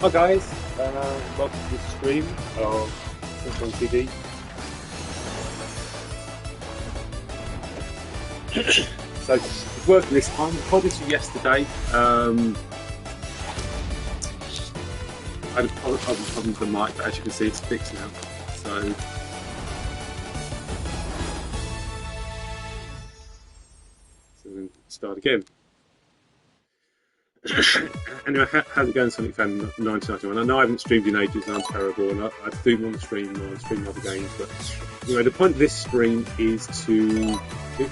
Hi guys, welcome to the stream of Simple TV. So it's working this time. I told this yesterday. I had a problem with the mic, but as you can see, it's fixed now. So we'll start again. Anyway, how's it going, Sonic Fan 1991? I know I haven't streamed in ages and I'm terrible, and I do want to stream more and stream other games, but anyway, the point of this stream is to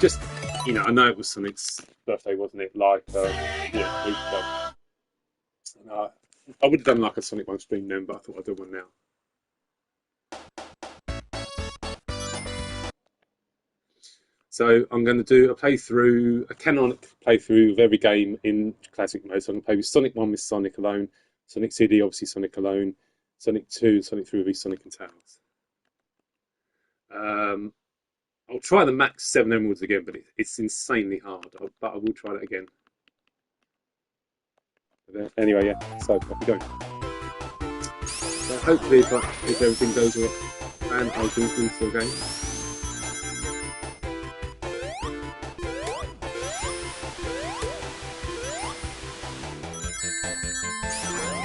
just, I know it was Sonic's birthday, wasn't it? Like, yeah, a week ago. I would have done like a Sonic 1 stream then, but I thought I'd do one now. So I'm going to do a canonic playthrough of every game in classic mode. So I'm going to play with Sonic 1 with Sonic alone, Sonic CD obviously Sonic alone, Sonic 2, Sonic 3 with Sonic and Tails. I'll try the max 7 emeralds again, but it's insanely hard. But I will try that again. But anyway, yeah. So off we go. So hopefully, if everything goes well, and I'll do this again.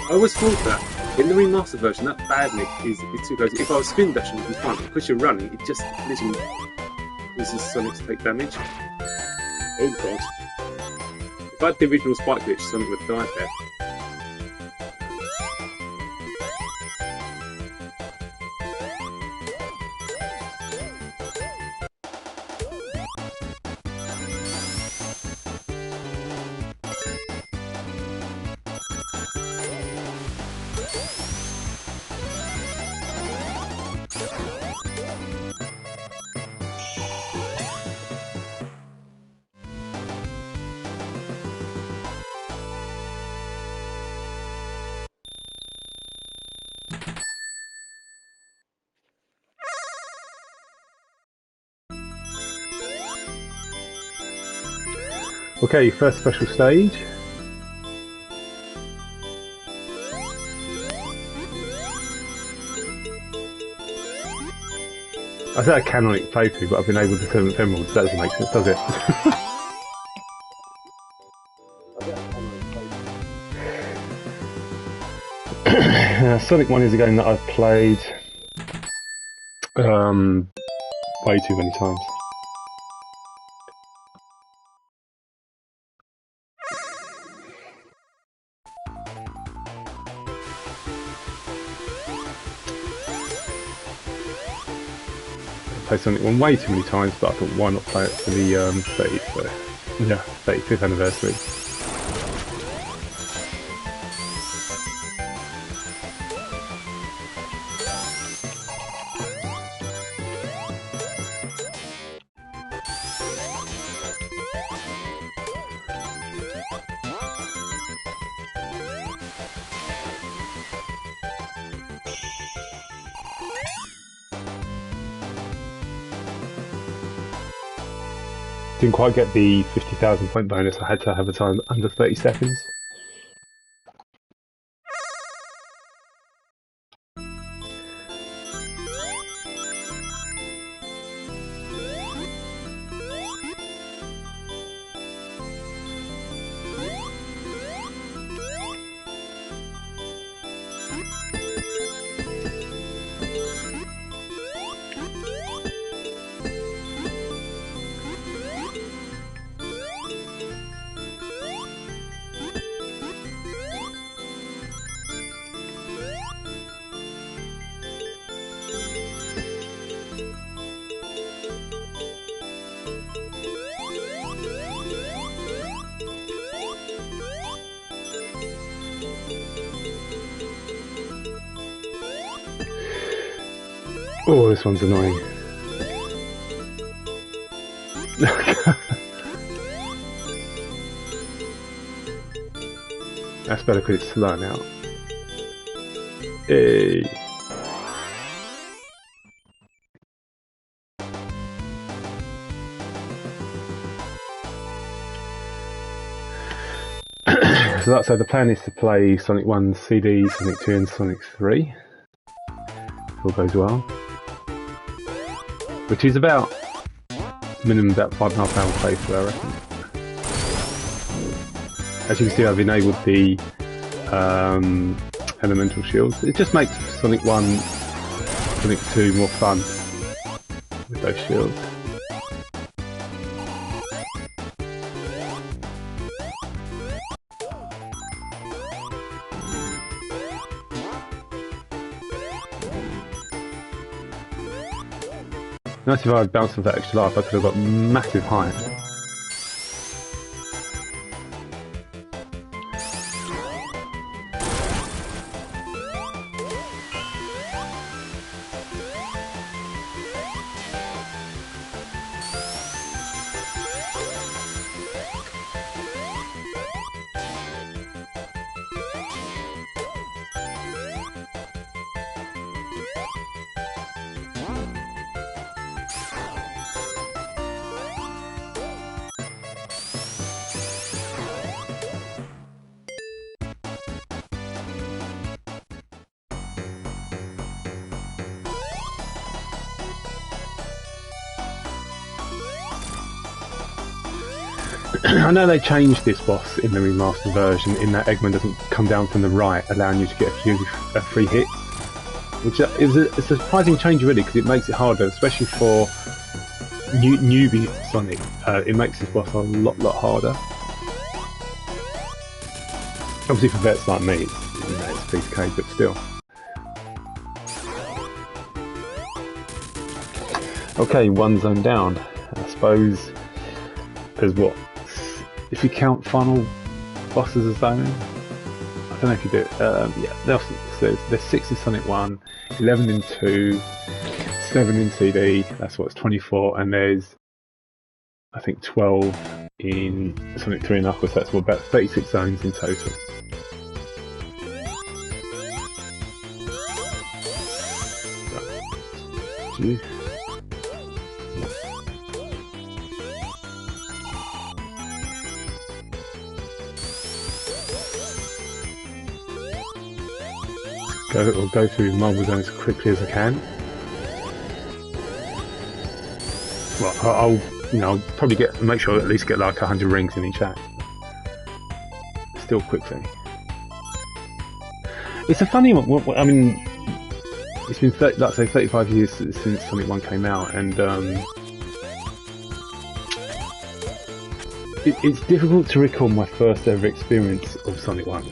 I always thought that in the remastered version, that badly is too close. If I was spin dashing, it was fine. Because you're running, it just literally causes Sonic to take damage. Oh god! If I had the original spike glitch, Sonic would have died there. Okay, first special stage. I said a canonic playthrough, but I've been able to 7th emerald, so that doesn't make sense, does it? Sonic 1 is a game that I've played way too many times. Played Sonic 1 way too many times, but I thought why not play it for the 35th anniversary. Didn't quite get the 50,000 point bonus. I had to have a time under 30 seconds. Oh, this one's annoying. That's better because it's slow now. Hey. So the plan is to play Sonic 1 CD, Sonic 2 and Sonic 3. If all goes well. Which is about minimum about 5.5 hours playthrough, I reckon. As you can see, I've enabled the elemental shields. It just makes Sonic 1, Sonic 2 more fun with those shields. Nice if I had bounced off that extra life, I could have got massive height. I know they changed this boss in the remastered version in that Eggman doesn't come down from the right, allowing you to get a free hit. Which is a surprising change really, because it makes it harder, especially for newbies to Sonic. It makes this boss a lot harder. Obviously for vets like me, it's a piece of cake, but still. Okay, one zone down. I suppose there's what? If you count final boss as a zone, I don't know if you do. Yeah, there's 6 in Sonic 1, 11 in 2, 7 in CD. That's what's 24, and there's I think 12 in Sonic 3 and Knuckles. That's what, about 36 zones in total. Right. Go through marble zones as quickly as I can. Well, I'll probably make sure I at least get like 100 rings in each act. Still quickly. It's a funny one. I mean, it's been 35 years since Sonic 1 came out, and it's difficult to recall my first ever experience of Sonic 1.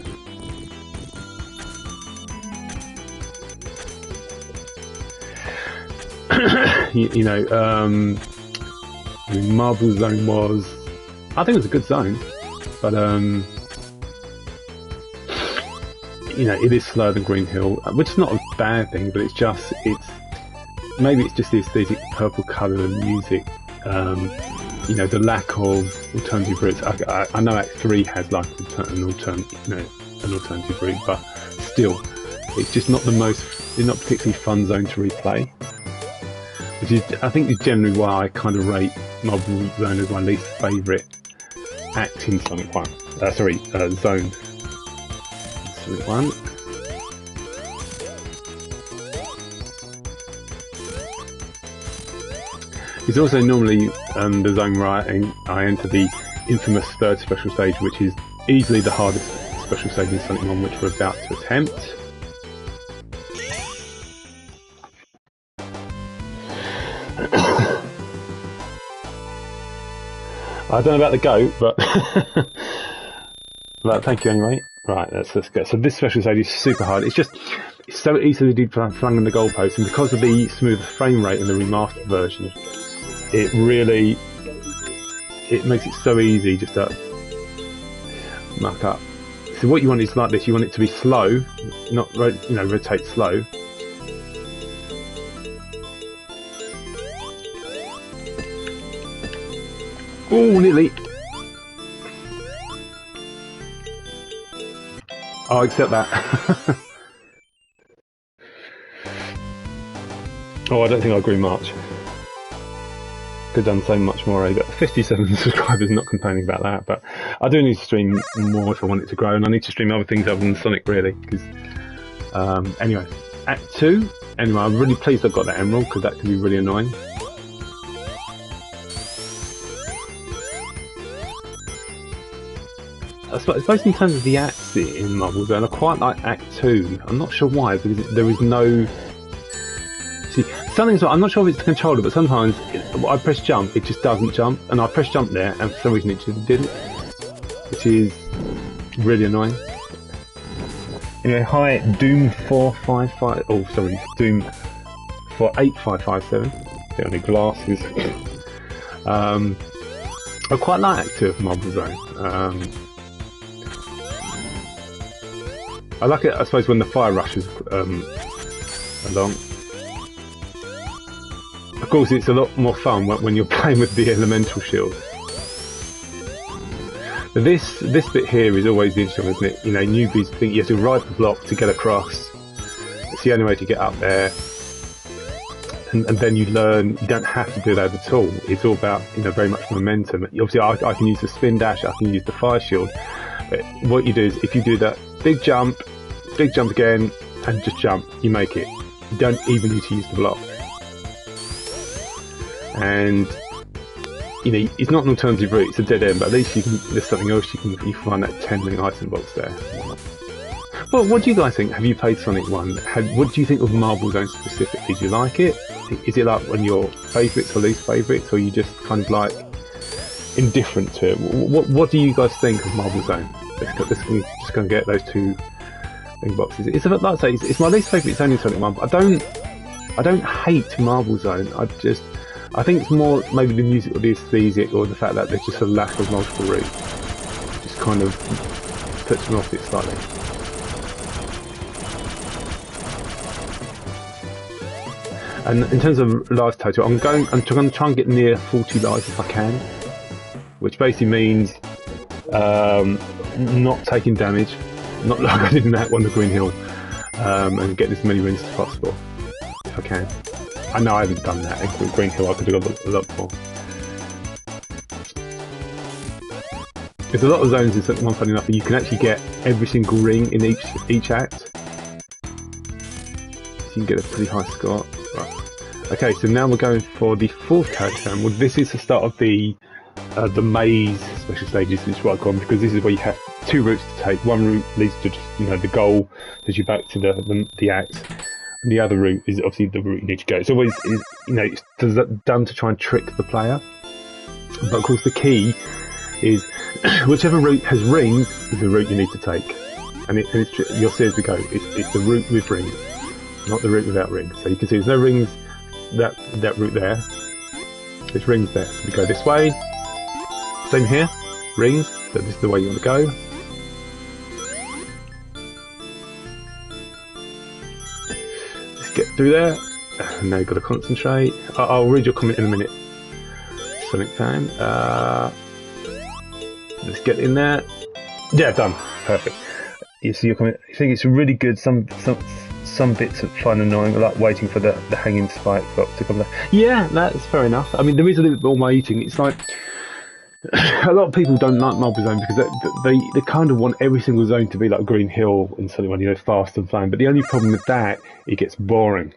The Marble Zone was, I think it was a good zone, but it is slower than Green Hill, which is not a bad thing, but it's maybe it's just the aesthetic purple colour and music, the lack of alternative routes. I know Act 3 has like an alternative route, but still, it's just not it's not particularly fun zone to replay. Which is, I think, is generally why I kind of rate Marble Zone as my least favourite act in Sonic 1. Zone. Sonic 1. It's also normally the zone where I enter the infamous third special stage, which is easily the hardest special stage in Sonic 1, which we're about to attempt. I don't know about the goat, but thank you anyway. Right, let's go. So this special stage is super hard. It's so easily flung in the goalpost, and because of the smooth frame rate in the remastered version, it makes it so easy just to muck up. So what you want is like this. You want it to be slow, not rotate slow. Oh, nearly. I'll accept that. Oh, I don't think I agree much. Could have done so much more. I got 57 subscribers, not complaining about that, but I do need to stream more if I want it to grow, and I need to stream other things other than Sonic, really. Because anyway, Act 2. Anyway, I'm really pleased I got that emerald, because that can be really annoying. I suppose in terms of the acts in Marvel Zone, I quite like Act 2. I'm not sure why, because there is no... See, something's I'm not sure if it's the controller, but sometimes I press jump, it just doesn't jump, and I press jump there, and for some reason it just didn't, which is really annoying. Anyway, hi, Doom455, oh sorry, Doom48557, the only glasses. I quite like Act 2 of Marvel Zone. I like it, I suppose, when the fire rushes along. Of course, it's a lot more fun when you're playing with the elemental shield. But this bit here is always interesting, isn't it? You know, newbies think you have to ride the block to get across. It's the only way to get up there. And then you learn you don't have to do that at all. It's all about, you know, very much momentum. Obviously, I can use the spin dash, I can use the fire shield. But what you do is, if you do that big jump again, and just jump, you make it. You don't even need to use the block. And you know, it's not an alternative route; it's a dead end. But at least there's something else you can find that 10-ring item box there. Well, what do you guys think? Have you played Sonic 1? What do you think of Marvel Zone specifically? Do you like it? Is it like one of your favourites or least favourites, or are you just kind of like indifferent to it? What do you guys think of Marvel Zone? Let's just go and get those two ring boxes. It's like I say, it's my least favourite. It's only Sonic 1. But I don't hate Marvel Zone. I think it's more maybe the music or the aesthetic or the fact that there's just a lack of multiple routes. Just kind of puts me off it slightly. And in terms of lives total, I'm going to try and get near 40 lives if I can, which basically means not taking damage, not like I did in that one, the Green Hill, and getting as many rings as possible if I can. I know I haven't done that. In Green Hill I could have got a lot more. There's a lot of zones in Sonic 1, funny enough, and you can actually get every single ring in each act. So you can get a pretty high score. Right. Okay, so now we're going for the fourth character. Well, this is the start of the maze special stages, which is what I call them, because this is where you have two routes to take. One route leads to just, you know, the goal, takes you back to the act. And the other route is obviously the route you need to go. It's always, you know, it's done to try and trick the player. But of course the key is whichever route has rings is the route you need to take. And you'll see as we go, it's the route with rings, not the route without rings. So you can see there's no rings that route there. There's rings there. So we go this way. Same here, rings. So this is the way you want to go. Get through there. Now you've got to concentrate. I'll read your comment in a minute, Sonic fan. Let's get in there. Yeah, done. Perfect. You see your comment. I think it's really good. Some bits are fun and annoying, like waiting for the hanging spike box to come down. Yeah, that's fair enough. I mean, there is a little bit more my eating. It's like a lot of people don't like Marble Zone because they kind of want every single zone to be like Green Hill and sort of, you know, fast and fun. But the only problem with that, it gets boring.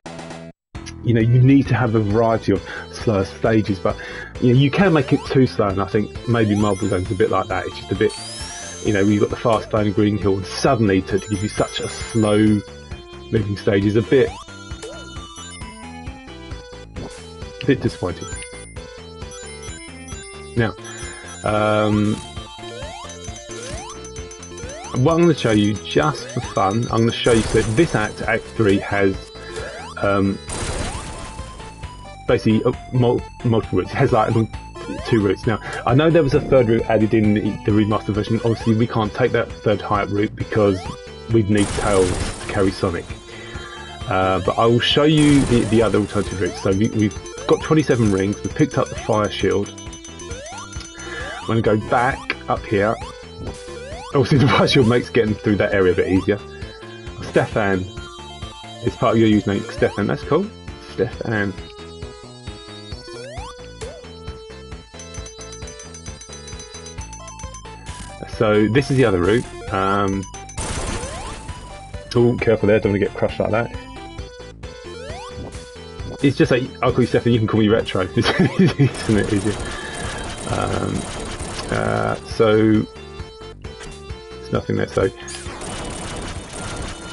You know, you need to have a variety of slower stages, but you know, you can make it too slow. And I think maybe Marble Zone's a bit like that. It's just a bit, you know, you've got the fast flowing Green Hill, and suddenly to give you such a slow moving stage is a bit disappointing. Now, what I'm going to show you just for fun, I'm going to show you, so this Act 3 has basically multiple routes. It has like two routes. Now, I know there was a third route added in the remastered version. Obviously, we can't take that third high-up route because we'd need Tails to carry Sonic. But I will show you the other alternative routes. So we've got 27 rings. We've picked up the fire shield. I'm going to go back up here. Obviously, the fire shield makes getting through that area a bit easier. Stefan is part of your username. Stefan, that's cool. Stefan. So this is the other route. Oh, careful there, don't want to get crushed like that. It's just like, I'll call you Stefan, you can call me Retro, isn't it? Easier. So, there's nothing there, so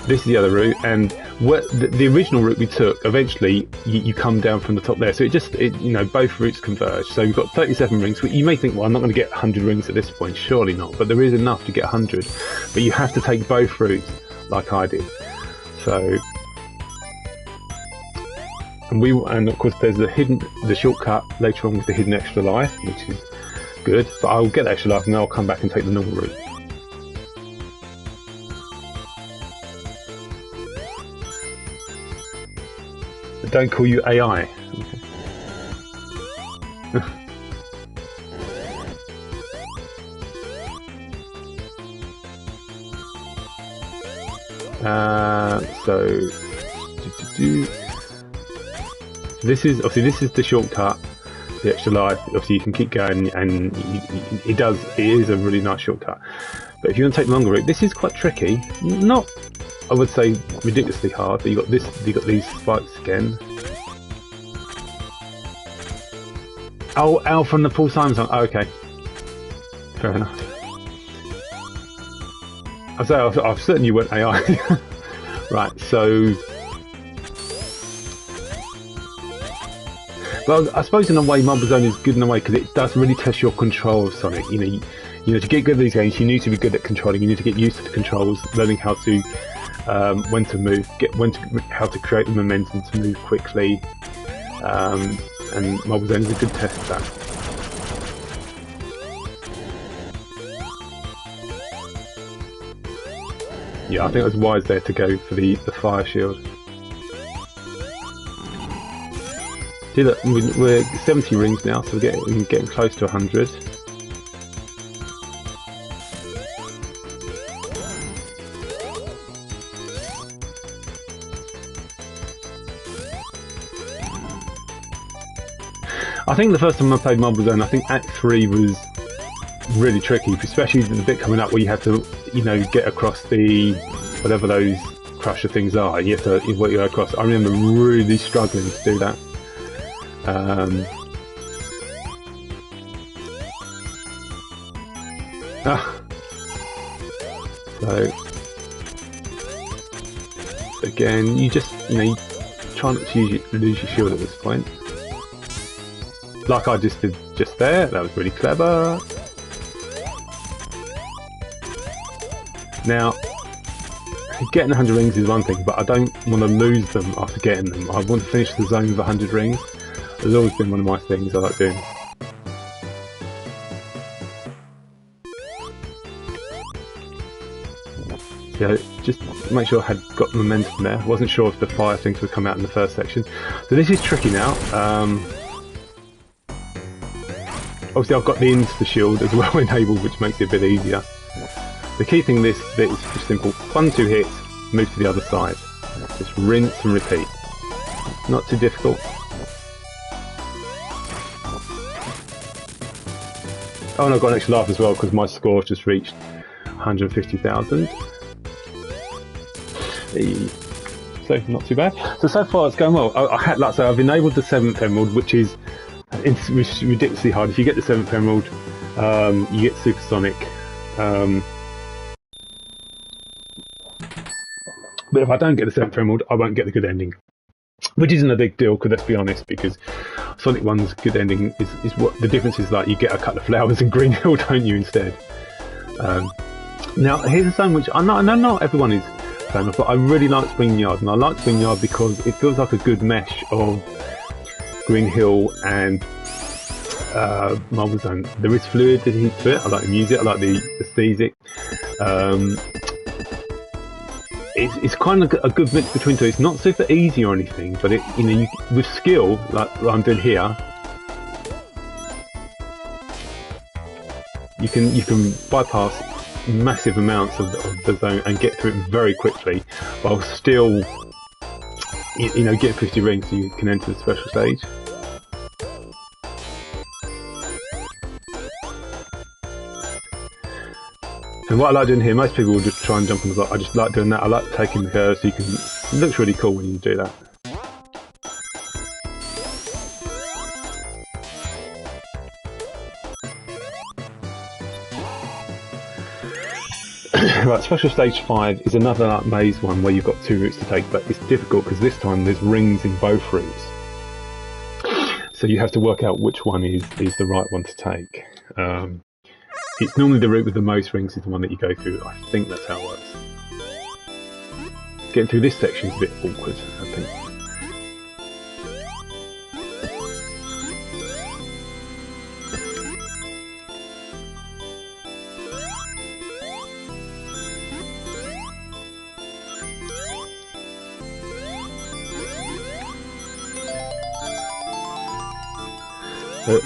this is the other route, and what the original route we took, eventually you come down from the top there, so you know, both routes converge. So we've got 37 rings. You may think, well, I'm not going to get 100 rings at this point, surely not, but there is enough to get 100, but you have to take both routes like I did. So, and of course there's the shortcut later on with the hidden extra life, which is good, but I'll get the extra life and then I'll come back and take the normal route. Don't call you AI. So this is the shortcut, the extra life. Obviously you can keep going, and it is a really nice shortcut. But if you want to take the longer route, this is quite tricky. Not, I would say, ridiculously hard, but you got these spikes again. Oh, Al from the Paul Simon song. Oh, okay, fair enough. I've certainly went AI. Right, so, well, I suppose in a way Marble Zone is good in a way because it does really test your control of Sonic. You know, to get good at these games, you need to be good at controlling. You need to get used to the controls, learning how to when to move, how to create the momentum to move quickly, and Marble Zone is a good test of that. Yeah, I think it was wise there to go for the fire shield. See, look, we're 70 rings now, so we're getting close to 100. I think the first time I played Marble Zone, I think Act 3 was really tricky, especially the bit coming up where you had to, you know, get across the whatever those crusher things are. You have to work your way across. I remember really struggling to do that. So again, you try not to lose your shield at this point. Like I just did just there. That was really clever. Now, getting 100 rings is one thing, but I don't want to lose them after getting them. I want to finish the zone with 100 rings. It's always been one of my things I like doing. Yeah, just make sure I had got momentum there. I wasn't sure if the fire things would come out in the first section. So this is tricky now. Obviously I've got the insta shield as well enabled, which makes it a bit easier. The key thing in this bit is just simple. 1-2 hits, move to the other side. Just rinse and repeat. Not too difficult. Oh, and I've got an extra life as well because my score just reached 150,000. So not too bad. So far it's going well. I had, like I say, I've enabled the 7th emerald, which is ridiculously hard. If you get the 7th emerald, you get supersonic. But if I don't get the 7th emerald, I won't get the good ending. Which isn't a big deal, because let's be honest, because Sonic 1's good ending is what the difference is. Like, you get a couple of flowers in Green Hill, don't you, instead? Now, here's a zone which I know not everyone is fan of, but I really like Spring Yard. And I like Spring Yard because it feels like a good mesh of Green Hill and Marble Zone. There is fluidity to it. I like the music, I like the aesthetic. It's kind of a good mix between two. It's not super easy or anything, but with skill, like what I'm doing here, you can bypass massive amounts of the zone and get through it very quickly, while still, get 50 rings so you can enter the special stage. And what I like doing here, most people will just try and jump on the block. I just like doing that. I like taking the curve so you can. It looks really cool when you do that. Right, Special Stage 5 is another like, maze one where you've got 2 routes to take, but it's difficult because this time there's rings in both routes. So you have to work out which one is the right one to take. It's normally the route with the most rings is the one that you go through. I think that's how it works. Getting through this section is a bit awkward, I think.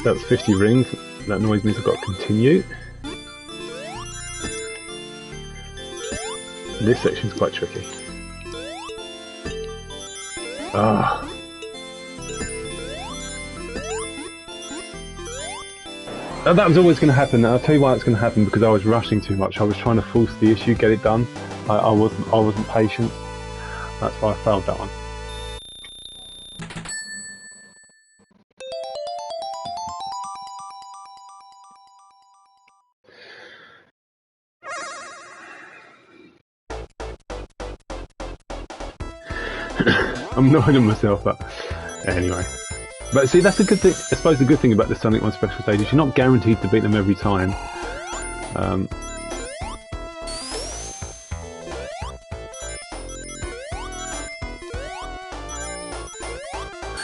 That was 50 rings. That noise means I've got to continue. This section's quite tricky. Ah. That was always going to happen. I'll tell you why it's going to happen, because I was rushing too much. I was trying to force the issue, get it done. I wasn't patient. That's why I failed that one. I'm annoyed at myself, but anyway. But see, that's a good thing. I suppose the good thing about the Sonic 1 special stage is you're not guaranteed to beat them every time.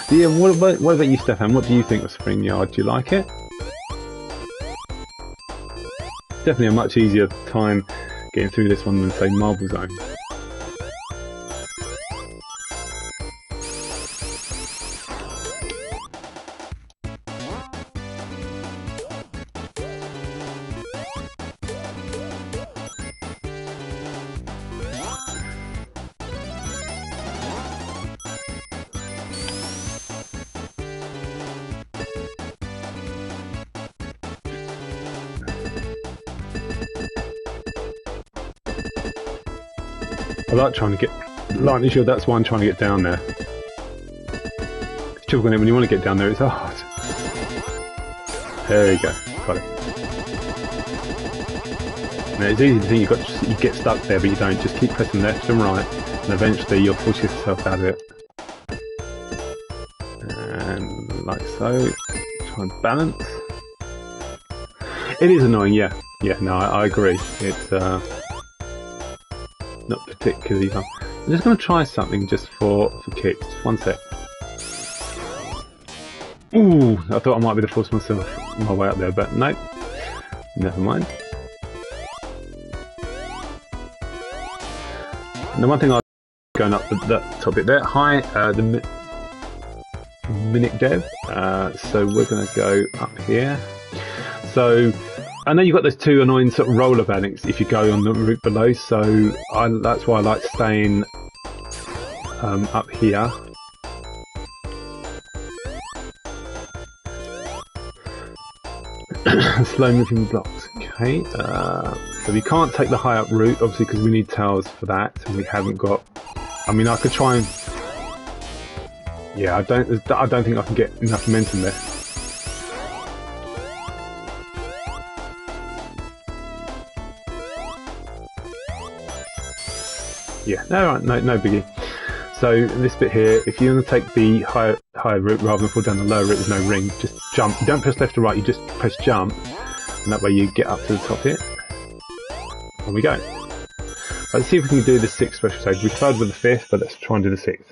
Yeah, what about you, Stefan? What do you think of Spring Yard? Do you like it? Definitely a much easier time getting through this one than, say, Marble Zone. I like trying to get lightning shield. That's why I'm trying to get down there. It's tricky when you want to get down there. It's hard. There you go. Got it. Now it's easy to think you get stuck there, but you don't. Just keep pressing left and right, and eventually you'll push yourself out of it. And like so. Try and balance. It is annoying, yeah. Yeah, no, I agree. It's not particularly fun. I'm just going to try something just for kicks. Just 1 sec. Ooh, I thought I might be able to force myself my way up there, but no. Never mind. And the one thing I going up that top bit there, hi, the Minic Dev. So we're going to go up here. So I know you've got those 2 annoying sort of roller bandits if you go on the route below, so that's why I like staying up here. Slow moving blocks, okay. So we can't take the high up route, obviously, because we need towers for that, and we haven't got. I mean, I could try and. Yeah, I don't think I can get enough momentum there. Yeah, no biggie. So this bit here, if you want to take the higher route rather than fall down the lower route with no rings, just jump. You don't press left or right, you just press jump, and that way you get up to the top here. On we go. Let's see if we can do the 6th special stage. We started with the 5th, but let's try and do the 6th.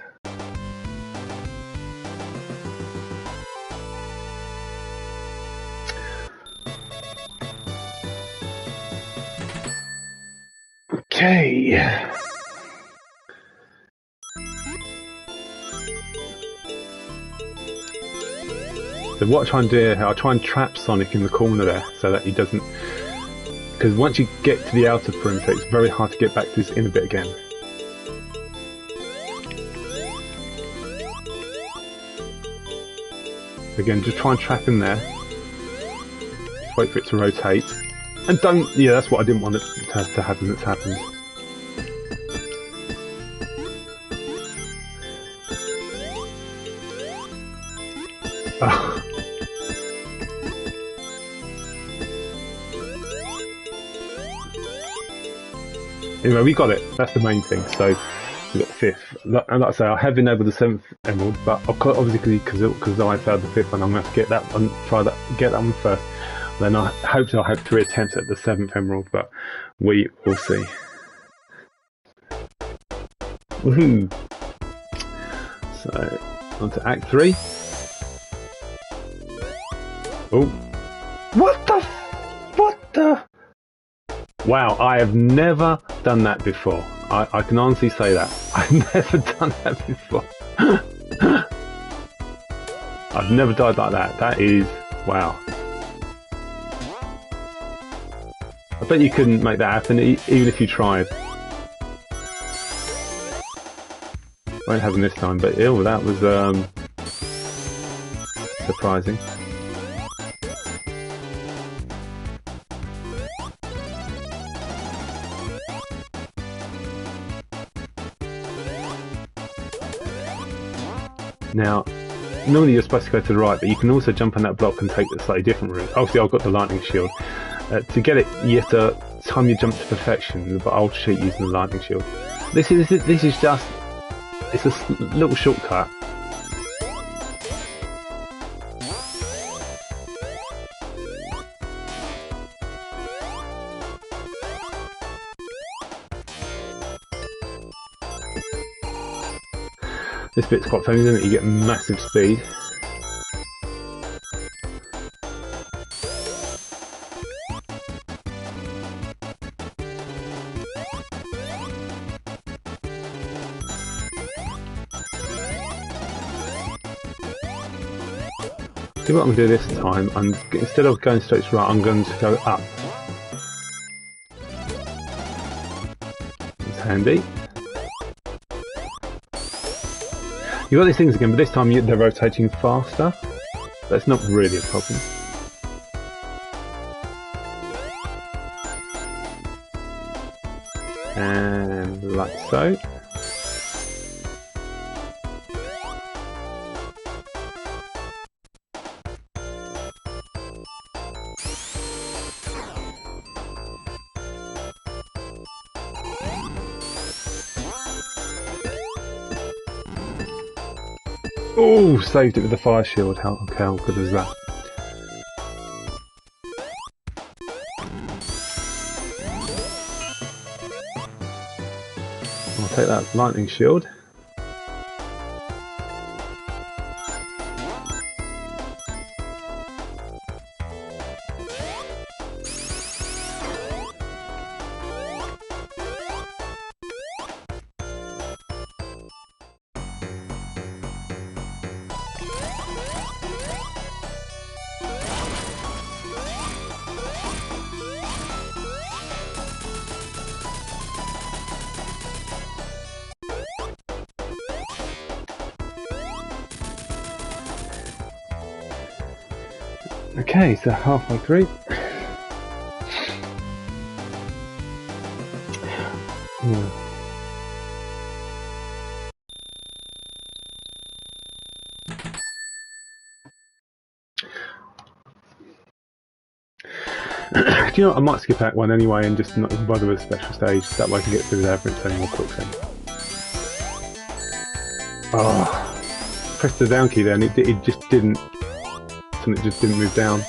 Okay. So what I try and do here, I try and trap Sonic in the corner there so that he doesn't. Because once you get to the outer perimeter, it's very hard to get back to this inner bit again. Again, just try and trap him there. Just wait for it to rotate. And don't, yeah, that's what I didn't want it to happen. That's happened. Oh. Anyway, we got it. That's the main thing. So we got the fifth. And like I say, I have enabled the 7th emerald, but obviously because I failed the 5th one, I'm going to have to get that one, get that one first. Then I hope I'll have 3 attempts at the 7th emerald, but we will see. Woohoo! So on to Act 3. Oh, what the? Wow, I have never done that before. I can honestly say that. I've never done that before. I've never died like that. That is, wow. I bet you couldn't make that happen even if you tried. Won't happen this time, but ew, that was surprising. Now, normally you're supposed to go to the right, but you can also jump on that block and take the slightly different route. Obviously, I've got the lightning shield. To get it, you have to time your jump to perfection, but I'll cheat using the lightning shield. This is just, it's a little shortcut. This bit's quite funny, isn't it? You get massive speed. See what I'm going to do this time, instead of going straight to right, I'm going to go up. That's handy. You've got these things again, but this time they're rotating faster. That's not really a problem. And like so. Oh, saved it with the fire shield. How good is that? I'll take that lightning shield. Okay, so halfway through. Do you know what? I might skip Act 1 anyway and just not even bother with a special stage. That way I can get through the Labyrinth any more quickly. Oh, pressed the down key there and it just didn't. And it just didn't move down.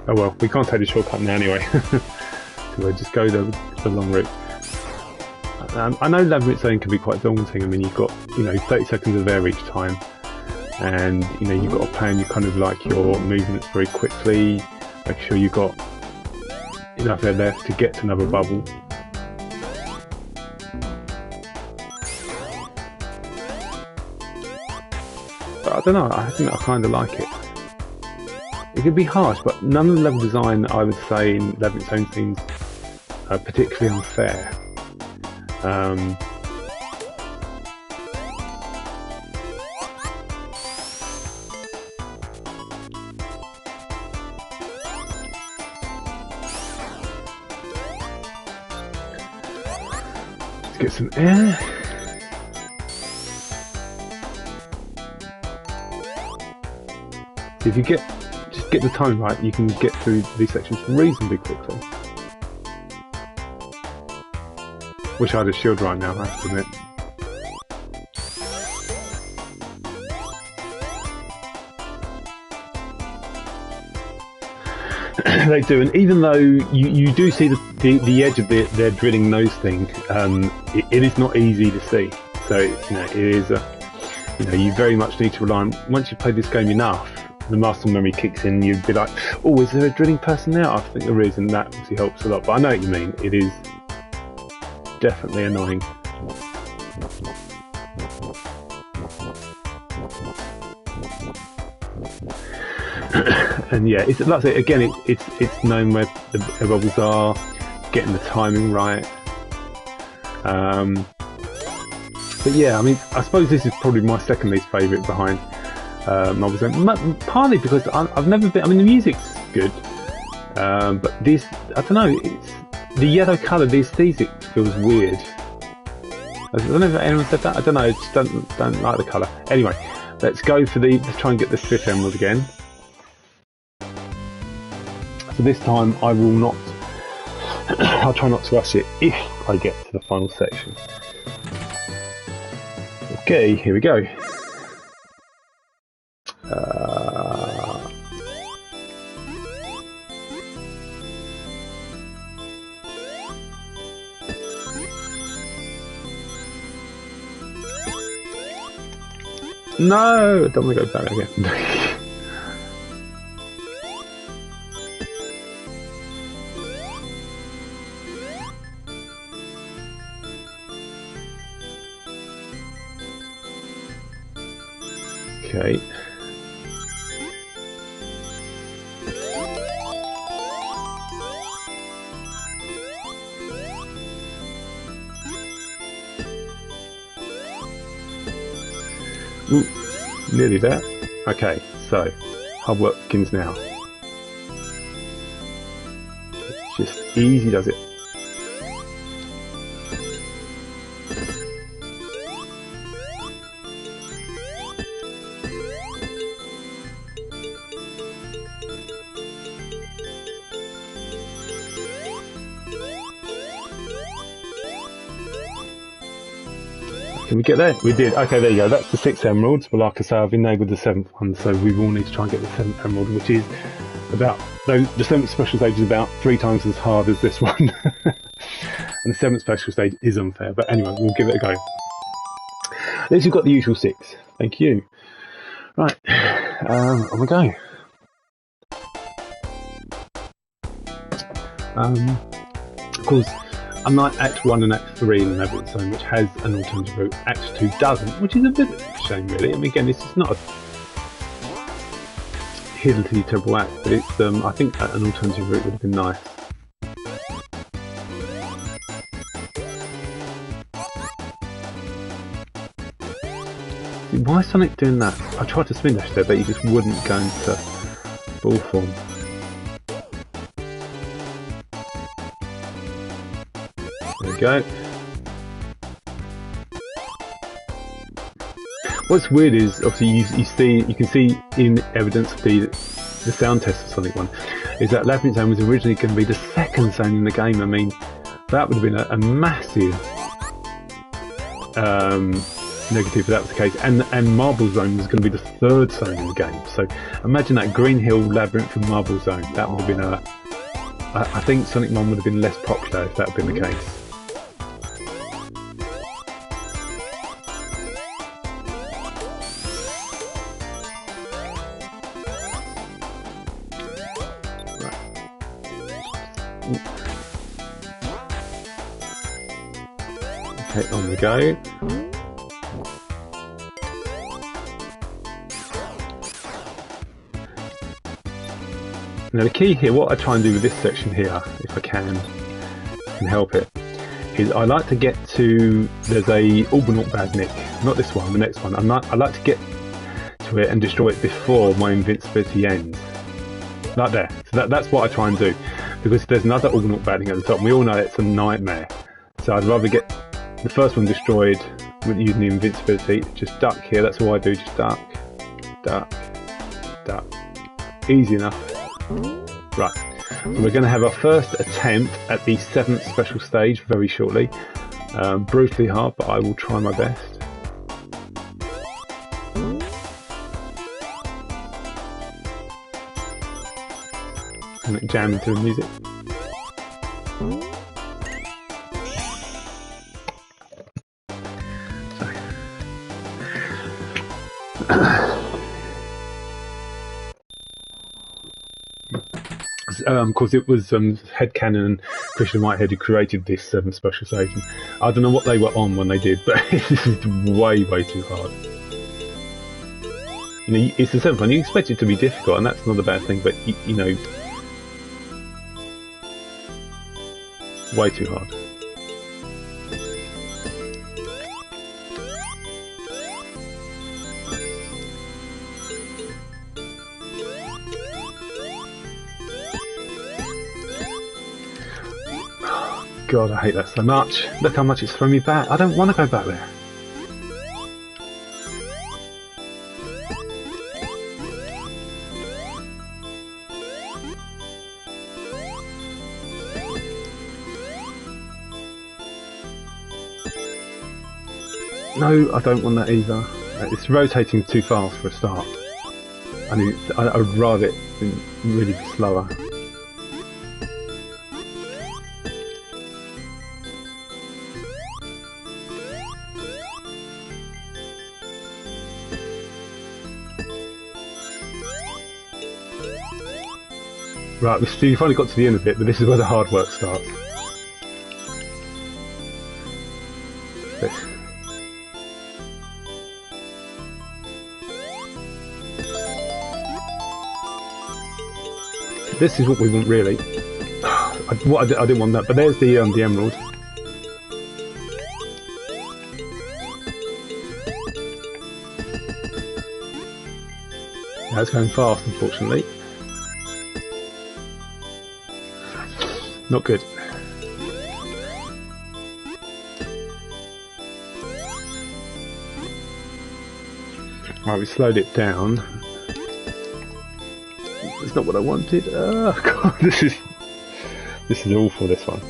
Oh well, we can't take the shortcut now anyway. So we'll just go the long route. I know Labyrinth Zone can be quite daunting. I mean, you've got 30 seconds of air each time, and you've got to plan your movements very quickly. Make sure you've got enough air left to get to another bubble. But I don't know. I think I kind of like it. It can be harsh, but none of the level design I would say in Labyrinth Zone seems particularly unfair. Let's get some air. If you just get the time right, you can get through these sections reasonably quickly. Wish I had a shield right now, I have to admit. They do, and even though you do see the edge of their drilling nose thing, it is not easy to see. So it is you very much need to rely on, once you've played this game enough, the muscle memory kicks in. You'd be like, oh, is there a drilling person there? I think there is, and that obviously helps a lot. But I know what you mean. It is definitely annoying. And yeah, it's like I say again, it's knowing where the bubbles are, getting the timing right. But yeah, I mean, I suppose this is probably my second least favourite behind Marble Zone. Partly because I've never been. I mean, the music's good, but this, I don't know. It's the yellow colour. The aesthetic feels weird. I don't know if anyone said that. I don't know. I just don't like the colour. Anyway, let's go for let's try and get the 5th emerald again. So this time I will not. I'll try not to rush it if I get to the final section. Okay, here we go. No, I don't want to go back again. Okay. Ooh, nearly there. Okay, so hard work begins now. It's just easy does it. Can we get there? We did. Okay, there you go. That's the 6 emeralds. But like I say, I've enabled the 7th one, so we will need to try and get the 7th emerald, which is about, though the 7th special stage is about 3 times as hard as this one. And the 7th special stage is unfair. But anyway, we'll give it a go. At least we've got the usual 6. Thank you. Right, on we go. Of course, unlike Act 1 and Act 3 in Labyrinth Zone, which has an alternative route, Act 2 doesn't, which is a bit of a shame really. I mean, again, this is not a hideously terrible act, but it's, I think an alternative route would have been nice. Why is Sonic doing that? I tried to spin dash there, but he just wouldn't go into ball form. There we go. What's weird is obviously you can see in evidence of the sound test of Sonic 1 is that Labyrinth Zone was originally going to be the 2nd zone in the game. I mean, that would have been a massive negative if that was the case, and Marble Zone was going to be the 3rd zone in the game. So imagine that Green Hill, Labyrinth and Marble Zone. That would have been I think Sonic 1 would have been less popular if that had been the case. Okay, on we go. Now the key here, what I try and do with this section here, if I can help it, is I like to get to, there's a Orbanort Badnik, not this one, the next one. I like to get to it and destroy it before my invincibility ends. Like there. So that's what I try and do. Because if there's another Orbanort Badnik at the top, and we all know it's a nightmare. So I'd rather get the first one destroyed with using the invincibility. Just duck here, that's all I do, just duck, duck, duck. Easy enough. Right, so we're going to have our first attempt at the 7th special stage very shortly. Brutally hard, but I will try my best. And jam into the music. Of course, it was Headcanon and Christian Whitehead who created this 7th special stage. I don't know what they were on when they did, but it's way too hard. You know, it's the 7th one. You expect it to be difficult, and that's not a bad thing. But you know, way too hard. God, I hate that so much. Look how much it's thrown me back. I don't want to go back there. No, I don't want that either. It's rotating too fast for a start. I'd rather it really be slower. Right, we finally got to the end of it, but this is where the hard work starts. This is what we want, really. I didn't want that, but there's the emerald. Now it's going fast, unfortunately. Not good. Right, we slowed it down. It's not what I wanted. Oh god, this is awful, this one.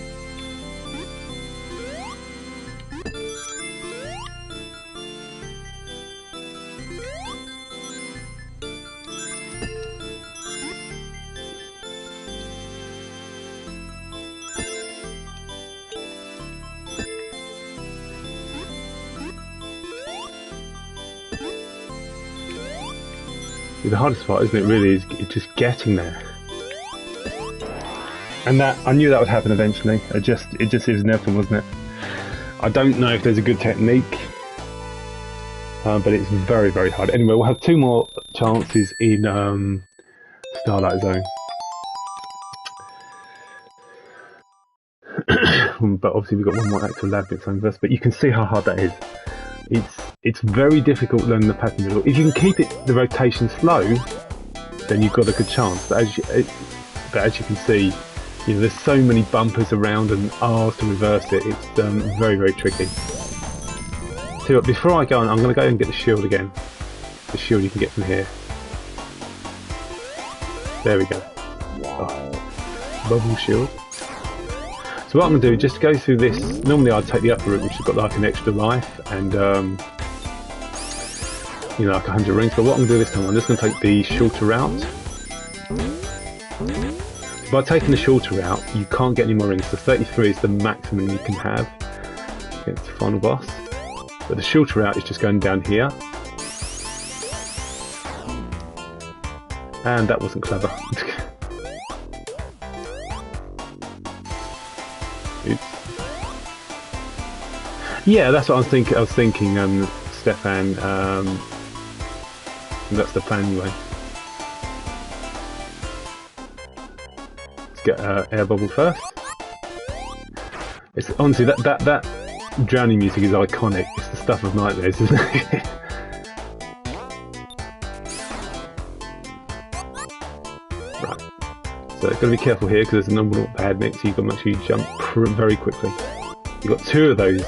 The hardest part, isn't it, really, is just getting there. And that, I knew that would happen eventually. It just is inevitable, wasn't it? I don't know if there's a good technique, but it's very hard. Anyway, we'll have 2 more chances in Starlight Zone. But obviously we've got 1 more actual Labyrinth Zone first, but you can see how hard that is. It's very difficult learning the pattern middle. If you can keep the rotation slow, then you've got a good chance. But as you can see, you know, there's so many bumpers around and R's to reverse it. It's very tricky. So before I go on, I'm going to go and get the shield again. The shield you can get from here. There we go. Oh, bubble shield. So what I'm going to do, just go through this. Normally I'd take the upper route, which has got like an extra life and you know, like 100 rings. But what I'm going to do this time, I'm just going to take the shorter route. By taking the shorter route, you can't get any more rings. So 33 is the maximum you can have against the final boss. But the shorter route is just going down here. And that wasn't clever. Yeah, that's what I was thinking. Stefan. That's the plan anyway. Let's get air bubble first. It's honestly that drowning music is iconic. It's the stuff of nightmares, isn't it? Right. So got to be careful here because there's a number of bad nicks. You've got to make sure you jump very quickly. You've got two of those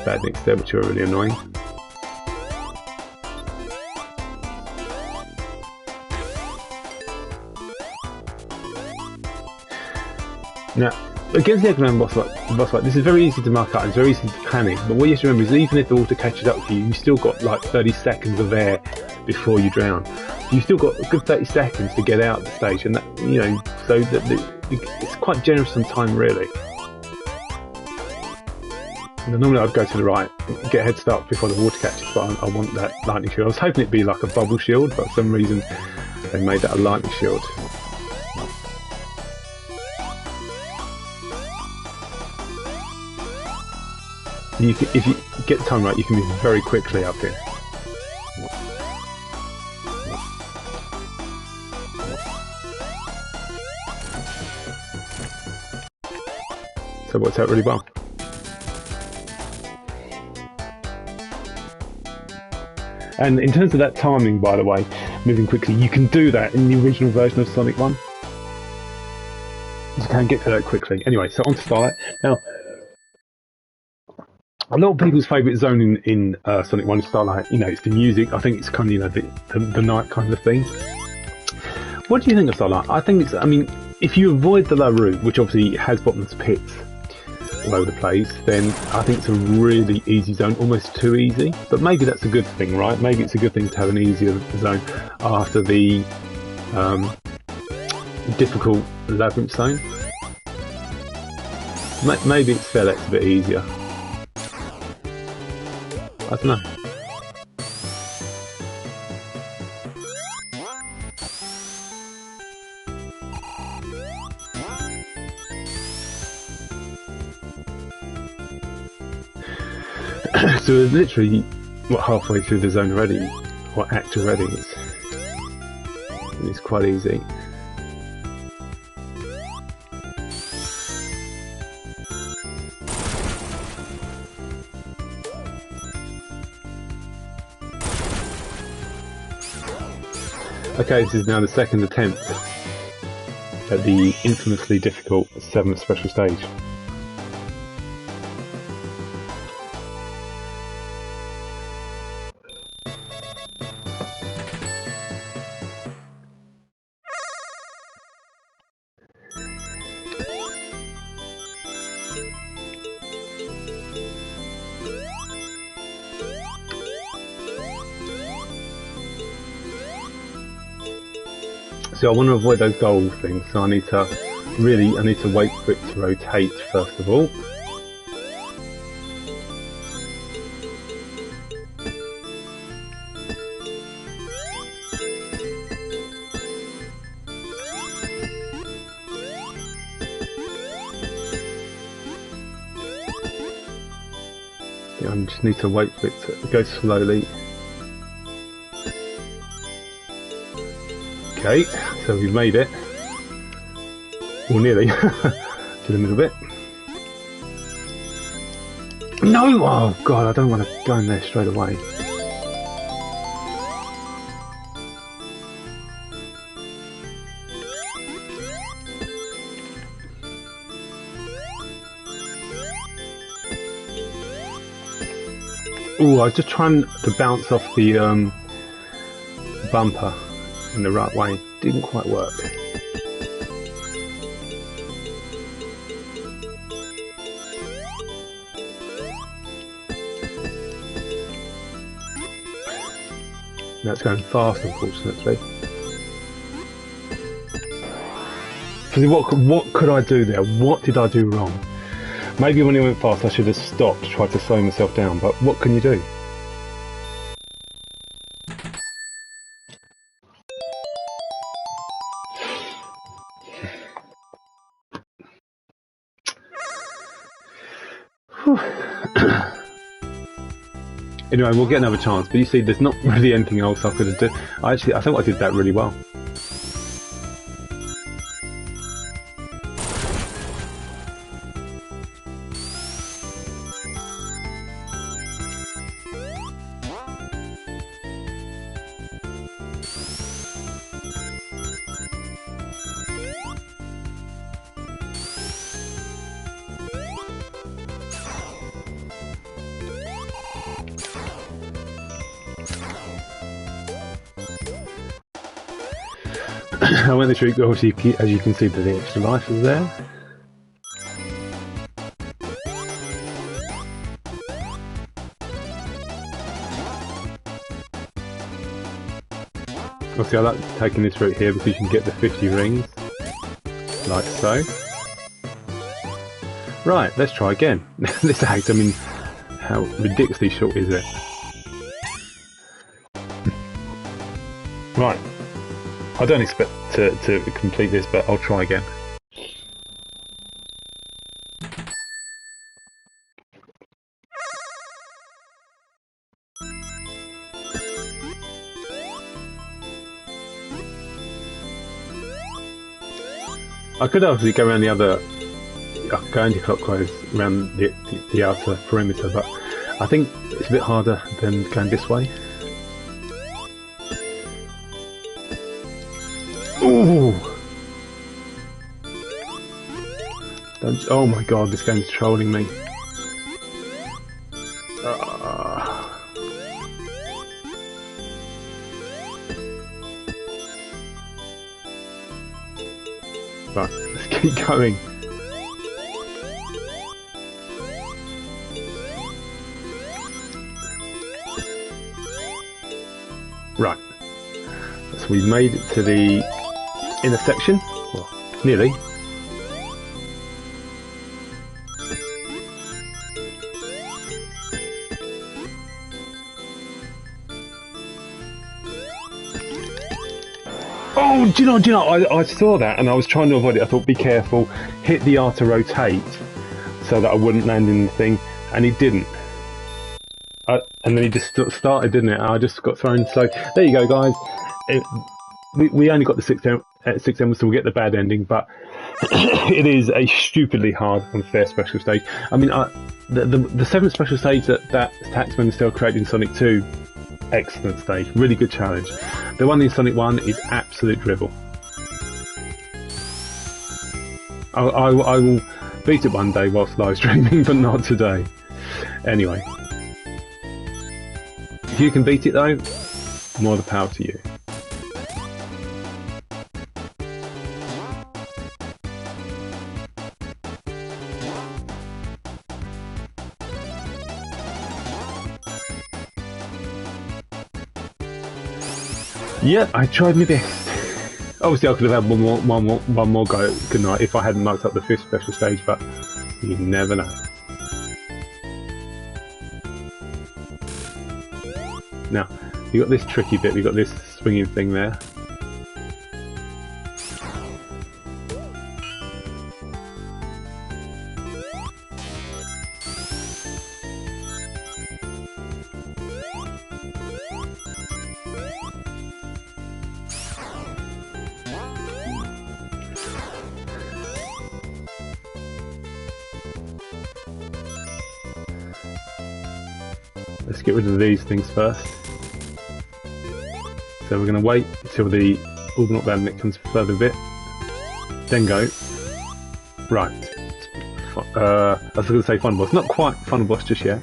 bad nicks there, which are really annoying. Now, against the Eggman boss fight, this is very easy to mark out and it's very easy to panic, but what you have to remember is even if the water catches up with you, you've still got like 30 seconds of air before you drown. So you've still got a good 30 seconds to get out of the stage, and that, you know, so that it's quite generous on time, really. And normally I'd go to the right, get a head start before the water catches, but I want that lightning shield. I was hoping it'd be like a bubble shield, but for some reason they made that a lightning shield. If you get the time right, you can move very quickly up here. So it works out really well. And in terms of that timing, by the way, moving quickly, you can do that in the original version of Sonic 1. You can get to that quickly. Anyway, so on to Starlight. Now, a lot of people's favourite zone in Sonic 1 is Starlight. You know, it's the music. I think it's kind of, you know, the night kind of thing. What do you think of Starlight? I think it's, I mean, if you avoid the low route, which obviously has bottomless pits all over the place, then I think it's a really easy zone, almost too easy. But maybe that's a good thing, right? Maybe it's a good thing to have an easier zone after the difficult Labyrinth zone. Maybe it's fair that's a bit easier. I don't know. So we're literally, what, halfway through the zone already, or act already. It's quite easy. Okay, this is now the second attempt at the infamously difficult 7th special stage. So I want to avoid those gold things, so I need to wait for it to rotate first of all. Yeah, I just need to wait for it to go slowly. Okay, so we've made it. Well, nearly. To the middle bit. No! Oh god, I don't want to go in there straight away. Oh, I was just trying to bounce off the bumper in the right way. Didn't quite work. That's going fast, unfortunately. What could I do there? What did I do wrong? Maybe when it went fast I should have stopped to try to slow myself down, but what can you do? Anyway, we'll get another chance. But you see, there's not really anything else I could have done. I think I did that really well. I went this route, obviously, as you can see, the extra life is there. Obviously, I like taking this route here because you can get the 50 rings, like so. Right, let's try again. This act, I mean, how ridiculously short is it? Right. I don't expect to complete this, but I'll try again. I could obviously go around the other, go anti-clockwise around the outer perimeter, but I think it's a bit harder than going this way. Ooh! Oh my god, this game's trolling me. Right, let's keep going. Right, so we've made it to the inner section, well, nearly. Oh, do you know, I saw that and I was trying to avoid it. I thought, be careful, hit the R to rotate so that I wouldn't land in the thing, and he didn't. And then he just started, didn't it? I just got thrown. So there you go, guys. We only got the 6 emeralds, so we'll get the bad ending, but it is a stupidly hard, unfair special stage. I mean, the 7th special stage that Taxman still created in Sonic 2, excellent stage, really good challenge. The one in Sonic 1 is absolute drivel. I will beat it one day whilst live streaming, but not today. Anyway, if you can beat it though, more the power to you. Yeah, I tried my best. Obviously, I could have had one more go, couldn't I, if I hadn't marked up the 5th special stage, but you never know. Now, you got this tricky bit, you got this swinging thing there. Let's get rid of these things first. So we're going to wait until the Organaut Bandit comes further a bit, then go. Right. I was going to say Final Boss. Not quite Final Boss just yet.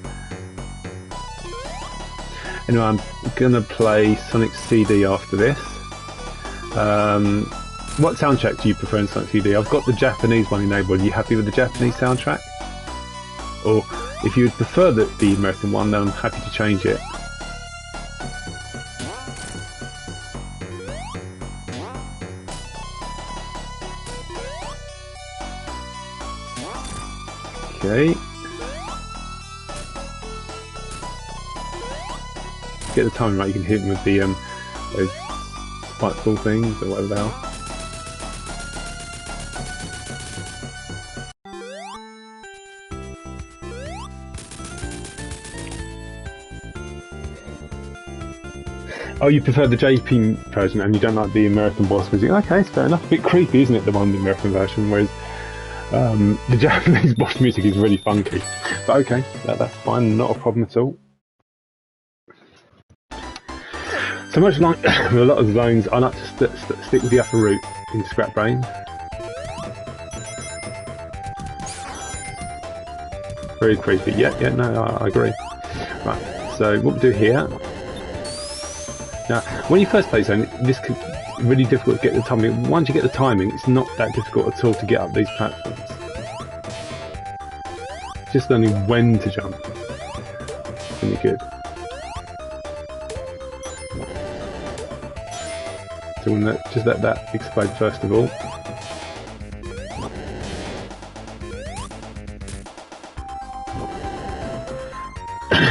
Anyway, I'm going to play Sonic CD after this. What soundtrack do you prefer in Sonic CD? I've got the Japanese one enabled. Are you happy with the Japanese soundtrack? Or if you would prefer the American one, then I'm happy to change it. Okay. Get the timing right, you can hit them with the those spiteful things or whatever they are. Oh, you prefer the JP version and you don't like the American boss music? Okay, it's fair enough. A bit creepy, isn't it, the one in the American version, whereas the Japanese boss music is really funky. But okay, that's fine, not a problem at all. So much like with a lot of zones, I like to stick with the upper route in Scrap Brain. Very creepy. Yeah, no, I agree. Right, so what we do here. Now, when you first play zone, this could be really difficult to get the timing. Once you get the timing, it's not that difficult at all to get up these platforms. Just learning when to jump. Really good. So when just let that explode first of all.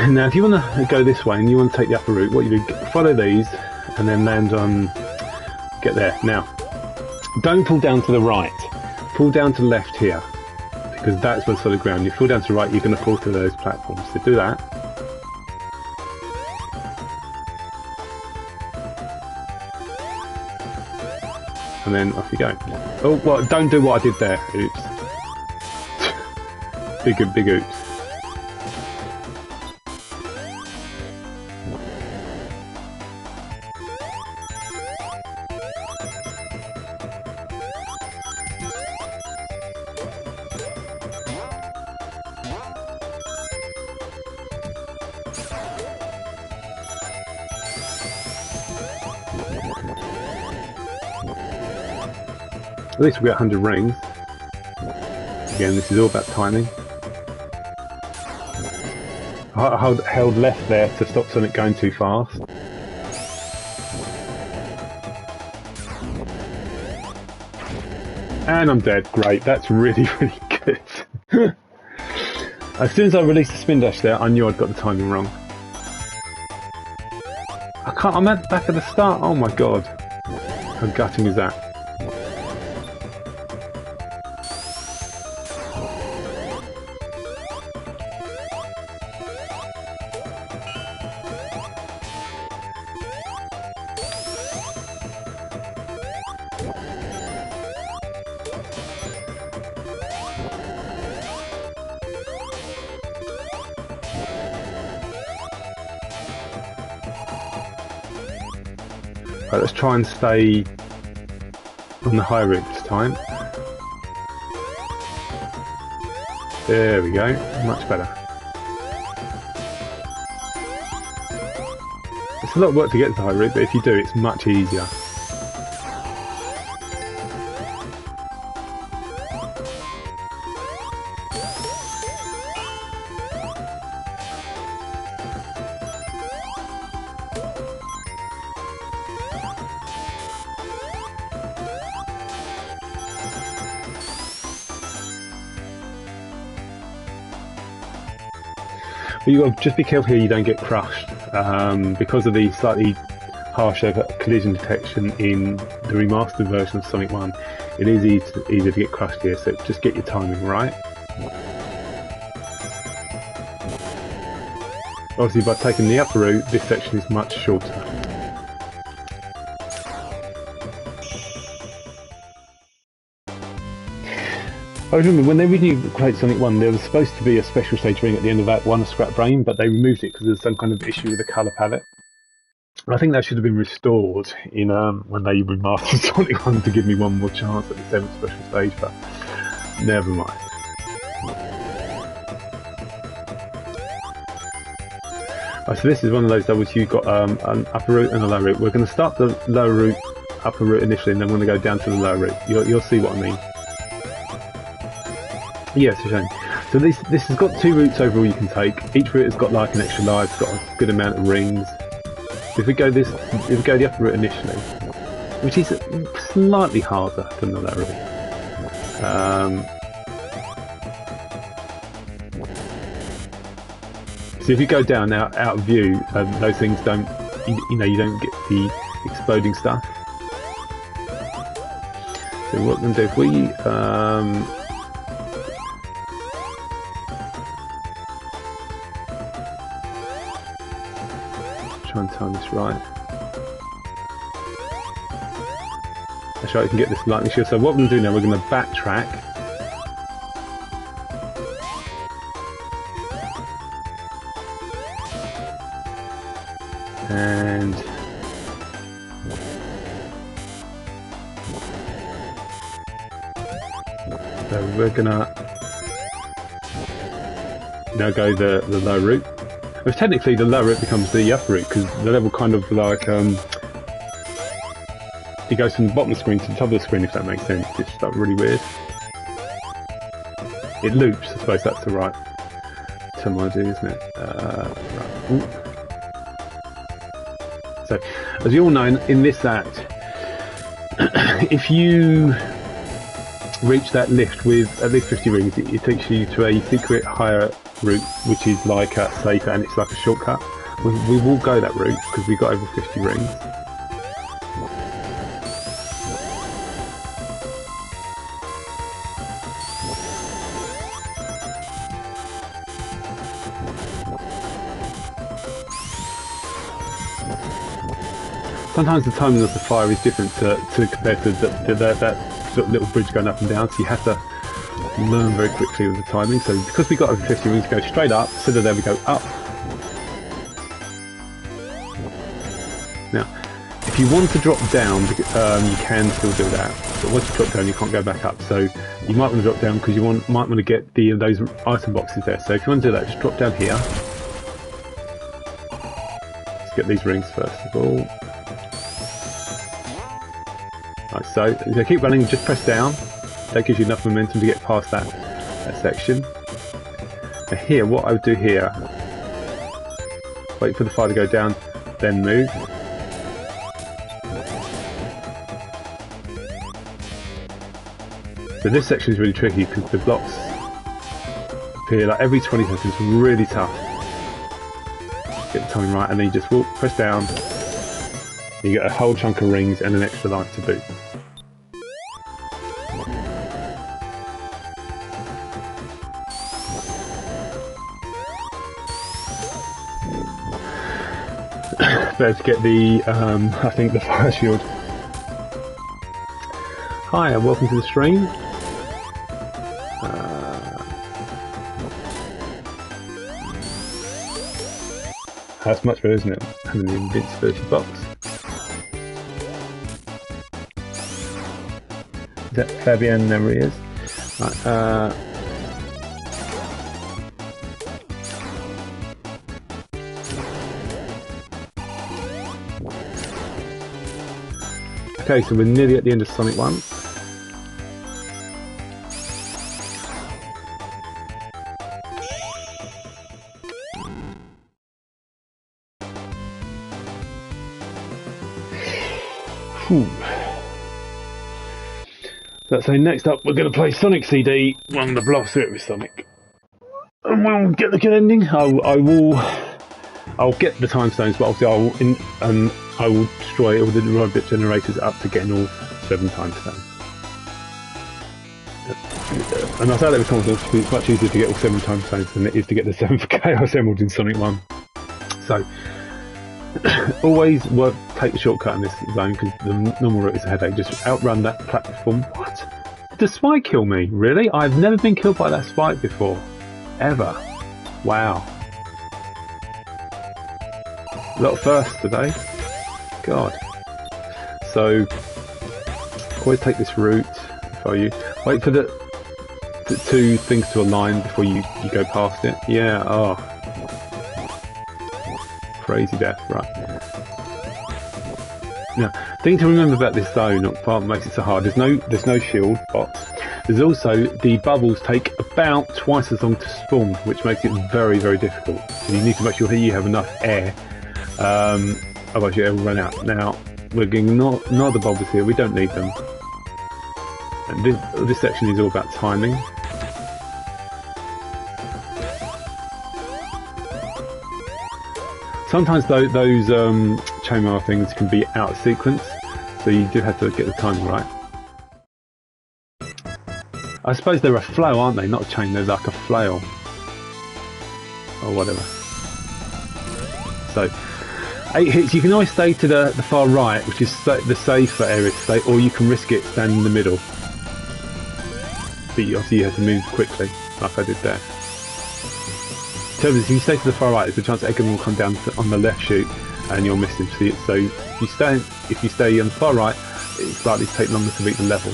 Now, if you want to go this way and you want to take the upper route, what you do, follow these and then land on, get there. Now, don't fall down to the right, fall down to the left here, because that's where solid ground. You fall down to the right, you're going to fall to those platforms. So do that. And then off you go. Oh, well, don't do what I did there. Oops. Big oops. At least we get 100 rings. Again, this is all about timing. I held left there to stop Sonic going too fast. And I'm dead. Great, that's really, really good. As soon as I released the spin dash there, I knew I'd got the timing wrong. I'm at the back of the start. Oh my god. How gutting is that? Right, let's try and stay on the high route this time. There we go, much better. It's a lot of work to get to the high route, but if you do, it's much easier. But you've got to just be careful here you don't get crushed because of the slightly harsher collision detection in the remastered version of Sonic 1. It is easy to get crushed here, so just get your timing right. Obviously by taking the upper route, this section is much shorter. I remember when they originally created Sonic 1, there was supposed to be a special stage ring at the end of that one, a Scrap Brain, but they removed it because there's some kind of issue with the colour palette. I think that should have been restored in when they remastered Sonic 1 to give me one more chance at the 7th special stage, but never mind. Right, so this is one of those doubles. You've got an upper route and a lower route. We're going to start the lower route, upper route initially, and then we're going to go down to the lower route. You'll see what I mean. Yeah, it's a shame. So this has got 2 routes overall you can take. Each route has got like an extra life, it's got a good amount of rings. If we go the upper route initially, which is slightly harder than the lower route. So if you go down now out of view, those things don't, you don't get the exploding stuff. So what we're going to do, if we try and time this right. That's right, we can get this lightning shield. So what we're going to do now, we're going to backtrack. And so we're going to now go the low route. Because technically the lower route becomes the upper route, because the level kind of like it goes from the bottom of the screen to the top of the screen, if that makes sense. It's just like really weird. It loops, I suppose that's the right terminology, isn't it? Right. So, as you all know, in this act, if you reach that lift with at least 50 rings, it takes you to a secret higher route, which is like safer, and it's like a shortcut. We will go that route because we got over 50 rings. Sometimes the timing of the fire is different to compared to that sort of little bridge going up and down, so you have to learn very quickly with the timing. So because we got over 50 rings, go straight up, instead of there we go up. Now, if you want to drop down, you can still do that, but once you drop down you can't go back up, so you might want to drop down because you might want to get those item boxes there. So if you want to do that, just drop down here. Let's get these rings first of all. Right, so keep running, just press down. That gives you enough momentum to get past that section. Now here, what I would do here, wait for the fire to go down, then move. So this section is really tricky because the blocks appear like every 20 seconds, really tough. Get the timing right, and then you just walk, press down, you get a whole chunk of rings and an extra life to boot. Better to get the, I think the fire shield. Hi and welcome to the stream. That's much better, isn't it? Having the invincibility box. Is that Fabian? There he is. Right, okay, so we're nearly at the end of Sonic 1. So next up we're going to play Sonic CD, one of the blocks through it with Sonic. And we'll get the good ending. I'll get the time stones, but obviously I will destroy all the robot generators up to getting all 7 time stones. And I say that with confidence because it's much easier to get all 7 time stones than it is to get the 7th Chaos Emerald in Sonic 1. So, always take the shortcut in this zone because the normal route is a headache. Just outrun that platform. What? Did the spike kill me? Really? I've never been killed by that spike before. Ever. Wow. A lot of firsts today. God. So, always take this route before you. Wait for the 2 things to align before you go past it. Yeah, oh. Crazy death, right. Now, thing to remember about this zone, what makes it so hard, there's no shield box. There's also, the bubbles take about twice as long to spawn, which makes it very, very difficult. So you need to make sure you have enough air, otherwise your air will run out. Now, we're getting no other bubbles here, we don't need them. And this section is all about timing. Sometimes those chainmail things can be out of sequence, so you do have to get the timing right. I suppose they're a flow, aren't they? Not a chain, they're like a flail. Or whatever. So, 8 hits. You can always stay to the far right, which is the safer area to stay, or you can risk it standing in the middle. But obviously you have to move quickly, like I did there. In terms of, if you stay to the far right, there's a chance Eggman will come down on the left chute, and you'll miss him. So if you stay on the far right, it's likely to take longer to beat the level.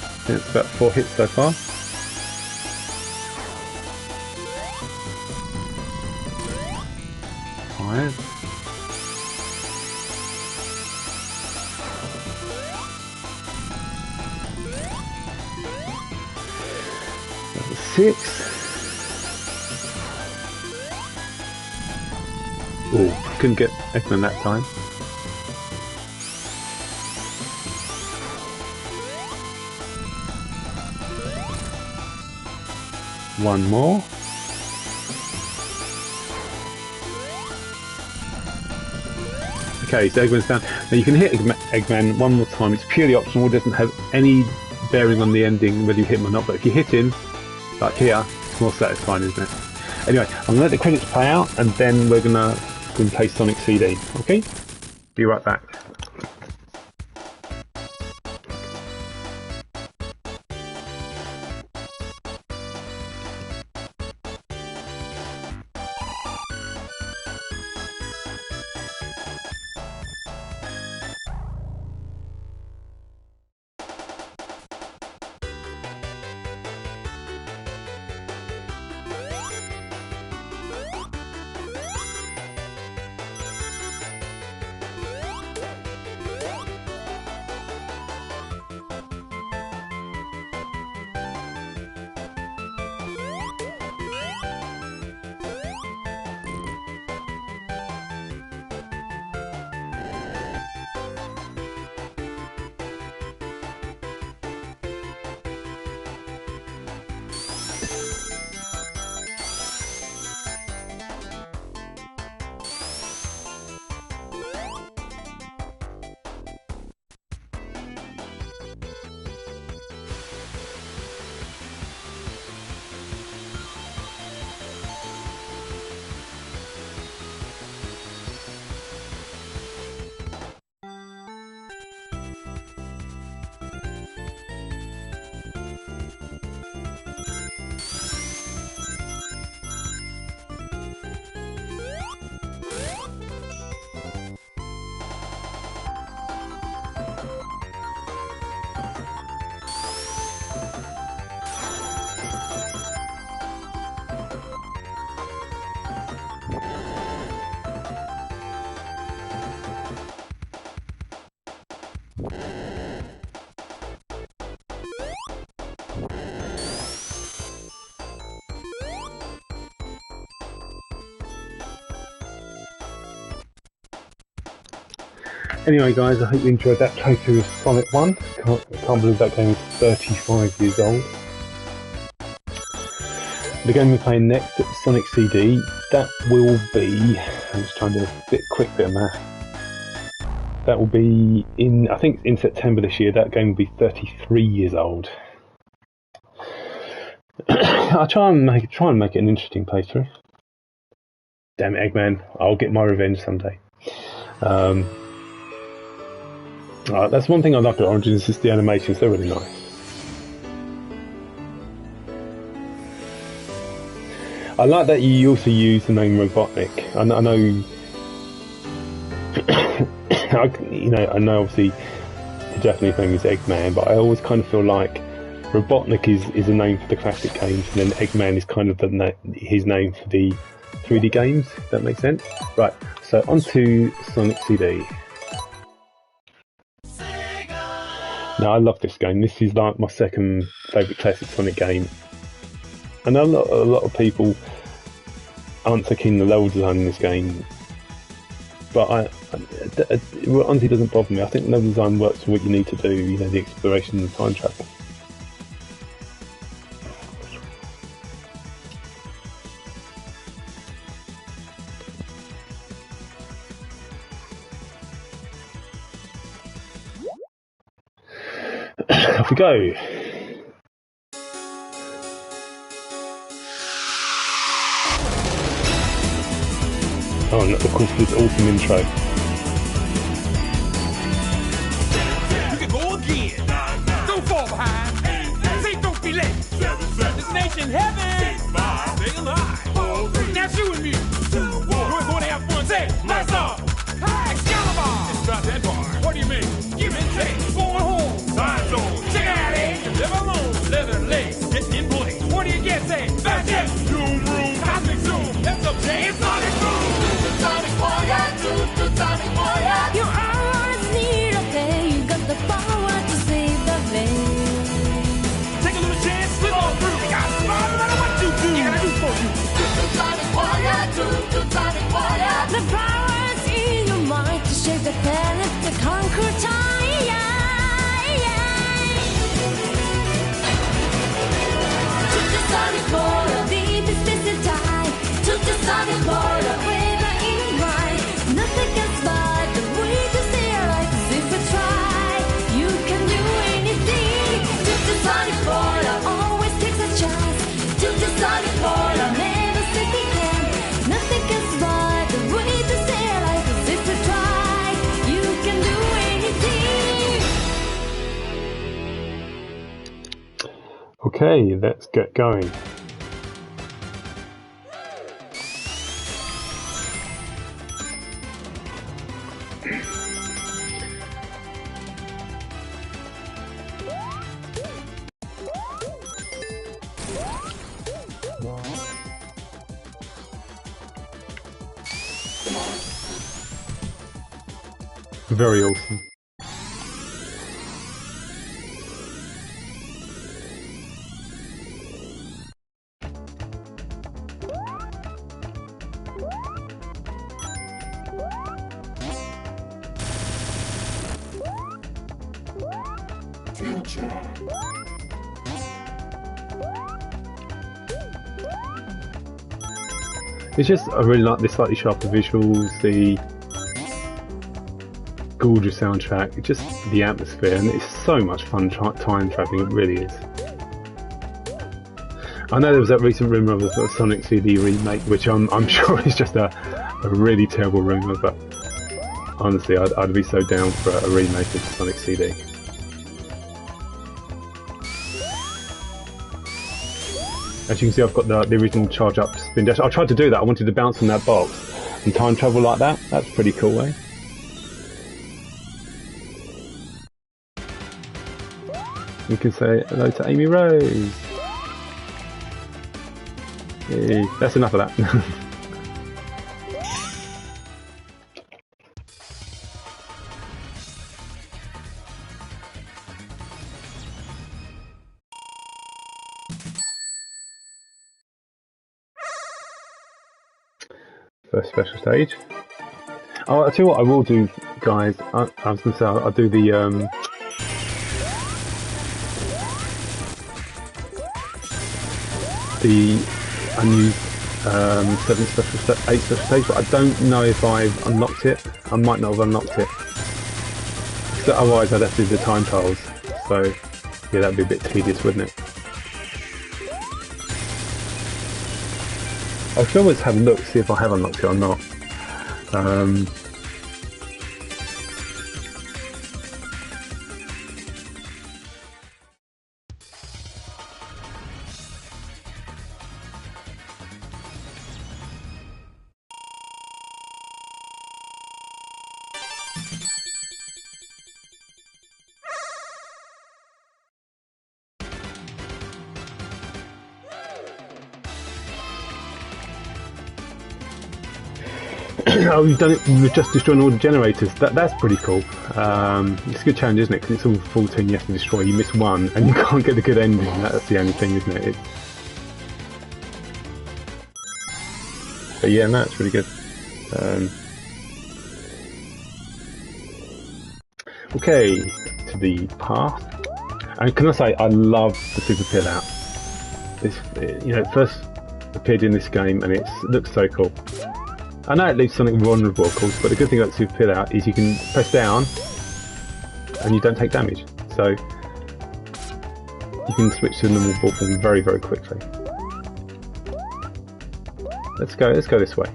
I think it's about 4 hits so far. Five. That was 6. Oh, couldn't get Eggman that time. One more. Okay, so Eggman's down. Now you can hit Eggman one more time. It's purely optional. It doesn't have any bearing on the ending whether you hit him or not. But if you hit him, like here, it's more satisfying, isn't it? Anyway, I'm gonna let the credits play out, and then we're gonna play Sonic CD. Okay? Be right back. Anyway guys, I hope you enjoyed that playthrough of Sonic 1. Can't believe that game is 35 years old. The game we're playing next, Sonic CD, that will be, I'm just trying to do a quick bit of math. That will be I think in September this year, that game will be 33 years old. I'll try and make it an interesting playthrough. Damn it, Eggman, I'll get my revenge someday. That's one thing I like at Origins, is the animations, they're really nice. I like that you also use the name Robotnik. I know, I know obviously the Japanese name is Eggman, but I always kind of feel like Robotnik is a name for the classic games, and then Eggman is kind of his name for the 3D games, if that makes sense. Right, so on to Sonic CD. Now, I love this game. This is like my second favourite classic Sonic game. I know a lot of people aren't so keen on the level design in this game, but it honestly doesn't bother me. I think the level design works for what you need to do, you know, the exploration and the time travel. Off we go. Oh, and of course this awesome intro. You can go again. Don't fall behind. Say don't be late. Destination heaven. Stay alive. Now you and me. We're going to have fun. Say, lights off. Excalibur. It's about that bar. What do you mean? Give and take. Going home. Side zone. Check out it. Live alone. Leather legs. Get in place. What do you get? Say, fat jet. Zoom room. Cosmic zoom. That's up, Jay. It's Sonic Boom. You always need a pay. You got the power to save the day. Take a little chance. Slip on through. You got smile no matter what you do. You gotta do for you. The power is in your mind to shape the planet, to conquer time. To the sonic border, deep is space and time. To the sonic border, whether in right, nothing can spot the way to stay alive. 'Cause if you try, you can do anything. To the sonic border, always takes a chance. To the sonic border, never second hand. Nothing can spot the way to stay alive. 'Cause if you try, you can do anything. Okay, let's get going. Very awesome. It's just, I really like the slightly sharper visuals, the gorgeous soundtrack, just the atmosphere, and it's so much fun time traveling, it really is. I know there was that recent rumour of a Sonic CD remake, which I'm sure is just a really terrible rumour, but honestly, I'd be so down for a remake of the Sonic CD. As you can see, I've got the original charge up spin dash. I tried to do that, I wanted to bounce on that box and time travel like that. That's pretty cool, eh? We can say hello to Amy Rose. Hey, that's enough of that. First special stage. Oh, I'll tell you what I will do, guys. I was going to say I'll do the unused 8 special stage, but I don't know if I've unlocked it. I might not have unlocked it. So otherwise I'd have to do the time trials. So yeah, that'd be a bit tedious, wouldn't it? I should always have a look, see if I have unlocked it or not. Oh, you've done it with just destroying all the generators. That's pretty cool. It's a good challenge, isn't it? Because it's all 14 you have to destroy. You miss one and you can't get the good ending. That's the only thing, isn't it? But yeah, no, it's really good. Okay, to the path. And can I say, I love the super pill out. It first appeared in this game and it looks so cool. I know it leaves something vulnerable, of course, but the good thing about Super Pill Out is you can press down and you don't take damage. So you can switch to normal ball form very, very quickly. Let's go this way.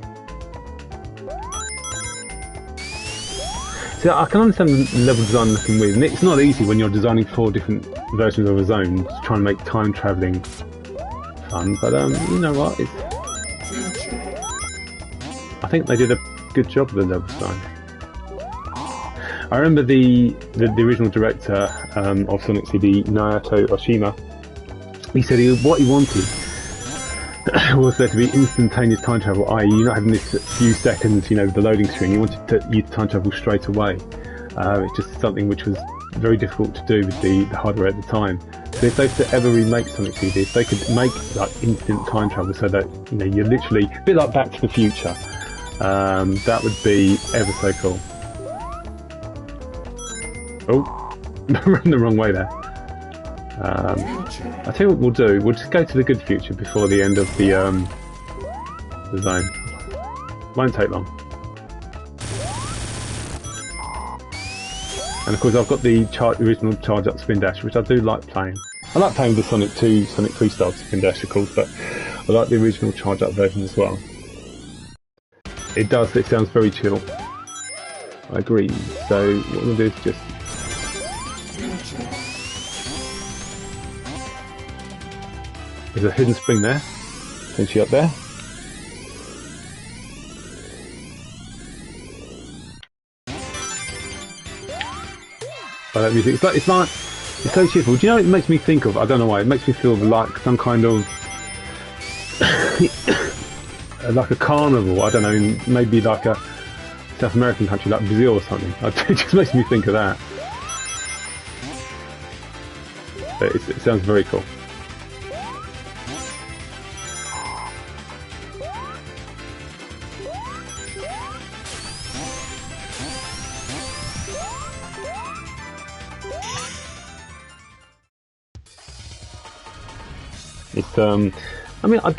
See, I can understand the level design looking weird, and it's not easy when you're designing 4 different versions of a zone to try and make time travelling fun. But you know what? I think they did a good job of the level design. I remember the original director of Sonic CD, Naoto Oshima. He said what he wanted was there to be instantaneous time travel, i.e. you're not having this few seconds, you know, the loading screen. He wanted you to time travel straight away. It's just something which was very difficult to do with the hardware at the time. So if they could ever remake Sonic CD, if they could make like instant time travel so that, you know, you're literally a bit like Back to the Future, that would be ever so cool. Oh, ran the wrong way there. I'll tell you what we'll do. We'll just go to the good future before the end of the zone. Won't take long. And of course I've got the original Charge Up Spin Dash, which I do like playing. I like playing with the Sonic 2, Sonic 3 style Spin Dash of course, but I like the original Charge Up version as well. It sounds very chill. I agree. So what we'll do is just... There's a hidden spring there, potentially up there. I like music. It's so cheerful. Do you know what it makes me think of? I don't know why. It makes me feel like some kind of like a carnival. I don't know, maybe like a South American country like Brazil or something. It just makes me think of that. But it sounds very cool. It's I mean, I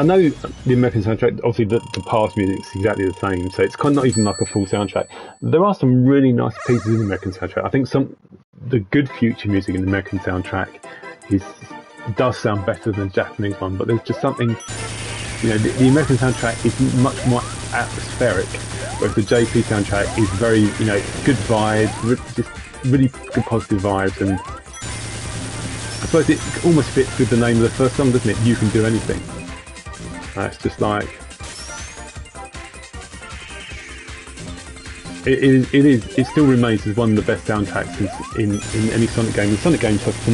know the American soundtrack, obviously the past music is exactly the same, so it's kind of not even like a full soundtrack. There are some really nice pieces in the American soundtrack. I think the good future music in the American soundtrack does sound better than the Japanese one, but there's just something, you know, the American soundtrack is much more atmospheric, whereas the JP soundtrack is very, you know, good vibes, just really good positive vibes, and I suppose it almost fits with the name of the first song, doesn't it? You Can Do Anything. It's just like it still remains as one of the best soundtracks in any Sonic game. The Sonic games have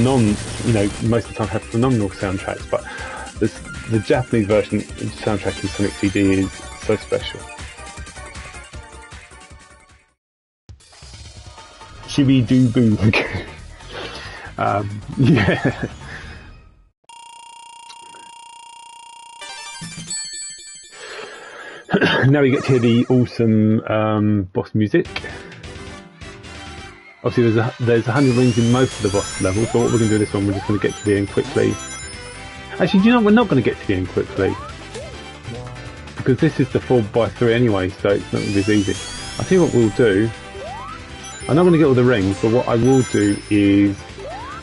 most of the time have phenomenal soundtracks, but the Japanese version of the soundtrack in Sonic CD is so special. Chibi Doo Boo. Yeah. Now we get to hear the awesome boss music. Obviously there's 100 rings in most of the boss levels, but what we're going to do this one, we're just going to get to the end quickly. Actually, do you know, we're not going to get to the end quickly, because this is the 4x3 anyway, so it's not going to be as easy. I'll tell you what we'll do. I'm not going to get all the rings, but what I will do is,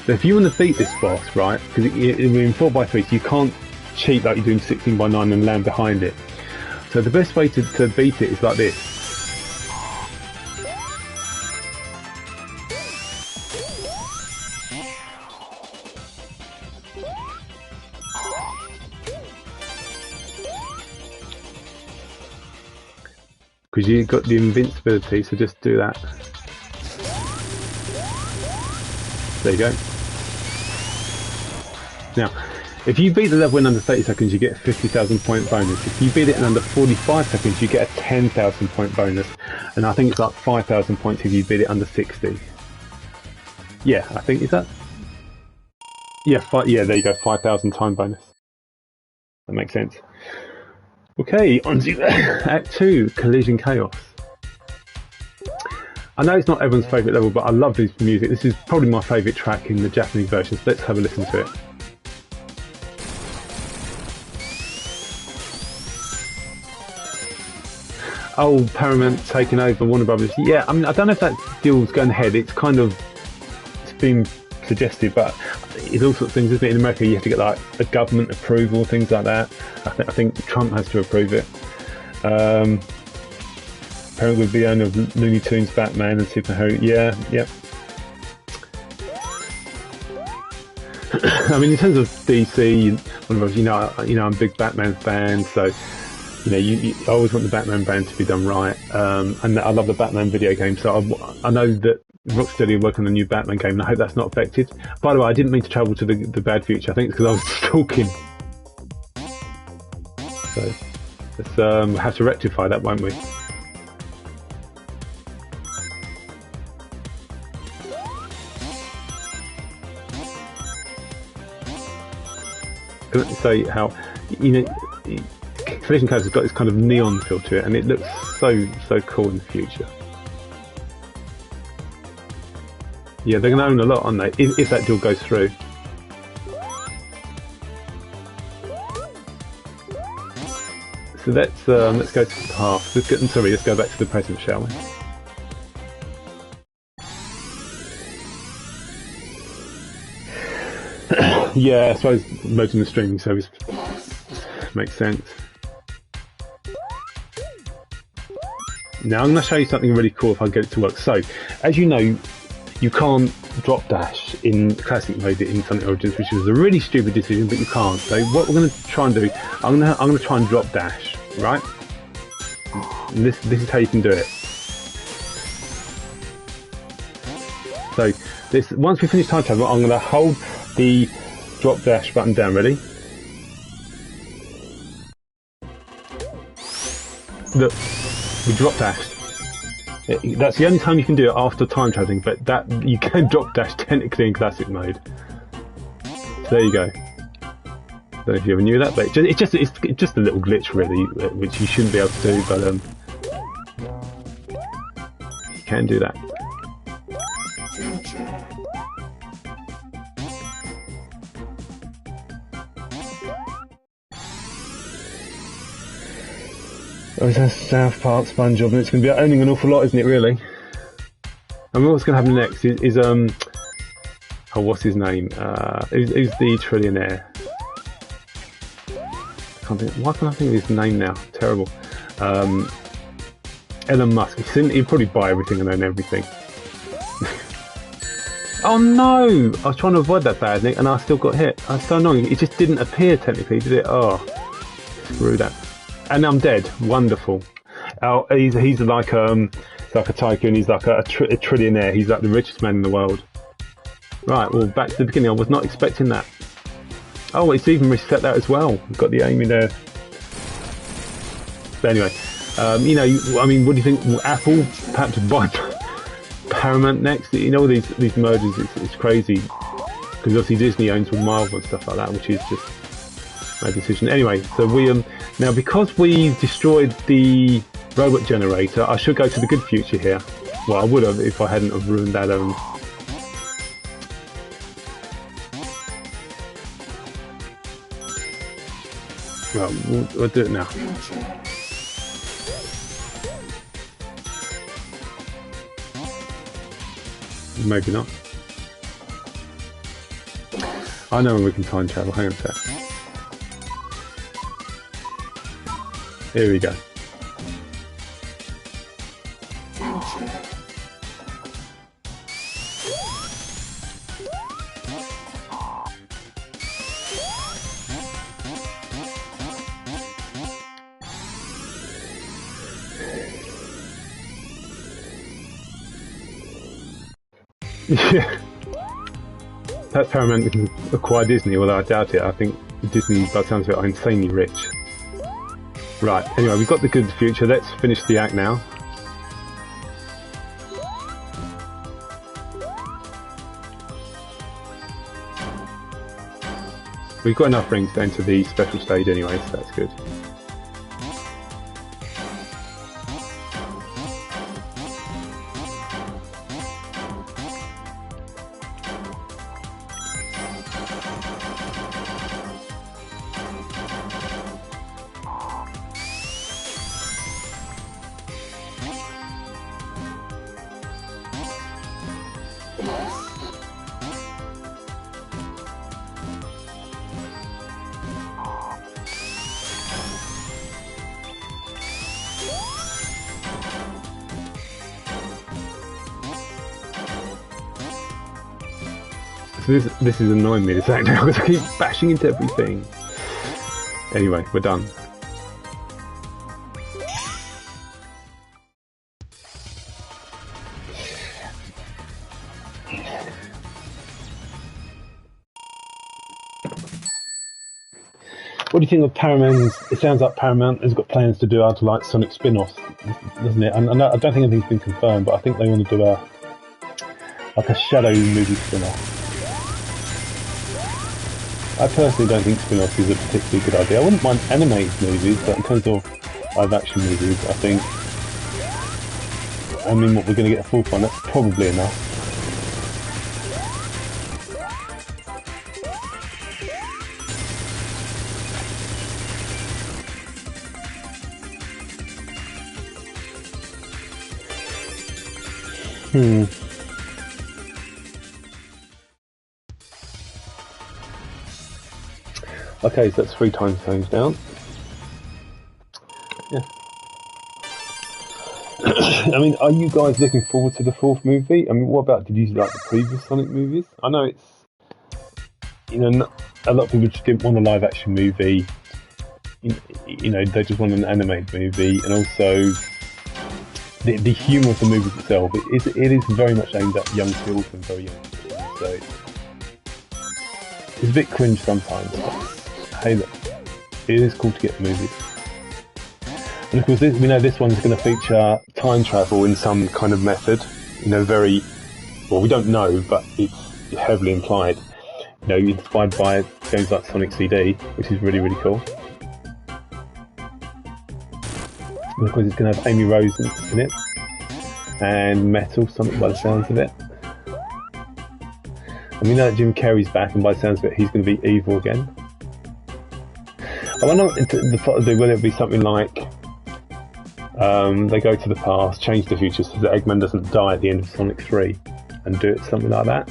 so if you want to beat this boss, right, because we're in 4x3, so you can't cheat like you're doing 16x9 and land behind it. So the best way to beat it is like this. Because you've got the invincibility, so just do that. There you go. Now, if you beat the level in under 30 seconds, you get a 50,000 point bonus. If you beat it in under 45 seconds, you get a 10,000 point bonus. And I think it's like 5,000 points if you beat it under 60. Yeah, I think, is that? Yeah, there you go, 5,000 time bonus. That makes sense. Okay, on to Act 2, Collision Chaos. I know it's not everyone's favourite level, but I love this music. This is probably my favourite track in the Japanese version, so let's have a listen to it. Oh, Paramount taking over Warner Brothers. Yeah, I mean, I don't know if that deal's going ahead. It's been suggested, but it's all sorts of things, isn't it? In America, you have to get like a government approval, things like that. I think Trump has to approve it. Parent would be the owner of Looney Tunes, Batman, and Superhero. Yeah, yep. I mean, in terms of DC, I'm a big Batman fan, so you I always want the Batman brand to be done right. And I love the Batman video game, so I know that Rocksteady are working on a new Batman game, and I hope that's not affected. By the way, I didn't mean to travel to the bad future. I think it's because I was talking. So let's have to rectify that, won't we? Can I say how Collision Codes has got this kind of neon feel to it, and it looks so cool in the future. Yeah, they're going to own a lot, aren't they? If that deal goes through. So let's go to the past. Let's go back to the present, shall we? Yeah, I suppose merging the streaming service makes sense. Now I'm going to show you something really cool if I get it to work. So, as you know, you can't drop dash in classic mode in Sonic Origins, which was a really stupid decision, but you can't. So what we're going to try and do, I'm going to try and drop dash, right? And this is how you can do it. So once we finish time travel, I'm going to hold the drop dash button down. Ready? Look, we drop dashed. That's the only time you can do it after time traveling, but that you can drop dash technically in classic mode. So there you go. I don't know if you ever knew that, but it's just a little glitch really, which you shouldn't be able to do, but you can do that. Oh, it's a South Park sponge job, and it's going to be owning an awful lot, isn't it, really? I mean, what's going to happen next is oh, what's his name? Who's the trillionaire? Why can't I think of his name now? Terrible. Elon Musk. He'd probably buy everything and own everything. Oh no! I was trying to avoid that badly, and I still got hit. That's so annoying. It just didn't appear technically, did it? Oh, screw that. And I'm dead. Wonderful. Oh, he's like a tycoon. He's like a trillionaire. He's like the richest man in the world. Right. Well, back to the beginning. I was not expecting that. Oh, it's even reset that as well. We've got the aim in there. But anyway, I mean, what do you think? Will Apple perhaps buy Paramount next? All these mergers. It's crazy because obviously Disney owns with Marvel and stuff like that, which is just a decision. Anyway, so we now because we destroyed the robot generator, I should go to the good future here. Well, I would have if I hadn't have ruined that. Well, we'll do it now. Maybe not. I know when we can time travel. Hang on a sec. Here we go. Yeah. That Paramount can acquire Disney, although I doubt it. I think Disney, by the sounds of it, are insanely rich. Right, anyway, we've got the good future. Let's finish the act now. We've got enough rings to enter the special stage anyway, so that's good. So this is annoying me, this actor, because I keep bashing into everything. Anyway, we're done. What do you think of Paramount's? It sounds like Paramount has got plans to do other like Sonic spin-offs, doesn't it? And I don't think anything's been confirmed, but I think they want to do a Shadow movie spin-off. I personally don't think spin-offs is a particularly good idea. I wouldn't mind animated movies, but in terms of live-action movies, I think, what we're going to get a full one, that's probably enough. Okay, so that's 3 time zones down. Yeah. I mean, are you guys looking forward to the 4th movie? I mean, what about, did you like the previous Sonic movies? I know it's, a lot of people just didn't want a live action movie. They just want an animated movie, and also the humour of the movie itself. It is very much aimed at young children, very young children. So it's a bit cringe sometimes. But hey, look, it is cool to get the movies. And of course, we know this one's going to feature time travel in some kind of method. Very well. We don't know, but it's heavily implied. Inspired by games like Sonic CD, which is really, really cool. And of course, it's going to have Amy Rose in it, and Metal, something by the sounds of it. And we know that Jim Carrey's back, and by the sounds of it, he's going to be evil again. I wonder whether it be something like they go to the past, change the future so that Eggman doesn't die at the end of Sonic 3, and do it something like that.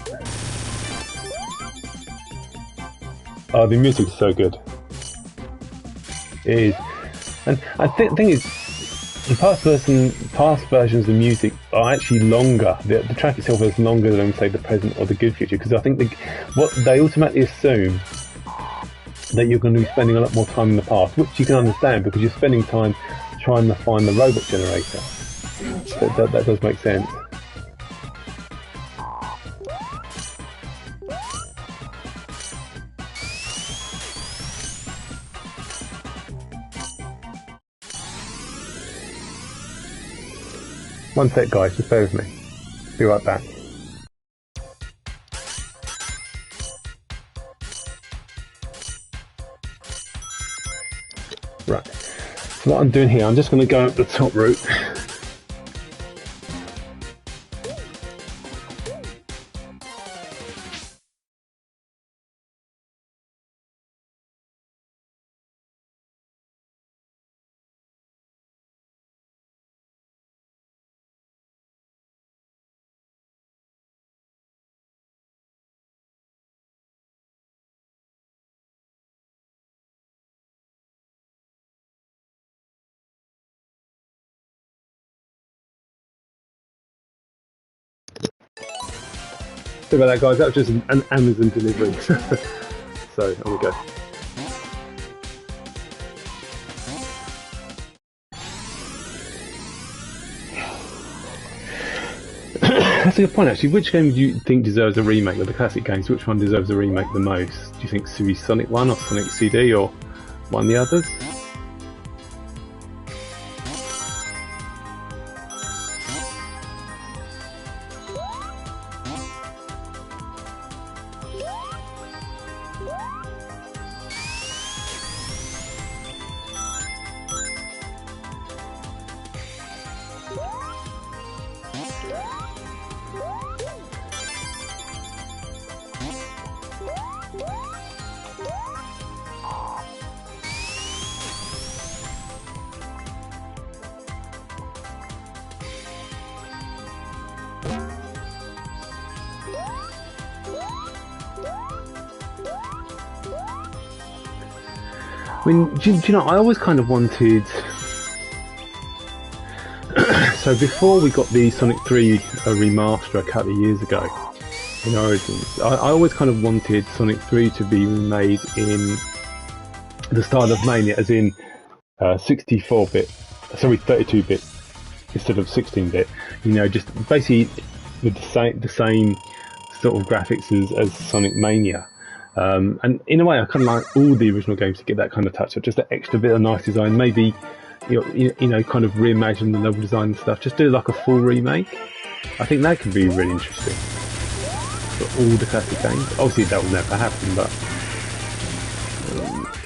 Oh, the music's so good. It is. And I think the thing is, the past versions of the music are actually longer. The track itself is longer than, say, the present or the good future, because I think what they automatically assume that you're going to be spending a lot more time in the past, which you can understand because you're spending time trying to find the robot generator. So that does make sense. One sec, guys, just bear with me. Be right back. Right. So what I'm doing here, I'm just going to go up the top route. Sorry about that, guys, that was just an Amazon delivery. So, on we go. That's a good point, actually. Which game do you think deserves a remake of the classic games? Which one deserves a remake the most? Do you think Series Sonic 1 or Sonic CD or one of the others? I mean, do you know, I always kind of wanted... So before we got the Sonic 3 remaster a couple of years ago, in Origins. I always kind of wanted Sonic 3 to be remade in the style of Mania, as in 64-bit, sorry, 32-bit instead of 16-bit. You know, just basically with the same sort of graphics as Sonic Mania. And in a way, I kind of like all the original games to get that kind of touch up, just that extra bit of nice design. Maybe you know, kind of reimagine the level design and stuff. Just do like a full remake. I think that could be really interesting for all the classic games. Obviously, that will never happen, but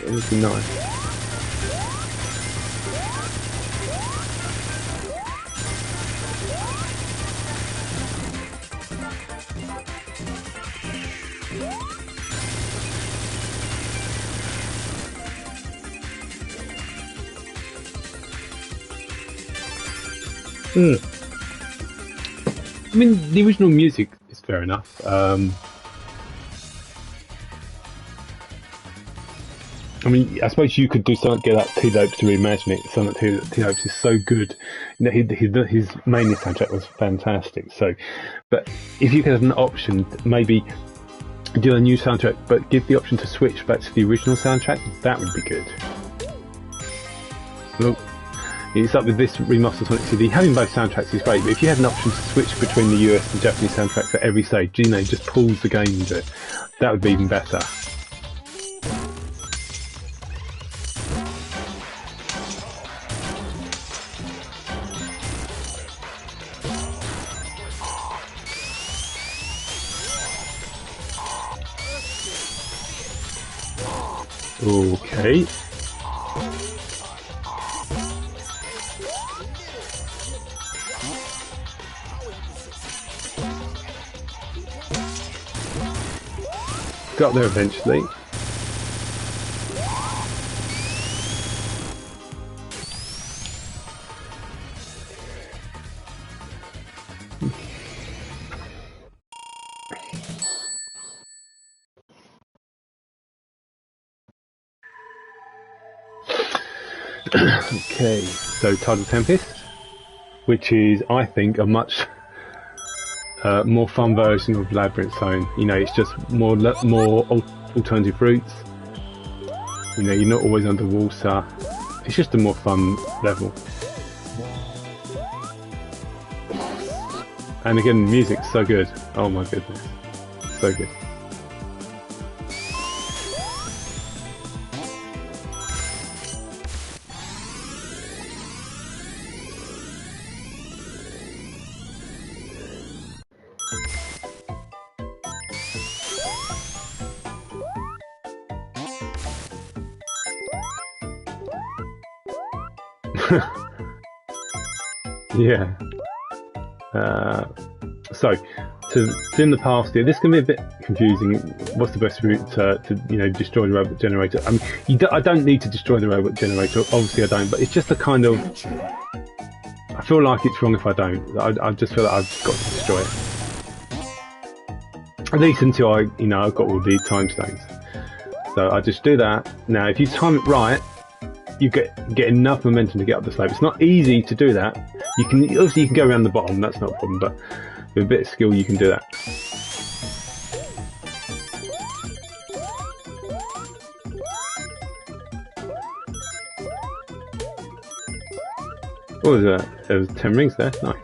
it would be nice. I mean, the original music is fair enough. I mean, I suppose you could do something, get that T-Lopes to reimagine it. Something T-Lopes is so good. You know, his Mania soundtrack was fantastic. So, but if you could have an option, maybe do a new soundtrack, but give the option to switch back to the original soundtrack, that would be good. Look, it's like with this remastered Sonic CD, having both soundtracks is great, but if you had an option to switch between the US and Japanese soundtracks at every stage, you know, just pulls the game into it, that would be even better. Okay. Got there eventually. Okay, so Tidal Tempest, which is, I think, a much more fun version of Labyrinth Zone. You know, it's just more alternative routes. You know, you're not always underwater. It's just a more fun level. And again, the music's so good. Oh my goodness, so good. Yeah. So to in the past here, this can be a bit confusing. What's the best route to you know, destroy the robot generator? I mean, I don't need to destroy the robot generator. Obviously, I don't. But it's just a kind of. I feel like it's wrong if I don't. I just feel like I've got to destroy it. At least until I've got all the time stones. So I just do that. Now, if you time it right, you get enough momentum to get up the slope. It's not easy to do that. You can go around the bottom. That's not a problem. But with a bit of skill, you can do that. What was that? There was 10 rings there. Nice.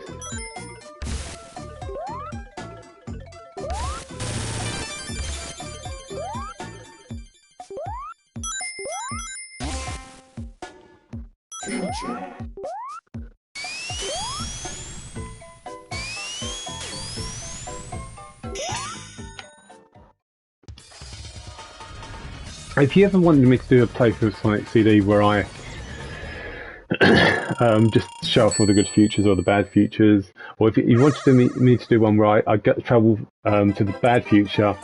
If you ever wanted me to do a playthrough of Sonic CD where I just show off all the good features or the bad features, or if you wanted me to do one where I get the travel to the bad future,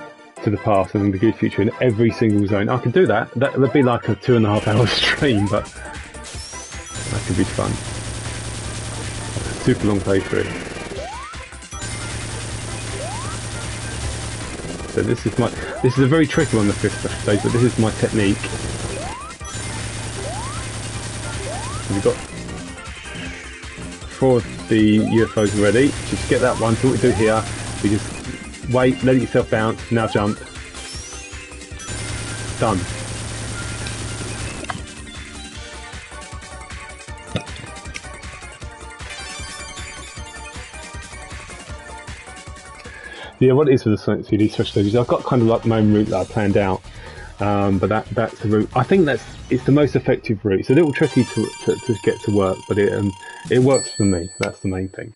to the past, and the good future in every single zone, I could do that. That would be like a 2.5 hour stream, but that could be fun. Super long playthrough. So this is a very tricky one, the 5th stage, but this is my technique. We've got 4 of the UFOs already. Just get that one. So what we do here, we just wait, let yourself bounce, now jump. Done. Yeah, what it is with the Sonic CD special stages, I've got kind of like my own route that I planned out, but that's the route. I think it's the most effective route. It's a little tricky to get to work, but it works for me. That's the main thing.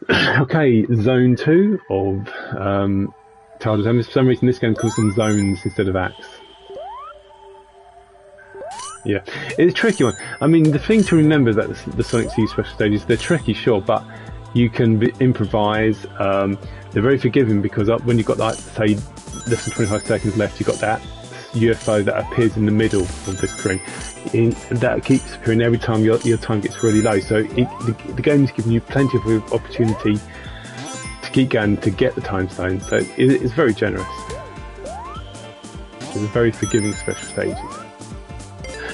Okay, Zone 2 of Childhood Happiness. For some reason, this game calls them zones instead of acts. Yeah, it's a tricky one. I mean, the thing to remember about the Sonic CD special stages, they're tricky, sure, but you can improvise. They're very forgiving because when you've got, like, say, less than 25 seconds left, you've got that UFO that appears in the middle of the screen. That keeps appearing every time your time gets really low. So the game is giving you plenty of opportunity to keep going to get the time stone. So it's very generous. It's a very forgiving special stages.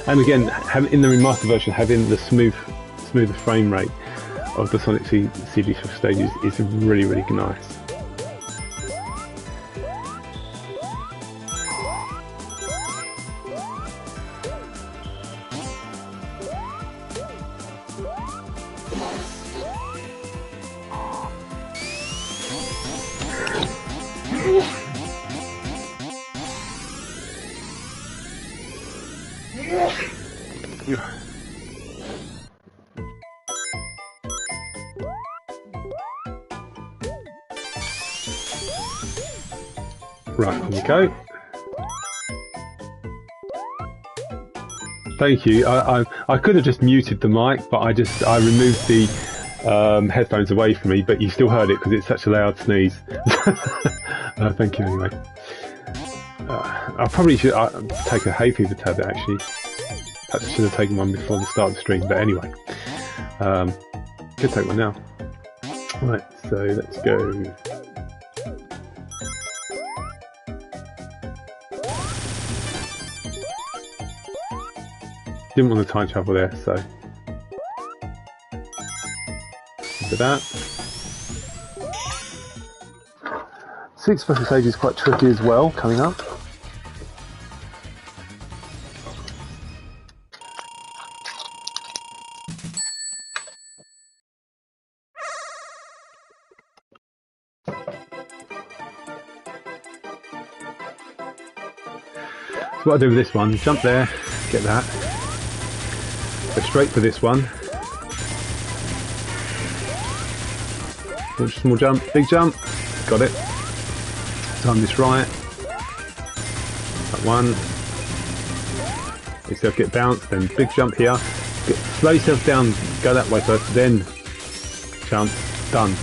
And again, in the remastered version, having the smoother frame rate of the Sonic CD special stages is really, really nice. Right, here we go. Thank you. I could have just muted the mic, but I removed the headphones away from me, but you still heard it because it's such a loud sneeze. Thank you anyway. I probably should take a hay fever tablet actually. Perhaps I should have taken one before the start of the stream, but anyway. Could take one now. Right, so let's go. Didn't want the time travel there, so look at that. 6 special stage is quite tricky as well, coming up. So what I do with this one, jump there, get that. Go straight for this one. Small jump, big jump. Got it. Time this right. That one. Yourself get bounced, then big jump here. Slow yourself down, go that way first, then jump. Done.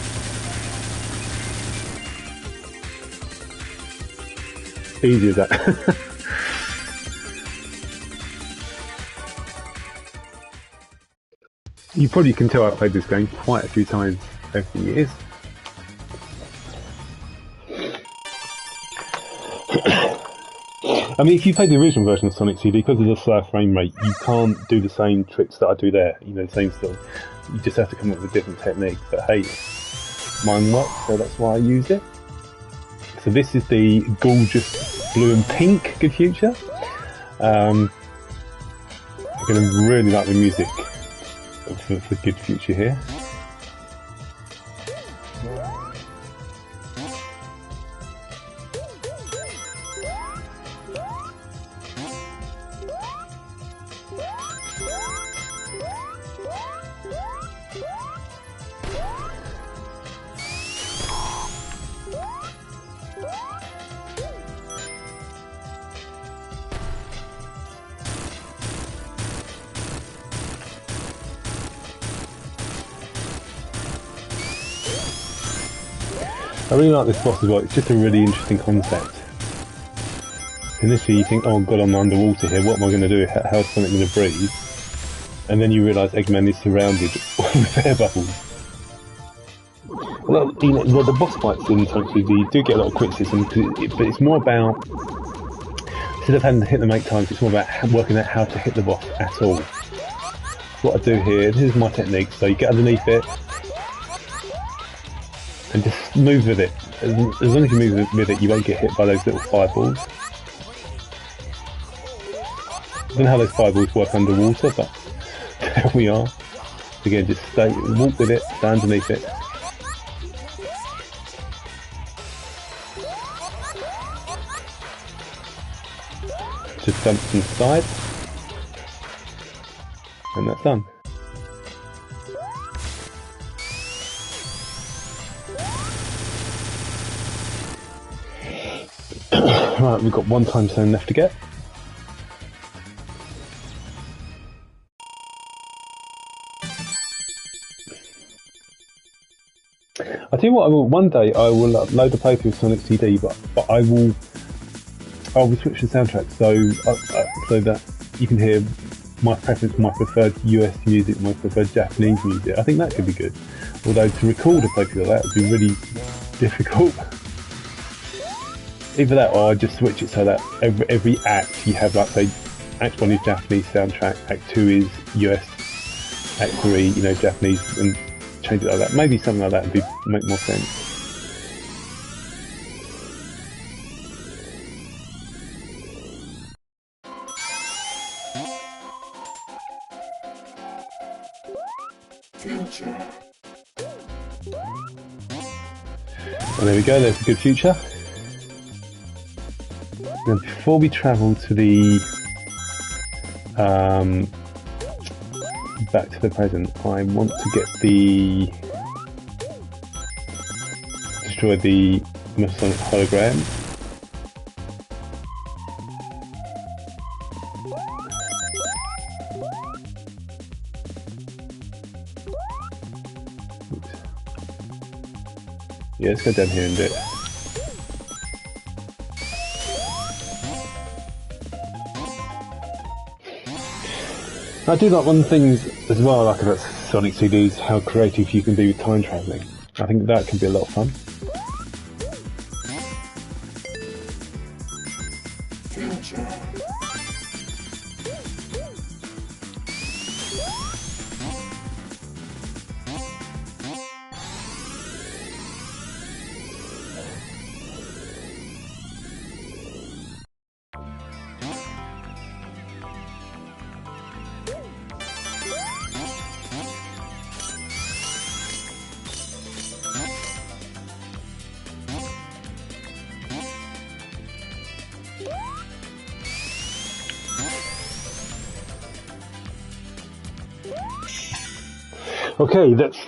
Easy as that. You probably can tell I've played this game quite a few times over the years. I mean, if you played the original version of Sonic CD, because of the slower frame rate, you can't do the same tricks that I do there, you know, the same stuff. You just have to come up with a different technique. But hey, mine works, so that's why I used it. So this is the gorgeous blue and pink Good Future. I'm going to really like the music for Good Future here. I really like this boss as well. It's just a really interesting concept. Initially you think, oh god, I'm underwater here, what am I going to do? How's Sonic going to breathe? And then you realise Eggman is surrounded with air bubbles. Well, you know, the boss fights in Sonic 2D do get a lot of criticism, but it's more about, instead of having to hit them 8 times, it's more about working out how to hit the boss at all. What I do here, this is my technique, so you get underneath it, and just move with it. As long as you move with it, you won't get hit by those little fireballs. I don't know how those fireballs work underwater, but there we are. Again, just walk with it, stay underneath it. Just jump from the side, and that's done. Right, we've got one time zone left to get. I tell you what, one day I will upload a playthrough of Sonic CD, but I will switch the soundtrack so that you can hear my preference, my preferred US music, my preferred Japanese music. I think that could be good. Although to record a playthrough like that would be really difficult. Either that, or I just switch it so that every act you have, like say, Act 1 is Japanese soundtrack, Act 2 is US, Act 3, Japanese, and change it like that. Maybe something like that would make more sense. Well, there we go, there's a good future. Now, before we travel to the back to the present, I want to get destroy the Masonic hologram. Oops. Yeah, let's go down here and do it. I do like one of the things as well I like about Sonic CDs, how creative you can be with time travelling. I think that can be a lot of fun. Okay, let's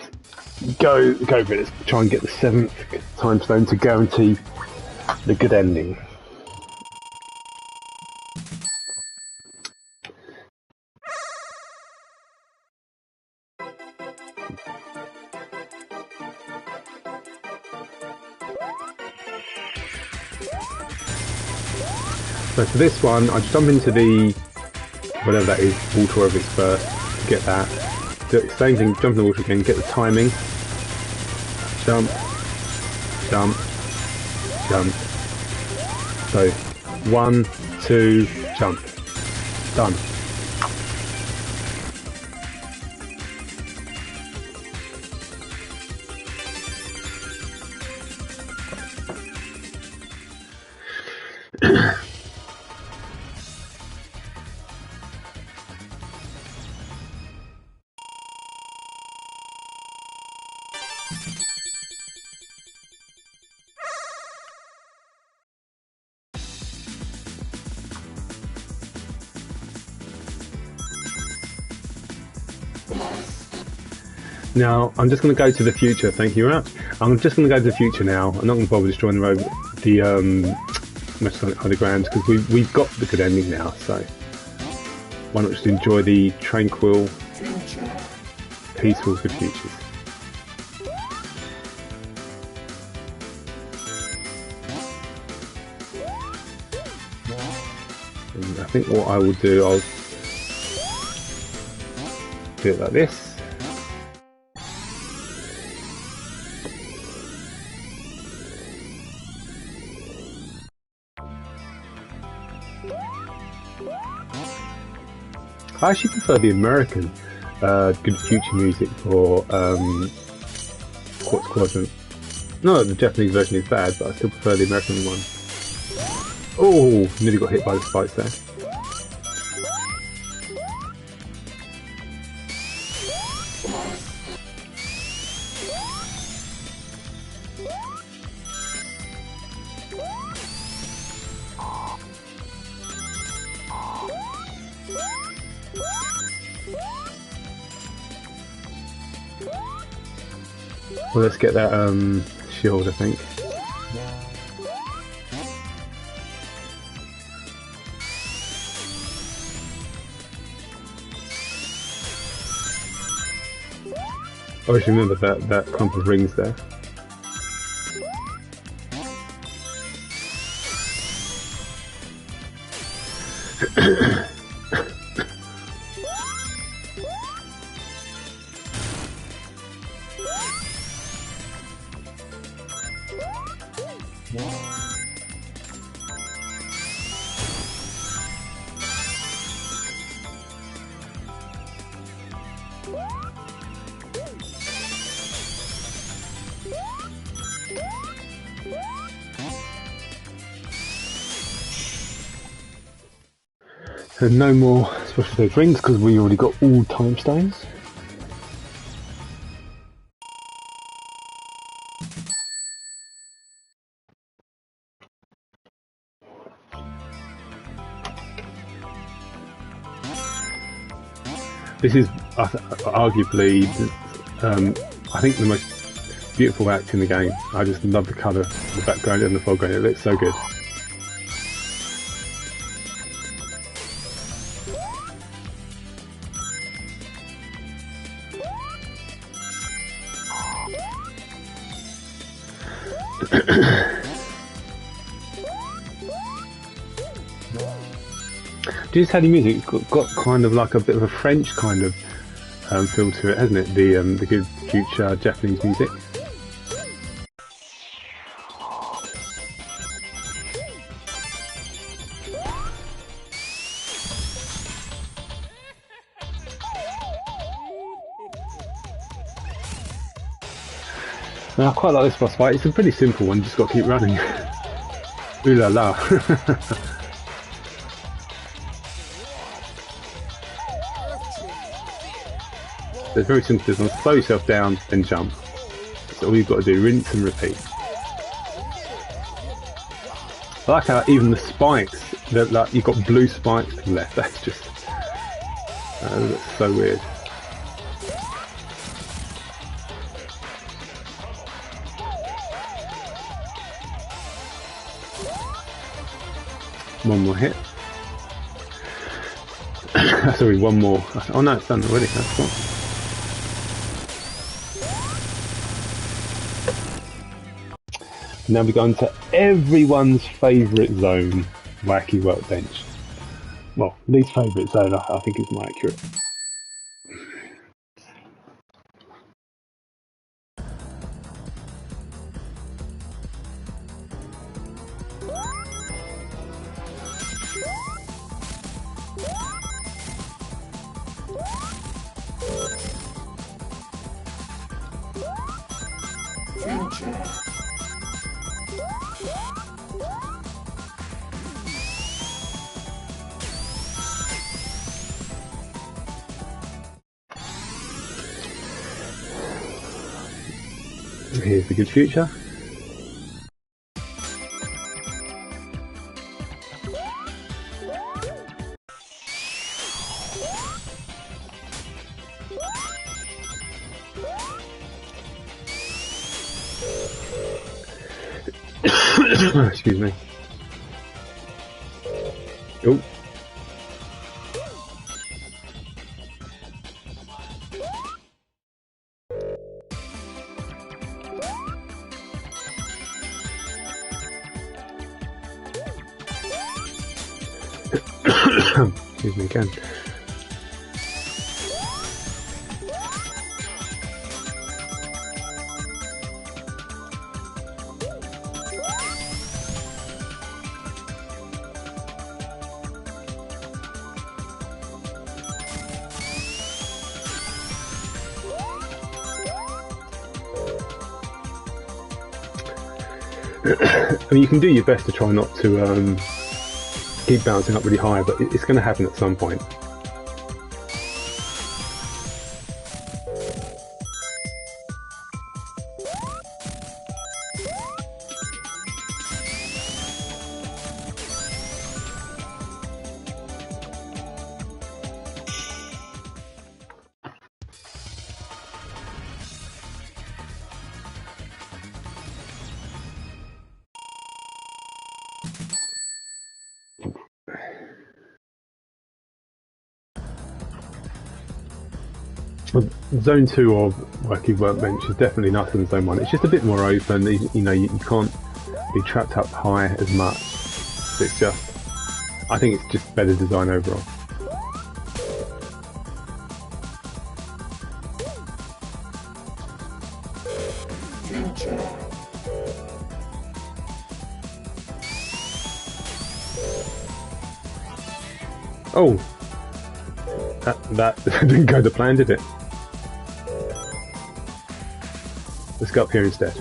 go for it. Let's try and get the 7th time stone to guarantee the good ending. So for this one, I just jump into the, whatever that is, water of its first, to get that. Do the same thing, jump in the water again, get the timing. Jump, jump, jump. So, 1, 2, jump. Done. Now, I'm just going to go to the future, thank you very much. I'm just going to go to the future now. I'm not going to bother destroying the Masonic holograms, because we've got the good ending now, so why not just enjoy the tranquil, peaceful good futures. And I think what I will do, I'll do it like this. I actually prefer the American Good Future music for Quartz Quadrant. Not that the Japanese version is bad, but I still prefer the American one. Oh, nearly got hit by the spikes there. Well, let's get that shield, I think. I always remember that clump of rings there. And no more special stage rings because we already got all time stones. This is arguably, I think, the most beautiful act in the game. I just love the colour, the background and the foreground. It looks so good. Digitally music got kind of like a bit of a French kind of feel to it, hasn't it? The good future Japanese music. Now, I quite like this boss fight. It's a pretty simple one. You just got to keep running. Ooh la la. So it's very simple. Just slow yourself down, then jump. That's all you've got to do. Rinse and repeat. I like how even the spikes, like you've got blue spikes to the left. That's just that's so weird. One more hit. Sorry, one more. Oh no, it's done already. That's cool. Now we go into everyone's favourite zone, Wacky Workbench. Well, least favourite zone, I think is more accurate. Here's the good future. Excuse me. Oh. Excuse me again. I mean, you can do your best to try not to keep bouncing up really high, but it's going to happen at some point. Zone 2 of Wacky Workbench is definitely nicer than Zone 1. It's just a bit more open, you know, you can't be trapped up high as much. It's just, I think it's just better design overall. Oh! That didn't go to plan, did it? Let's go up here instead.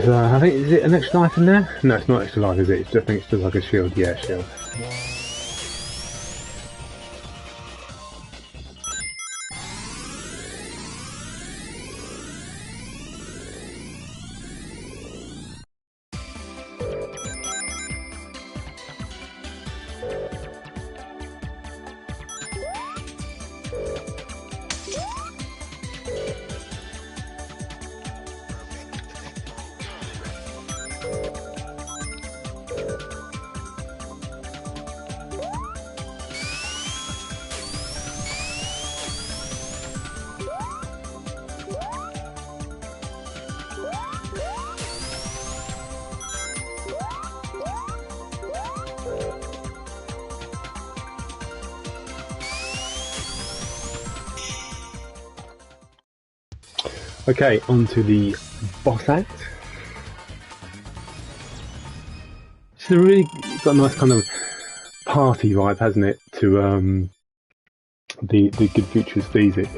I think, is it an extra life in there? No, it's not extra life, is it? I think it's just like a shield. Yeah, shield. Okay, on to the boss act. It's really got a nice kind of party vibe, hasn't it, to the Good Futurist music.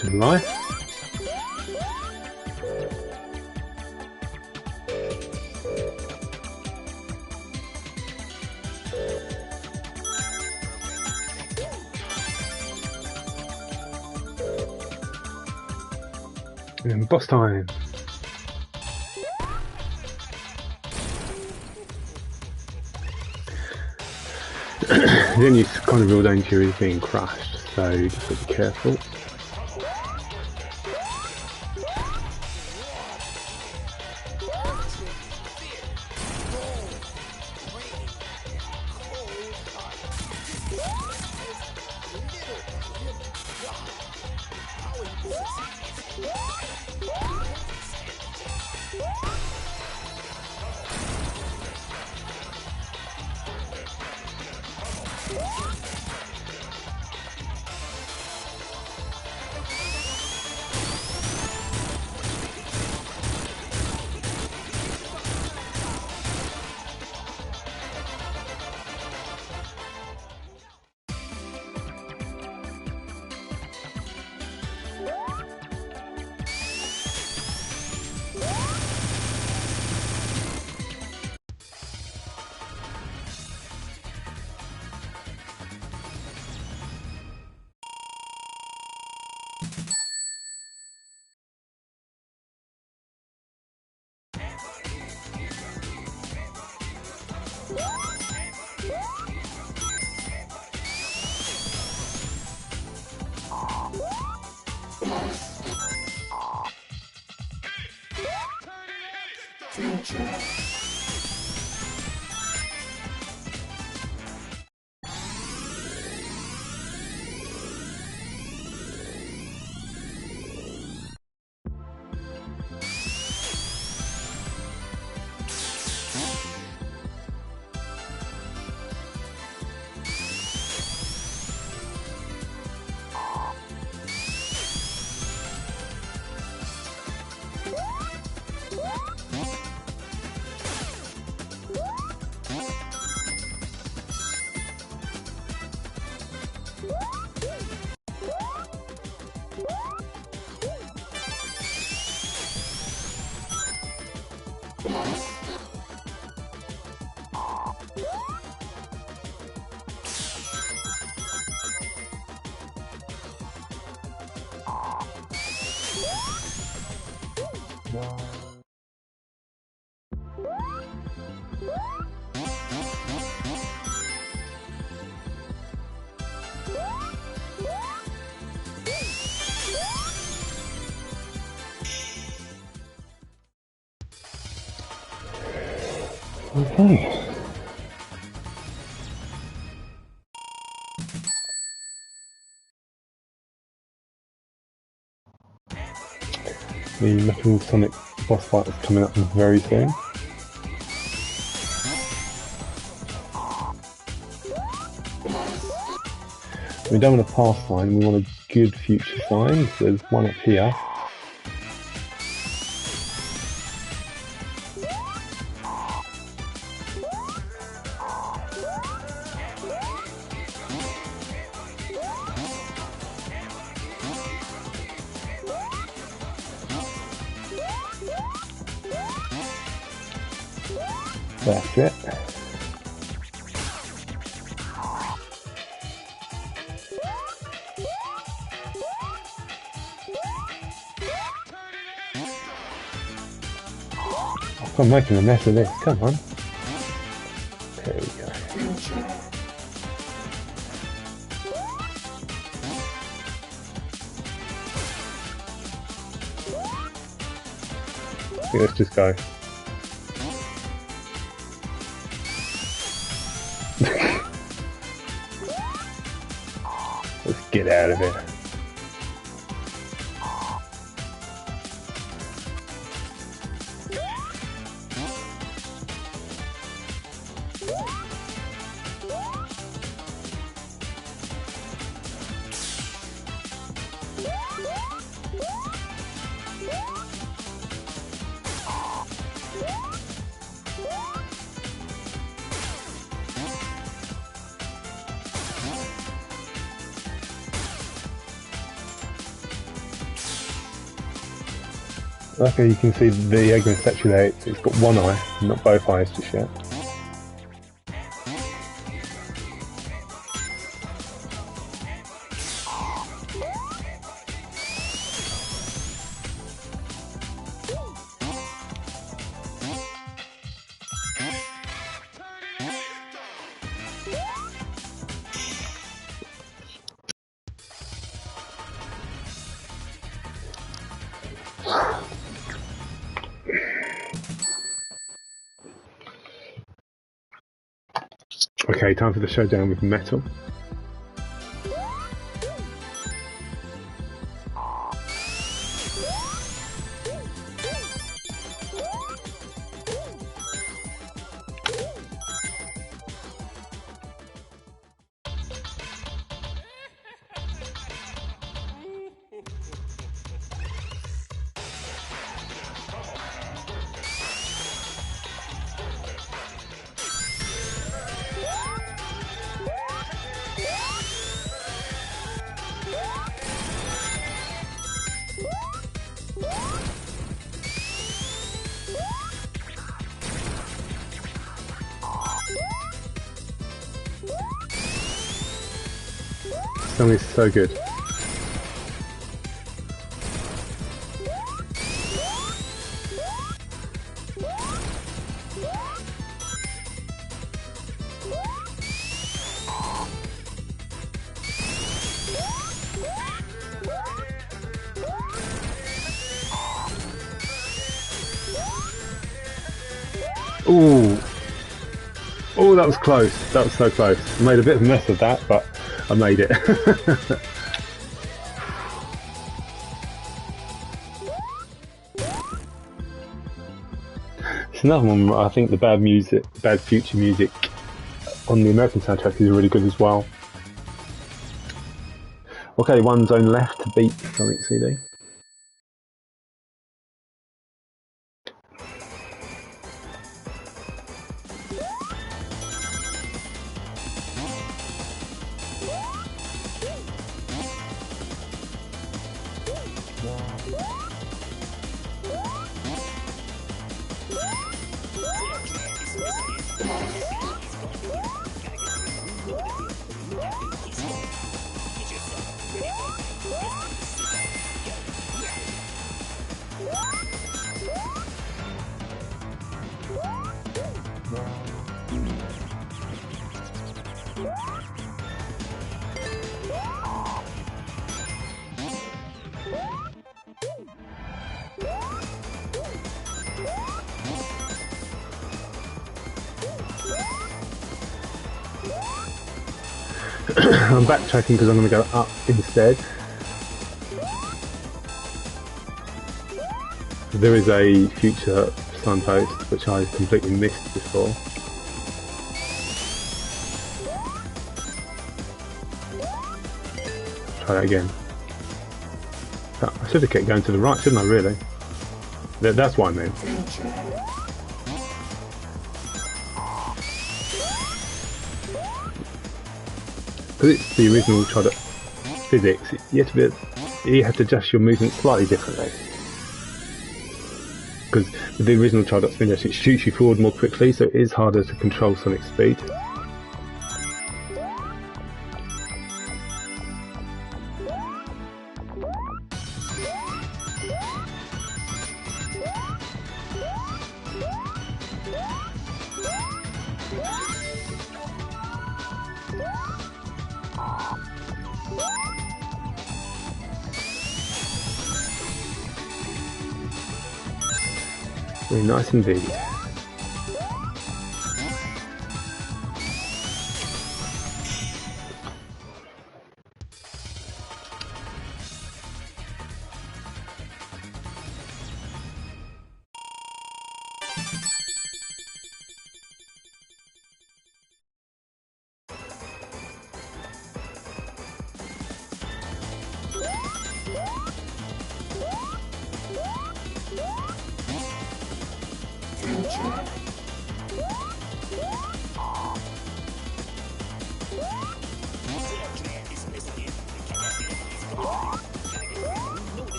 Some life. And then boss time. The only kind of real danger is being crushed, so you just got to be careful. Okay. The Metal Sonic boss fight is coming up very soon. We don't want a past sign, we want a good future sign. So there's one up here. That's it. I'm making a mess of this, come on. There we go. I think let's just go. Let's get out of here. Okay, you can see the Eggman statue there, it's got one eye, not both eyes just yet. Okay, time for the showdown with Metal. This song is so good. Ooh. Oh, that was close. That was so close. I made a bit of a mess of that, but I made it. It's another one. I think the bad future music on the American soundtrack is really good as well. Okay, one zone left to beat Sonic CD. I'm backtracking because I'm going to go up instead. There is a future signpost which I completely missed before. Try that again. I should have kept going to the right, shouldn't I, really? That's what I meant. Because it's the original physics, you have to adjust your movement slightly differently. Because with the original Tridox spin dash, it shoots you forward more quickly, so it is harder to control Sonic's speed. Very nice indeed.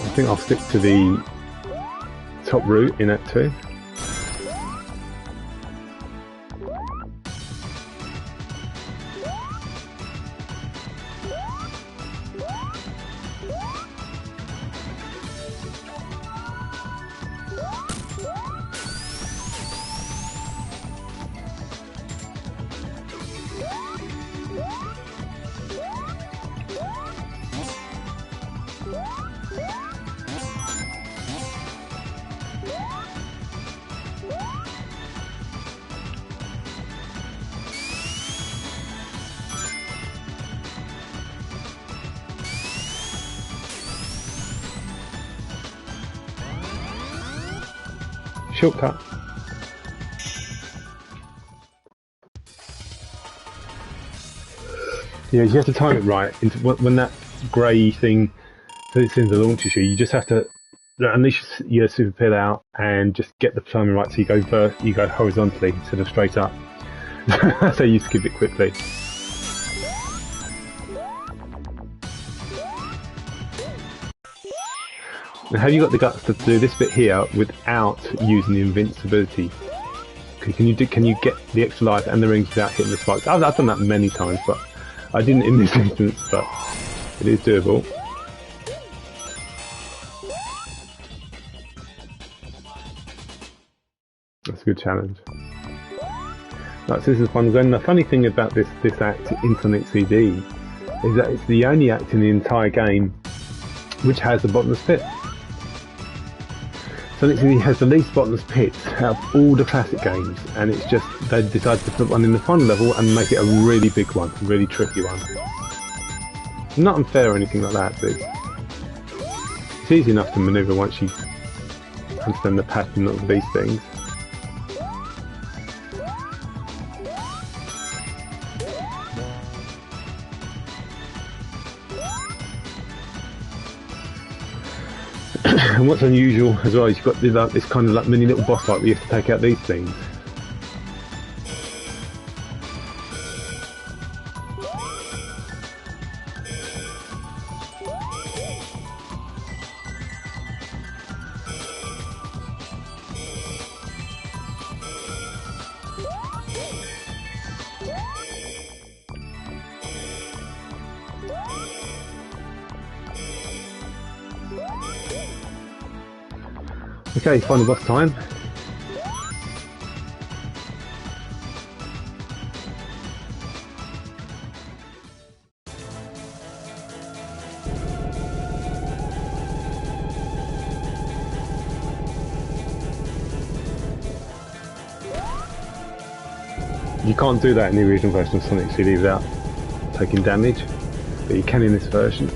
I think I'll stick to the top route in Act 2. Shortcut. Yeah, you have to time it right. When that grey thing fits in the launcher shoe, you just have to unleash your super pill out and just get the timing right so you go horizontally instead of straight up. So you skip it quickly. Now, have you got the guts to do this bit here without using the invincibility? Can you get the extra life and the rings without hitting the spikes? I've done that many times, but I didn't in this instance. But it is doable. That's a good challenge. Right, so this is one. And the funny thing about this act in Sonic CD is that it's the only act in the entire game which has a bottomless pit. Sonic CD has the least bottomless pits out of all the classic games, and it's just they decided to put one in the final level and make it a really big one, a really tricky one. Not unfair or anything like that, but it's easy enough to manoeuvre once you understand the pattern of these things. And what's unusual as well is you've got this kind of like mini little boss fight where you have to take out these things. Okay, final boss time. You can't do that in the original version of Sonic CD without taking damage, but you can in this version.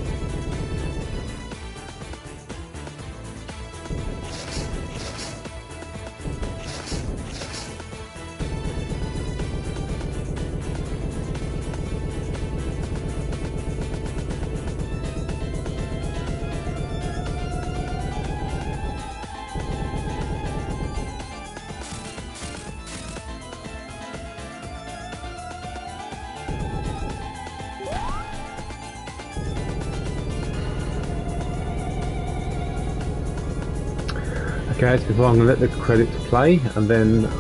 Okay, as before, I'm going to let the credits play and then we'll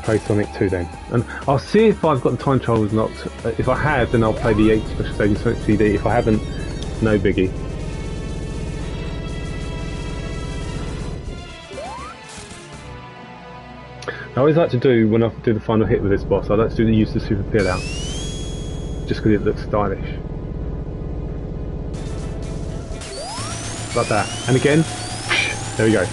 play Sonic 2 then. And I'll see if I've got the time trials locked. If I have, then I'll play the 8 special stage in Sonic CD. If I haven't, no biggie. I always like to do, when I do the final hit with this boss, I like to use the super peel out. Just because it looks stylish. Like that. And again, there we go.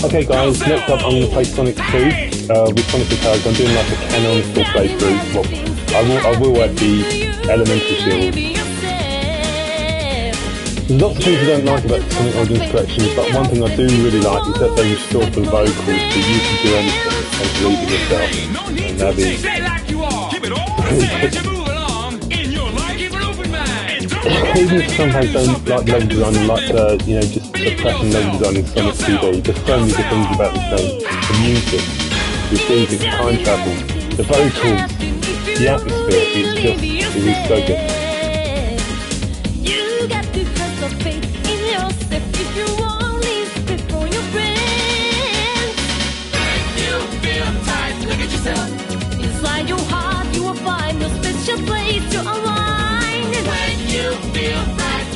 Okay guys, next up I'm going to play Sonic 2 with Sonic the Hedgehog. I'm doing like a canonical playthrough. Well, I will add the elemental shield. There's lots of things I don't like about the Sonic Origins collection, but one thing I do really like is that they restore the vocals so you can do anything and believe in yourself. And that is even if sometimes don't like level design and like just the fashion level design in Sonic 2D, there's so many good things about this game. The music, the physics, time travel, the vocals, the atmosphere, it is so good. You got to have some faith in yourself if you want this before your friends. When you feel tight, look at yourself. Inside your heart you will find your special place to align. When you feel right,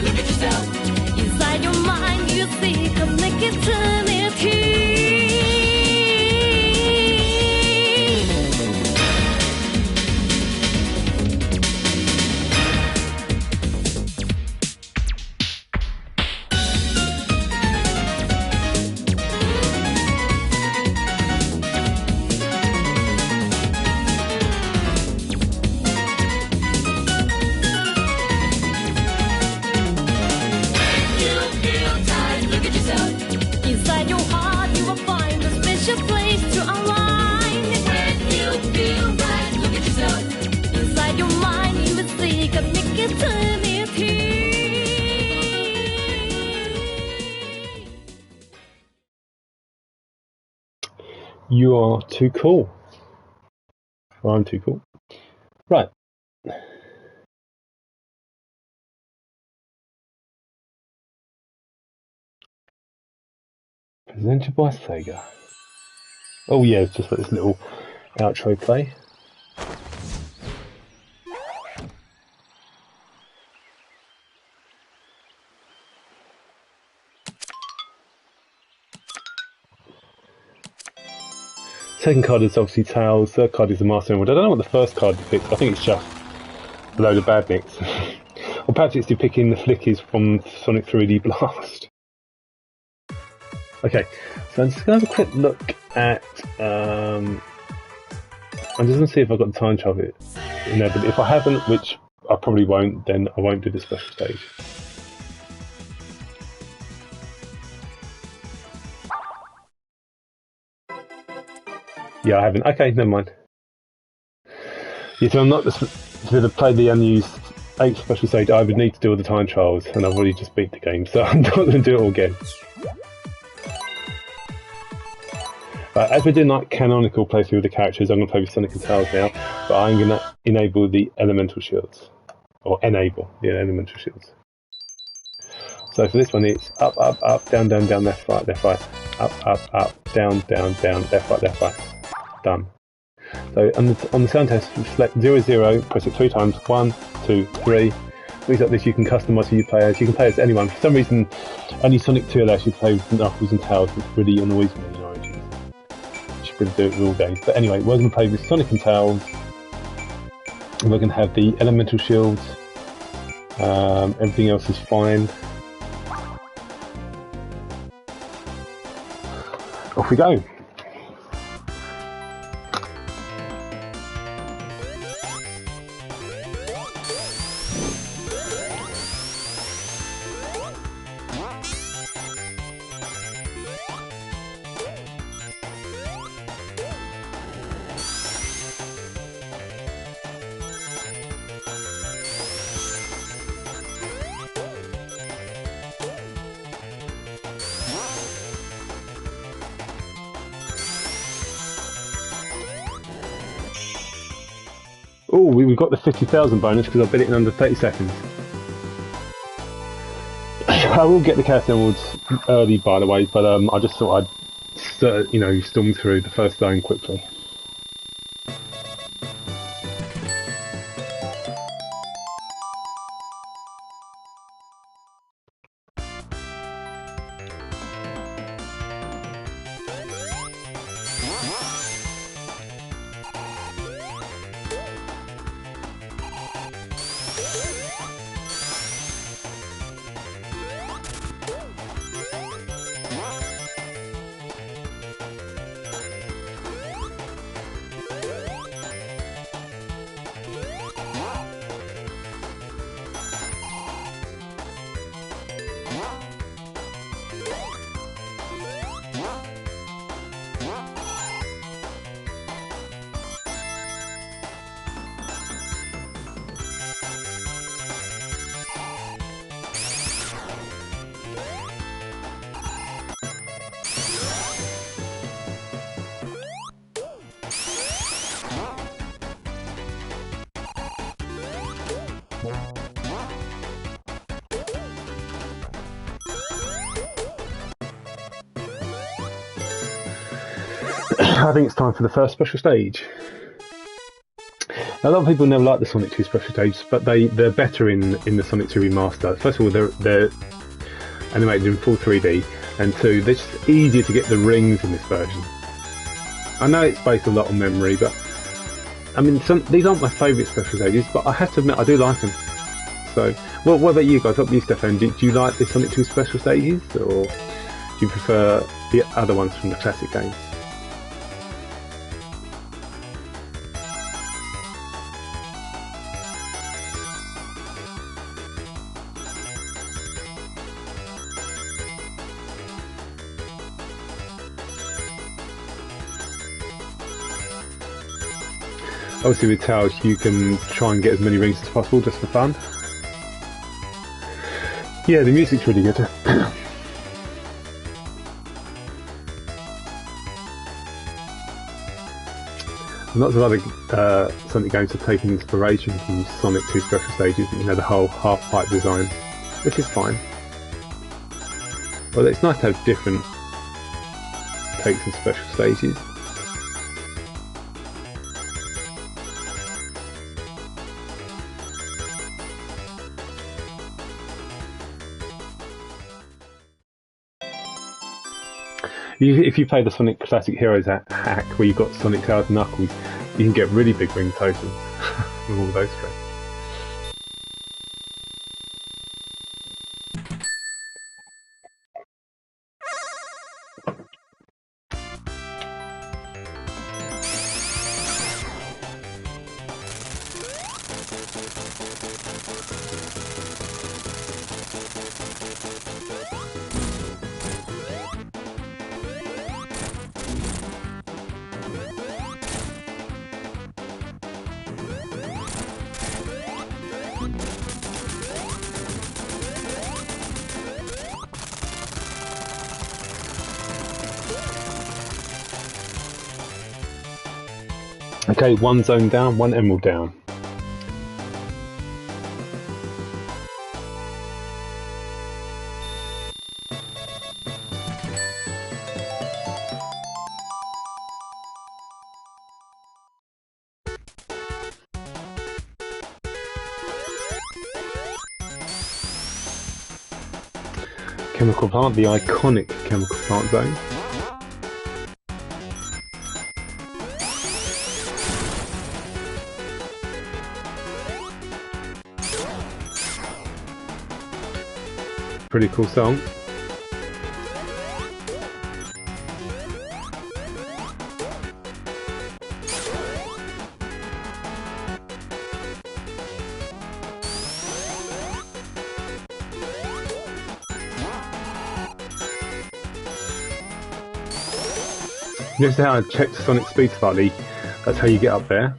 You are too cool. Well, I'm too cool. Right. Presented by Sega. Oh yeah, just let this little outro play. Second card is obviously Tails, third card is the Master Emerald. I don't know what the first card depicts, I think it's just a load of bad bits. Or perhaps it's depicting the flickies from Sonic 3D Blast. Okay, so I'm just going to have a quick look at... I'm just going to see if I've got the time travel. But if I haven't, which I probably won't, then I won't do the special stage. Yeah, I haven't. Okay, never mind. Yeah, so I'm not going to play the unused 8th special stage. I would need to do all the time trials, and I've already just beat the game, so I'm not going to do it all again. As we're doing like canonical playthrough with the characters, I'm going to play with Sonic and Tails now, but I'm going to enable the elemental shields. Or enable the elemental shields. So for this one it's up, up, up, down, down, down, left, right, up, up, up, down, down, down, left, right. Done. So on the sound test, you select 0, 0, press it 3 times, 1, 2, 3. Things like this you can customise who you play as. You can play as anyone. For some reason, only Sonic 2 allows you to play with Knuckles and Tails, which really annoys me in Origins. You should really do it with all games. But anyway, we're going to play with Sonic and Tails. And we're going to have the elemental shields. Everything else is fine. Off we go. Oh, we've got the 50,000 bonus because I beat it in under 30 seconds. I will get the Chaos Emeralds early, by the way, but I just thought I'd, storm through the first zone quickly. I think it's time for the first special stage. Now, a lot of people never like the Sonic 2 special stages, but they're better in the Sonic 2 remaster. First of all, they're animated in full 3D, and two, they're just easier to get the rings in this version. I know it's based a lot on memory, but I mean, these aren't my favourite special stages, but I have to admit I do like them. So, what about you guys? What about you, Stefan? Do you like the Sonic 2 special stages, or do you prefer the other ones from the classic games? Obviously with Tails you can try and get as many rings as possible just for fun. Yeah, the music's really good. Lots of other Sonic games have taken inspiration from Sonic 2 special stages, you know, the whole half-pipe design, which is fine. Well, it's nice to have different takes on special stages. If you play the Sonic Classic Heroes hack, where you've got Sonic, Tails, and Knuckles, you can get really big ring totals with all those threats. Okay, one zone down, one emerald down. Chemical plant, the iconic chemical plant zone. Pretty cool song. This is how I checked Sonic speed slightly. That's how you get up there.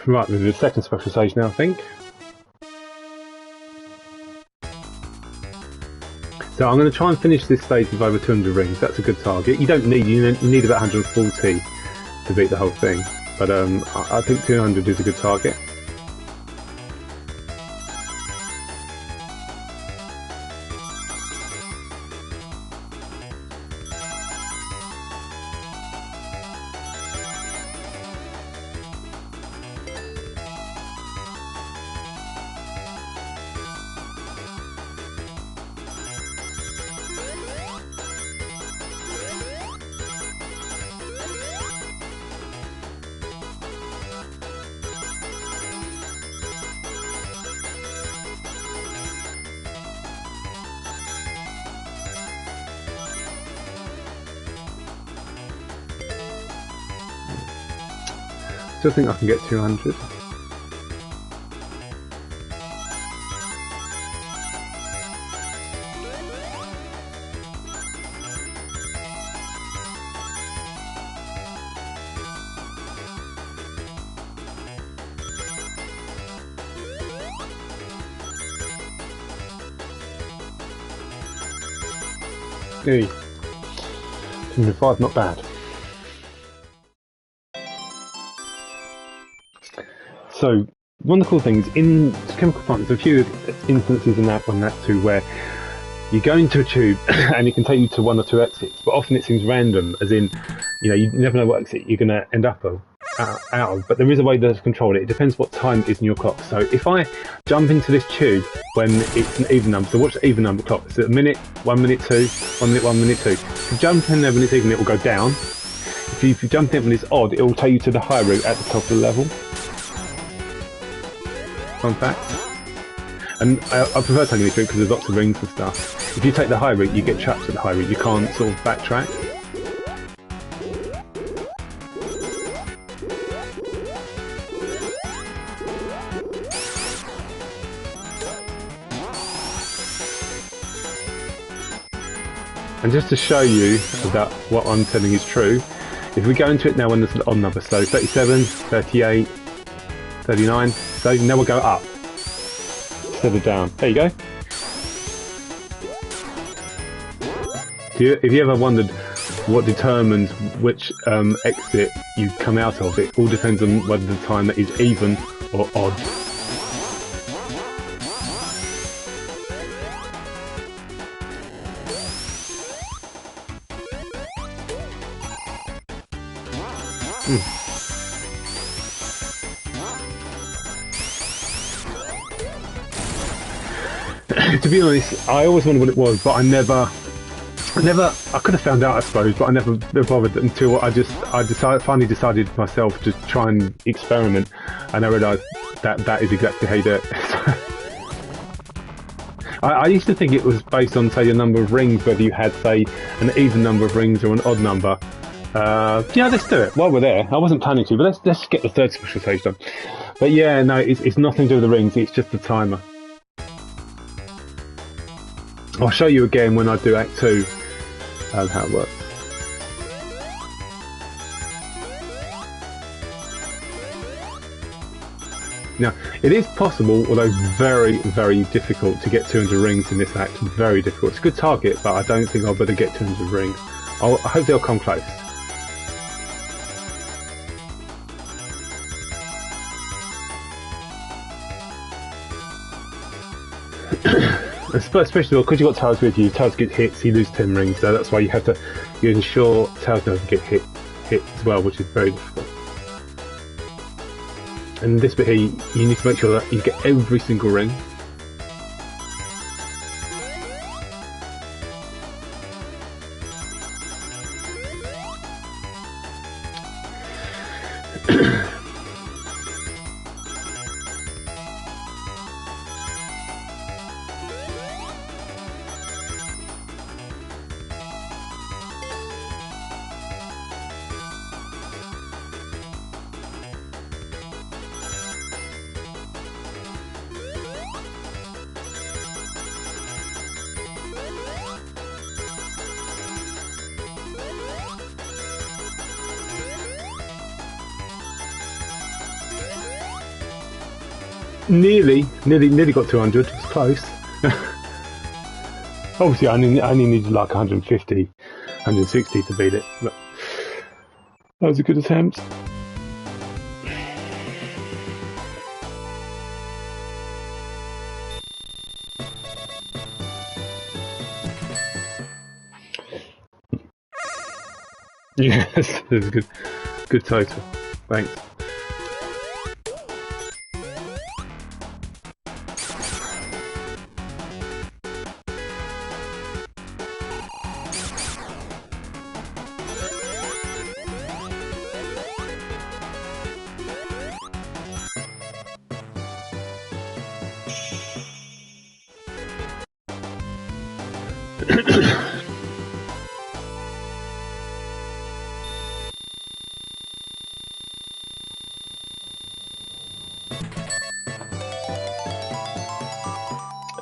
Right, we'll do the second special stage now, I think. So I'm going to try and finish this stage with over 200 rings. That's a good target. You don't need, you need about 140 to beat the whole thing. But I think 200 is a good target. Still think I can get 200. Hey, 205, not bad. So, one of the cool things in Chemical Plant, there's a few instances in that one, that too, where you go into a tube and it can take you to one or two exits, but often it seems random, as in, you know, you never know what exit you're going to end up out of, but there is a way to control it. It depends what time it is in your clock. So if I jump into this tube when it's an even number, so watch the even number clock, it's a minute, 1 minute 2, 1 minute 1 minute 2. If you jump in there when it's even, it will go down. If you jump in when it's odd, it will take you to the high route at the top of the level. Fun fact. And I prefer taking this route because there's lots of rings and stuff. If you take the high route, you get trapped at the high route. You can't sort of backtrack. And just to show you that what I'm telling is true, if we go into it now when there's an odd number, so 37, 38, 39, so now we'll go up instead of down. There you go. If you ever wondered what determines which exit you come out of, it all depends on whether the timer is even or odd. To be honest, I always wondered what it was, but I could have found out, I suppose, but I never bothered until finally decided myself to try and experiment, and I realised that is exactly how you do it. I used to think it was based on, say, the number of rings, whether you had, say, an even number of rings or an odd number. Yeah, let's do it while we're there. I wasn't planning to, but let's get the third special stage done. But yeah, no, it's nothing to do with the rings, it's just the timer. I'll show you again when I do Act 2 how it works. Now, it is possible, although very, very difficult, to get 200 rings in this act. Very difficult. It's a good target, but I don't think I'll better get 200 rings. I hope they'll come close. Especially because you've got Tails with you, Tails gets hits, you lose 10 rings, so that's why you ensure Tails doesn't get hit as well, which is very difficult. And this bit here, you need to make sure that you get every single ring. Nearly got 200. It was close. Obviously, I only needed like 150, 160 to beat it. But that was a good attempt. Yes, it was a good total. Thanks.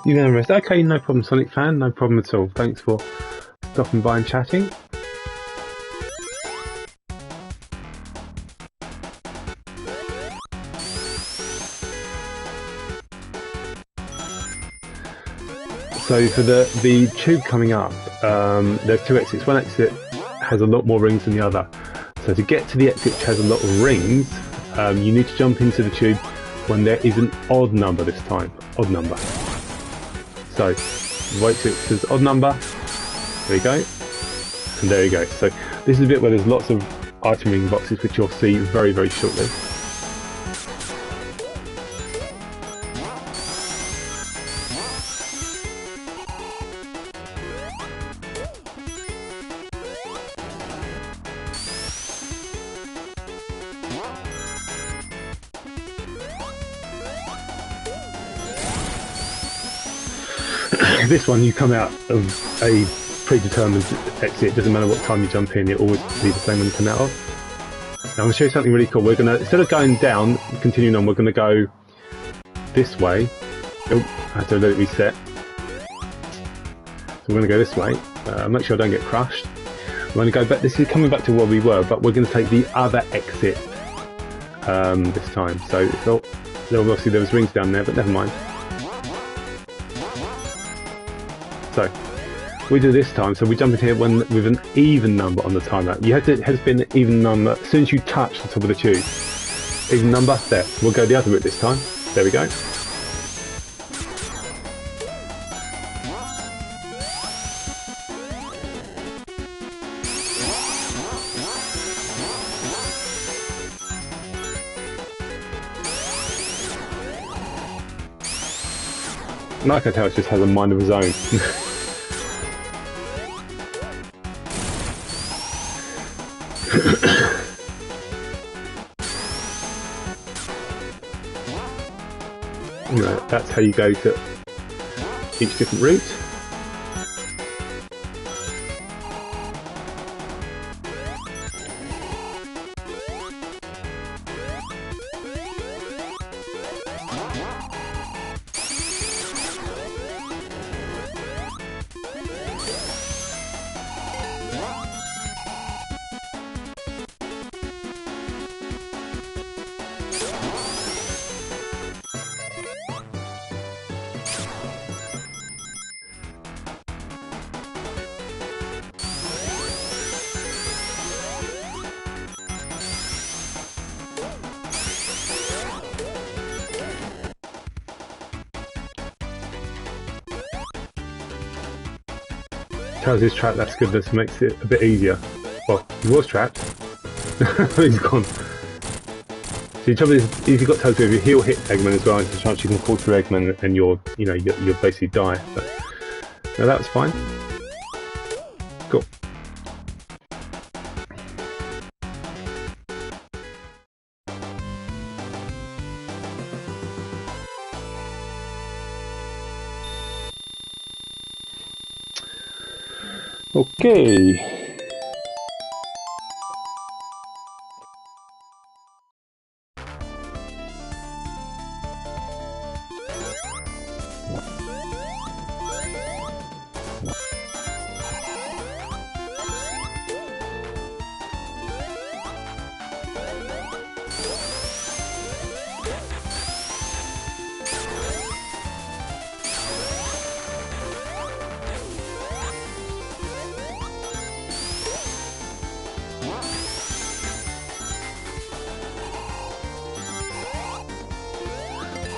You know, rest. Okay, no problem, Sonic fan, no problem at all. Thanks for stopping by and chatting. So for the tube coming up, there's two exits. One exit has a lot more rings than the other. So to get to the exit which has a lot of rings, you need to jump into the tube when there is an odd number this time. Odd number. So wait till it says odd number. There you go. And there you go. So this is a bit where there's lots of item ring boxes, which you'll see very, very shortly. This one, you come out of a predetermined exit. It doesn't matter what time you jump in, it always be the same when you come out of. Now I'm going to show you something really cool. We're going to, instead of going down, continuing on, we're going to go this way. Oh, I have to let it reset. So we're going to go this way. make sure I don't get crushed. We're going to go back. This is coming back to where we were, but we're going to take the other exit this time. So obviously there was rings down there, but never mind. So we do this time. So we jump in here with an even number on the timer. You have to has been an even number as soon as you touch the top of the tube. Even number. There. We'll go the other route this time. There we go. And I can tell it just has a mind of its own. Anyway, that's how you go to each different route. Charles is trapped, that's good, this makes it a bit easier. Well, he was trapped. He's gone. So the trouble is, if you've got Toadstool, if your heel hit Eggman as well, there's a chance you can fall through Eggman and you'll basically die. But no, that was fine. Cool. Okay.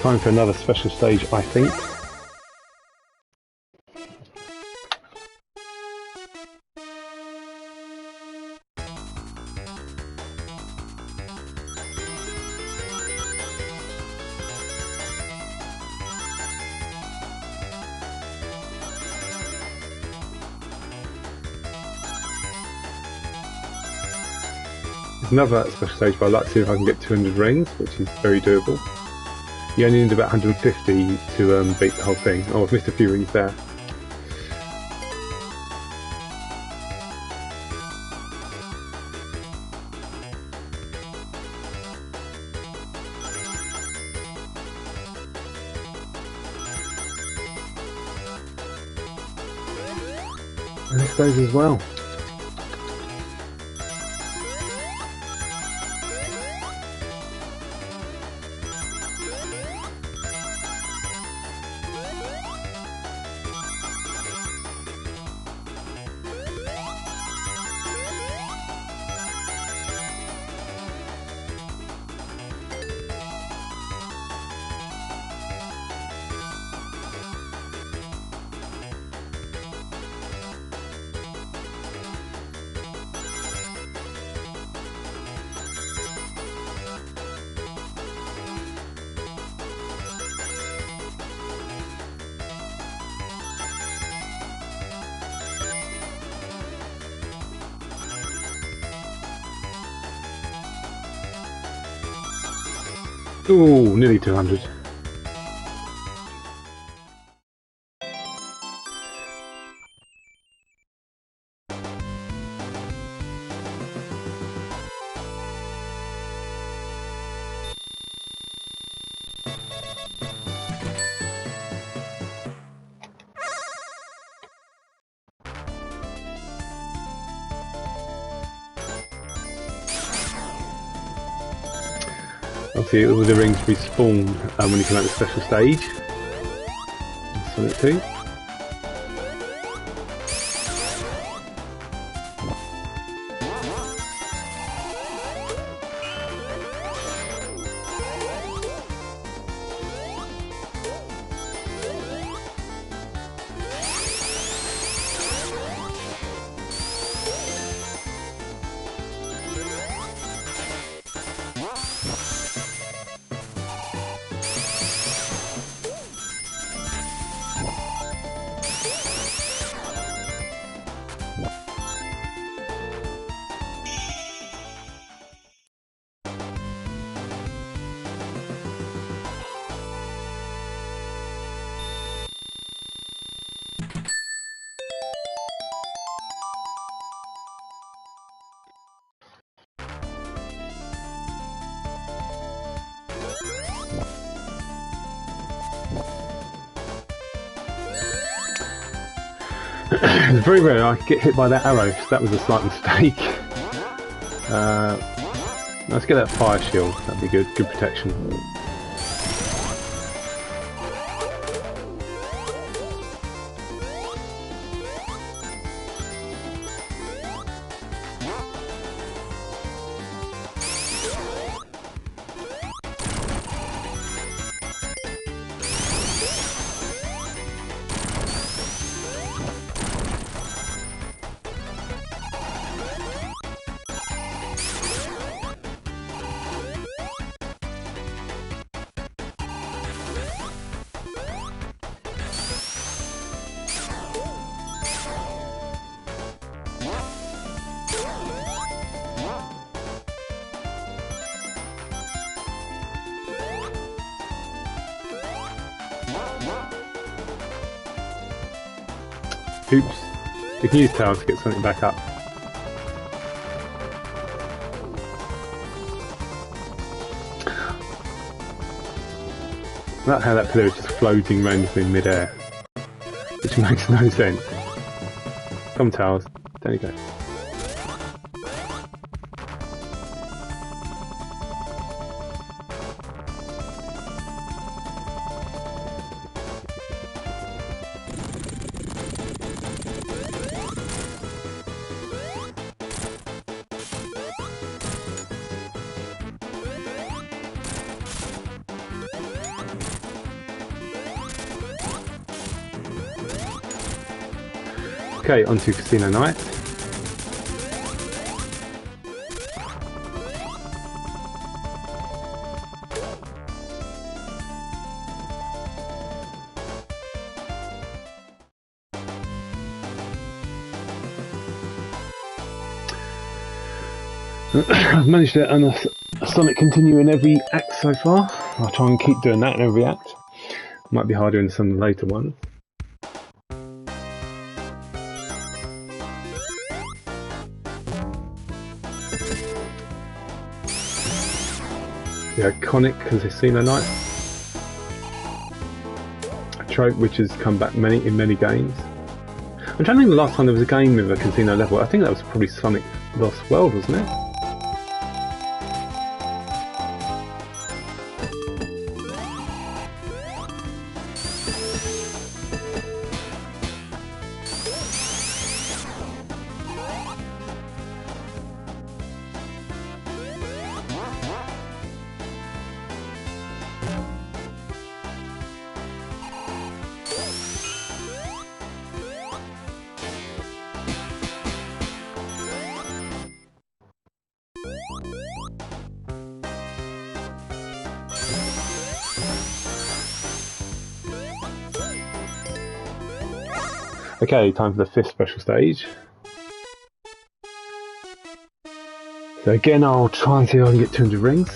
Time for another special stage, I think. There's another special stage, but I'd like to see if I can get 200 rings, which is very doable. You only need about 150 to beat the whole thing. Oh, I've missed a few rings there. And this goes as well. Ooh, nearly 200. Obviously, all the rings respawn when you come out of the special stage. Sonic 2. It's very rare I get hit by that arrow, so that was a slight mistake. Let's get that fire shield, that'd be good protection. Oops. You can use tails to get something back up. I like how that pillar is just floating randomly in mid-air, which makes no sense. Come tails, there you go. Okay, on to Casino Night. I've managed to earn a Sonic Continue in every act so far. I'll try and keep doing that in every act. Might be harder in some later ones. The iconic Casino Night, a trope which has come back in many games. I'm trying to think the last time there was a game with a casino level. I think that was probably Sonic Lost World, wasn't it? Okay, time for the 5th special stage. So again, I'll try and see if I can get 200 rings.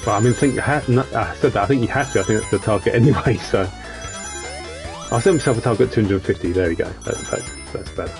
Well, I mean, I said that, I think you have to, I think that's the target anyway, so... I'll set myself a target 250, there we go, that's better.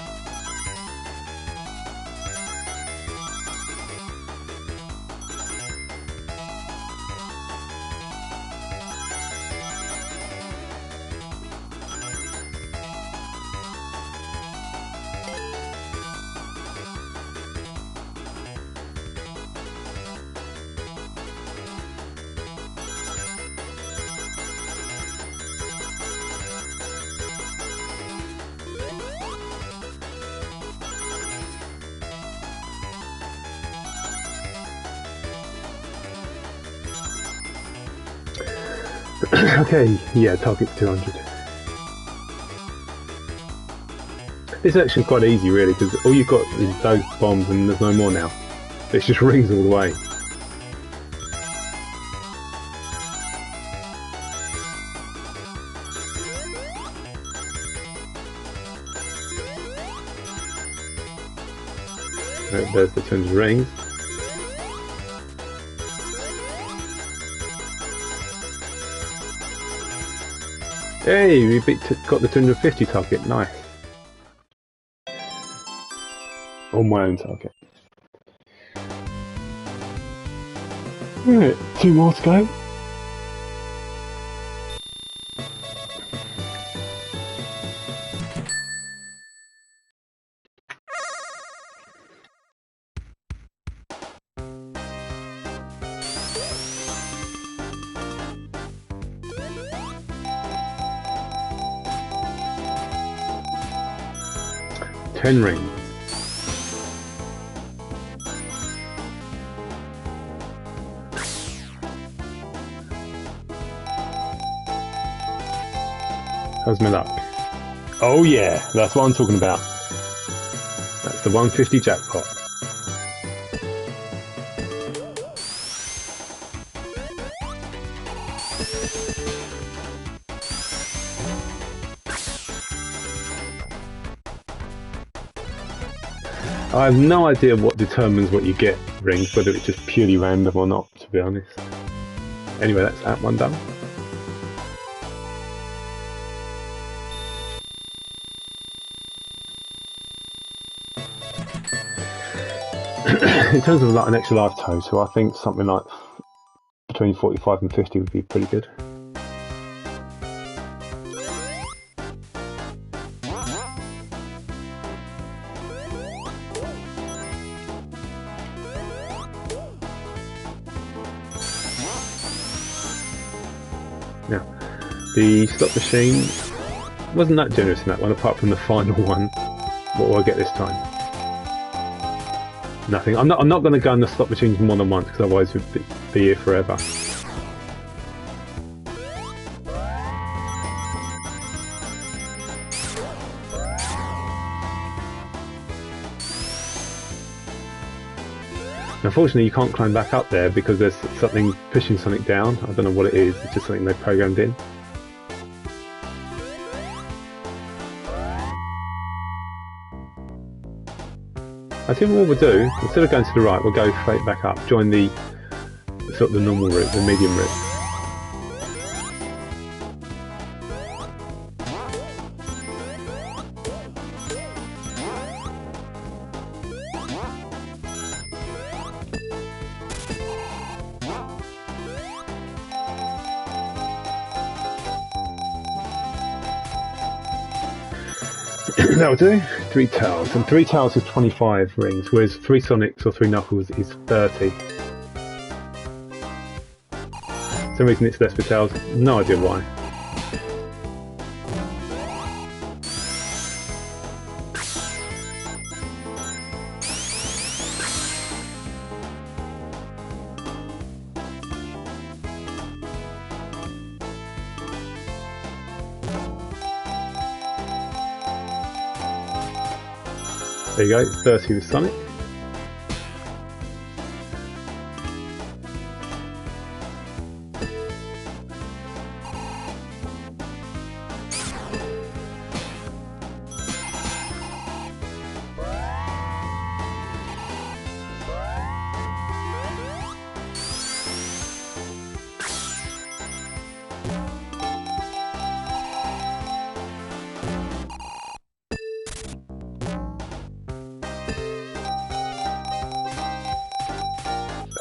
Okay, yeah, target's 200. This is actually quite easy, really, because all you've got is those bombs and there's no more now. It's just rings all the way. There's the 200 rings. Hey, we got the 250 target, nice. On my own target. Right, 2 more to go. Ten rings. How's my luck? Oh yeah, that's what I'm talking about. That's the 150 jackpot. I have no idea what determines what you get rings, whether it's just purely random or not, to be honest. Anyway, that's that one done. In terms of like an extra life total, I think something like between 45 and 50 would be pretty good. Now, the slot machine wasn't that generous in that one, apart from the final one. What will I get this time? Nothing. I'm not going to go in the slot machines more than once, because otherwise we'd be here forever. Unfortunately, you can't climb back up there because there's something pushing something down. I don't know what it is. It's just something they programmed in. I think what we'll do, instead of going to the right, we'll go straight back up, join the sort of the normal route, the medium route. That'll do. 3 tails. And 3 tails is 25 rings, whereas 3 Sonics or 3 Knuckles is 30. For some reason it's less for tails. No idea why. There you go, 30 with Sonic.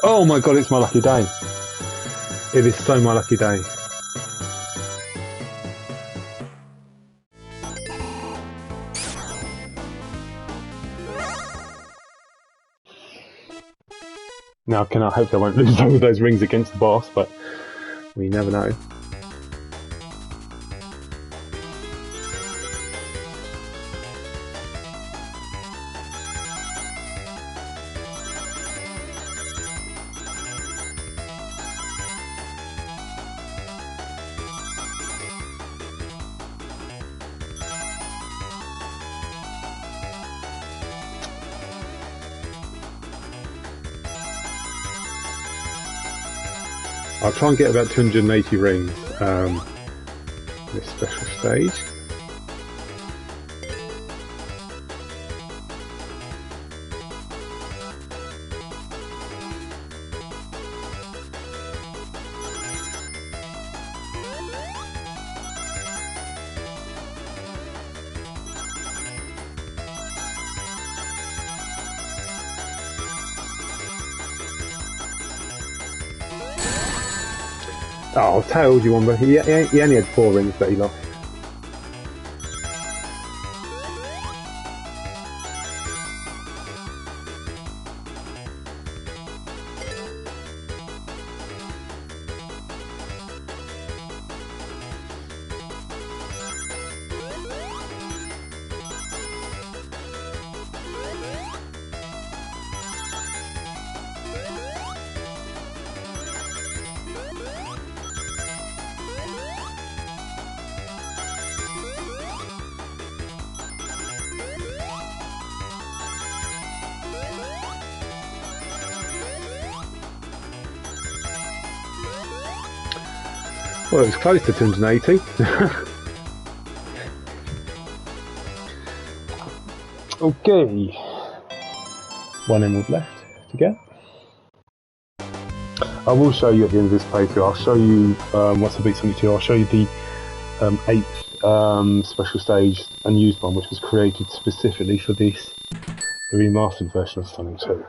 Oh my god, it's my lucky day. It is so my lucky day. Now, I hope I won't lose all of those rings against the boss, but we never know. I'll try and get about 280 rings this special stage. Oh, Tails, you won, but he only had 4 rings that he lost. Well, it was close to 280. Okay. 1 emerald left to get. I will show you at the end of this playthrough. I'll show you once I beat Sonic 2. I'll show you the 8th special stage unused one, which was created specifically for this, the remastered version of Sonic 2.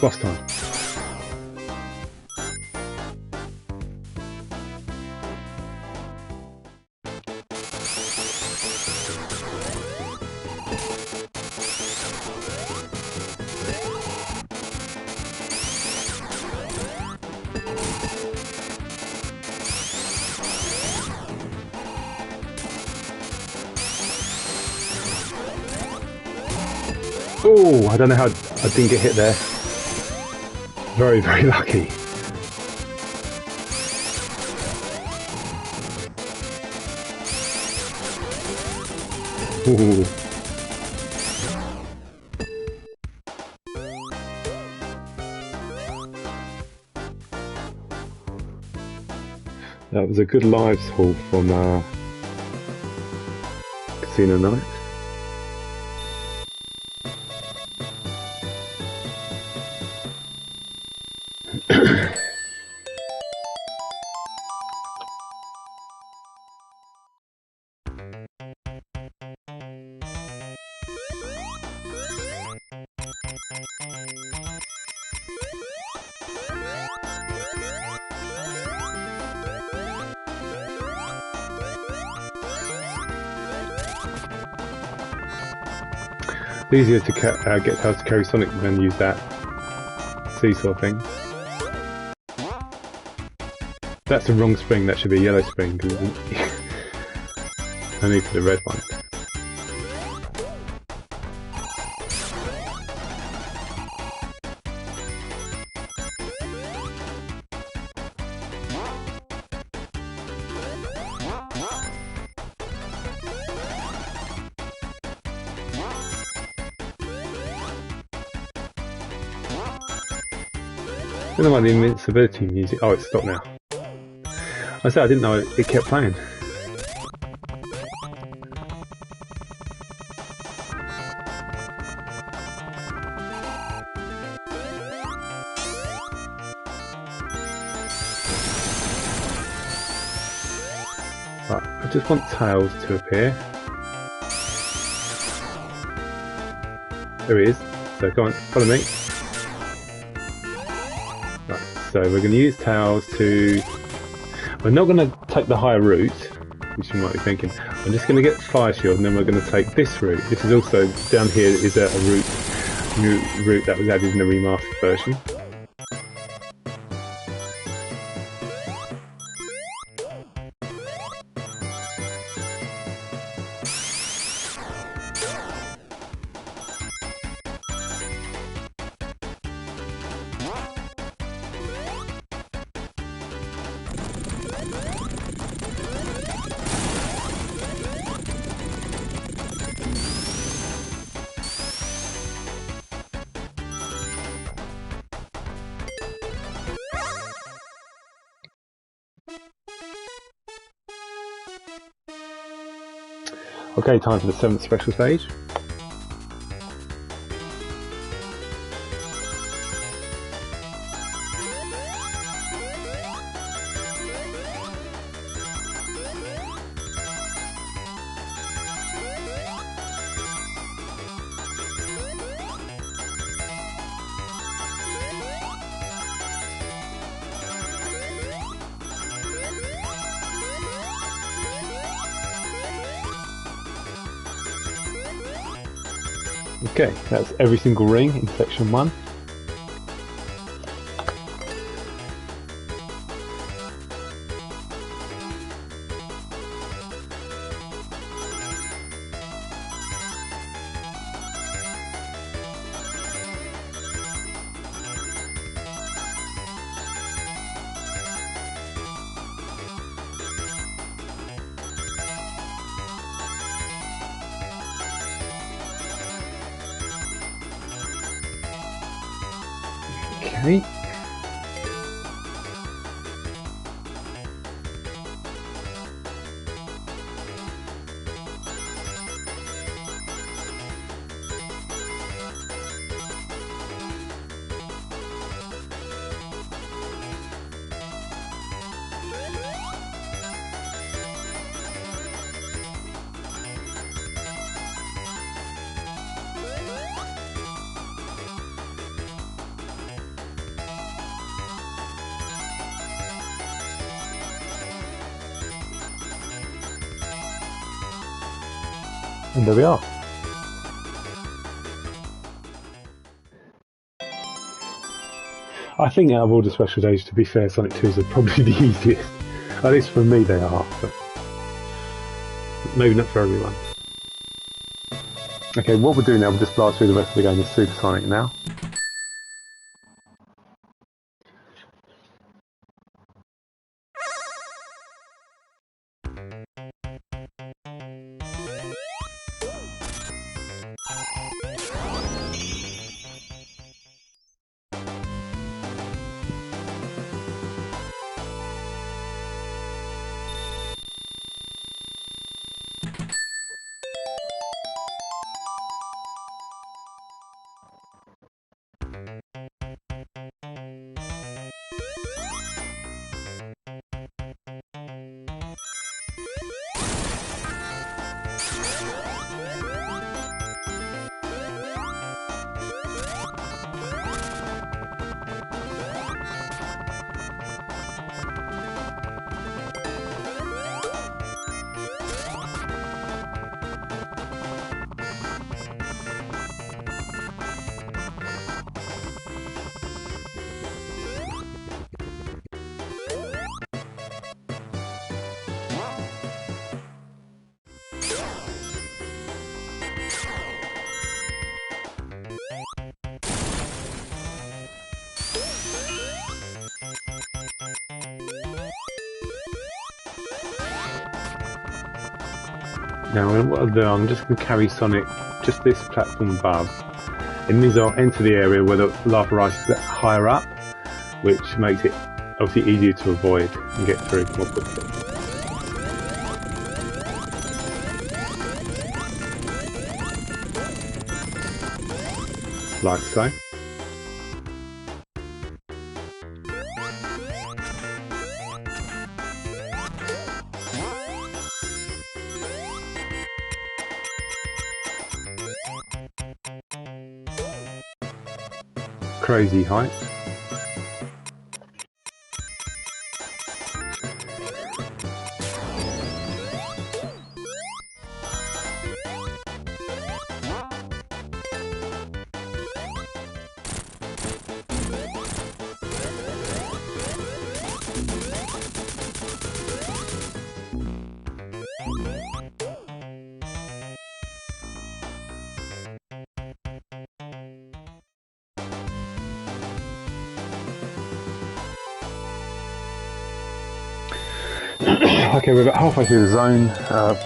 Boss time. Oh, I don't know how I didn't get hit there. Very, very lucky. Ooh. That was a good lives haul from Casino Night. It's easier to get Tails to carry Sonic than use that seesaw thing. That's the wrong spring, that should be a yellow spring. I need for the red one. I don't know about the invincibility music. Oh, it's stopped now. I said I didn't know it kept playing. Right, I just want Tails to appear. There he is. So go on, follow me. So we're going to use Tails to... We're not going to take the higher route, which you might be thinking. I'm just going to get Fire Shield and then we're going to take this route. This is also, down here is a new route that was added in the remastered version. Okay, time for the 7th special stage. Okay, that's every single ring in section 1. Okay. And there we are. I think out of all the special days, to be fair, Sonic 2s are probably the easiest. At least for me they are, but maybe not for everyone. Okay, what we'll do now, we'll just blast through the rest of the game as Super Sonic now. Now what I'll do, I'm just going to carry Sonic just this platform above. It means I'll enter the area where the lava rises is higher up, which makes it obviously easier to avoid and get through more quickly. Like so. Crazy height. Okay, we're about halfway through the zone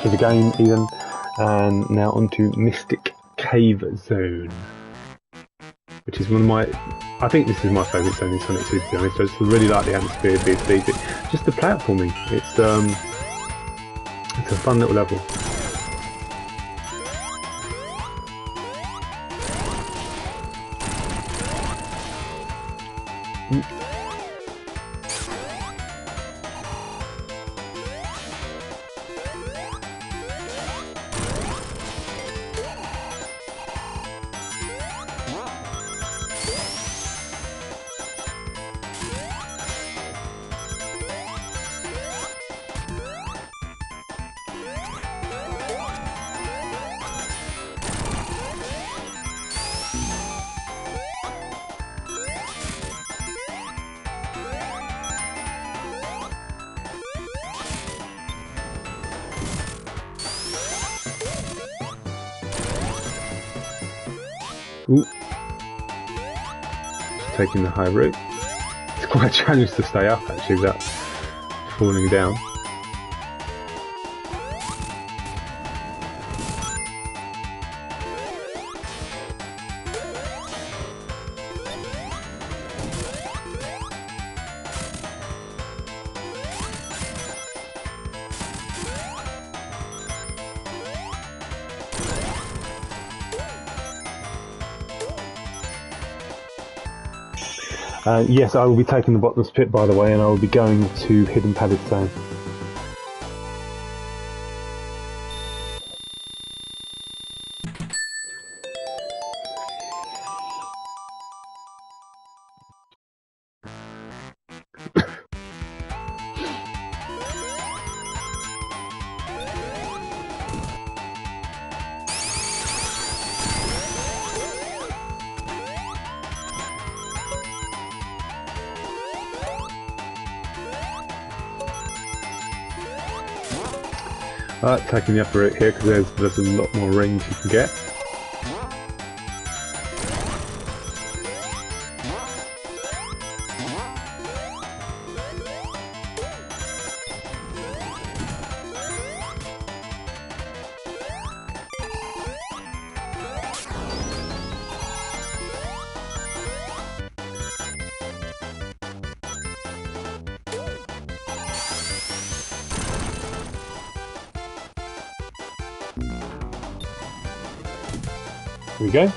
for the game even, and now onto Mystic Cave Zone, which is one of my, I think this is my favourite zone in Sonic 2 to be honest. I just really like the atmosphere of BSD, just the platforming, it's a fun little level. Ooh. Taking the high route. It's quite a challenge to stay up actually without falling down. Yes, I will be taking the bottomless pit, by the way, and I will be going to Hidden Palace Zone. Taking the upper route here because there's a lot more range you can get. Here we go.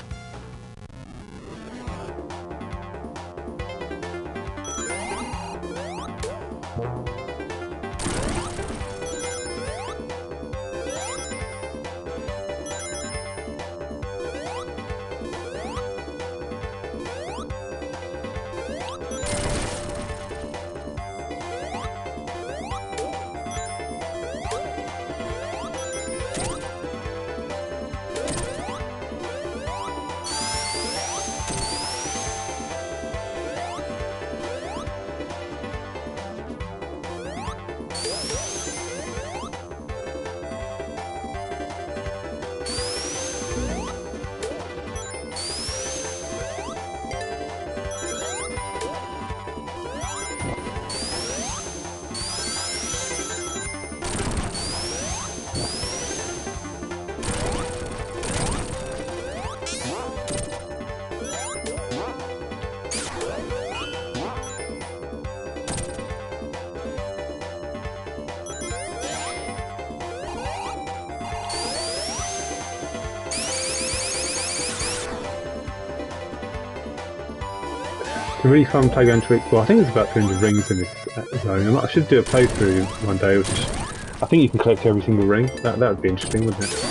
It's a really fun playground to explore. I think there's about 300 rings in this zone. I should do a playthrough one day, which I think you can collect every single ring. That would be interesting, wouldn't it?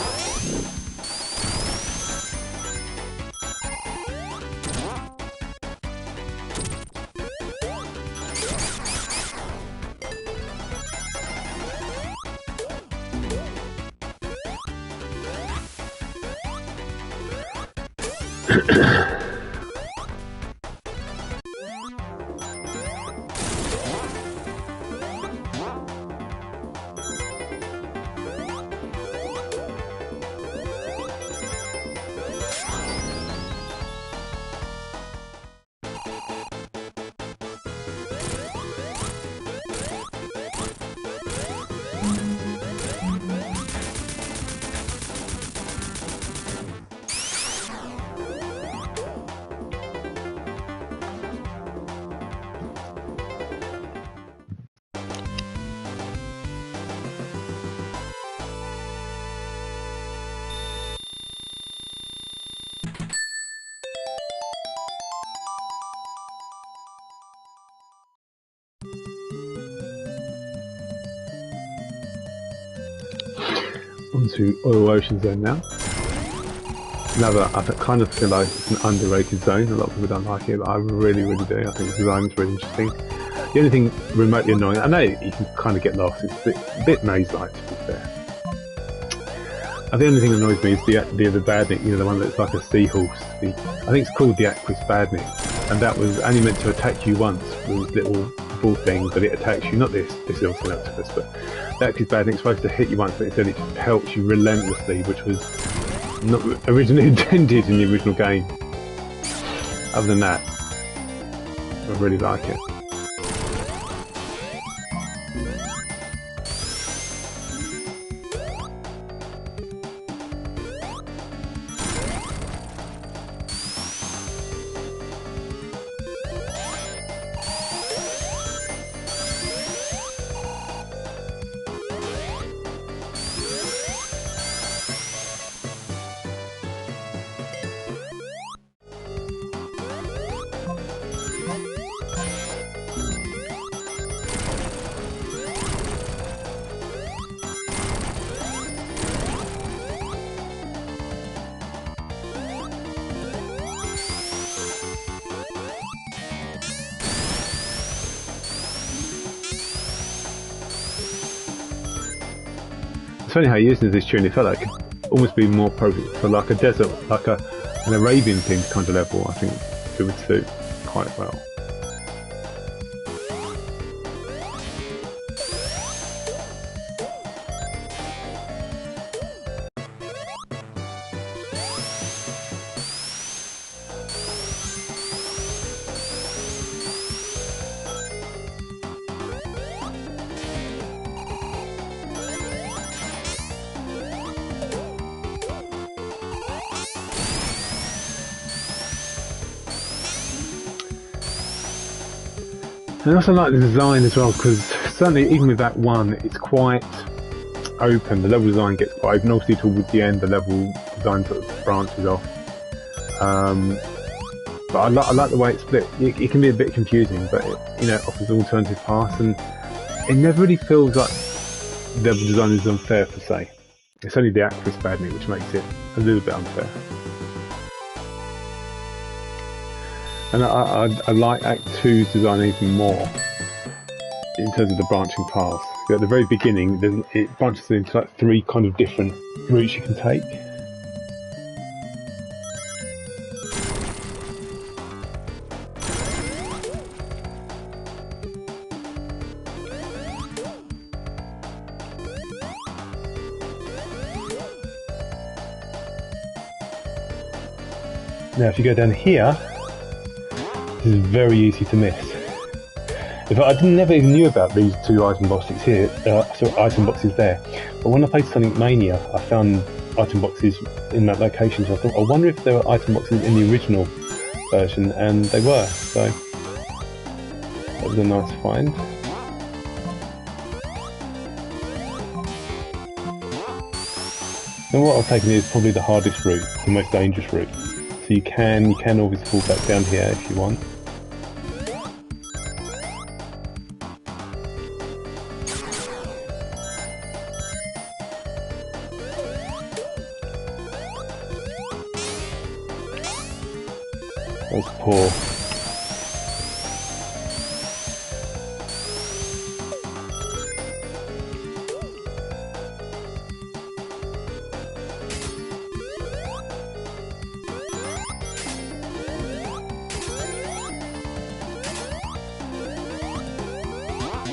Onto Oil Ocean Zone now. Another, I kind of feel like it's an underrated zone. A lot of people don't like it, but I really, really do. I think the design is really interesting. The only thing remotely annoying, I know you can kind of get lost, it's a bit maze-like to be fair. The only thing that annoys me is the other badnik, you know, the one that's like a seahorse. I think it's called the Aquis badnik, and that was only meant to attack you once with this little ball thing, but it attacks you, not this is also an octopus, but the Aquis badnik's supposed to hit you once, but instead it just pelts you relentlessly, which was not originally intended in the original game. Other than that, I really like it. It's funny how using this tune, it felt like it could almost be more appropriate for like a desert, like an Arabian themed kind of level. I think it would suit quite well. And I also like the design as well, because certainly even with that one, it's quite open. The level design gets quite open. Obviously towards the end, the level design sort of branches off. But I like the way it's split. It can be a bit confusing, but it offers alternative paths, and it never really feels like the level design is unfair per se. It's only the actress bad which makes it a little bit unfair. And I like Act 2's design even more in terms of the branching paths. At the very beginning, it branches into like 3 kind of different routes you can take. Now, if you go down here, this is very easy to miss. In fact, I never even knew about these 2 item boxes here, item boxes there. But when I played Sonic Mania, I found item boxes in that location. So I thought, I wonder if there were item boxes in the original version, and they were. So that was a nice find. And what I've taken here is probably the hardest route, the most dangerous route. So you can always fall back down here if you want. That was poor.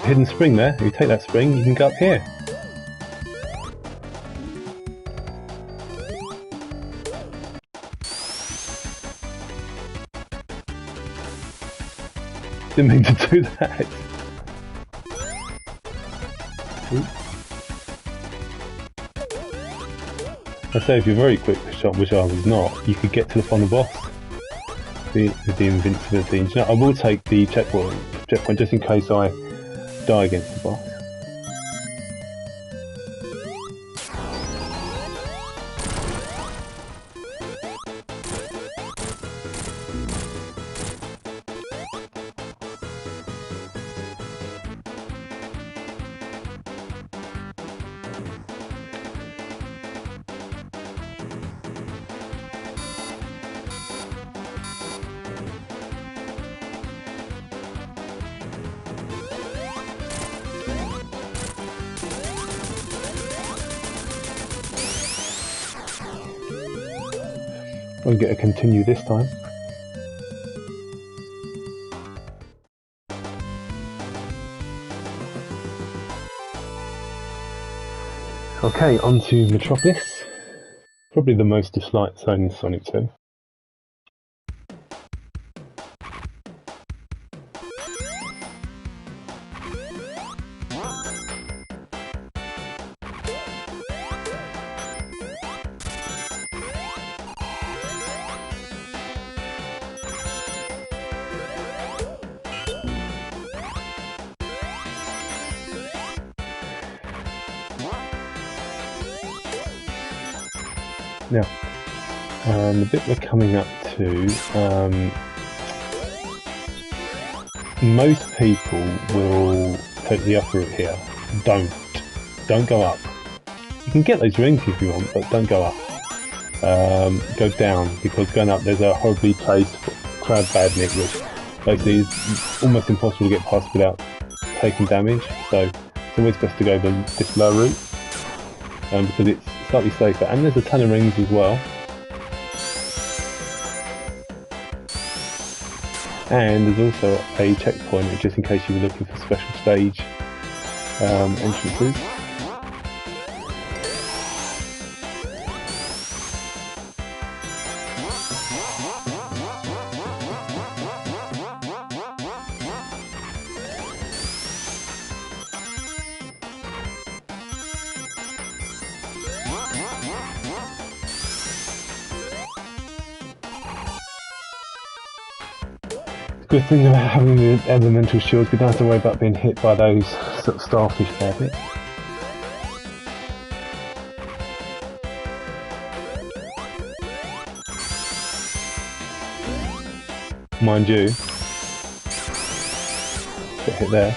Hidden spring there. If you take that spring, you can go up here. Didn't mean to do that. I say if you're very quick with shot, which I was not, you could get to the final boss. The invincibility. You know, I will take the checkpoint just in case I die against the boss. I'll get a continue this time. Okay, on to Metropolis. Probably the most disliked zone in Sonic 2. Now, the bit we're coming up to, most people will take the upper route here. Don't go up. You can get those rings if you want, but don't go up. Go down, because going up there's a horribly placed crab badnik, which basically is almost impossible to get past without taking damage. So it's always best to go this low route, because it's slightly safer. And there's a ton of rings as well. And there's also a checkpoint just in case you were looking for special stage entrances. Good thing about having the elemental shields, we don't have to worry about being hit by those sort of starfish badniks. Mind you, get hit there.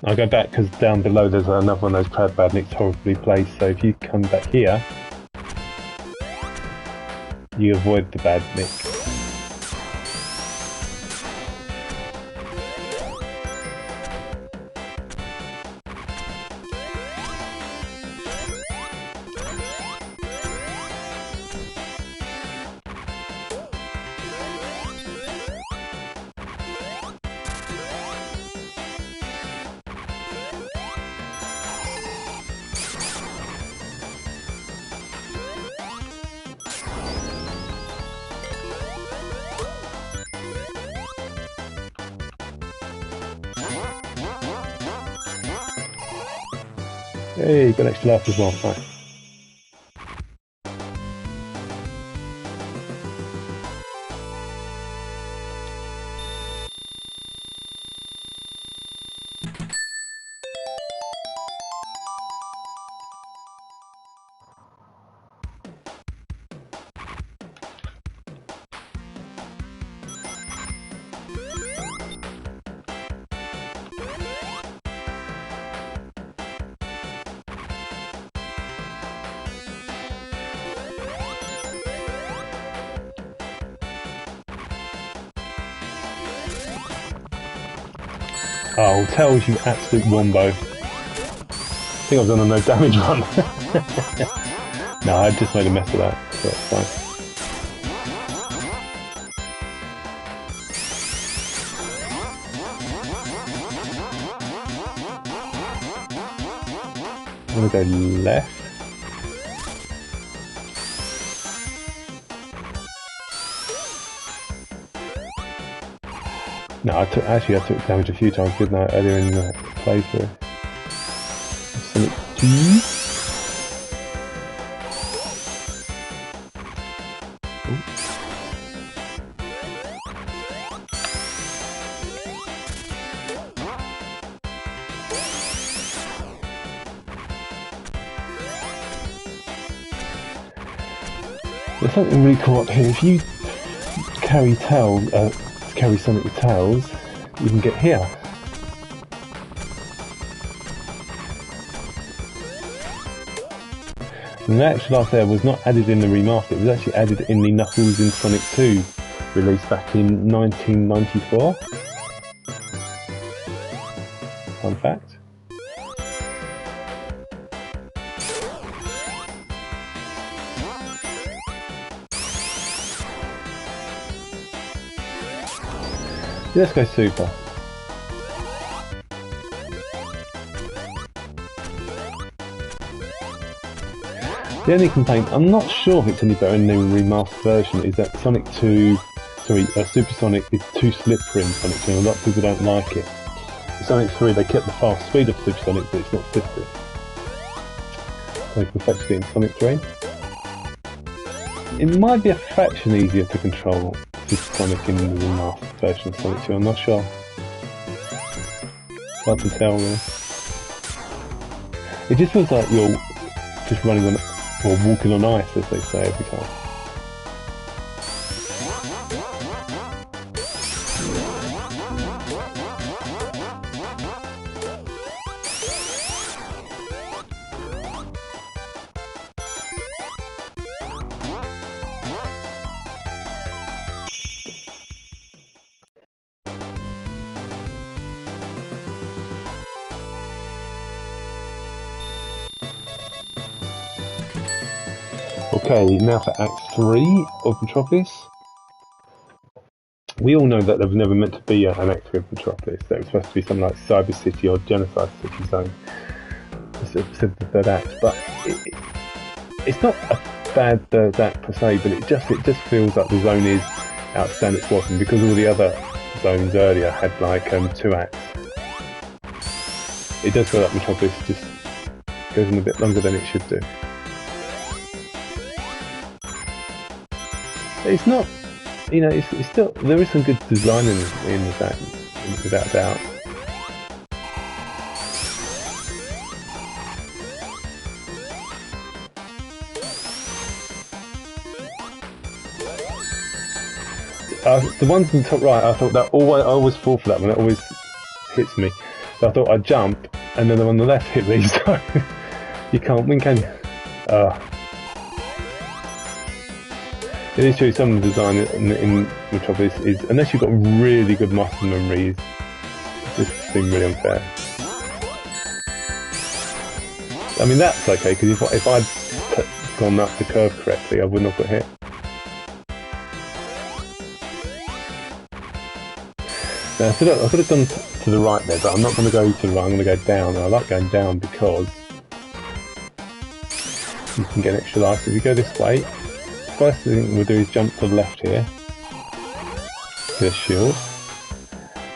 I'll go back because down below there's another one of those crab badniks horribly placed, so if you come back here, you avoid the badnik. Hey, got extra life as well, right. Oh, Tails, you absolute wombo. I think I was on a no damage run. No, I just made a mess of that, so it's fine. I'm gonna go left. No, I took damage a few times, didn't I, earlier in the playthrough. Sonic 2. There's something really cool up here. If you carry Sonic with Tails, you can get here. And the extra life there was not added in the remaster, it was actually added in the Knuckles in Sonic 2 released back in 1994. Fun fact. Let's go super. The only complaint, I'm not sure if it's any better in the remastered version, is that Sonic 2 Supersonic is too slippery in Sonic 2, and a lot of people don't like it. In Sonic 3, they kept the fast speed of Supersonic, but it's not slippery. So you can fetch it in Sonic 3. It might be a fraction easier to control Supersonic in the remastered version of Sonic 2, I'm not sure. Hard to tell really. It just feels like you're just running on, or walking on ice, as they say every time. Okay, now for Act 3 of Metropolis. We all know that there was never meant to be an Act 3 of Metropolis. That was supposed to be something like Cyber City or Genocide City Zone. Said the third act, but it's not a bad third act per se, but it just feels like the zone is outstanding its wasn't, because all the other zones earlier had like 2 acts. It does feel like Metropolis just goes on a bit longer than it should do. It's not, you know, it's still, there is some good design in that, without doubt. The ones in the top right, I thought that I always fall for that one. It always hits me. So I thought I'd jump, and then the one on the left hit me. So you can't win, can you? It is true. Some of the design in Metropolis is, unless you've got really good muscle memory, it just seems really unfair. I mean, that's okay, because if I'd gone up the curve correctly, I wouldn't have got hit. Now, I could have gone to the right there, but I'm not going to go to the right, I'm going to go down. And I like going down because you can get an extra life. So if you go this way, the first thing we'll do is jump to the left here, get a shield,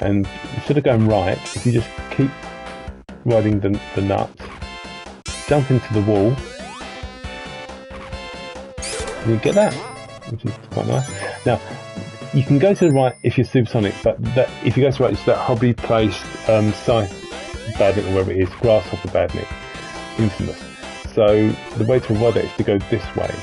and instead of going right, if you just keep riding the nuts, jump into the wall, and you get that, which is quite nice. Now, you can go to the right if you're supersonic, but if you go to the right, it's that hobby placed scythe badnik, or wherever it is, grasshopper badnik, infamous. So the way to avoid it is to go this way.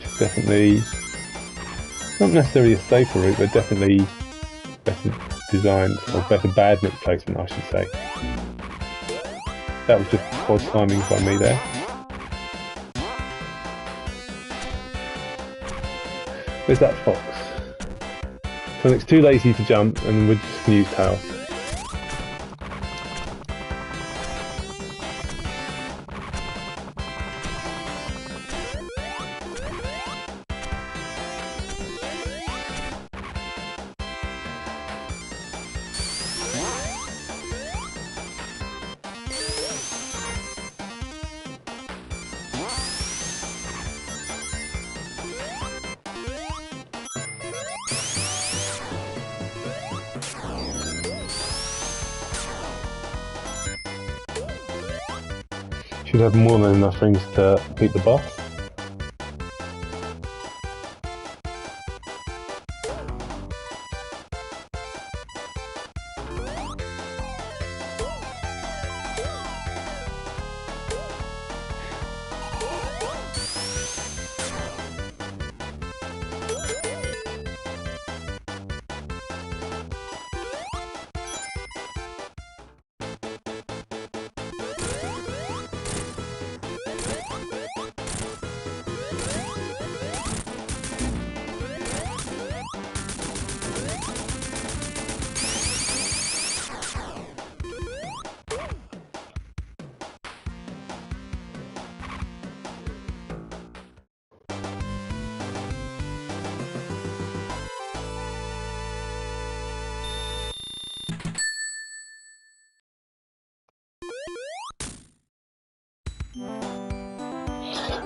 It's definitely not necessarily a safer route, but definitely better designed, or better badnik placement, I should say. That was just poor timing by me there. Where's that fox? Sonic's too lazy to jump, and we're just going to use tail. Should have more than enough rings to beat the boss.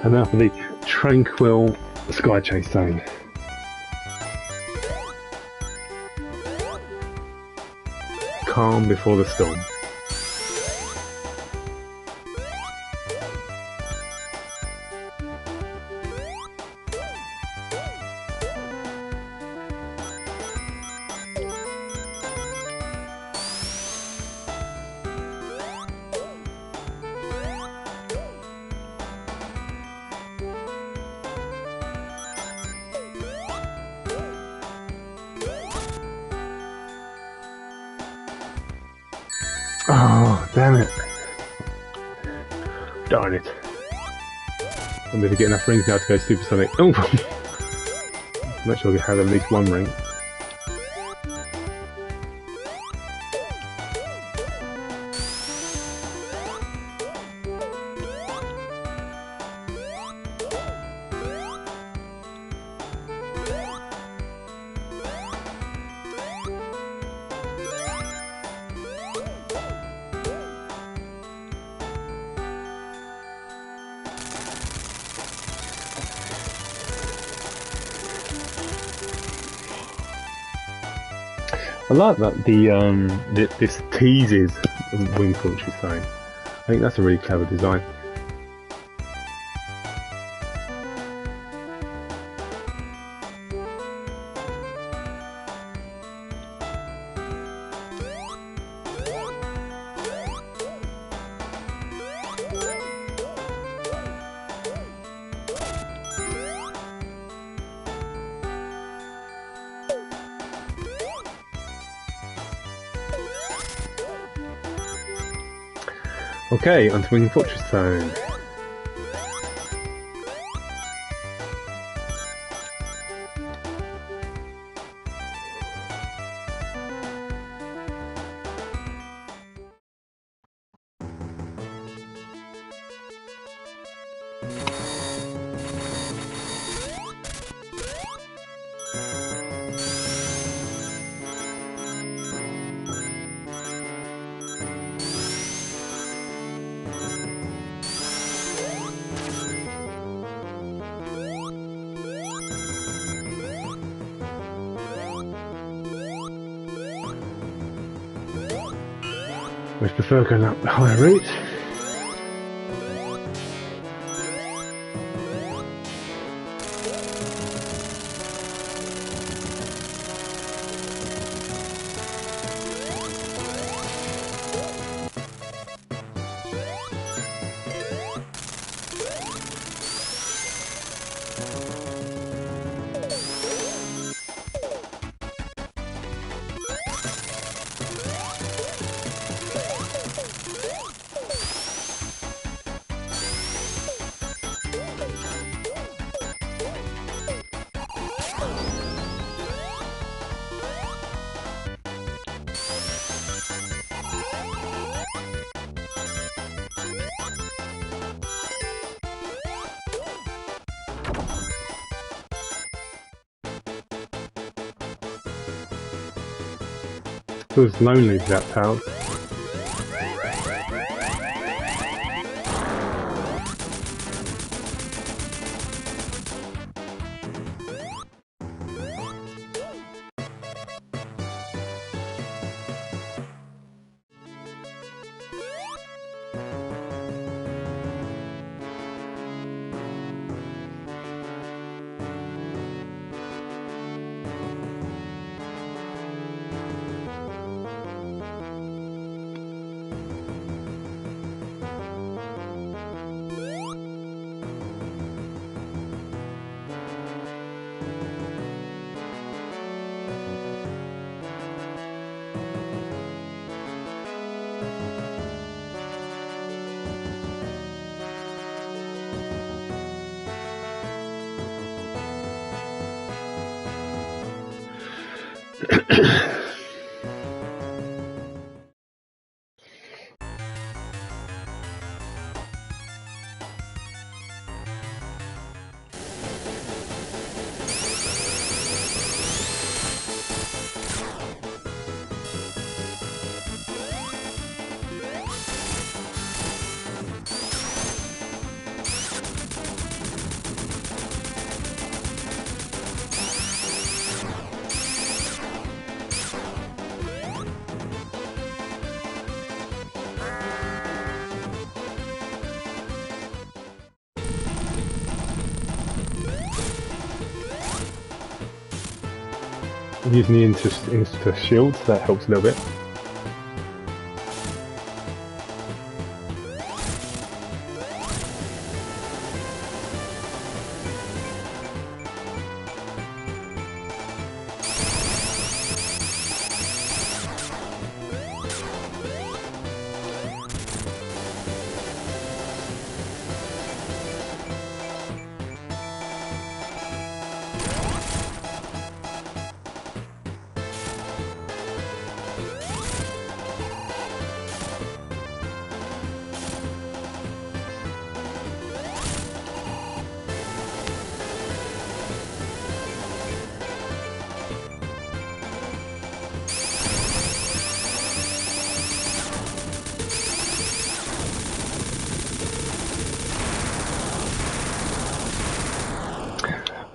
And now for the tranquil Sky Chase Zone. Calm before the storm. Oh, damn it. Darn it. I'm going to get enough rings now to go supersonic. Oh! Make sure we have at least one ring. I like that this teases Wing Fortress Zone. I think that's a really clever design. Okay, onto Wing Fortress Zone. We'd prefer going up the higher route. Feels lonely without pals. using the insta shield, so that helps a little bit.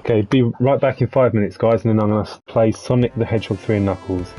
Okay, be right back in 5 minutes, guys, and then I'm going to play Sonic the Hedgehog 3 and Knuckles.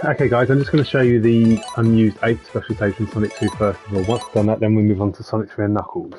Okay guys, I'm just going to show you the unused 8th special stage in Sonic 2 first of all. Once I've done that, then we move on to Sonic 3 and Knuckles.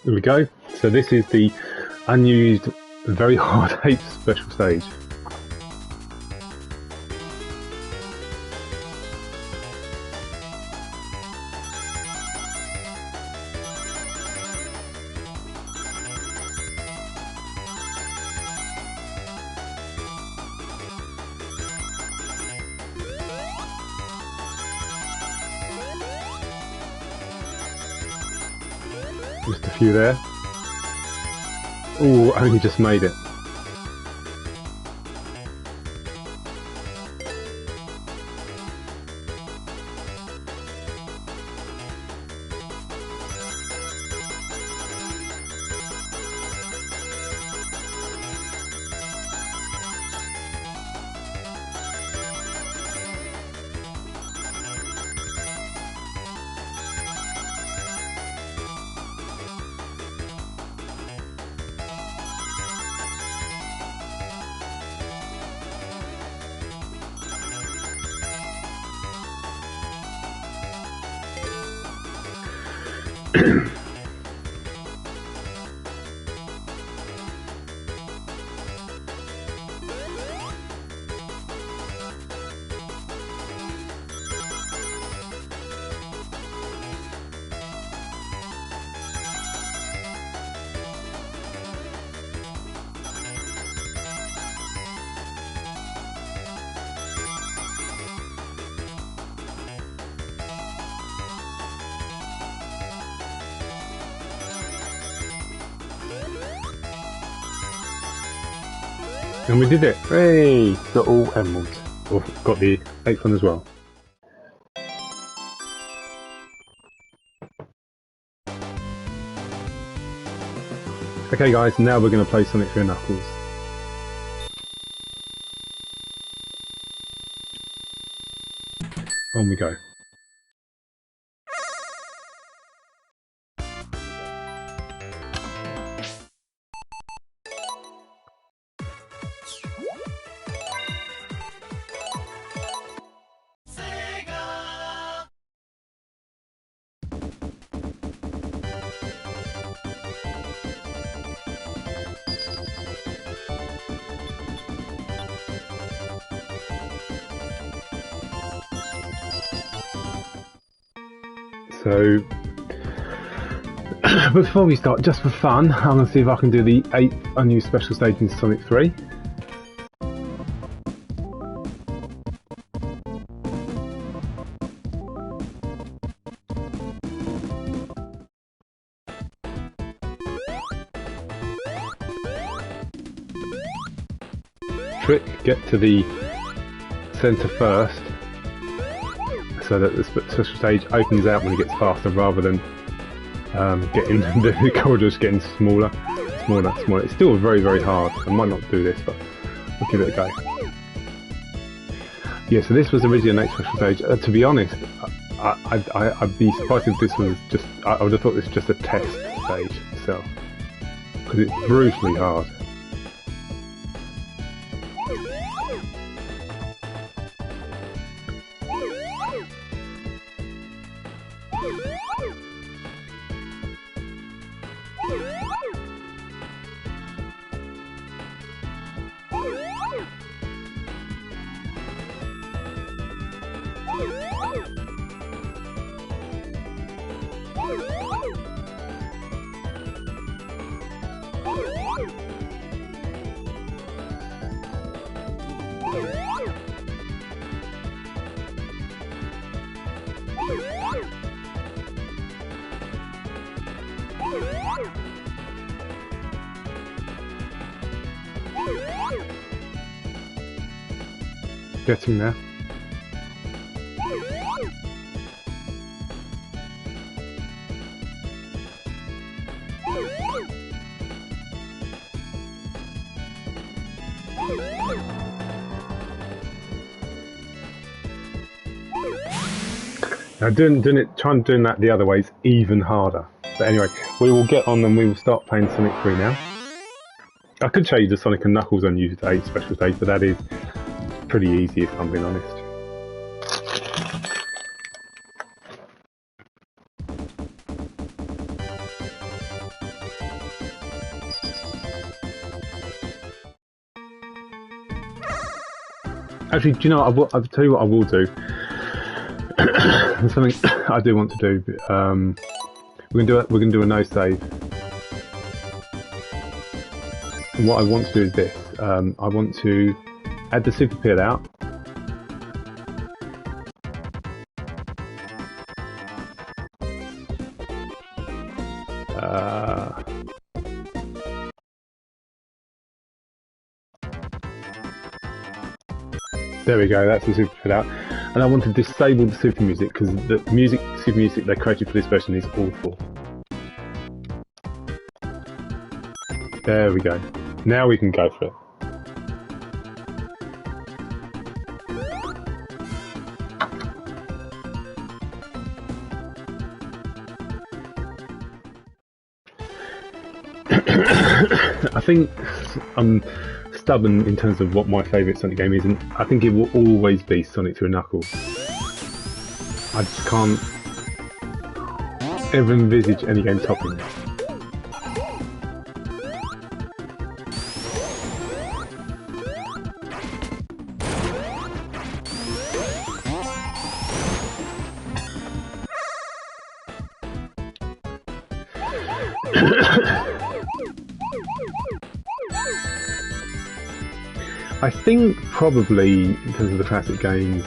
Here we go. So this is the unused, very hard 8th special stage. Just a few there. Oh, only just made it. And we did it! Hey! Got all emeralds. Or got the 8th one as well. Okay guys, now we're going to play Sonic 3 and Knuckles. On we go. So, before we start, just for fun, I'm going to see if I can do the 8th unused special stage in Sonic 3. Trick, get to the centre first, so that the special stage opens out when it gets faster rather than getting the corridors getting smaller. It's still very, very hard. I might not do this, but I'll give it a go. Yeah, so this was originally an 8th special stage. To be honest, I'd be surprised if this was just... I would have thought this was just a test stage itself, because it's brutally hard. Getting there. Now doing that the other way is even harder. But anyway, we will get on and we will start playing Sonic 3 now. I could show you the Sonic and Knuckles on U8 special stage, but that is pretty easy if I'm being honest. Actually, do you know what? I'll tell you what I will do. There's something I do want to do. We're gonna do a no save. And what I want to do is this. I want to add the super peel out. There we go, that's the super peel out. And I want to disable the super music because the super music they created for this version is awful. There we go. Now we can go for it. I think I'm stubborn in terms of what my favourite Sonic game is, and I think it will always be Sonic 3 Knuckles. I just can't ever envisage any game topping it. I think probably, in terms of the classic games,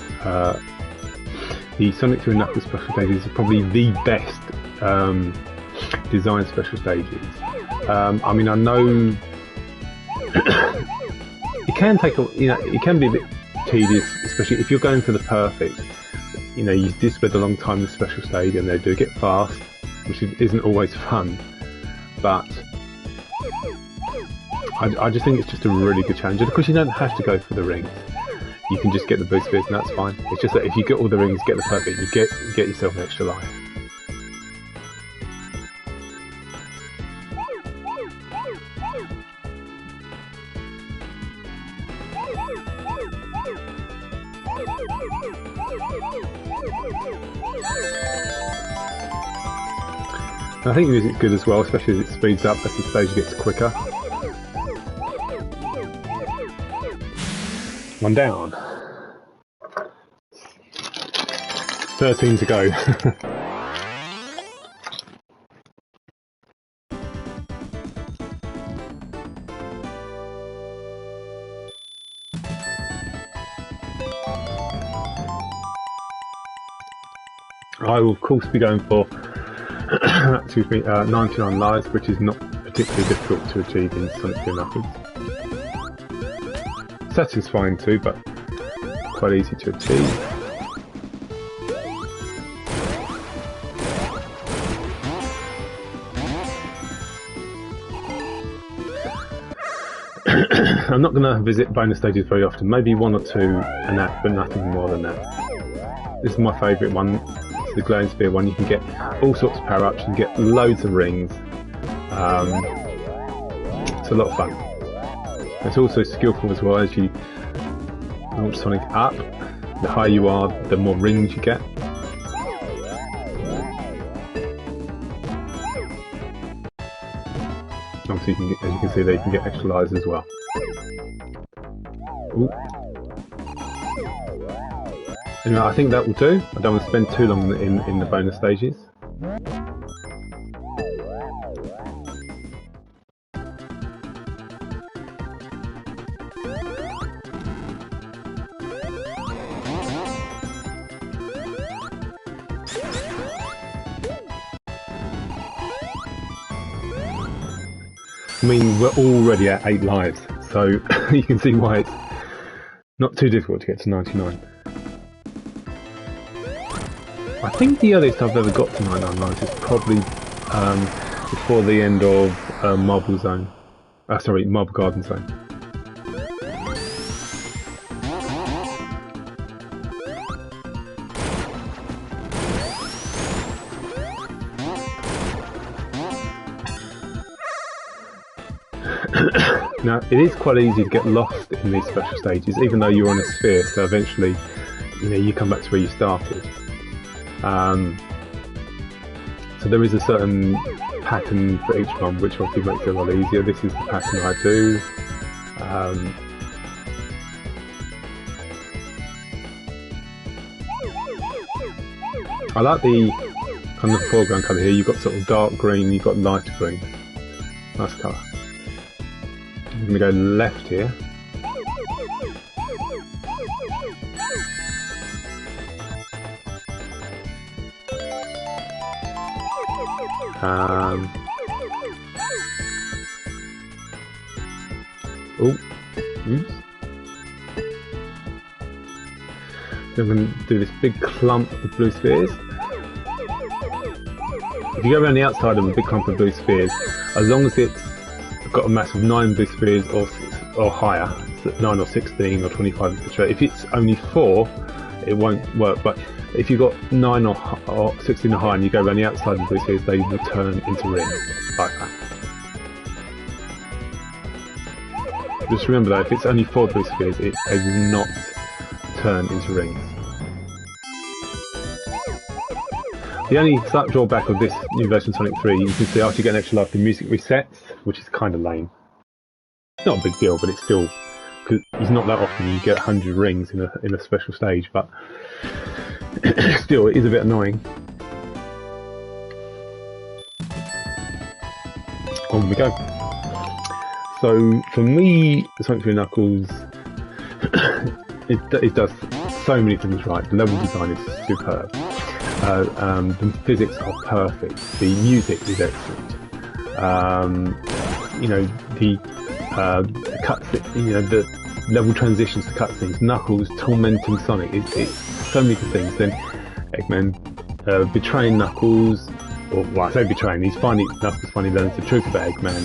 the Sonic 3 Knuckles special stages are probably the best designed special stages. I mean, I know it can take it can be a bit tedious, especially if you're going for the perfect. You know, you do spend a long time in the special stage, and they do get fast, which isn't always fun, but I just think it's just a really good challenge. And of course, you don't have to go for the rings. You can just get the boost spheres, and that's fine. It's just that if you get all the rings, get the perfect, you get yourself an extra life. And I think the music's good as well, especially as it speeds up as the stage gets quicker. One down. 13 to go. I will of course be going for 99 lives, which is not particularly difficult to achieve in Sonic 3 Knuckles. Satisfying too, but quite easy to achieve. I'm not going to visit bonus stages very often, maybe one or two and that, but nothing more than that. This is my favourite one, it's the glowing sphere one. You can get all sorts of power-ups, you can get loads of rings. It's a lot of fun. It's also skillful as well. As you launch Sonic up, the higher you are, the more rings you get. Obviously, you can get, as you can see there, you can get extra lives as well. Ooh. Anyway, I think that will do. I don't want to spend too long in the bonus stages. I mean, we're already at 8 lives, so you can see why it's Not too difficult to get to 99. I think the earliest I've ever got to 99 lives is probably before the end of Marble Zone. Sorry, Marble Garden Zone. Now, it is quite easy to get lost in these special stages, even though you're on a sphere, so eventually, you know, you come back to where you started. So there is a certain pattern for each one, which obviously makes it a lot easier. This is the pattern I do. I like the kind of foreground colour here. You've got sort of dark green, you've got light green. Nice colour. I'm going to go left here. Oops. So I'm going to do this big clump of blue spheres. If you go around the outside of a big clump of blue spheres, as long as it's got a mass of 9 blue spheres or higher, so 9 or 16 or 25, etc. If it's only 4, it won't work. But if you've got 9 or 16 or higher and you go around the outside of the blue spheres, they will turn into rings, like that. Just remember though, if it's only 4 blue spheres, they will not turn into rings. The only slight drawback of this new version of Sonic 3, you can see after you get an extra life, the music resets, which is kind of lame. It's not a big deal, but it's still, because it's not that often you get 100 rings in a special stage, but still, it is a bit annoying. On we go. So for me, Sonic 3 Knuckles, it does so many things right. The level design is superb. The physics are perfect. The music is excellent. You know, the cutscenes, you know, the level transitions to cutscenes. Knuckles tormenting Sonic. It's so many good things. Then Eggman betraying Knuckles, or well, I say betraying. Knuckles finally learns the truth about Eggman,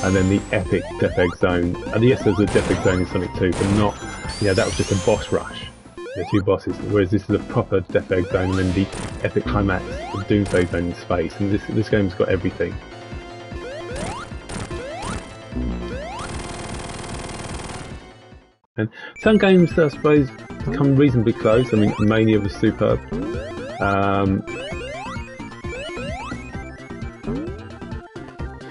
and then the epic Death Egg Zone. And yes, there's a Death Egg Zone in Sonic 2, but not. Yeah, that was just a boss rush. The 2 bosses, whereas this is a proper Death Egg Zone, and then the epic climax of Doomsday Zone in space, and this game's got everything. And some games, I suppose, come reasonably close. I mean, Mania was superb.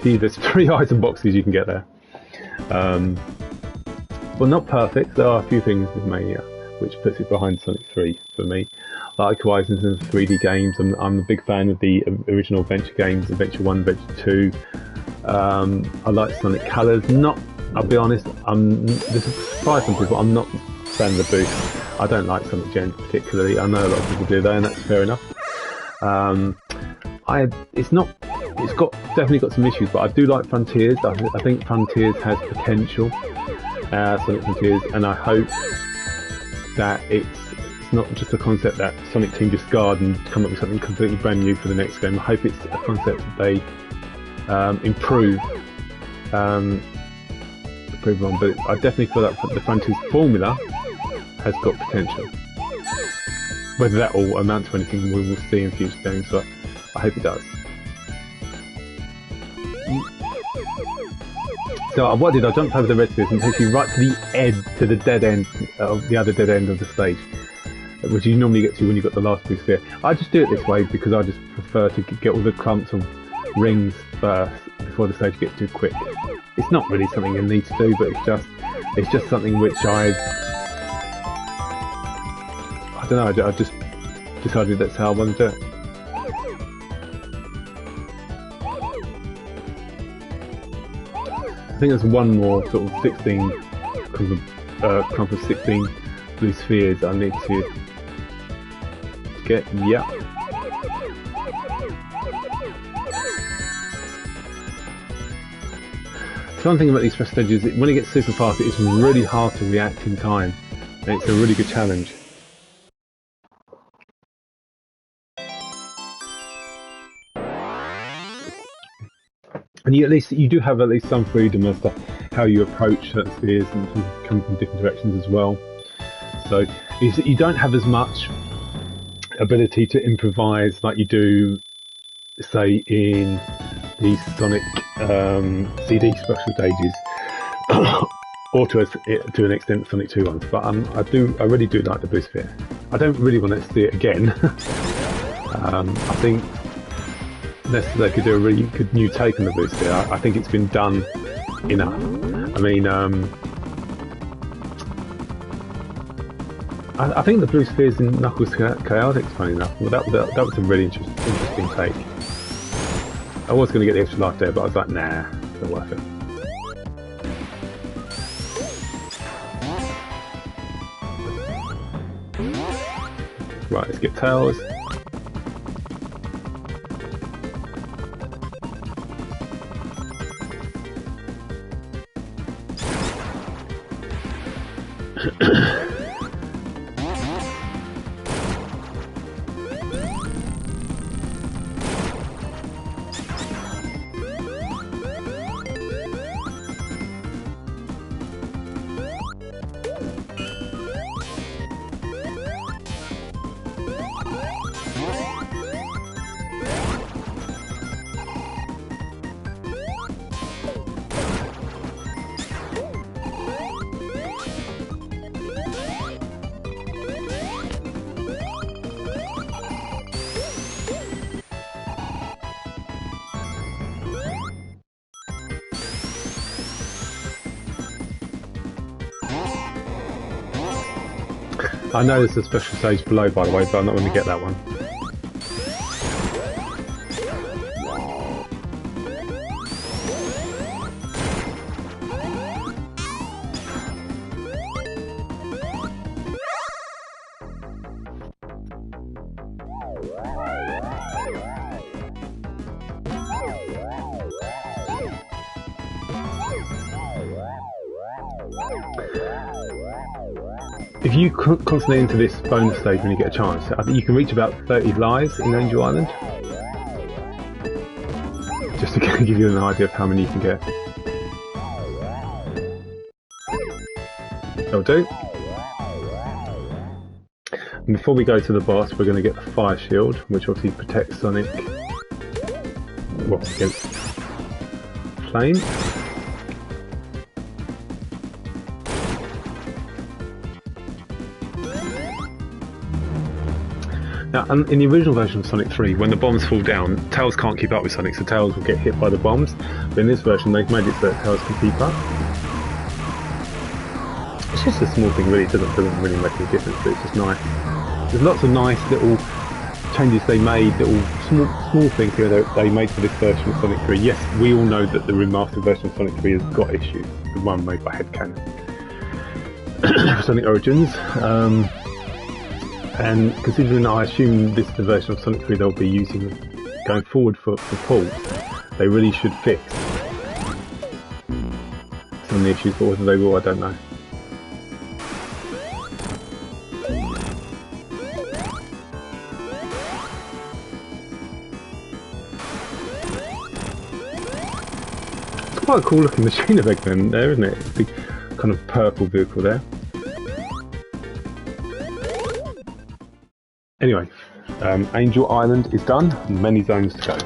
See, there's 3 item boxes you can get there. Well, not perfect. There are a few things with Mania which puts it behind Sonic 3 for me. Likewise, in terms of 3D games, I'm a big fan of the original Adventure games, Adventure 1, Adventure 2. I like Sonic Colors. I'll be honest, this is surprise some people, I'm not a fan of the boost. I don't like Sonic Gen particularly. I know a lot of people do though, and that's fair enough. It's definitely got some issues, but I do like Frontiers. I think Frontiers has potential, Sonic Frontiers, and I hope that it's not just a concept that Sonic Team discard and come up with something completely brand new for the next game. I hope it's a concept that they improve on, but I definitely feel that the Frontiers formula has got potential. Whether that will amount to anything, we will see in future games, but I hope it does. So what I did, I jumped over the red spheres and takes you right to the end, to the dead end, of the other dead end of the stage, which you normally get to when you've got the last blue sphere. I just do it this way because I just prefer to get all the clumps of rings first before the stage gets too quick. It's not really something you need to do, but it's just something which I don't know, I just decided that's how I want to do it. I think there's one more sort of 16 clump of 16 blue spheres I need to get. Yeah. So one thing about these special stages, when it gets super fast, it's really hard to react in time. And it's a really good challenge. And you do have at least some freedom as to how you approach certain spheres and come from different directions as well. So you don't have as much ability to improvise like you do, say, in the Sonic CD special stages, or to an extent Sonic 2 ones. But I really do like the Blue Sphere. I don't really want to see it again. I think unless they could do a really good new take on the Blue Sphere, I think it's been done enough. I mean, I think the Blue Spheres in Knuckles Chaotix, funny enough. Well, that was a really interesting take. I was going to get the extra life there, but I was like, nah, it's not worth it. Right, let's get Tails. I know there's a special stage below, by the way, but I'm not going to get that one. If you constantly enter this bonus stage when you get a chance, I think you can reach about 30 lives in Angel Island. Just to give you an idea of how many you can get. That'll do. And before we go to the boss, we're going to get the Fire Shield, which obviously protects Sonic against flame. Now, in the original version of Sonic 3, when the bombs fall down, Tails can't keep up with Sonic, so Tails will get hit by the bombs. But in this version, they've made it so that Tails can keep up. It's just a small thing, really. It doesn't really make any difference, but it's just nice. There's lots of nice little changes they made, little small things here that they made for this version of Sonic 3. Yes, we all know that the remastered version of Sonic 3 has got issues. The one made by Hedgehog. Sonic Origins. And considering I assume this is the version of Sonic 3 they'll be using going forward for ports, they really should fix some of the issues, but whether they will, I don't know. It's quite a cool looking machine of Eggman there, isn't it? It's a big kind of purple vehicle there. Anyway, Angel Island is done, many zones to go.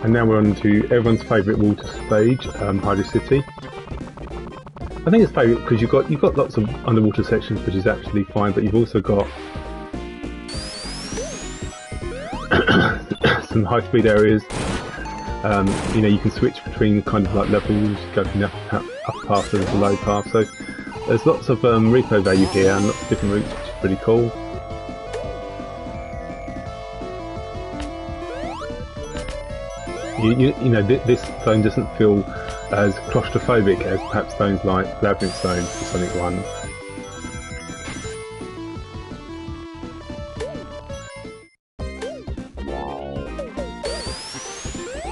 And now we're on to everyone's favourite water stage, Hydro City. I think it's favourite because you've got lots of underwater sections, which is actually fine, but you've also got some high-speed areas. You know, you can switch between kind of like levels, go from the upper path to the low path. So there's lots of replay value here and lots of different routes, which is pretty cool. You know, this zone doesn't feel as claustrophobic as perhaps zones like Labyrinth zones for Sonic 1.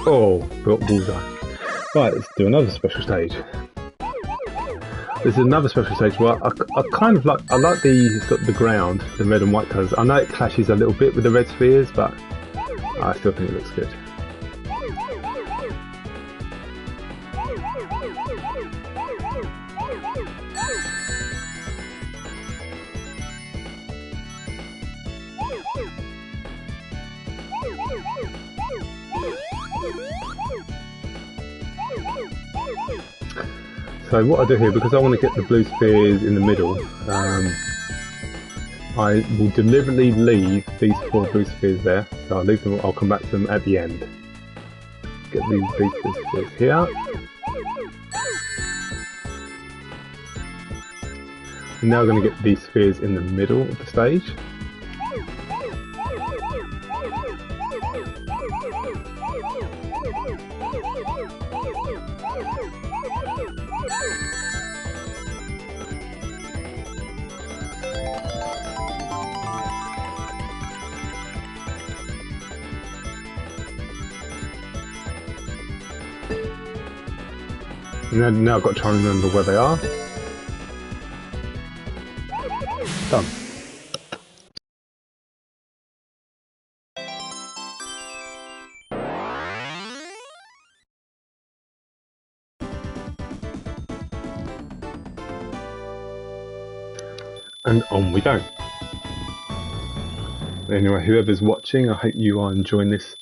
Oh, got bullseye. Right, let's do another special stage. This is another special stage where I kind of like, I like the ground, the red and white colours. I know it clashes a little bit with the red spheres, but I still think it looks good. So what I do here, because I want to get the blue spheres in the middle, I will deliberately leave these 4 blue spheres there. So I'll leave them. I'll come back to them at the end. Get these blue spheres here. And now we're going to get these spheres in the middle of the stage. And then now I've got to try and remember where they are. Done. And on we go. Anyway, whoever's watching, I hope you are enjoying this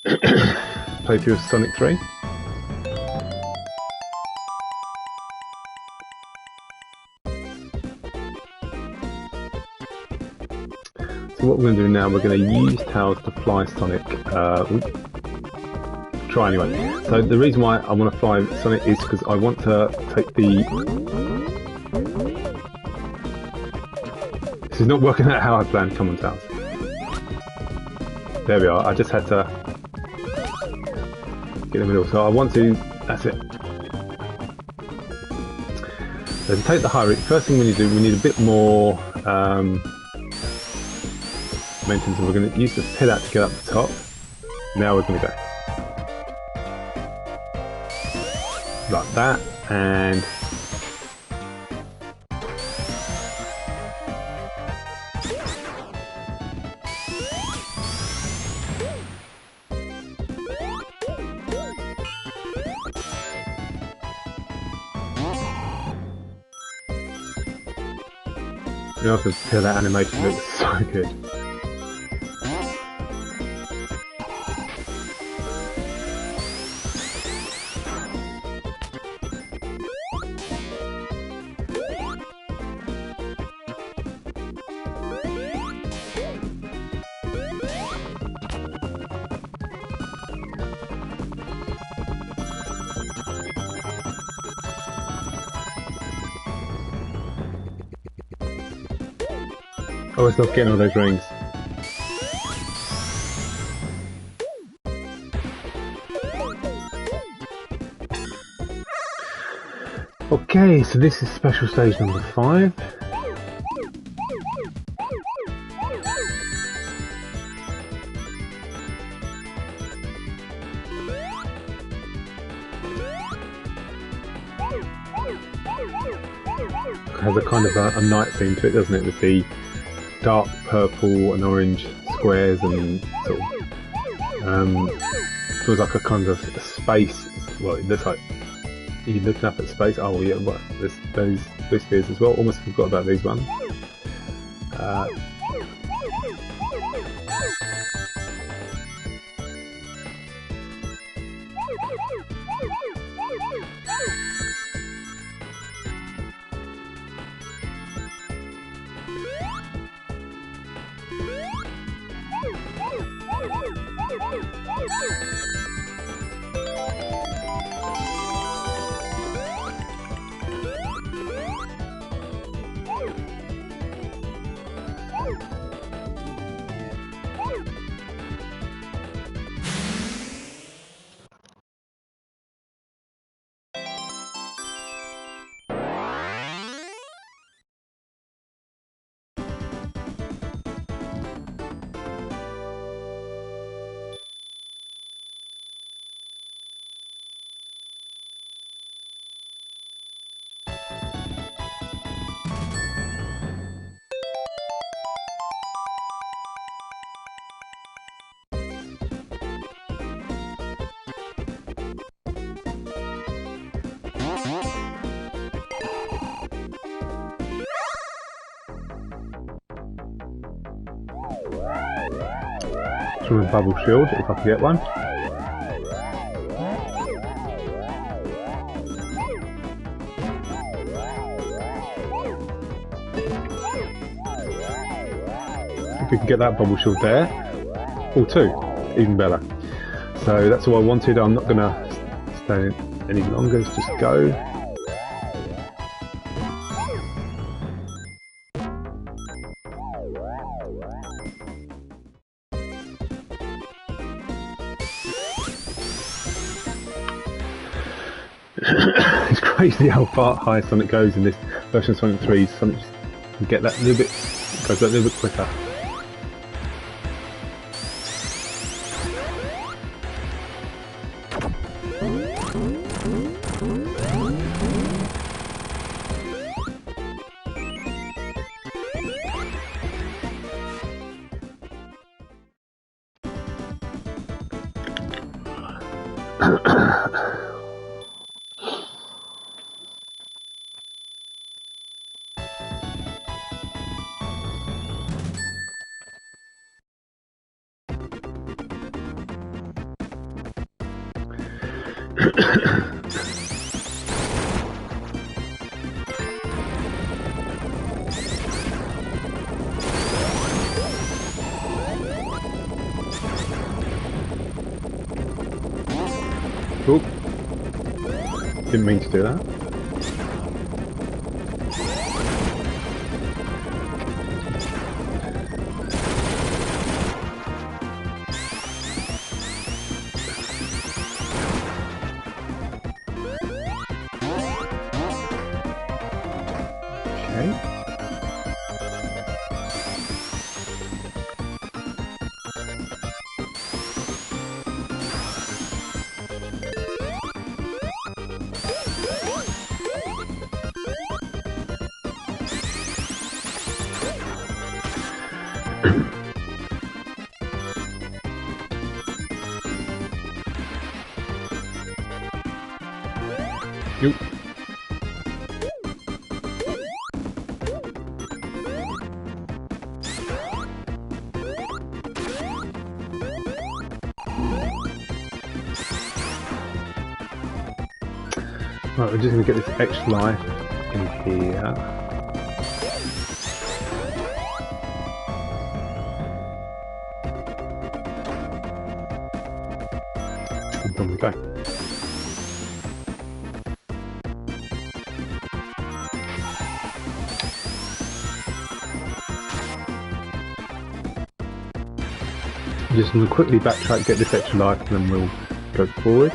playthrough of Sonic 3. So what we're going to do now, we're going to use Tails to fly Sonic. Try anyway. So the reason why I want to fly Sonic is because I want to take the... This is not working out how I planned. Come on, Tails. There we are. I just had to get in the middle. So I want to... That's it. So to take the high route, first thing we need to do, we need a bit more... momentum, so we're going to use the pillar to get up the top. Now we're going to go like that, and you know, the pillar animation looks so good. Oh, it's not getting all those rings. Okay, so this is special stage number 5. It has a kind of a night theme to it, doesn't it, with the dark purple and orange squares and sort of feels like a kind of space. Well, it looks like you're looking up at space. Oh yeah, well, there's those spheres as well. Almost forgot about these ones. from a bubble shield if I can get one. If we can get that bubble shield there, or two, even better. So that's all I wanted. I'm not going to stay any longer. Let's just go. It's crazy how far high Sonic goes in this version of Sonic 3. Sonic can get that little bit, goes that little bit quicker. Cool. Didn't mean to do that. Okay. Nope. Right, we're just going to get this extra life in here. And on we go. Just going to quickly backtrack, get this extra life, and then we'll go forward.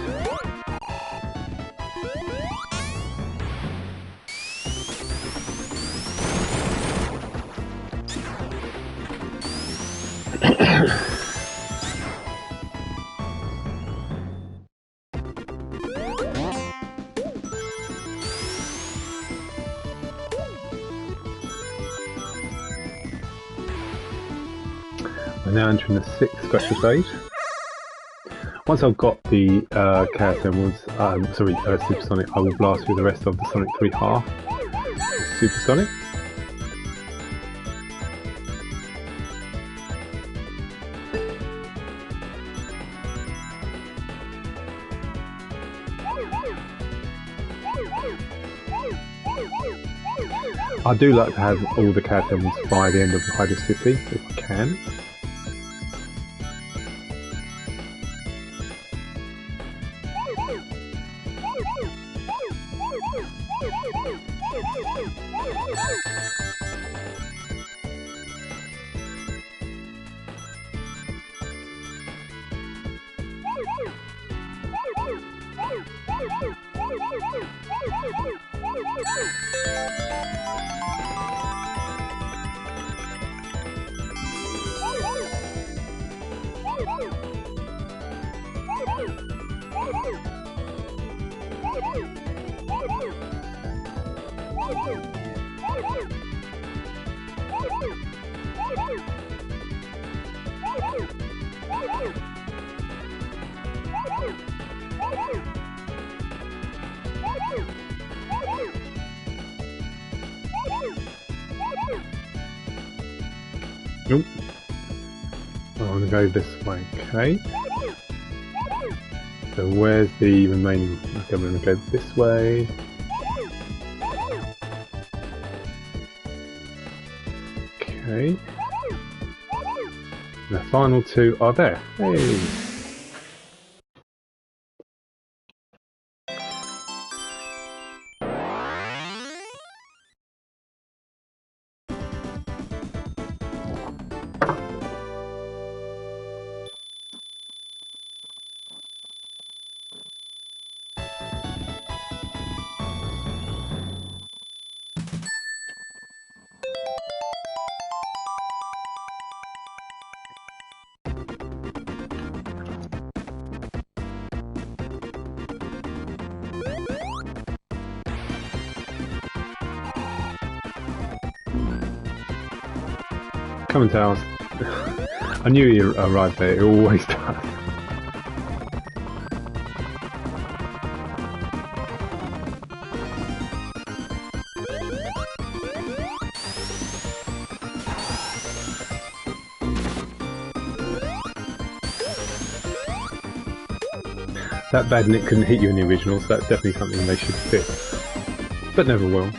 We're now entering the 6th special stage. Once I've got the Chaos Emeralds, Supersonic, I will blast through the rest of the Sonic 3 half. Supersonic. I do like to have all the Chaos Emeralds by the end of Hydro City, if I can. Nope. I'm going to go this way, okay. So where's the remaining... Okay, I'm going to go this way. Okay. The final two are there. Hey! Come and tell us. I knew he arrived there, it always does. That bad Nick couldn't hit you in the original, so that's definitely something they should fix. But never will.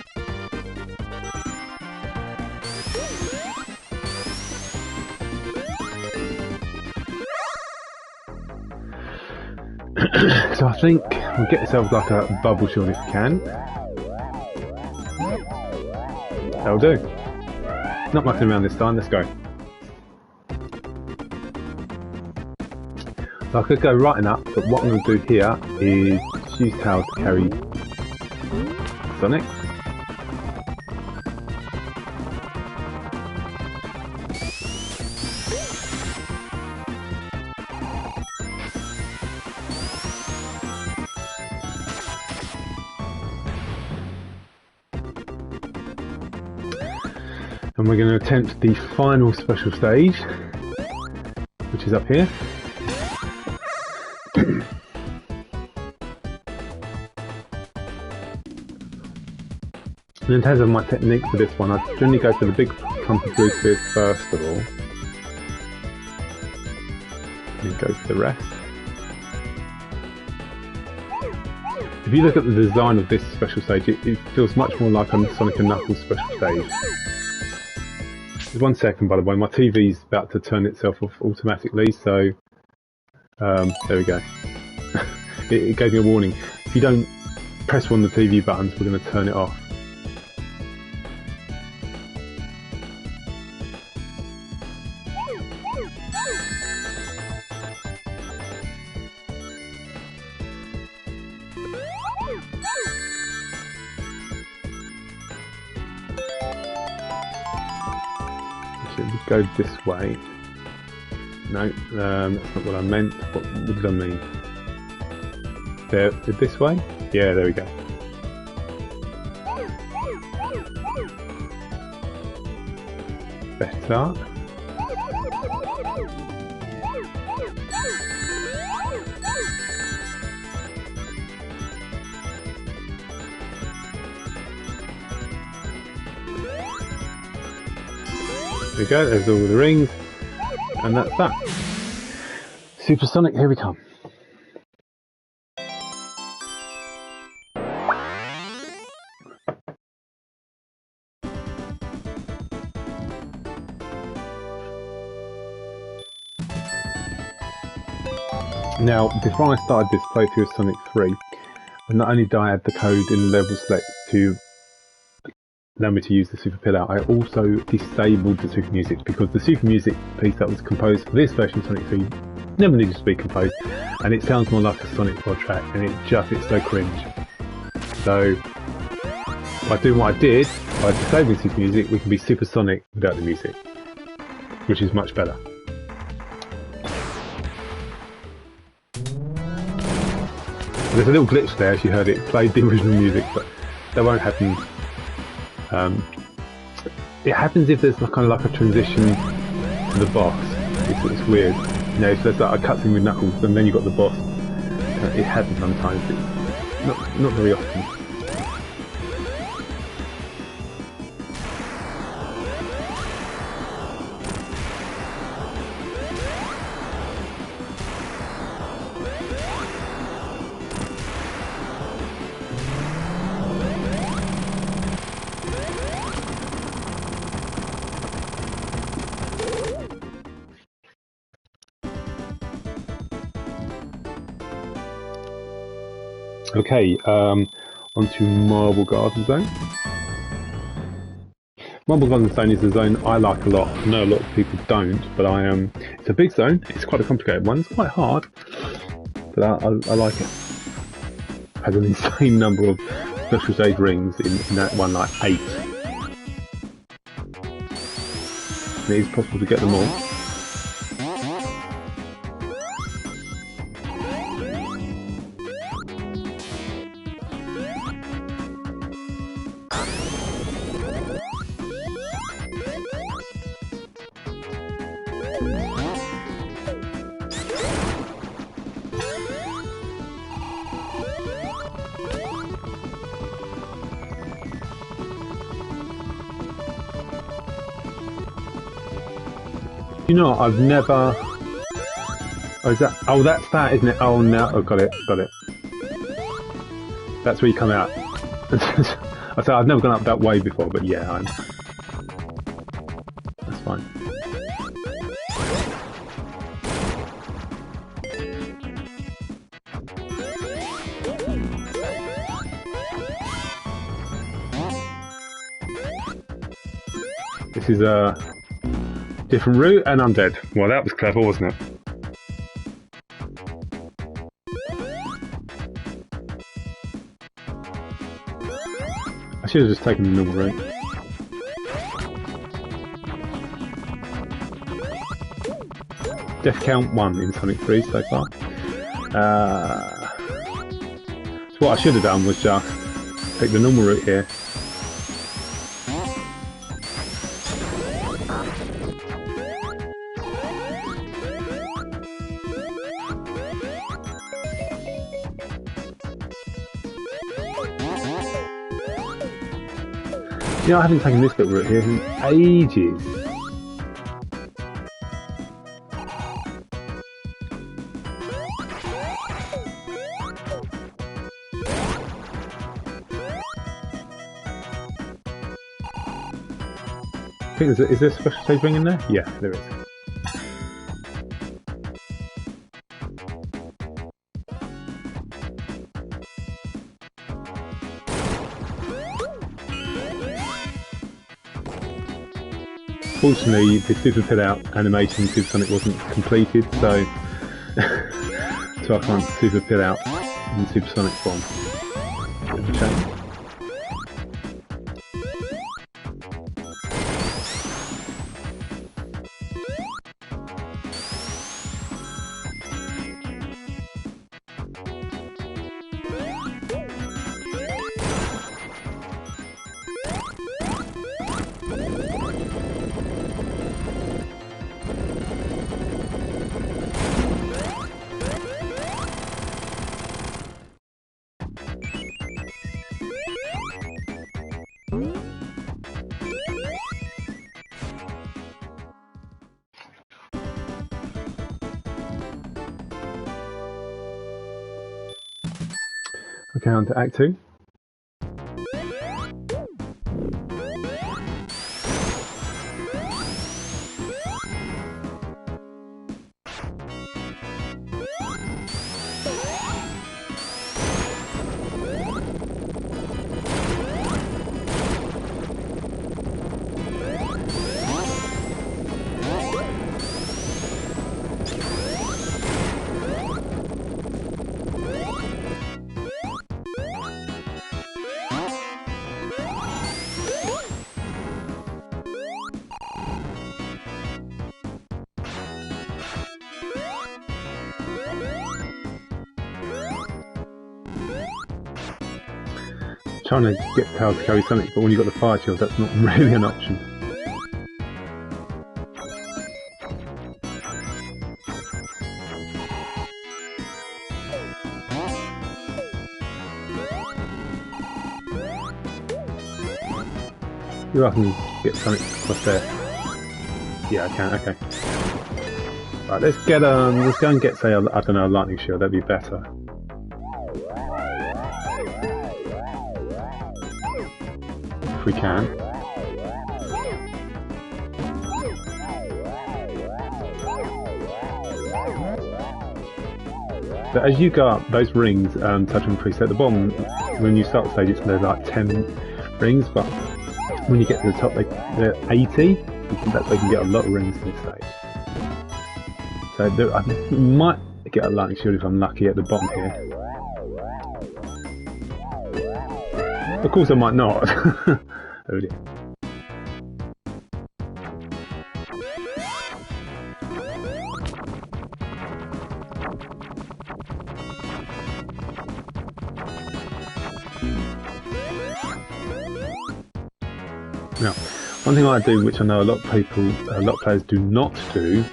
So I think we'll get yourself like a bubble shield if you can. That'll do. Not mucking around this time, let's go. So I could go right and up, but what I'm going to do here is use Tails to carry Sonic. And we're going to attempt the final special stage, which is up here. And in terms of my technique for this one, I generally go for the big clump of blue spheres first of all, and go for the rest. If you look at the design of this special stage, it feels much more like a Sonic and Knuckles special stage. 1 second, by the way, my TV's about to turn itself off automatically, so there we go. it gave me a warning. If you don't press one of the TV buttons, we're going to turn it off. Go this way. No, that's not what I meant. What did I mean? There, this way? Yeah, there we go. Better. There we go, there's all the rings, and that's that. Supersonic, here we come. Now, before I started this playthrough of Sonic 3, not only did I add the code in level select to allow me to use the super pillar, I also disabled the super music because the super music piece that was composed for this version of Sonic 3 never needed to be composed, and it sounds more like a Sonic 4 track, and it's so cringe. So by doing what I did, by disabling super music, we can be supersonic without the music, which is much better. There's a little glitch there, as you heard it played the original music, but that won't happen. It happens if there's kind of like a transition to the boss. It's weird. You know, if there's like a cutscene with Knuckles and then you've got the boss. It happens sometimes. It's not very often. Okay, onto Marble Garden Zone. Marble Garden Zone is a zone I like a lot. I know a lot of people don't, but it's a big zone. It's quite a complicated one. It's quite hard, but I like it. It has an insane number of special stage rings in that one, like 8. And it is possible to get them all. You know, I've never. Oh, is that? Oh, that's that, isn't it? Oh no! Oh, got it. That's where you come out. I said I've never gone up that way before, but yeah, that's fine. This is a different route, and I'm dead. Well, that was clever, wasn't it? I should have just taken the normal route. Death count 1 in Sonic 3 so far. So what I should have done was just take the normal route here. You know, I haven't taken this bit route here in ages. I think is there a special stage ring in there? Yeah, there is. Fortunately, the Super Pit Out animation in Super Sonic wasn't completed, so so I can't Super Pit Out in Super Sonic form. Bit of a shame. Okay, on to Act 2. Trying to get power to carry Sonic, but when you've got the fire shield, that's not really an option. You I can get Sonic across there. Yeah, I can. Okay. Right, let's go and get, say, I don't know, a lightning shield. That'd be better. If we can. So as you go up, those rings touch and increase. At the bottom, when you start the stage, there's like 10 rings, but when you get to the top, they're 80. That's where you can get a lot of rings in this stage. So I might get a lightning shield if I'm lucky at the bottom here. Of course I might not. Oh dear. Now, one thing I do, which I know a lot of players do not do,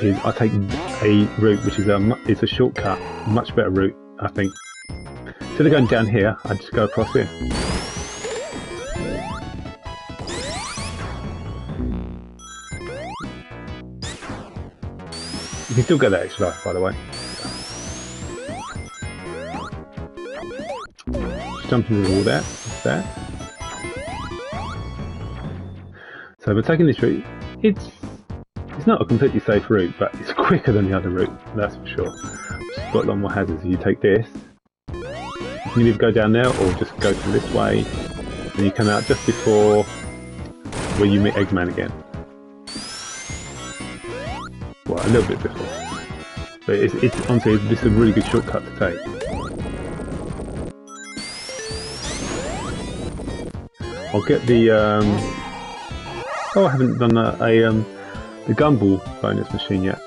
is I take a route which is it's a shortcut, much better route, I think. Instead of going down here, I just go across here. You can still get that extra life, by the way. Just jump into the wall there, that's there. So we're taking this route. It's not a completely safe route, but it's quicker than the other route, that's for sure. It's got a lot more hazards. If you take this, you can either go down there or just go to this way, and you come out just before where you meet Eggman again. Well, a little bit before. But it's honestly, this is a really good shortcut to take. I'll get the oh, I haven't done the gumball bonus machine yet.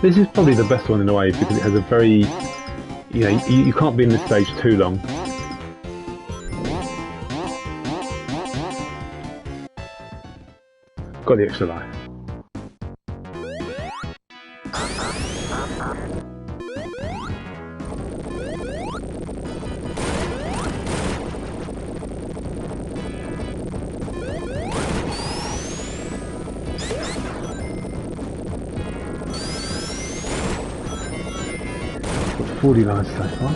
This is probably the best one in a way because it has a very, you know, you can't be in this stage too long. Got the extra life. Got 40 lives so far.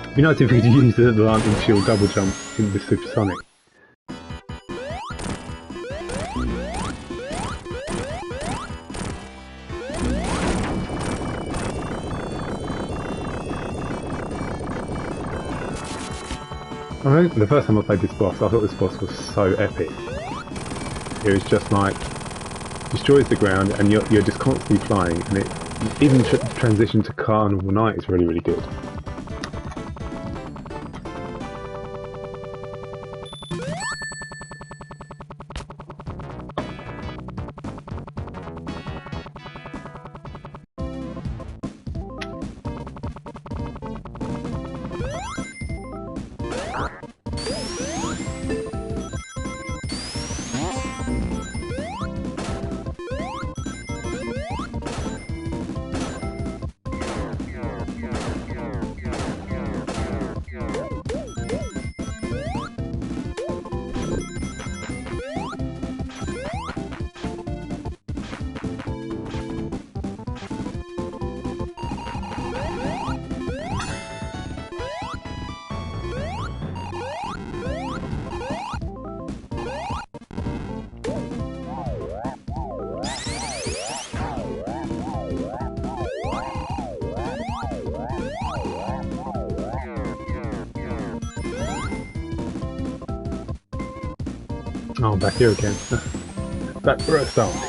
It'd be nice if we could use the lightning shield double jump in the supersonic. Alright, the first time I played this boss, I thought this boss was so epic. It was just like, destroys the ground and you're just constantly flying, and it even the transition to Carnival Night is really, really good. Oh, I'm back here again. Back where I started.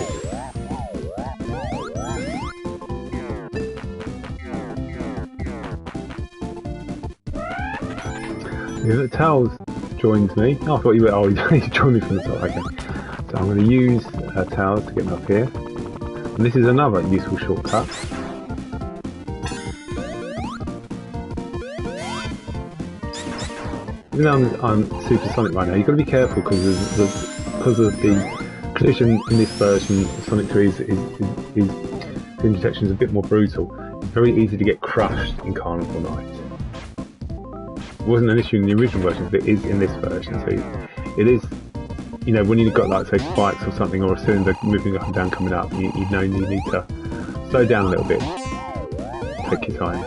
Yeah, the Tails joins me. Oh, I thought you were. Oh, you joined me from the top. Okay. So I'm going to use Tails to get me up here. And this is another useful shortcut. Even though I'm supersonic right now, you've got to be careful because of the collision in this version of Sonic 3 is collision detection is a bit more brutal. It's very easy to get crushed in Carnival Night. wasn't an issue in the original version, but it is in this version. So it is, you know, when you've got like say spikes or something, or a cylinder moving up and down coming up, you know you need to slow down a little bit, take your time.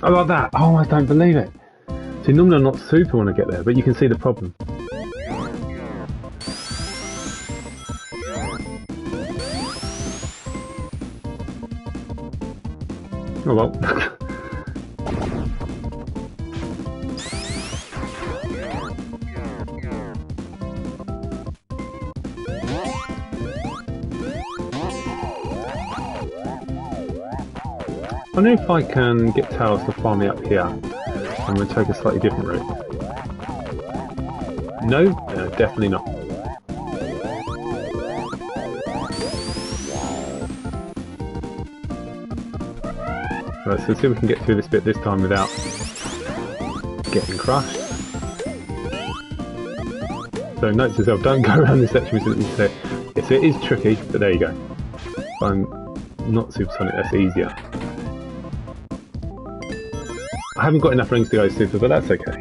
I like that. Oh, I don't believe it. See, normally I'm not super when I get there, but you can see the problem. Oh well. I wonder if I can get Tails to follow me up here. I'm going to take a slightly different route. No, definitely not. Right, so let's see if we can get through this bit this time without getting crushed. So note to yourself, don't go around this section with this set. Yes, it is tricky, but there you go. If I'm not supersonic, that's easier. I haven't got enough rings to go super, but that's okay.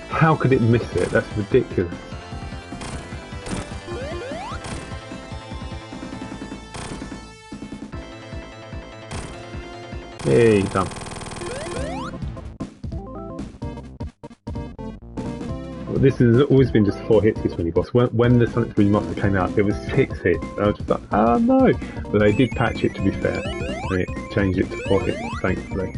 How could it miss it? That's ridiculous. Hey, done. Well, this has always been just 4 hits, this mini boss. When the Sonic 3 Master came out, it was 6 hits. I was just like, oh no! But they did patch it, to be fair, and it changed it to 4 hits, thankfully.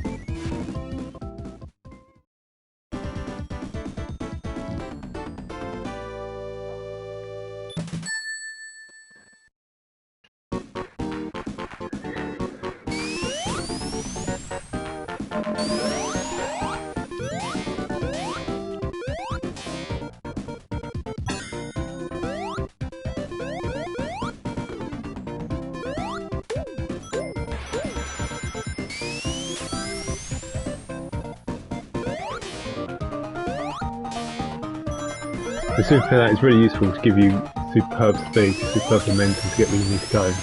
The super that is really useful to give you superb speed, superb momentum to get where you need to go.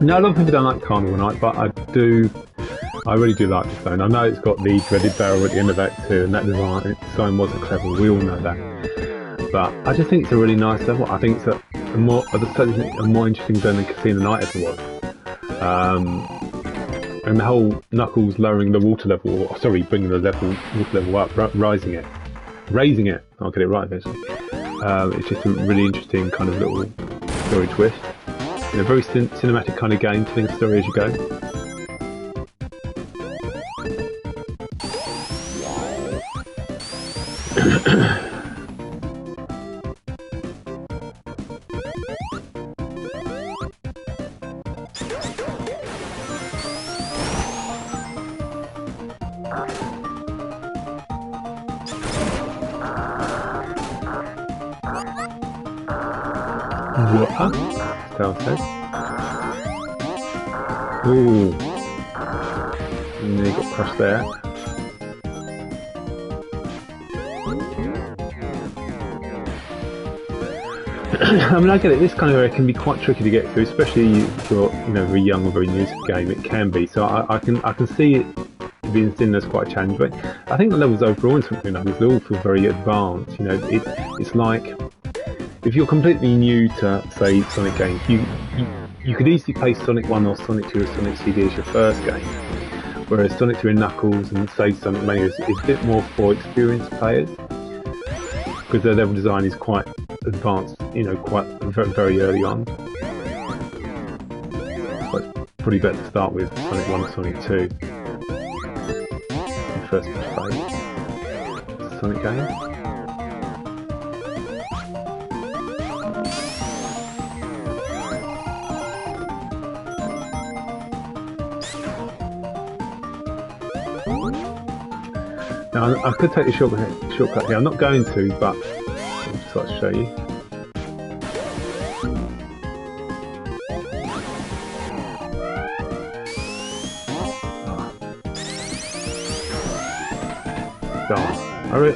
Now, a lot of people don't like Carnival Night, but I really do like the zone. I know it's got the dreaded barrel at the end of Act 2, and that design wasn't clever, we all know that. But I just think it's a really nice level. I think it's a more interesting zone than Casino Night ever was. And the whole Knuckles lowering the water level, or, sorry, bringing the water level up, raising it, I'll get it right eventually. It's just a really interesting kind of little story twist. In a very cinematic kind of game, telling a story as you go. Downstairs. Ooh. And then you got crushed there. I mean, I get it. This kind of area can be quite tricky to get through, especially if you're, very young or very new to the game. It can be. So I can see it being seen as quite a challenge. But I think the levels overall in Sonic Knuckles, they all feel very advanced. It's like if you're completely new to, say, Sonic games, you could easily play Sonic 1 or Sonic 2 or Sonic CD as your first game. Whereas Sonic 3 and Knuckles and, say, Sonic Mania is a bit more for experienced players. Because their level design is quite advanced, quite very, very early on. So it's probably better to start with Sonic 1 or Sonic 2. The first play Sonic game. Now, I could take the shortcut here. I'm not going to, but I'll just like to show you.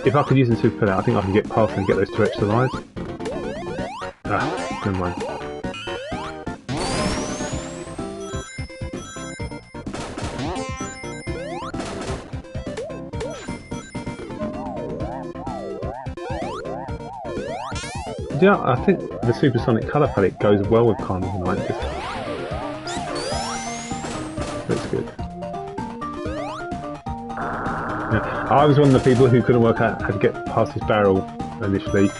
If I could use the super pedal, I think I can get past and get those 2 extra lives. Never mind. Yeah, I think the Supersonic colour palette goes well with Carnival Night. Looks good. Yeah, I was one of the people who couldn't work out how to get past this barrel initially.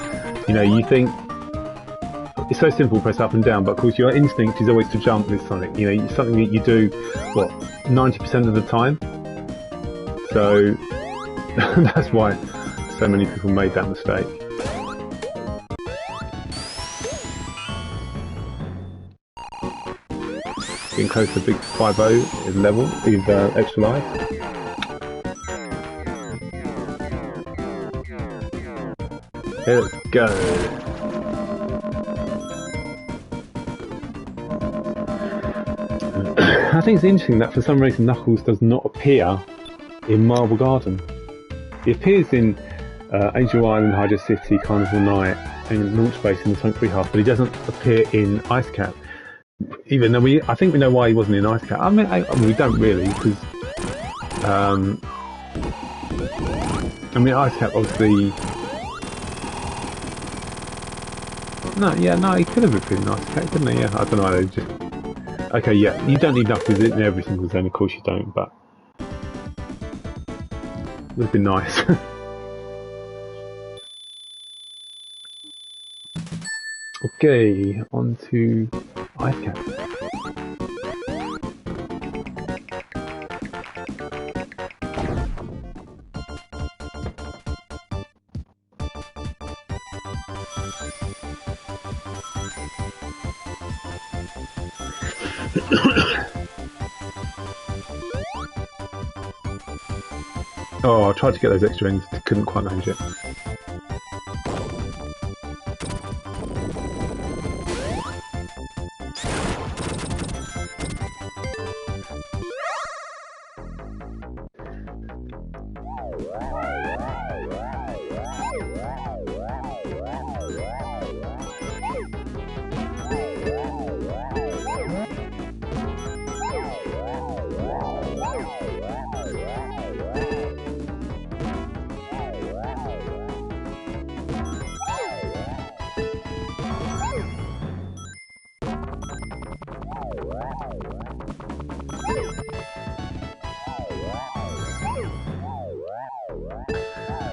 You think it's so simple, press up and down, but of course your instinct is always to jump with Sonic. It's something that you do, 90% of the time. So that's why so many people made that mistake. Getting close to the big 5-0 level with extra life. Okay, let's go. I think it's interesting that for some reason Knuckles does not appear in Marble Garden. He appears in Angel Island, Hydra City, Carnival Night, and Launch Base in the Sonic 3 half, but he doesn't appear in Ice Cap. Even though I think we know why he wasn't in Ice Cap. I mean, we don't really, because Ice Cap obviously. No, he could have appeared in Ice Cap, couldn't he? Yeah, I don't know. Okay, yeah, you don't need Knuckles in every single zone, of course you don't, but it would have been nice. Okay, on to Ice Cap. Oh, I tried to get those extra ends, couldn't quite manage it.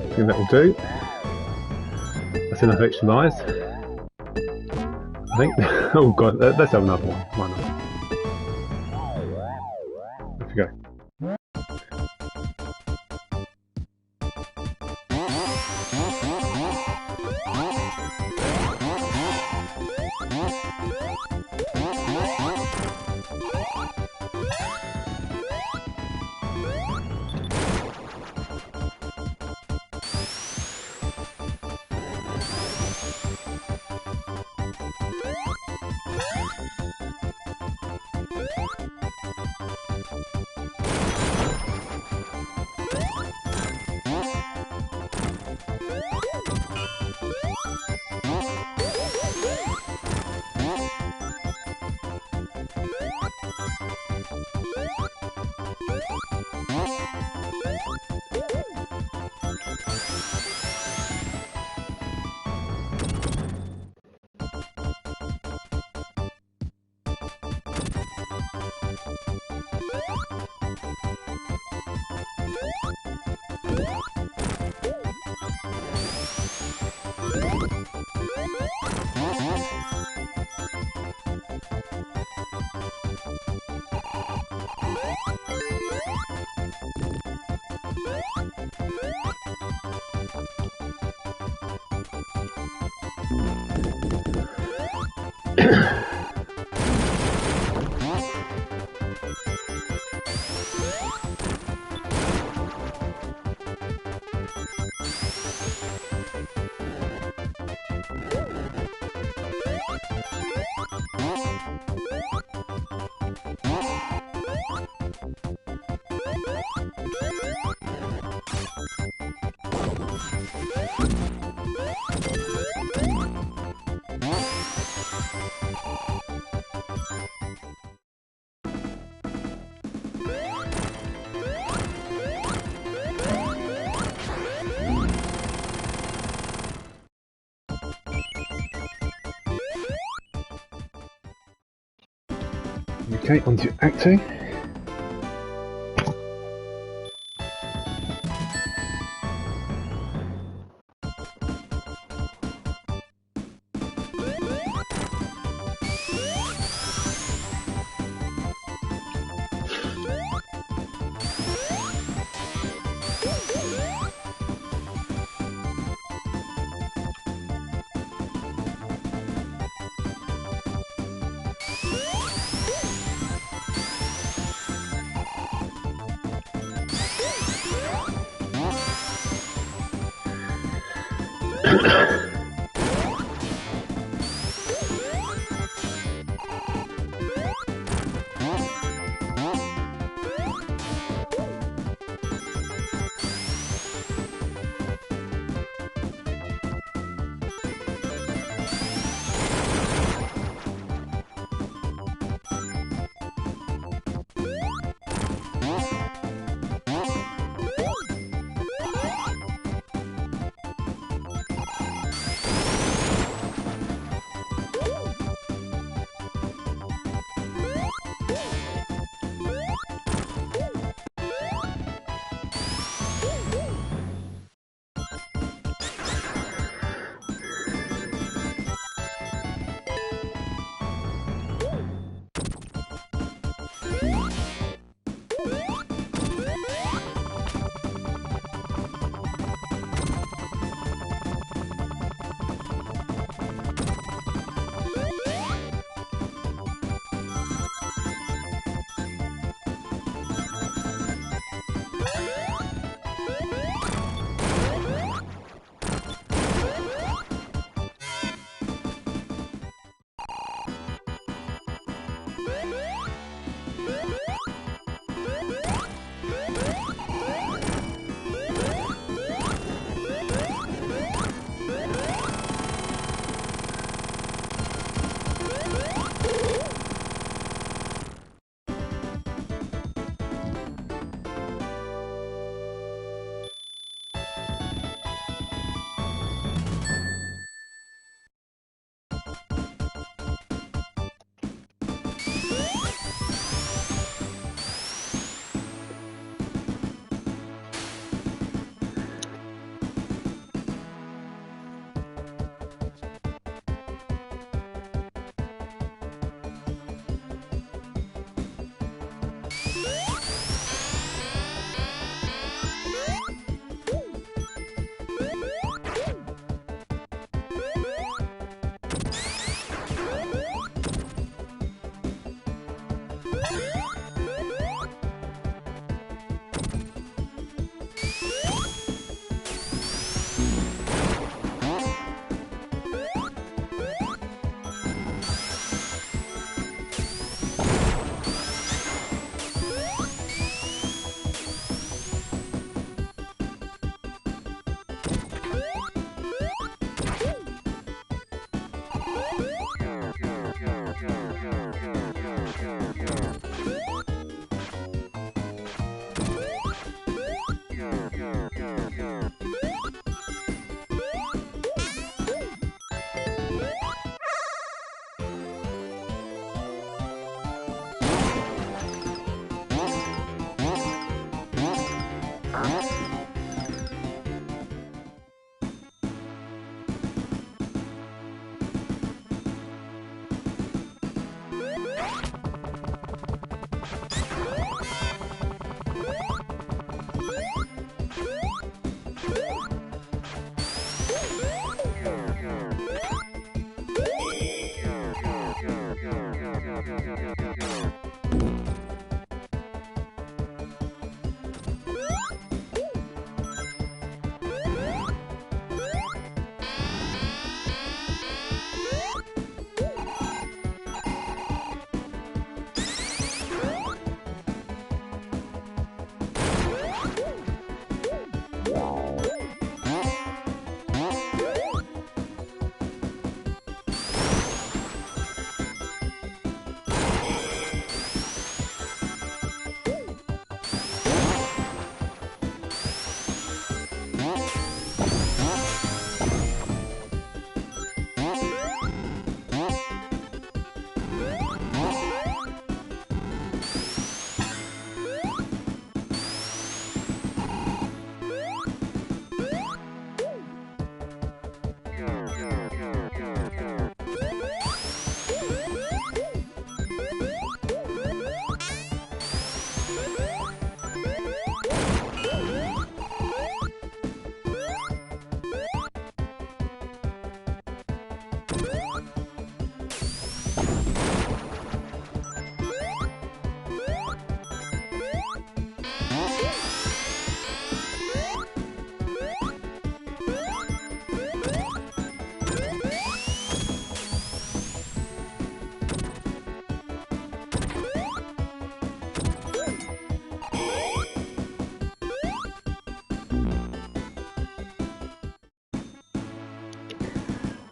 I think that will do. That's enough extra lives. I think. Oh god, let's have another one. Why not? Off we go. Okay, on to Act 2.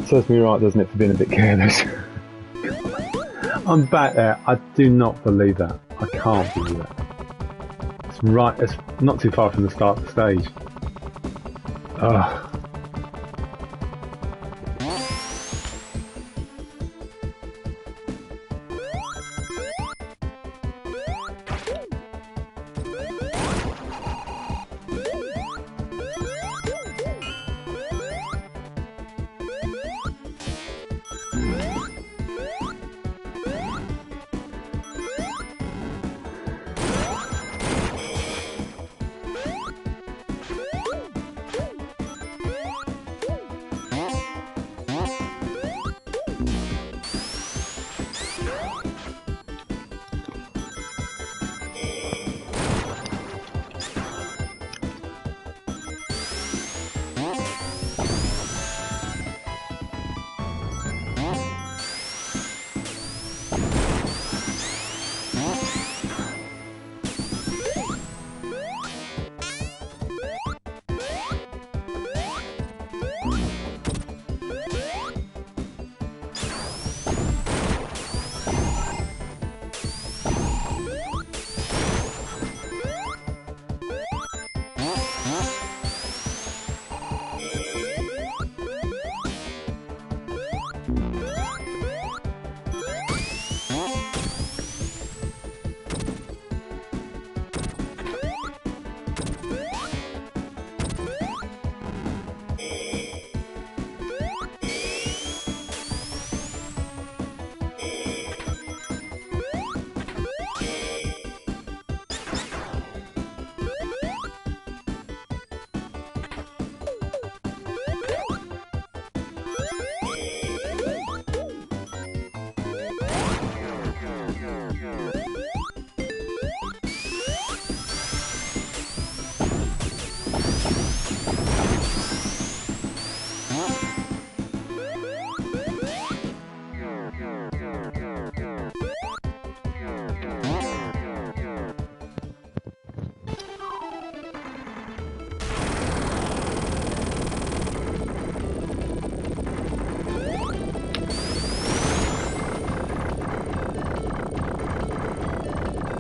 serves me right, doesn't it, for being a bit careless? I'm back there. I do not believe that. I can't believe that. It's right. It's not too far from the start of the stage. Ugh.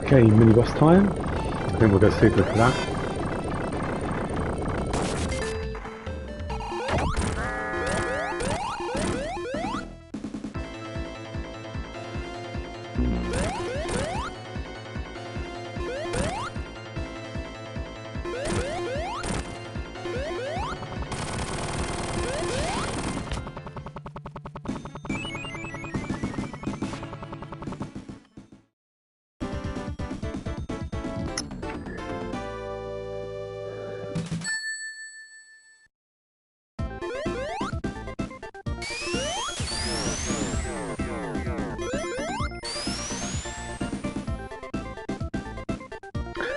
Okay, mini boss time. I think we'll go super for that.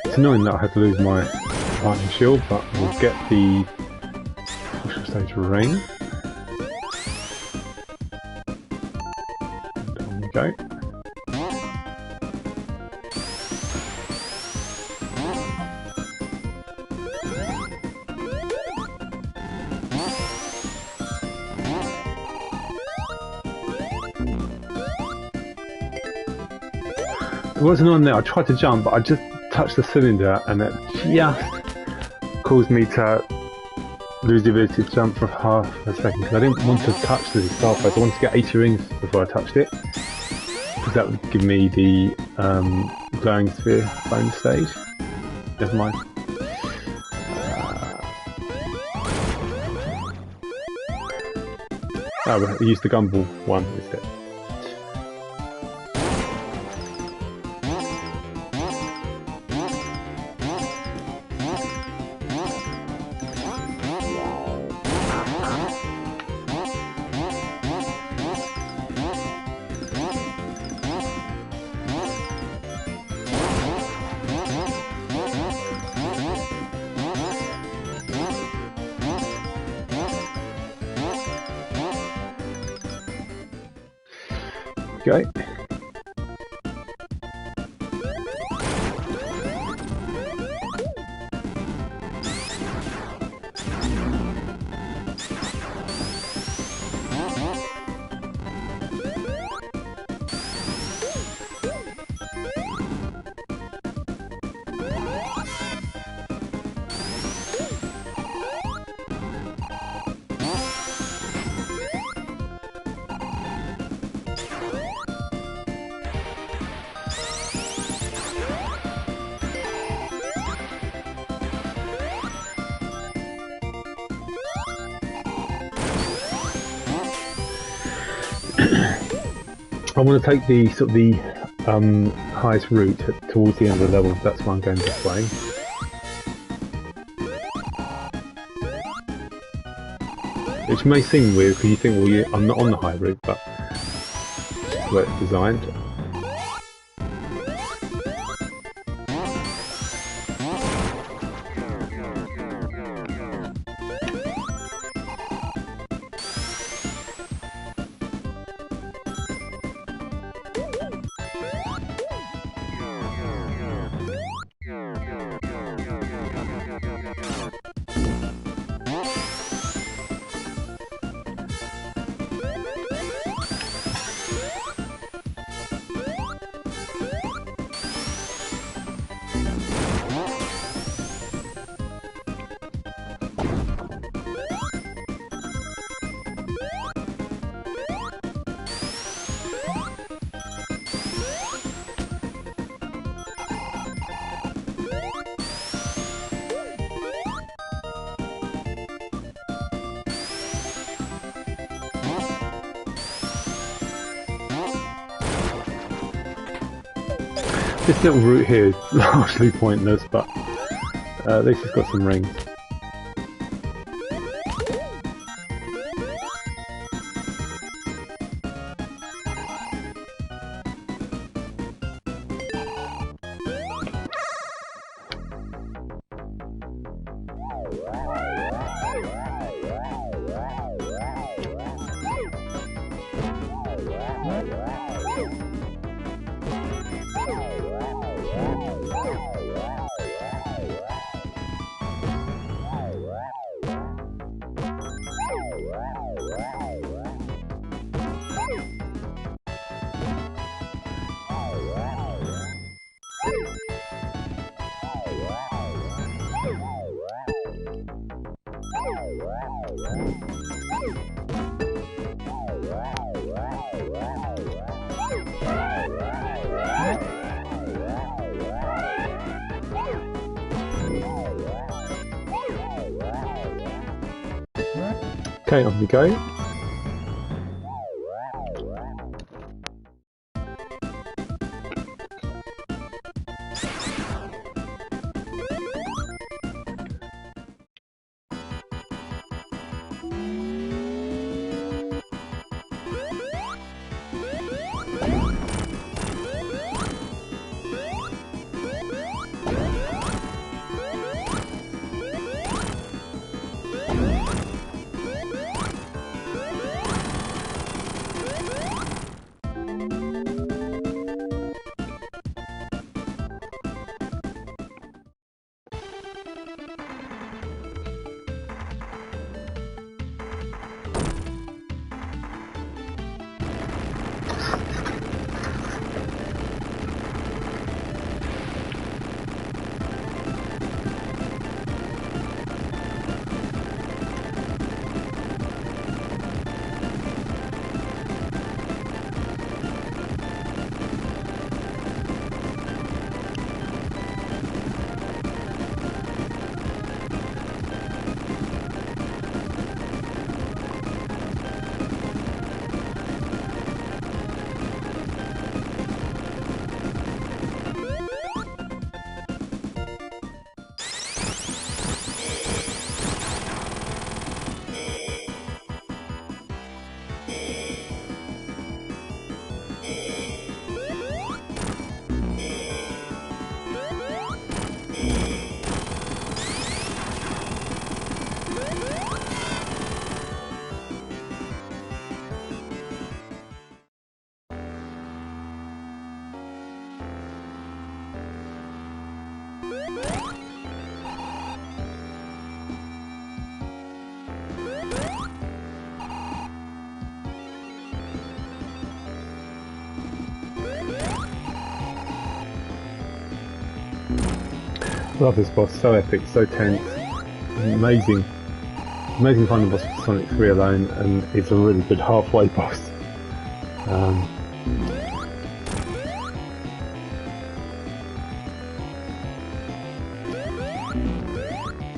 It's annoying that I had to lose my lightning shield, but we'll get the special stage rain. Down we go. It wasn't on there. I tried to jump, but I just touched the cylinder and it just caused me to lose the ability to jump for half a second because I didn't want to touch the star place. I wanted to get 80 rings before I touched it because that would give me the glowing sphere bonus stage. Never mind. Oh, I used the gumball one instead. Okay. I want to take the sort of the highest route towards the end of the level. That's why I'm going this way. Which may seem weird because you think, well, I'm not on the high route, but that's the way it's designed. This little route here is largely pointless, but at least it's got some rings. Okay, on we go. Love this boss, so epic, so tense, amazing finding boss for Sonic 3 alone, and it's a really good halfway boss.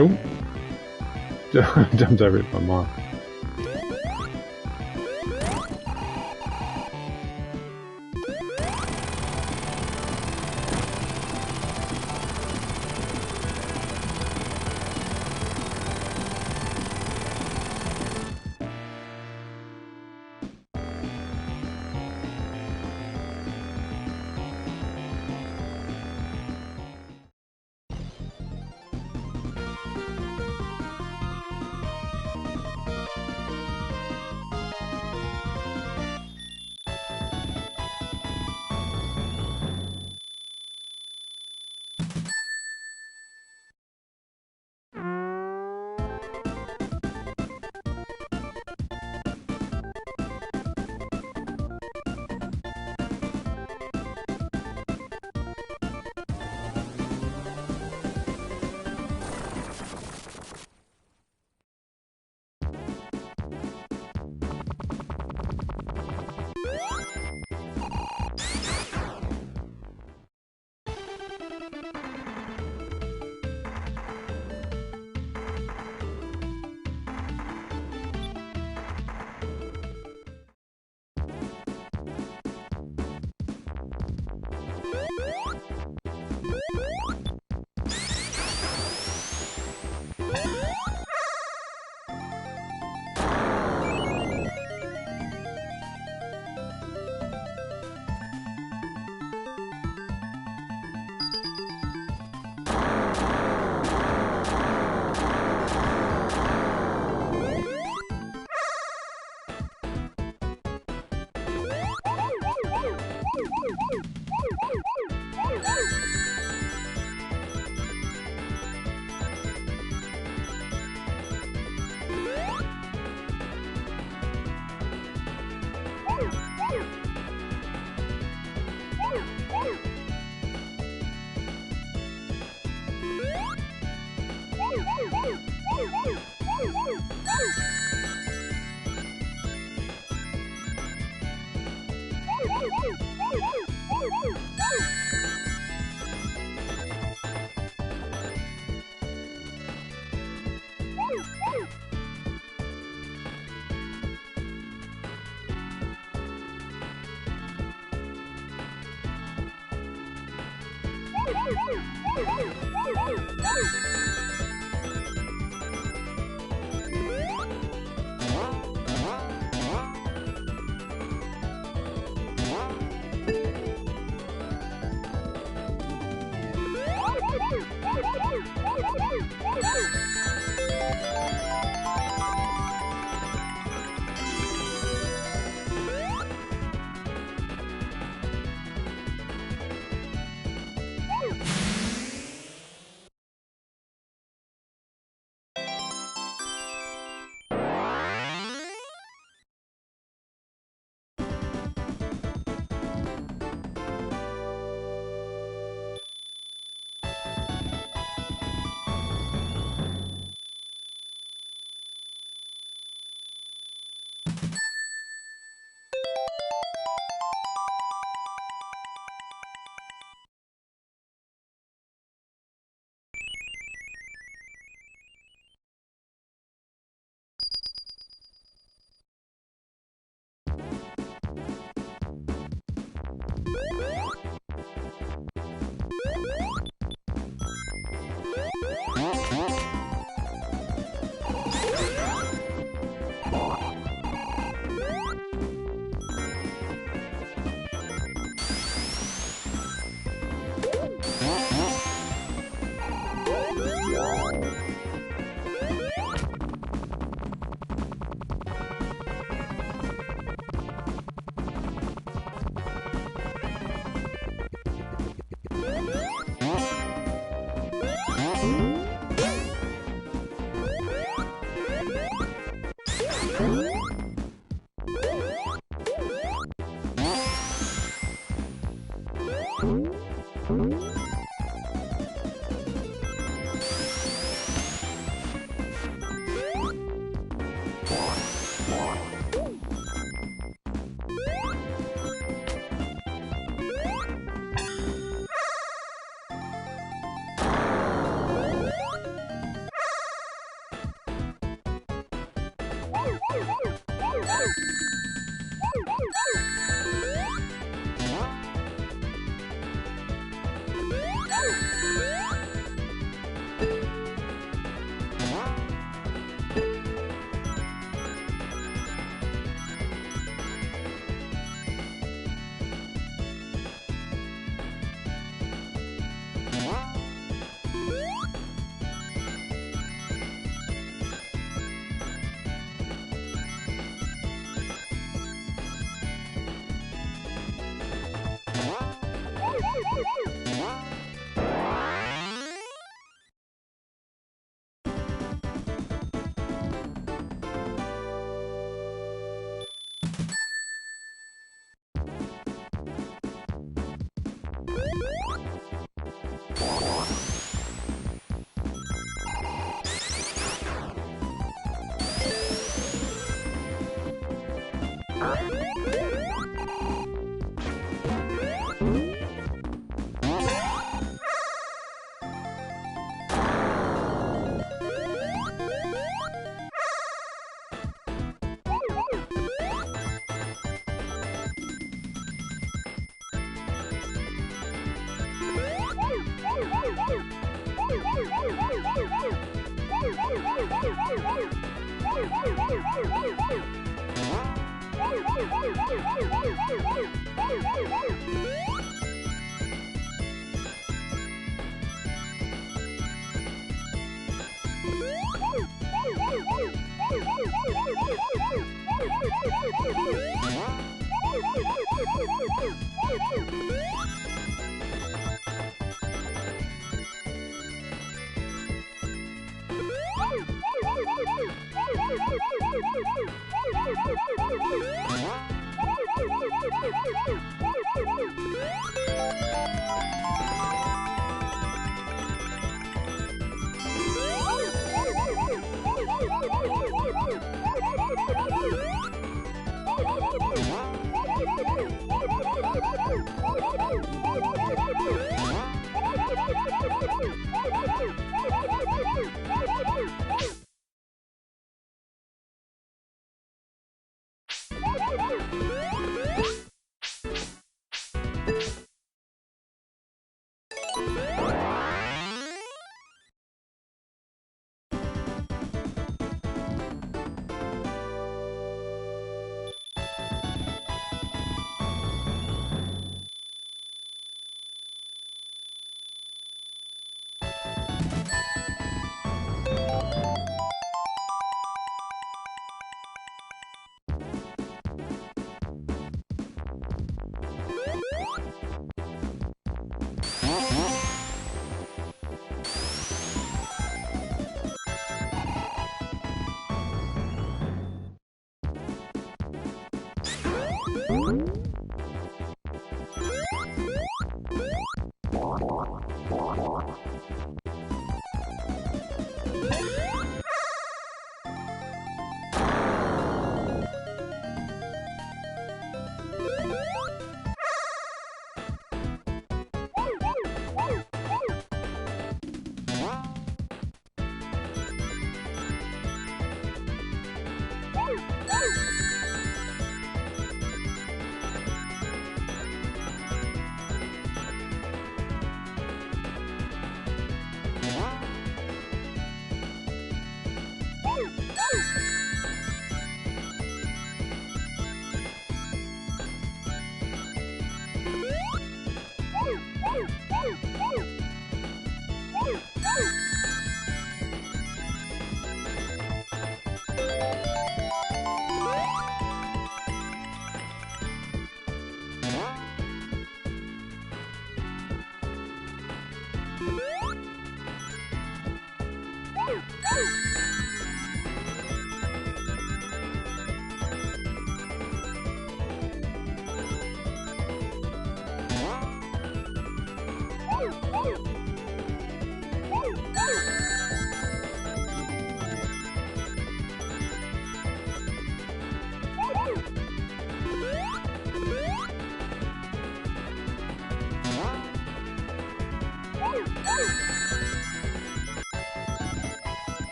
Oh, jumped over it by a mile.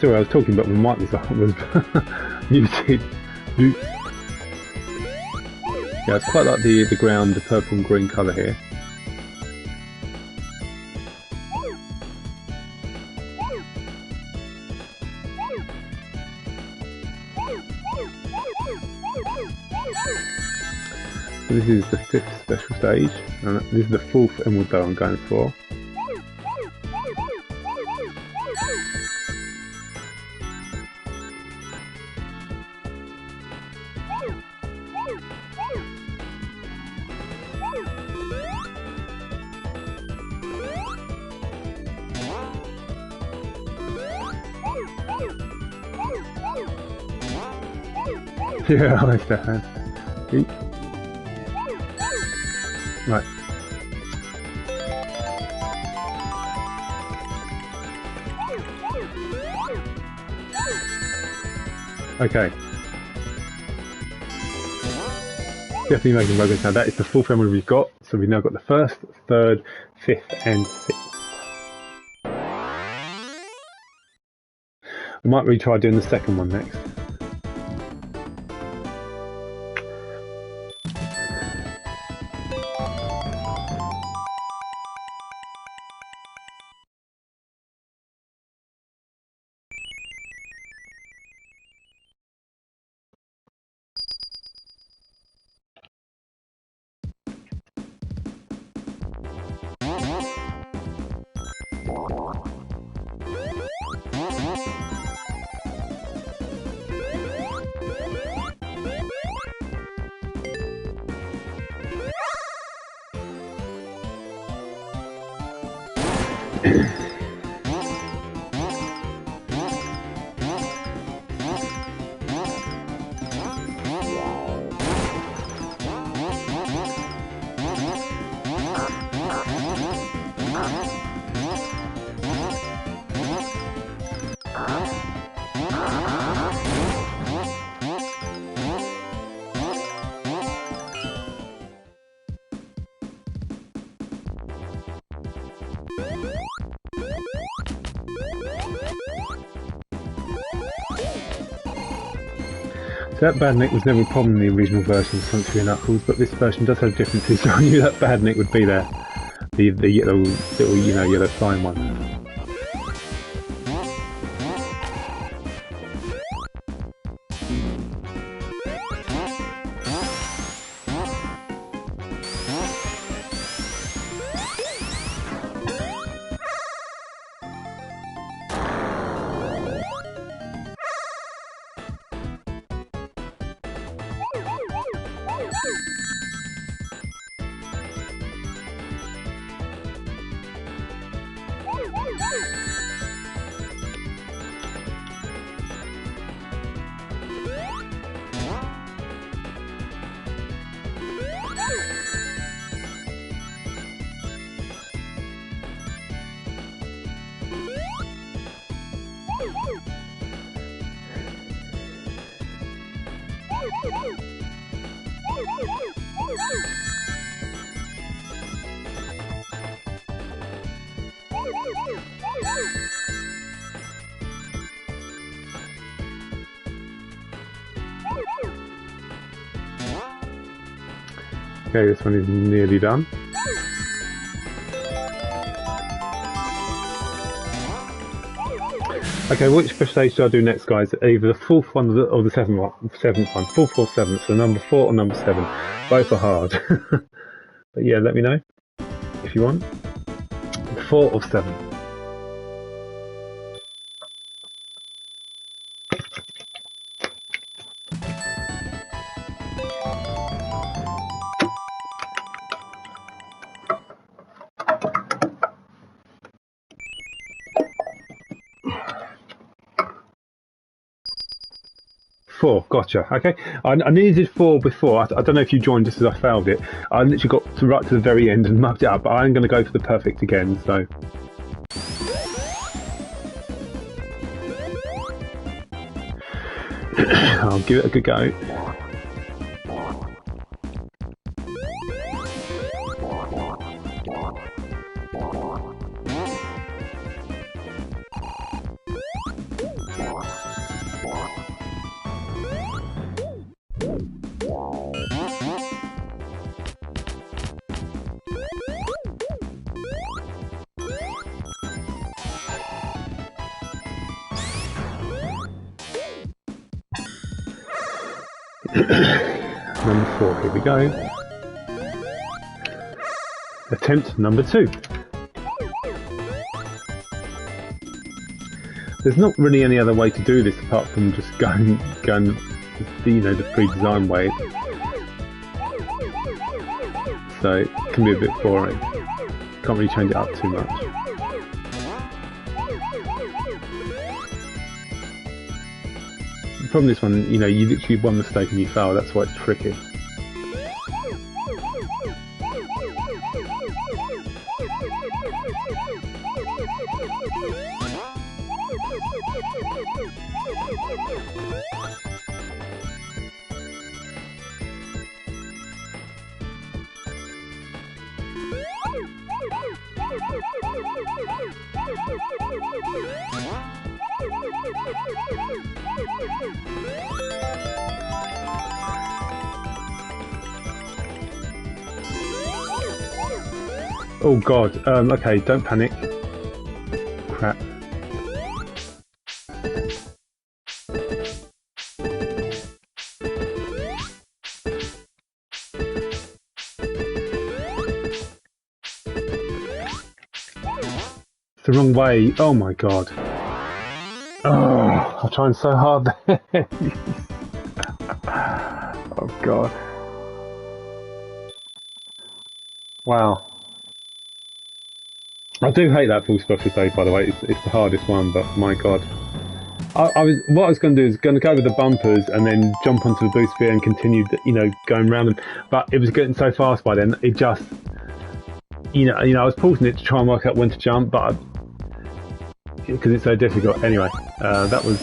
Sorry, I was talking, but my mic was muted. Yeah, it's quite like the ground, the purple and green colour here. So this is the 5th special stage, and this is the 4th emerald bow I'm going for. Yeah, I understand. Right. Okay. Definitely making progress now. That is the 4th emerald we've got. So we've now got the 1st, 3rd, 5th and 6th. We might retry doing the 2nd one next. So that bad neck was never a problem in the original version of Sonic 3 Knuckles, but this version does have differences, so I knew that bad neck would be there. The yellow, little, yellow flying one. Okay, this one is nearly done. Okay, which stage do I do next, guys? Either the fourth one or the seventh one. Fourth or seventh, so number 4 or number 7. Both are hard. But yeah, let me know if you want. 4 or 7. Four, gotcha. Okay, I needed 4 before. I don't know if you joined just as I failed it. I literally got to right to the very end and mucked it up. But I'm going to go for the perfect again. So, I'll give it a good go. Number 4, here we go. Attempt number 2. There's not really any other way to do this apart from just going the pre-designed way. So it can be a bit boring. Can't really change it up too much. The problem with this one, you literally one mistake and you fail. That's why it's tricky. Oh god, okay, don't panic. Crap. It's the wrong way, oh my god. Oh, I'm trying so hard there. Oh god. Wow. I do hate that full special save, by the way. It's the hardest one, but my god. What I was going to do is going to go with the bumpers and then jump onto the boost sphere and continue, going round them. But it was getting so fast by then. It just, I was pausing it to try and work out when to jump, but because it's so difficult. Anyway, that was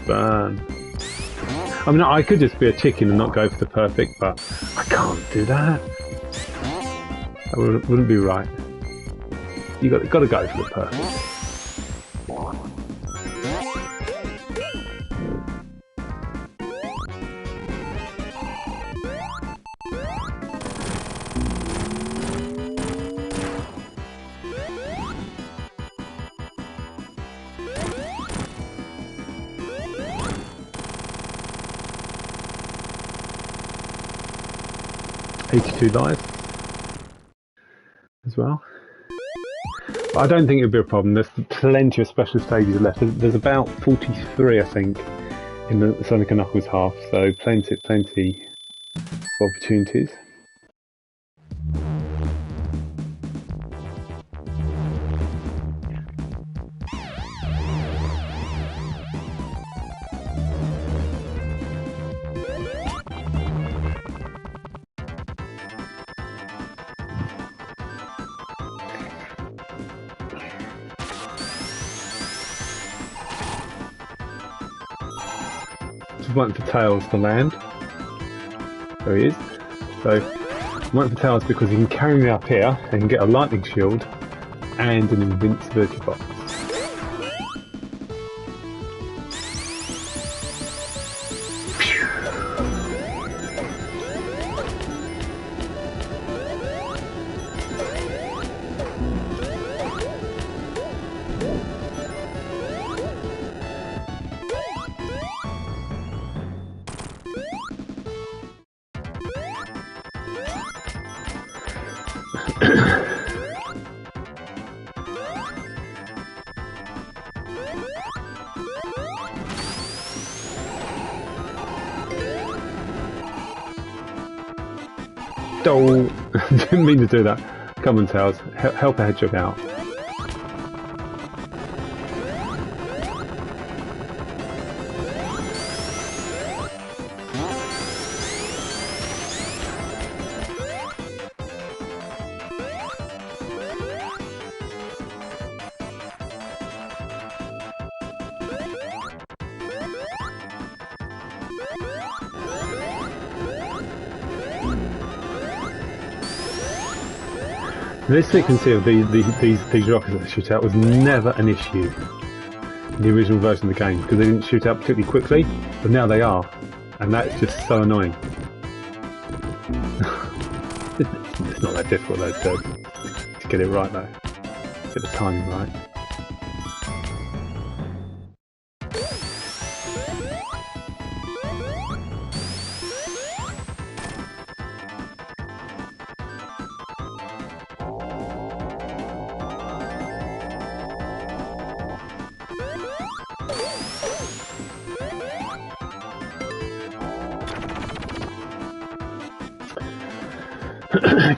fun. I mean, I could just be a chicken and not go for the perfect, but I can't do that. That wouldn't be right. You got to go for the perfect. 82 lives as well. But I don't think it would be a problem. There's plenty of special stages left. There's about 43, I think, in the Sonic & Knuckles half, so plenty of opportunities. is waiting for Tails to land. There he is. So, I'm waiting for Tails because he can carry me up here and can get a lightning shield and an invincibility box. Oh, didn't mean to do that. Come on, Tails, help a Hedgehog out. This frequency of these rockets that shoot out was never an issue in the original version of the game because they didn't shoot out particularly quickly, but now they are, and that's just so annoying. It's not that difficult though to get it right though, get the timing right.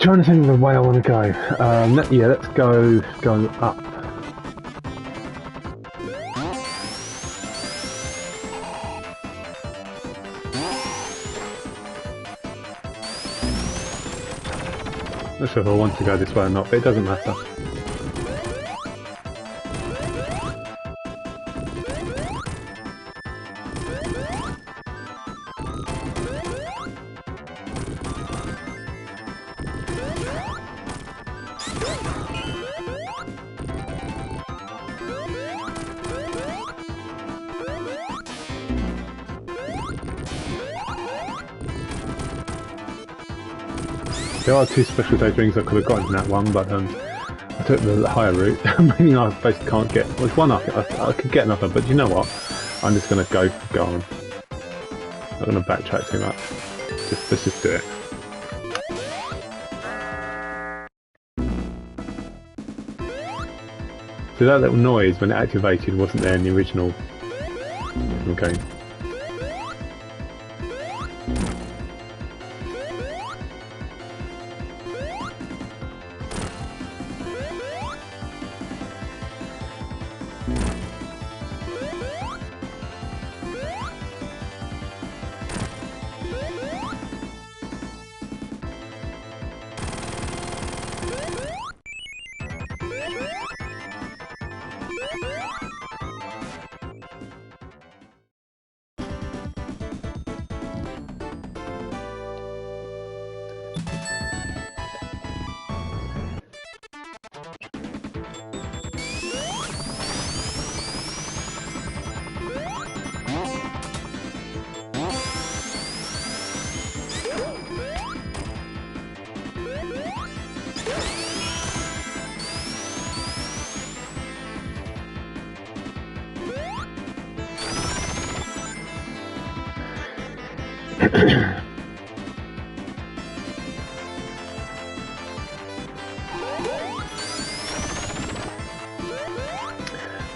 Trying to think of the way I want to go. Yeah, let's go up. Not sure if I want to go this way or not, but it doesn't matter. There are two special day drinks I could have gotten in that one, but I took the higher route, meaning I basically can't get. Well, one I could get another, but you know what? I'm just going to go on. Not going to backtrack too much. Let's just do it. So that little noise when it activated wasn't there in the original game.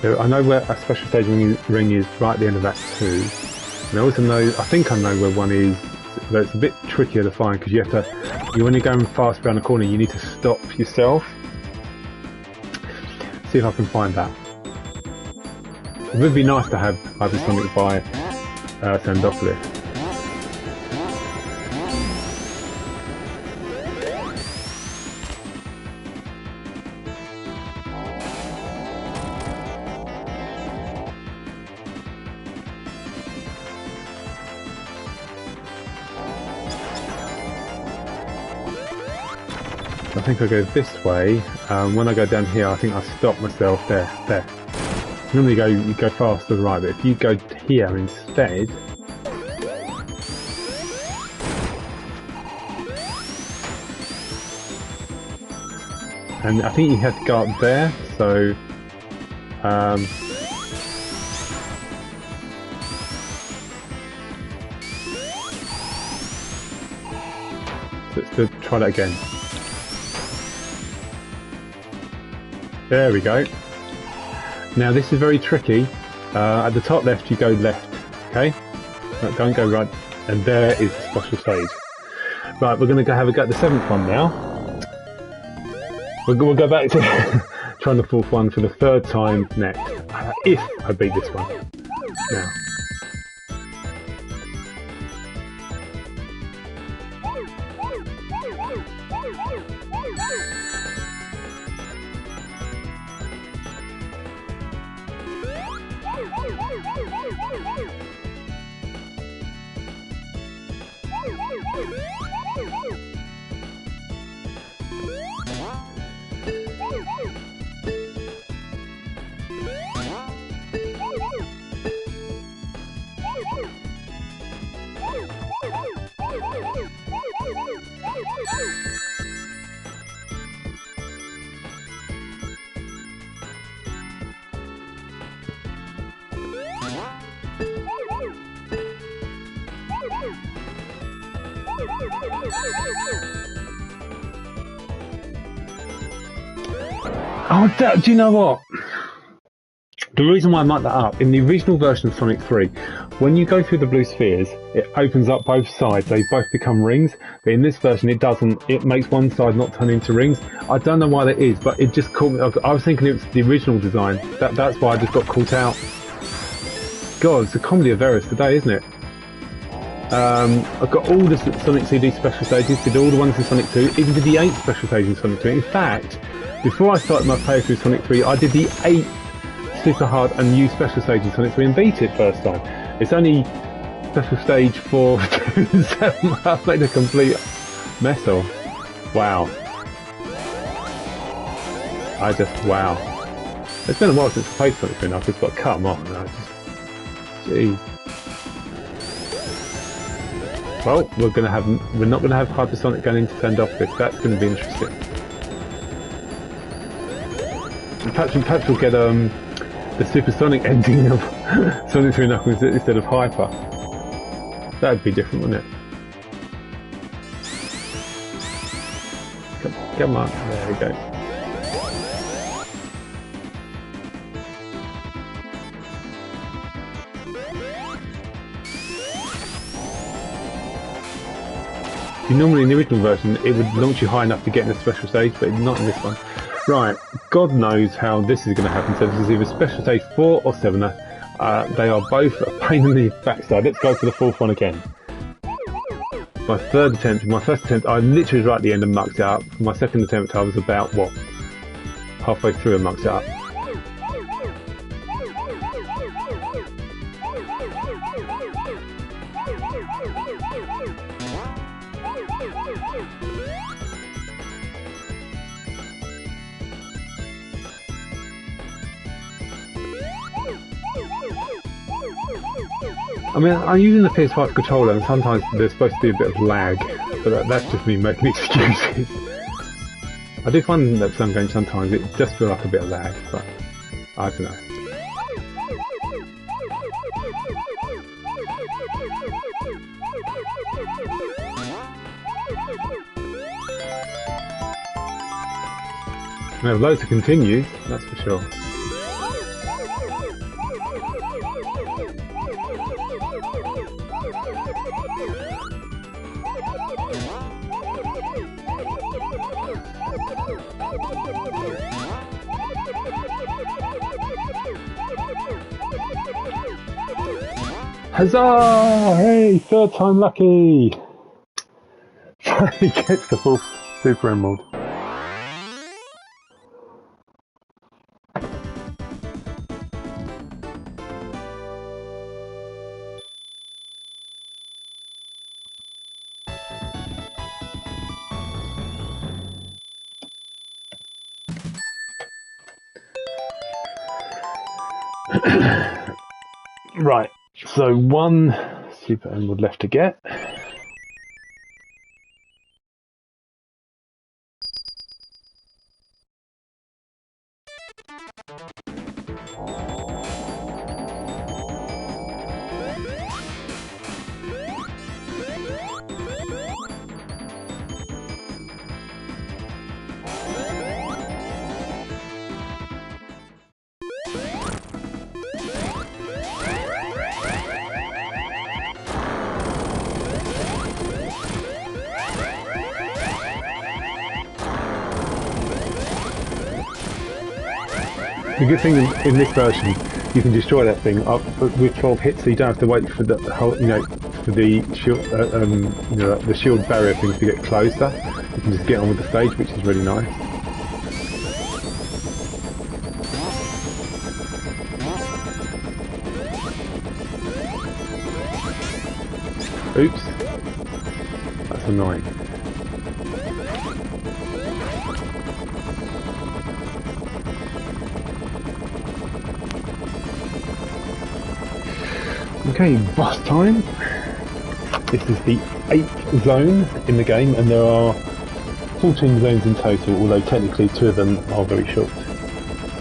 So I know where a special staging ring is right at the end of Act 2. And I also know, I think I know where one is, but it's a bit trickier to find because when you're going fast around the corner, you need to stop yourself. See if I can find that. It would be nice to have either something by Sandopolis. I think I go this way. When I go down here, I think I stop myself there. Normally you go fast to the right, but if you go here instead, and I think you have to go up there. So, let's try that again. There we go. Now this is very tricky. At the top left you go left, okay? No, don't go right. And there is the special stage. Right, we're going to go have a go at the 7th one now. We'll go back to trying the 4th one for the 3rd time next. If I beat this one. Now. Oh, do you know what? The reason why I marked that up, in the original version of Sonic 3, when you go through the blue spheres, it opens up both sides, they both become rings, but in this version it doesn't, it makes one side not turn into rings. I don't know why that is, but it just caught me, I was thinking it was the original design, that's why I just got caught out. God, it's a comedy of errors today, isn't it? I've got all the Sonic CD special stages, did all the ones in Sonic 2, even did the 8 special stages in Sonic 2. In fact, before I started my playthrough Sonic 3, I did the 8 super hard and new special stage in Sonic 3 and beat it first time. It's only special stage 4 to 7 I've made a complete mess of. Wow. Wow. It's been a while since I played Sonic 3 and I've just got to cut them off now. Jeez. Well, we're not gonna have Hypersonic going into send off this. That's gonna be interesting. And perhaps we'll get the supersonic ending of Sonic 3 Knuckles instead of Hyper. That'd be different, wouldn't it? Come on, there we go. Normally in the original version it would launch you high enough to get in a special stage, but not in this one. Right, God knows how this is going to happen. So this is either special stage 4 or 7. They are both a pain in the backside. Let's go for the 4th one again. My first attempt, I literally was right at the end and mucked it up. My second attempt, I was about, halfway through and mucked it up. I mean, I'm using the PS5 controller and sometimes there's supposed to be a bit of lag, but that's just me making excuses. I do find that some games sometimes it just feels like a bit of lag, but I don't know. We have loads to continue, that's for sure. Huzzah! Hey, 3rd time lucky! Finally gets the full Super Emerald. Right, so one Super Emerald left to get. The good thing in this version, you can destroy that thing up with 12 hits, so you don't have to wait for the whole, for the shield, the shield barrier things to get closer. You can just get on with the stage, which is really nice. Oops, that's annoying. Okay, boss time. This is the 8th zone in the game, and there are 14 zones in total, although technically 2 of them are very short.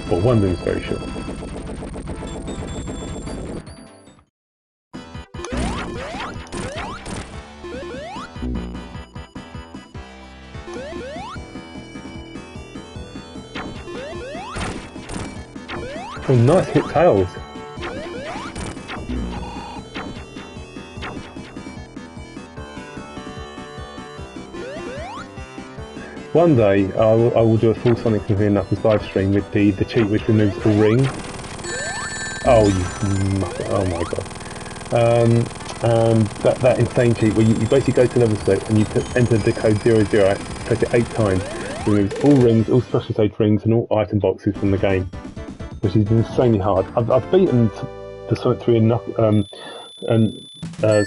Well, one of them is very short. Oh, nice hit tails. One day I will do a full Sonic and Knuckles live stream with the cheat which removes all rings. Oh, oh my god. And that insane cheat where you basically go to level select and you enter the code 00, press it 8 times, it removes all rings, all special stage rings and all item boxes from the game, which is insanely hard. I've beaten the Sonic 3 and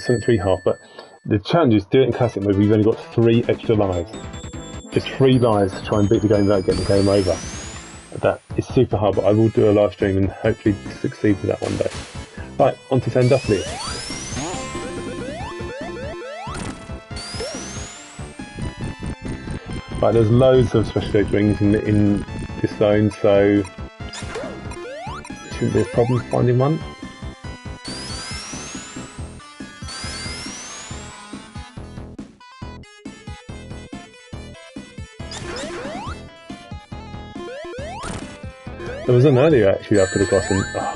Sonic 3 half, but the challenge is do it in classic mode where you've only got 3 extra lives. Just 3 lives to try and beat the game without getting the game over. That is super hard, but I will do a live stream and hopefully succeed with that one day. Right, on to Sandusky. Right, there's loads of special stage rings in this zone, so it shouldn't be a problem finding one. There was an earlier actually I could have gotten. Oh.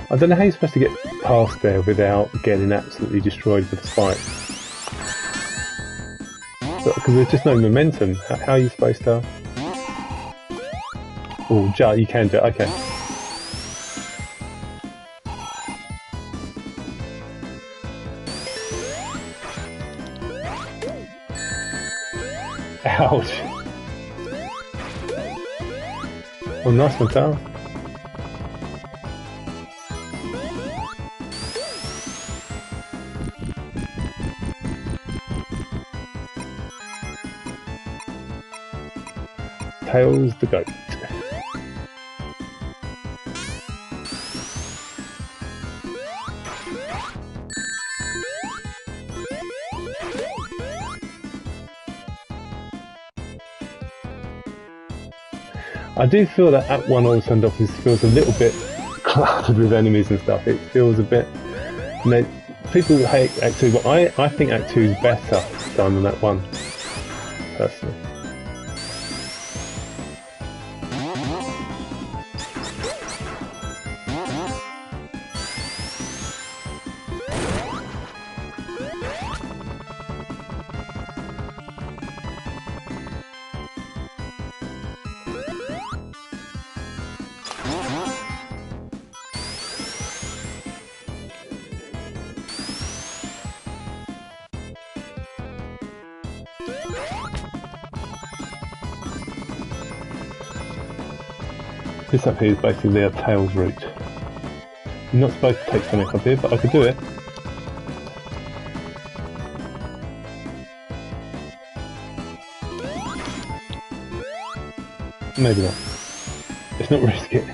I don't know how you're supposed to get past there without getting absolutely destroyed with the spikes. Because there's just no momentum. How are you supposed to... Oh, you can do it, okay. Ouch! Oh, nice one, Tara. Tails the goat. I do feel that Act 1 Old Send Office feels a little bit cluttered with enemies and stuff. It feels a bit... people hate Act 2, but I think Act 2 is better done than Act 1, personally. This up here is basically their Tails route. You're not supposed to take Sonic up here, but I could do it. Maybe not. Let's not risk it.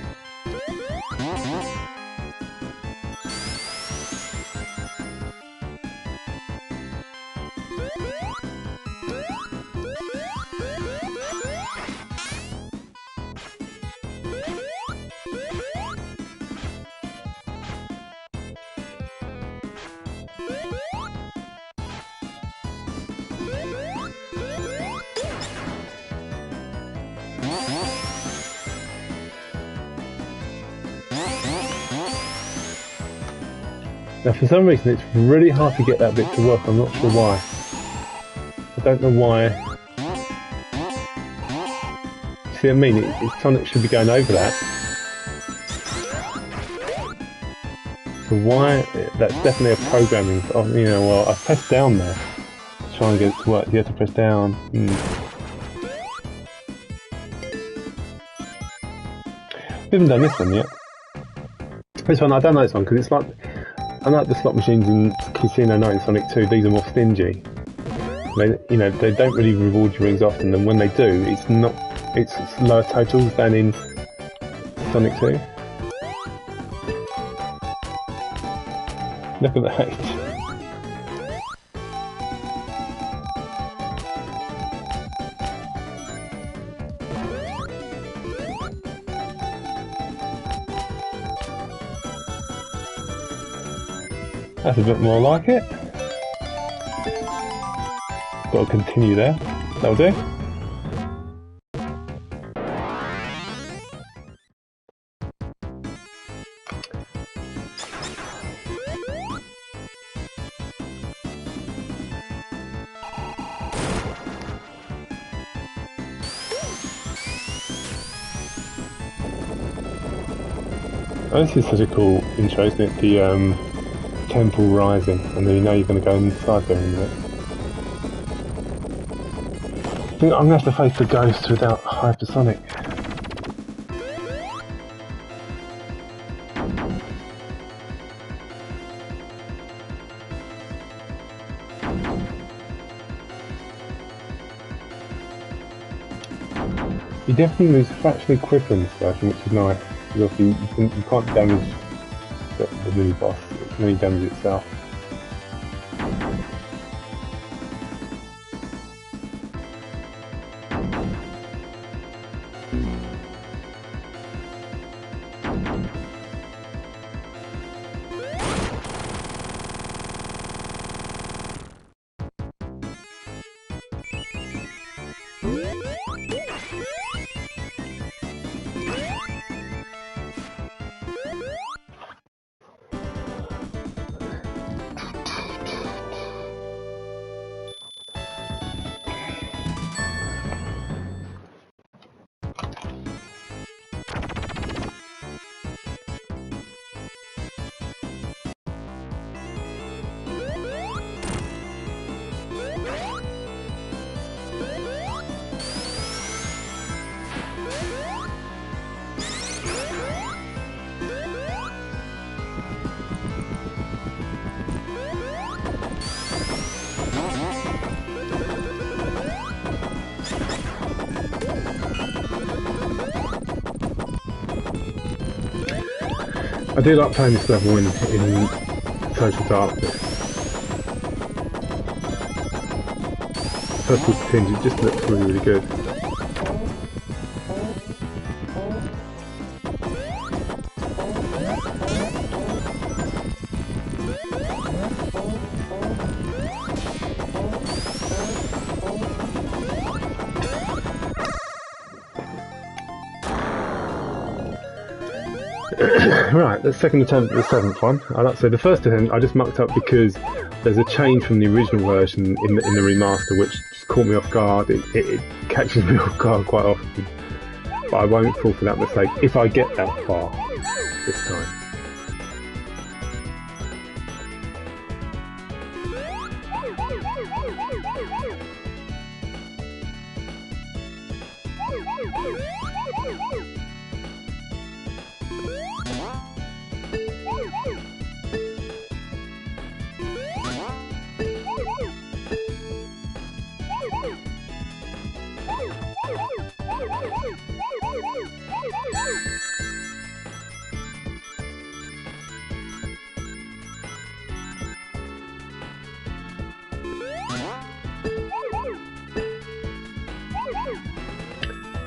Now for some reason it's really hard to get that bit to work, I'm not sure why. I don't know why. See what I mean? Sonic should be going over that. So why? That's definitely a programming. Oh, you know, well, I pressed down there to try and get it to work. You have to press down. We haven't done this one yet. This one, I don't know this one because it's like, unlike the slot machines in Casino Night in Sonic 2, these are more stingy. They, you know, they don't really reward your rings often, and when they do, it's lower totals than in Sonic 2. Look at that. That's a bit more like it. Got to continue there. That'll do. Oh, this is such a cool intro, isn't it? The temple rising, and then you know you're going to go inside there in a minute. I think I'm going to have to face the ghost without hypersonic. You definitely lose fractionally quicker in this version, which is nice. Because obviously you can't damage the mini boss, it can only damage itself. I do like playing this level in Total Darkness. Purple tinge, it just looks really, really good. Right, the second attempt at the seventh one. So the first attempt I just mucked up because there's a change from the original version in the remaster which just caught me off guard. It catches me off guard quite often, but I won't fall for that mistake if I get that far this time.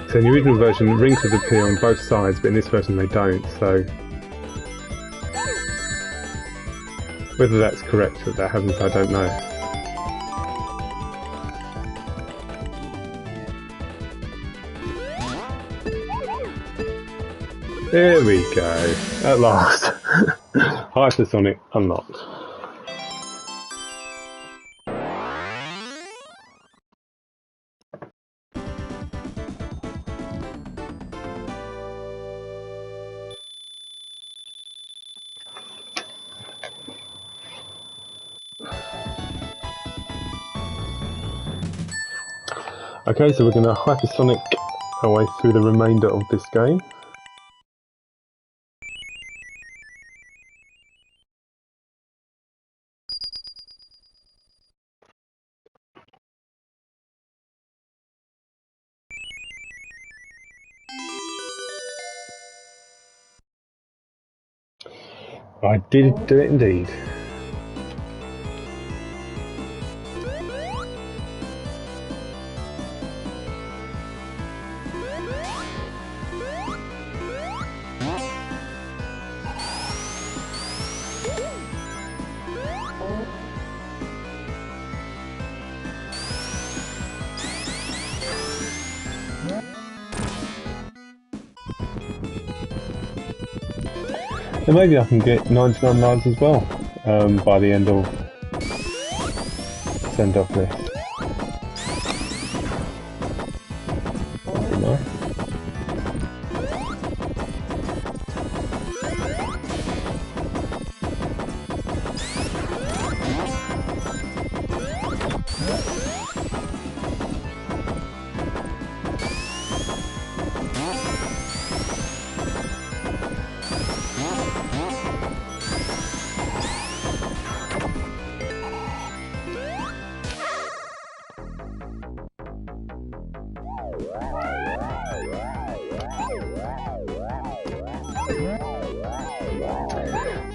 So in the original version, rings would appear on both sides, but in this version they don't, so... Whether that's correct that that happens, I don't know. There we go, at last. Hypersonic unlocked. Okay, so we're going to hypersonic our way through the remainder of this game. I did do it indeed. So maybe I can get 99 lives as well by the end of send off this. That'd be nice.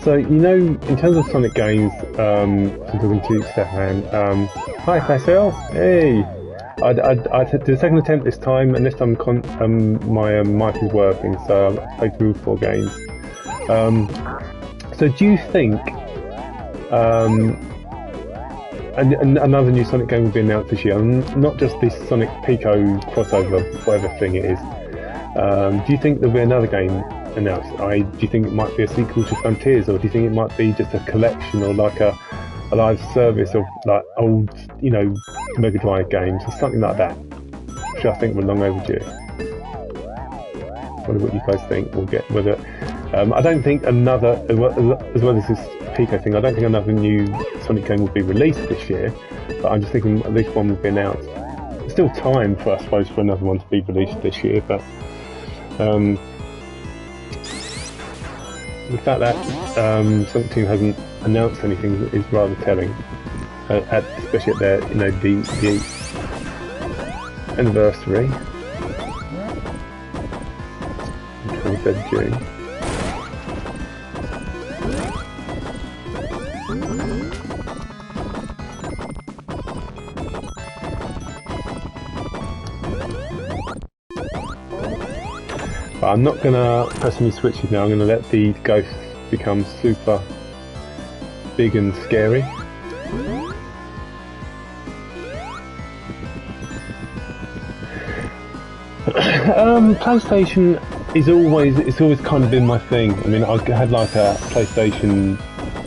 So, you know, in terms of Sonic games, I'm talking to Stefan, hi Faisal, hey! I did the second attempt this time, and this time my mic is working, so I played through 4 games. So do you think another new Sonic game will be announced this year, not just this Sonic Pico crossover, whatever thing it is? Do you think there'll be another game announced? Do you think it might be a sequel to Frontiers, or do you think it might be just a collection, or like a live service of like old, you know, Mega Drive games or something like that, which I think we're long overdue? I wonder what you guys think. We'll get whether I don't think another, as well as this Pico thing, I don't think another new Sonic game will be released this year, but I'm just thinking at least one will be announced. There's still time for, I suppose, for another one to be released this year, but the fact that Sonic Team hasn't announced anything is rather telling, especially at their, you know, the anniversary, 23rd of June. But I'm not going to press any switches now. I'm going to let the ghosts become super big and scary. PlayStation is it's always kind of been my thing. I mean, I had like a PlayStation,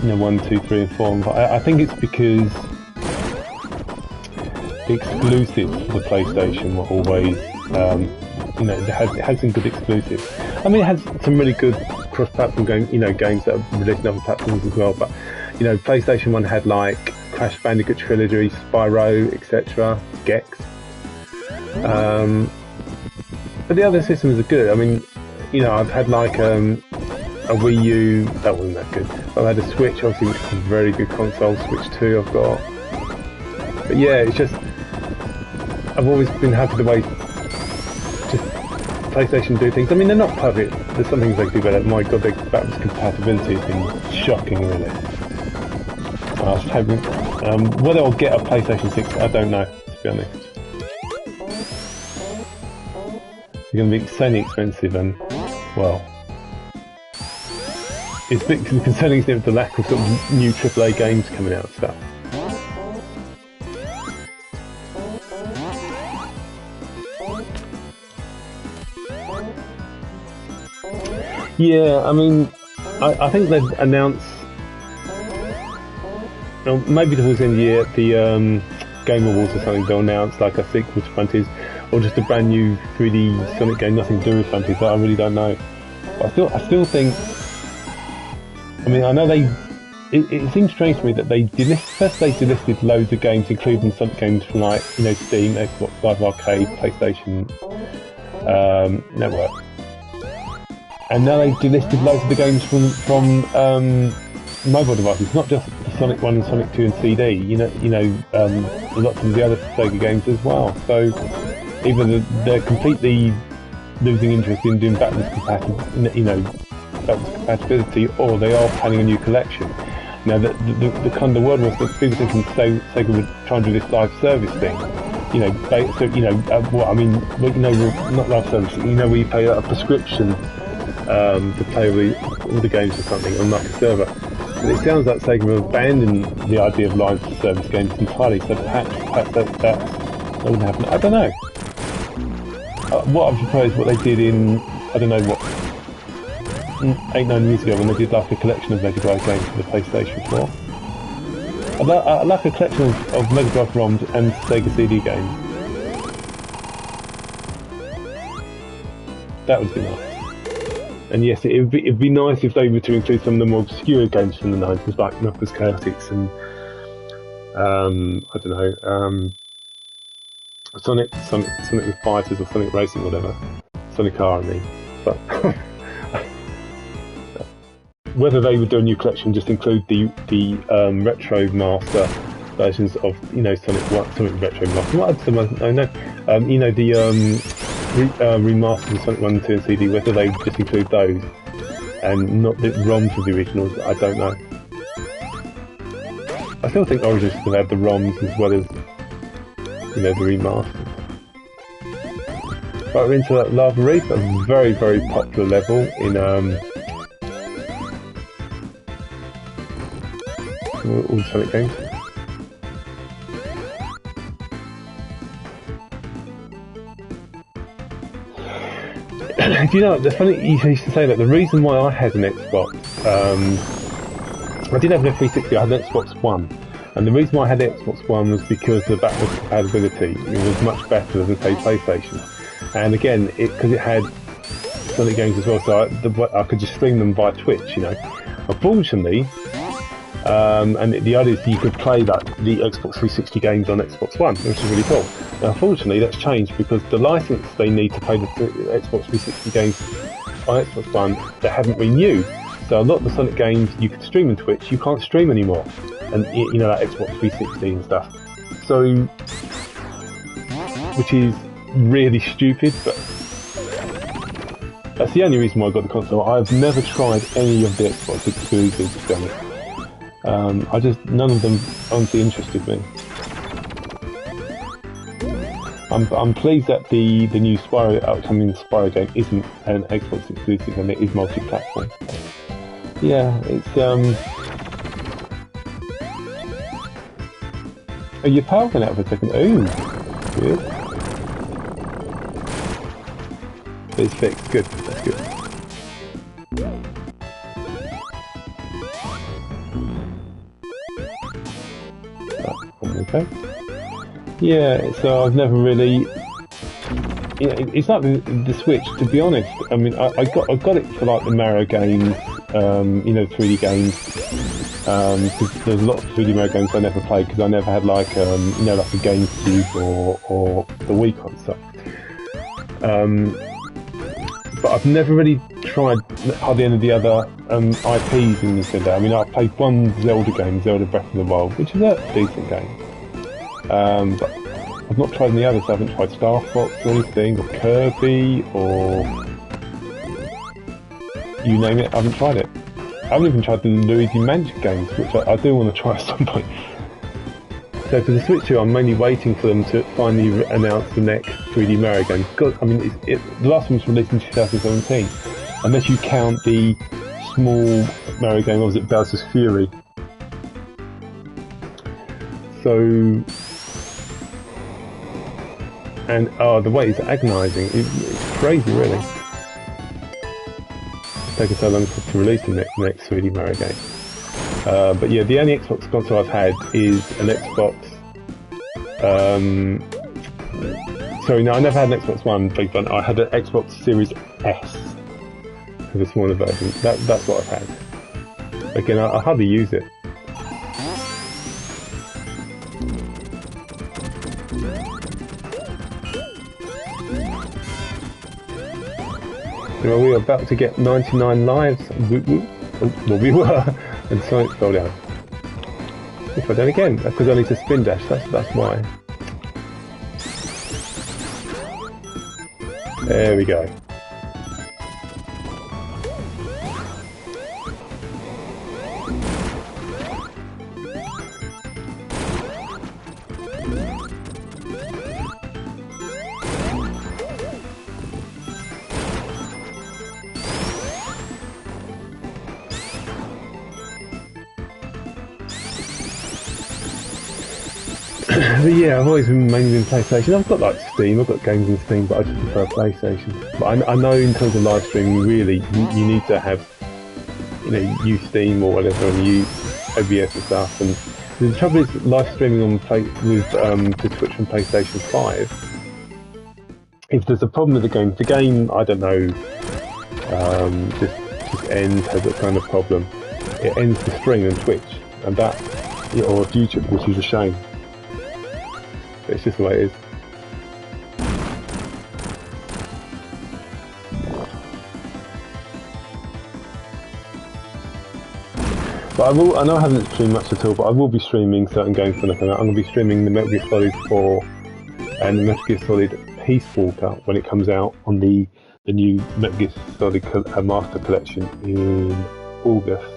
you know, 1, 2, 3 and 4, but I think it's because the exclusives for the PlayStation were always, you know, it has some good exclusives. I mean, it has some really good cross-platform games that are released on other platforms as well. But you know, PlayStation 1 had like Crash Bandicoot Trilogy, Spyro, etc., Gex. but the other systems are good. I mean, you know, I've had like a Wii U, that wasn't that good. I've had a Switch, obviously, which is a very good console. Switch 2 I've got. But yeah, it's just, I've always been happy the way just PlayStation do things. I mean, they're not perfect. There's some things they do better. My God, their backwards compatibility has been shocking, really. I was hoping, whether I'll get a PlayStation 6, I don't know, to be honest. They're going to be insanely expensive, and, well, it's a bit concerning, isn't it, with the lack of sort of new AAA games coming out and stuff. Yeah, I mean, I think they've announced, maybe towards the end of the year, the Game Awards or something, they'll announce like a sequel to Frontiers, or just a brand new 3D Sonic game, nothing to do with Frontiers. I really don't know. But I still think, I mean, I know it seems strange to me that they delisted loads of games, including Sonic games from like, you know, Steam, Xbox Live Arcade, PlayStation Network. And now they've delisted loads of the games from mobile devices, not just the Sonic 1 and Sonic 2 and CD, lots of the other Sega games as well. So either they're completely losing interest in doing backwards compatibility, or they are planning a new collection. Now, the kind of word was that people thinking Sega would try and do this live service thing. Not live service, where you pay a prescription to play all the games or something on like a server. But it sounds like Sega have abandoned the idea of live service games entirely, so perhaps that wouldn't happen. I don't know. What I propose, what they did in, I don't know what, 8-9 years ago, when they did like a collection of Mega Drive games for the PlayStation 4. I'd like a collection of Mega Drive ROMs and Sega CD games. That would be nice. And yes, it'd be nice if they were to include some of the more obscure games from the 90s, like Knuckles Chaotix and I don't know, Sonic with Fighters or Sonic Racing, whatever. Sonic R, I mean. But whether they would do a new collection, just include the Retro Master versions of, Sonic Retro Master. What the remasters of Sonic 1 and 2 and CD, whether they just include those and not the ROMs of the originals, I don't know. I still think Origins should have had the ROMs as well as, the remasters. But we're into Labyrinth, a very, very popular level in all the Sonic games. Do you know, the funny you used to say that the reason why I had an Xbox, I didn't have an 360, I had an Xbox One. And the reason why I had the Xbox One was because the backwards compatibility. It was much better than, say, PlayStation. And again, because it had Sonic games as well, so I could just stream them via Twitch, Unfortunately, and the idea is you could play the Xbox 360 games on Xbox One, which is really cool. Now, unfortunately, that's changed because the license they need to play the Xbox 360 games on Xbox One, they haven't renewed. So a lot of the Sonic games you could stream on Twitch, you can't stream anymore. And, like Xbox 360 and stuff. So, which is really stupid, but that's the only reason why I got the console. I've never tried any of the Xbox exclusives, to be honest. None of them honestly interested me. I'm pleased that the new upcoming Spyro game isn't an Xbox exclusive and it is multi-platform. Yeah, it's Oh, your power went out for a second. Ooh, good. It's fixed. Good. That's good. Okay. Yeah, so I've never really. It's like the Switch. To be honest, I mean, I got it for like the Mario games, 3D games. Because there's a lot of 3D Mario games I never played because I never had like like a GameCube or the Wii console. but I've never really tried hardly any of the other IPs in Nintendo. I mean, I've played one Zelda game, Zelda Breath of the Wild, which is a decent game. But I've not tried any others. I haven't tried Star Fox or anything, or Kirby, or you name it. I haven't tried it. I haven't even tried the Luigi Mansion games, which I do want to try at some point. So for the Switch 2, I'm mainly waiting for them to finally announce the next 3D Mario game. God, I mean, the last one was released in 2017, unless you count the small Mario game, what was it, Bowser's Fury. So, and the wait is agonising. It's crazy, really. It's taken so long to release the next 3D Mario game. But yeah, the only Xbox console I've had is an Xbox. Sorry, no, I never had an Xbox One. Big fun. I had an Xbox Series S, the smaller version. That's what I've had. Again, I hardly use it. Well, we were about to get 99 lives. Well, we were. And Sonic fell down. If I done again, because I need to spin dash, that's why. There we go. But yeah, I've always mainly been PlayStation. I've got like Steam, I've got games on Steam, but I just prefer PlayStation. But I know in terms of live streaming, really, you need to have, use Steam or whatever, and use OBS and stuff. And the trouble is, live streaming on to Twitch from PlayStation 5. If there's a problem with the game, I don't know, just ends, has a kind of problem. It ends the stream on Twitch, and that, or YouTube, which is a shame. It's just the way it is. But I know I haven't streamed much at all, but I will be streaming certain games for nothing. I'm going to be streaming the Metal Gear Solid 4 and the Metal Gear Solid Peace Walker when it comes out on the new Metal Gear Solid Master Collection in August.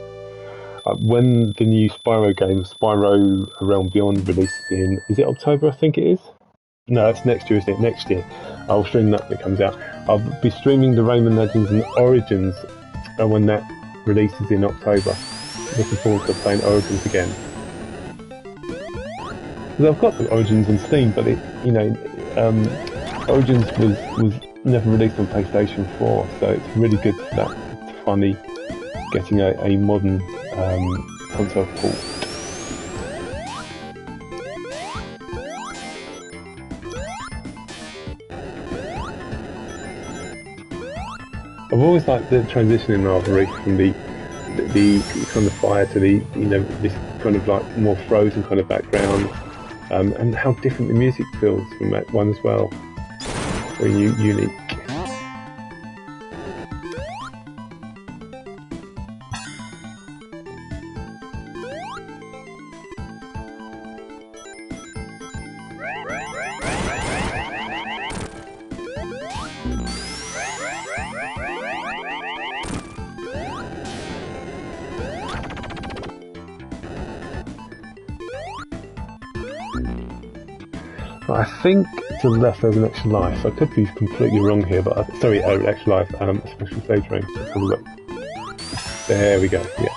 When the new Spyro game, Spyro A Realm Beyond, releases in, is it October, I think it is? No, that's next year, isn't it? Next year. I'll stream that when it comes out. I'll be streaming the Rayman Legends and Origins when that releases in October. Looking forward to playing Origins again. Because I've got the Origins on Steam, but Origins was never released on PlayStation 4, so it's really good for that, to finally getting a modern console port. I've always liked the transition in Labyrinth from the kind of fire to the this kind of like more frozen kind of background, and how different the music feels from that one as well. Very unique. I think to the left there's an extra life. I could be completely wrong here, but sorry, extra life, a special stage range. Let's have a look. There we go. Yeah.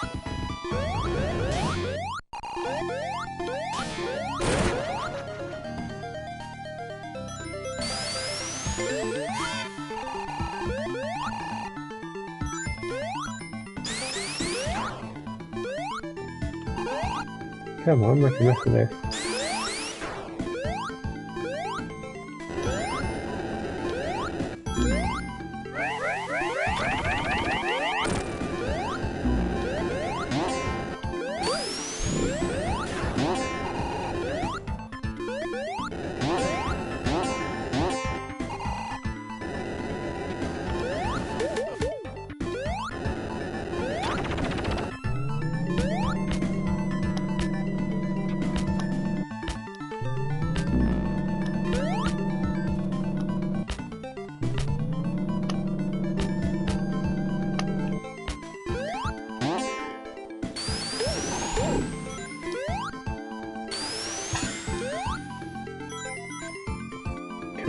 Come on, make a mess of this.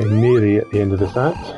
Okay, nearly at the end of the set.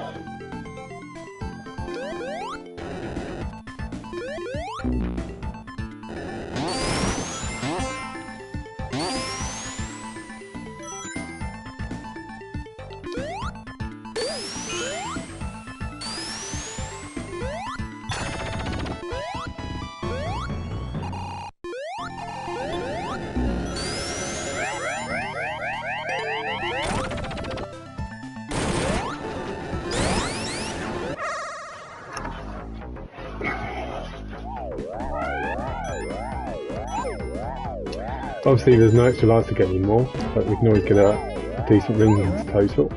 Obviously there's no extra lives to get anymore, but we can always get a decent ring in total.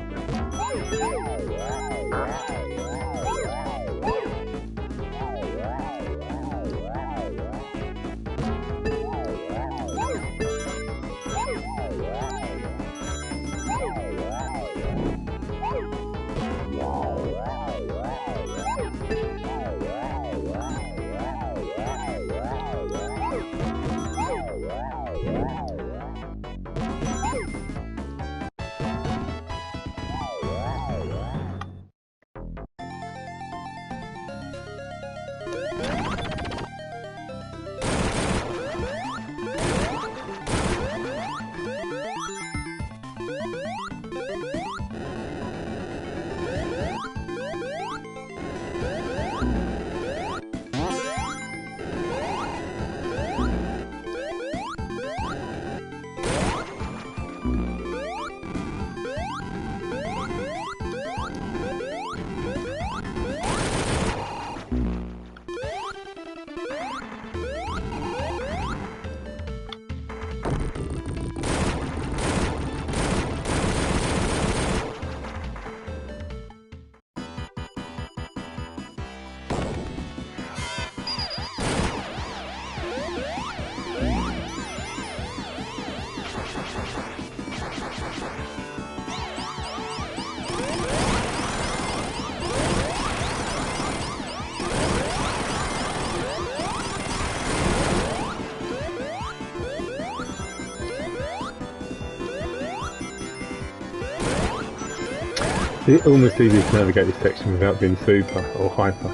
It's almost easy to navigate this section without being super or hyper.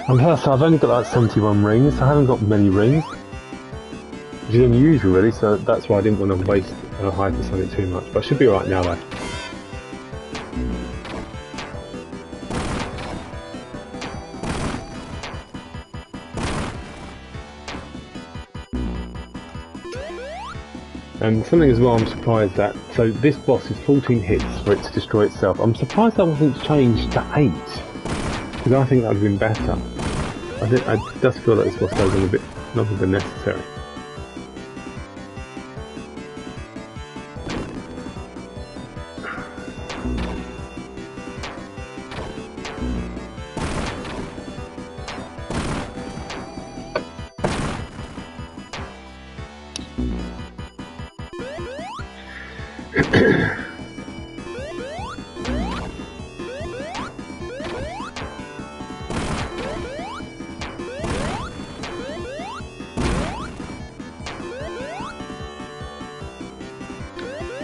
And plus I've only got like 71 rings, I haven't got many rings, which is unusual really, so that's why I didn't want to waste a hypersonic too much, but I should be alright now though. And something as well I'm surprised at, so this boss is 14 hits for it to destroy itself. I'm surprised that wasn't changed to 8, because I think that would have been better. I just feel like this boss goes on a bit longer than necessary.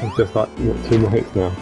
It's just like, what, 2 more hits now.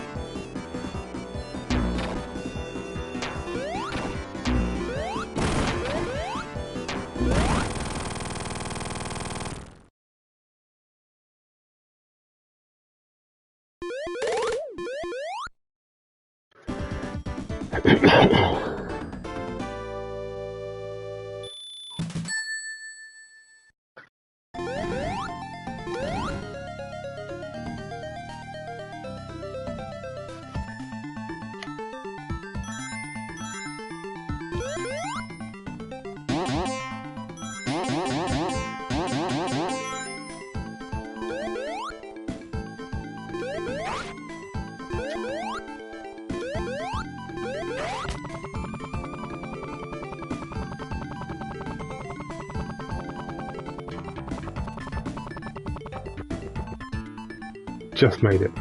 Just made it.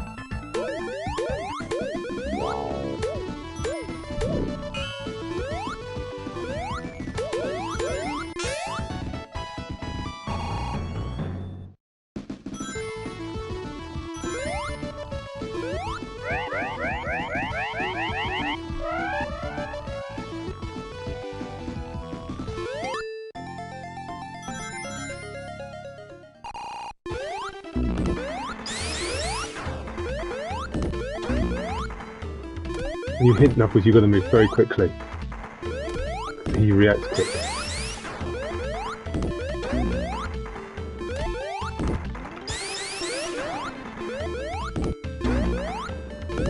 When you hit Knuckles, you've got to move very quickly. He reacts quick.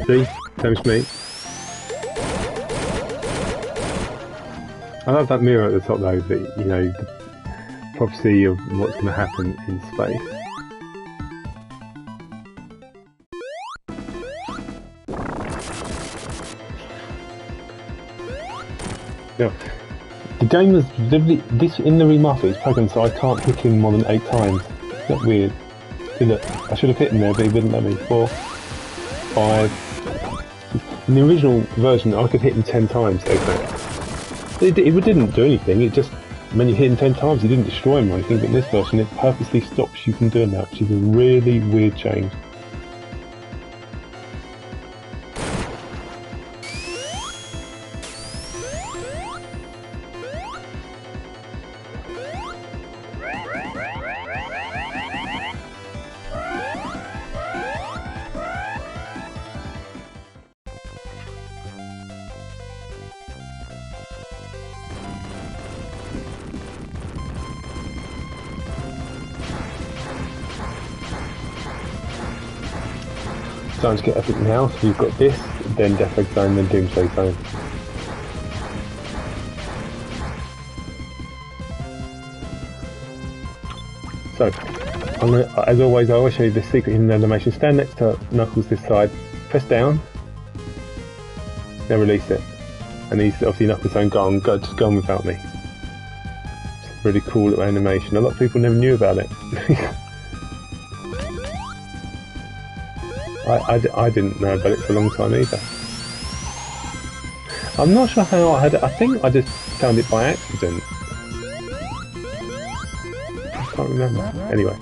See? Same as me. I love that mirror at the top though, that, you know, the prophecy of what's going to happen in space. Now, the game was this in the remaster. It's programmed so I can't hit him more than 8 times. Isn't that weird? Isn't it? I should have hit him there, but he wouldn't let me. 4, 5. In the original version, I could hit him 10 times. It didn't do anything. It just when you hit him 10 times, it didn't destroy him or anything. But in this version, it purposely stops you from doing that, which is a really weird change. Starting to get everything now, so we've got this, then Death Egg Zone, then Doomsday Zone. So, as always, I always show you this secret hidden animation. Stand next to Knuckles this side, press down, then release it. And he's obviously Knuckles saying, just go on without me. It's a really cool little animation. A lot of people never knew about it. I didn't know about it for a long time either. I'm not sure how I had it. I think I just found it by accident. I can't remember. Anyway.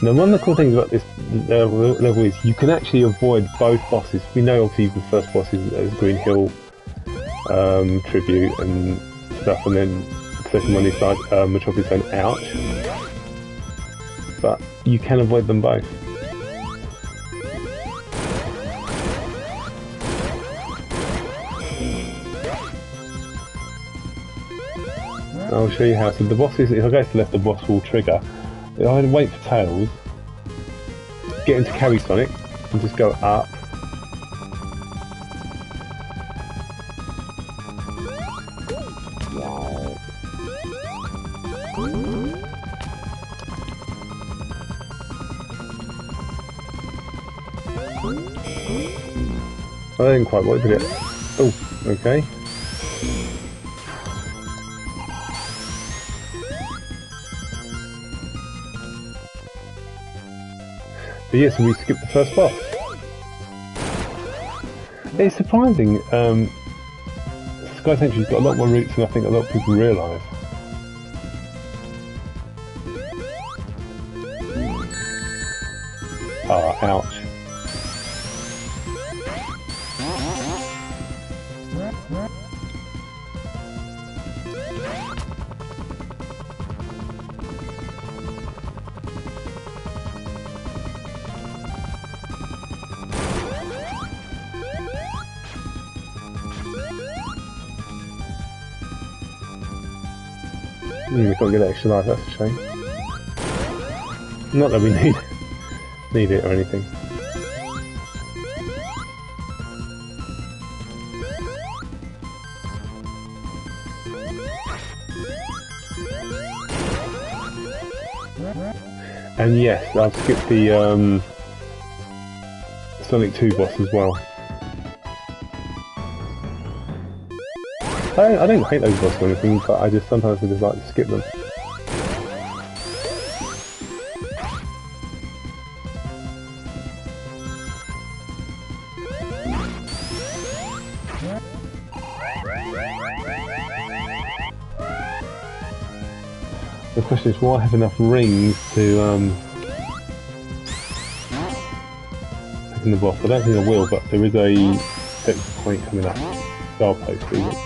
Now one of the cool things about this level is you can actually avoid both bosses. We know obviously the first boss is Green Hill tribute and stuff, and then the second one is like Metropolis Zone Ouch. But you can avoid them both. I'll show you how. So the bosses, if I go to the left, the boss will trigger. If I wait for Tails, get into Carry Sonic, and just go up. I didn't quite work, did it? Oh, okay. But yes, we skipped the first boss. It's surprising. Sky Sanctuary's got a lot more routes than I think a lot of people realise. Ah, ouch. We can't get extra life, that's a shame. Not that we need it or anything. And yes, I've skipped the Sonic 2 boss as well. I don't hate those bosses or anything, but I just sometimes like to skip them. The question is, will I have enough rings to take in the boss? I don't think I will, but there is a set point coming up. Star post even.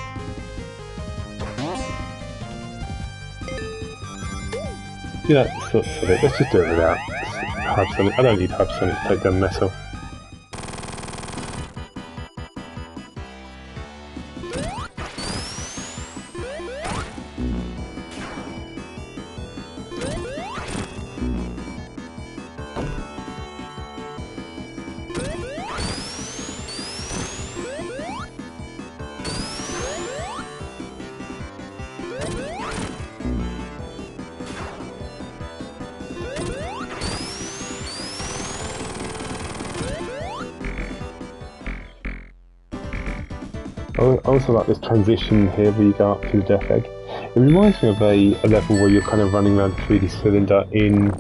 You know, sort of it. Let's just do it without Hype Sonic. I don't need Hype Sonic to take down Metal. also like this transition here where you go up to the Death Egg. It reminds me of a level where you're kind of running around a 3D cylinder in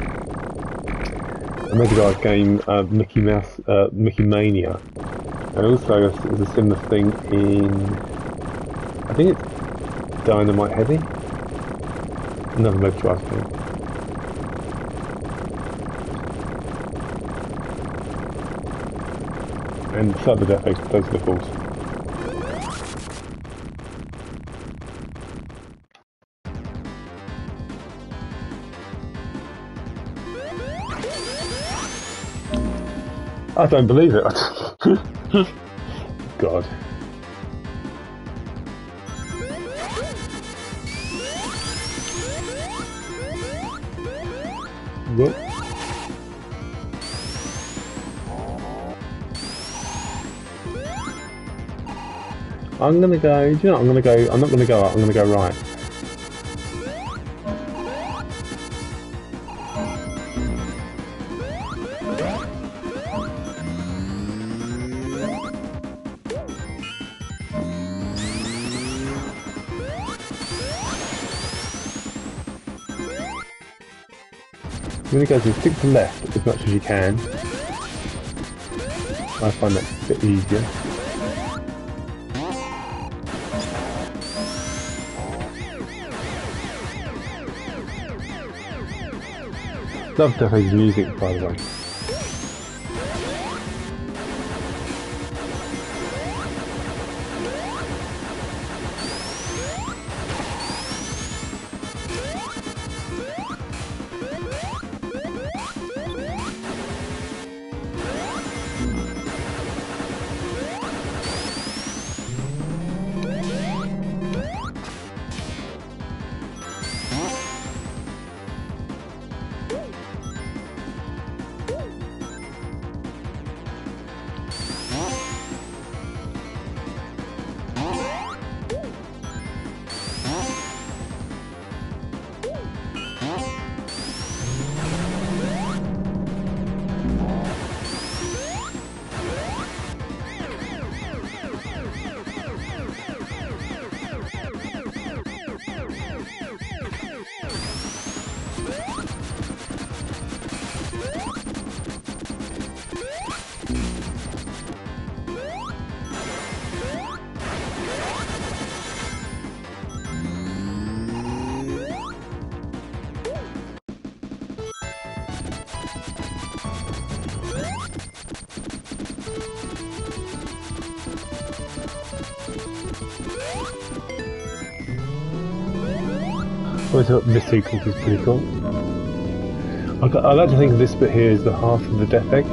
a Mega Drive game, Mickey Mania. And also there's a similar thing in, I think it's Dynamite Heavy, another Mega Drive game. And start the Death Egg, those are the balls. I don't believe it. God. What? I'm gonna go, do you know what, I'm not gonna go up, I'm gonna go right. I'm gonna go to stick to left as much as you can. I find that a bit easier. Love Death Egg's music, by the way. I thought this sequence is pretty cool. I like to think of this bit here as the half of the Death Egg.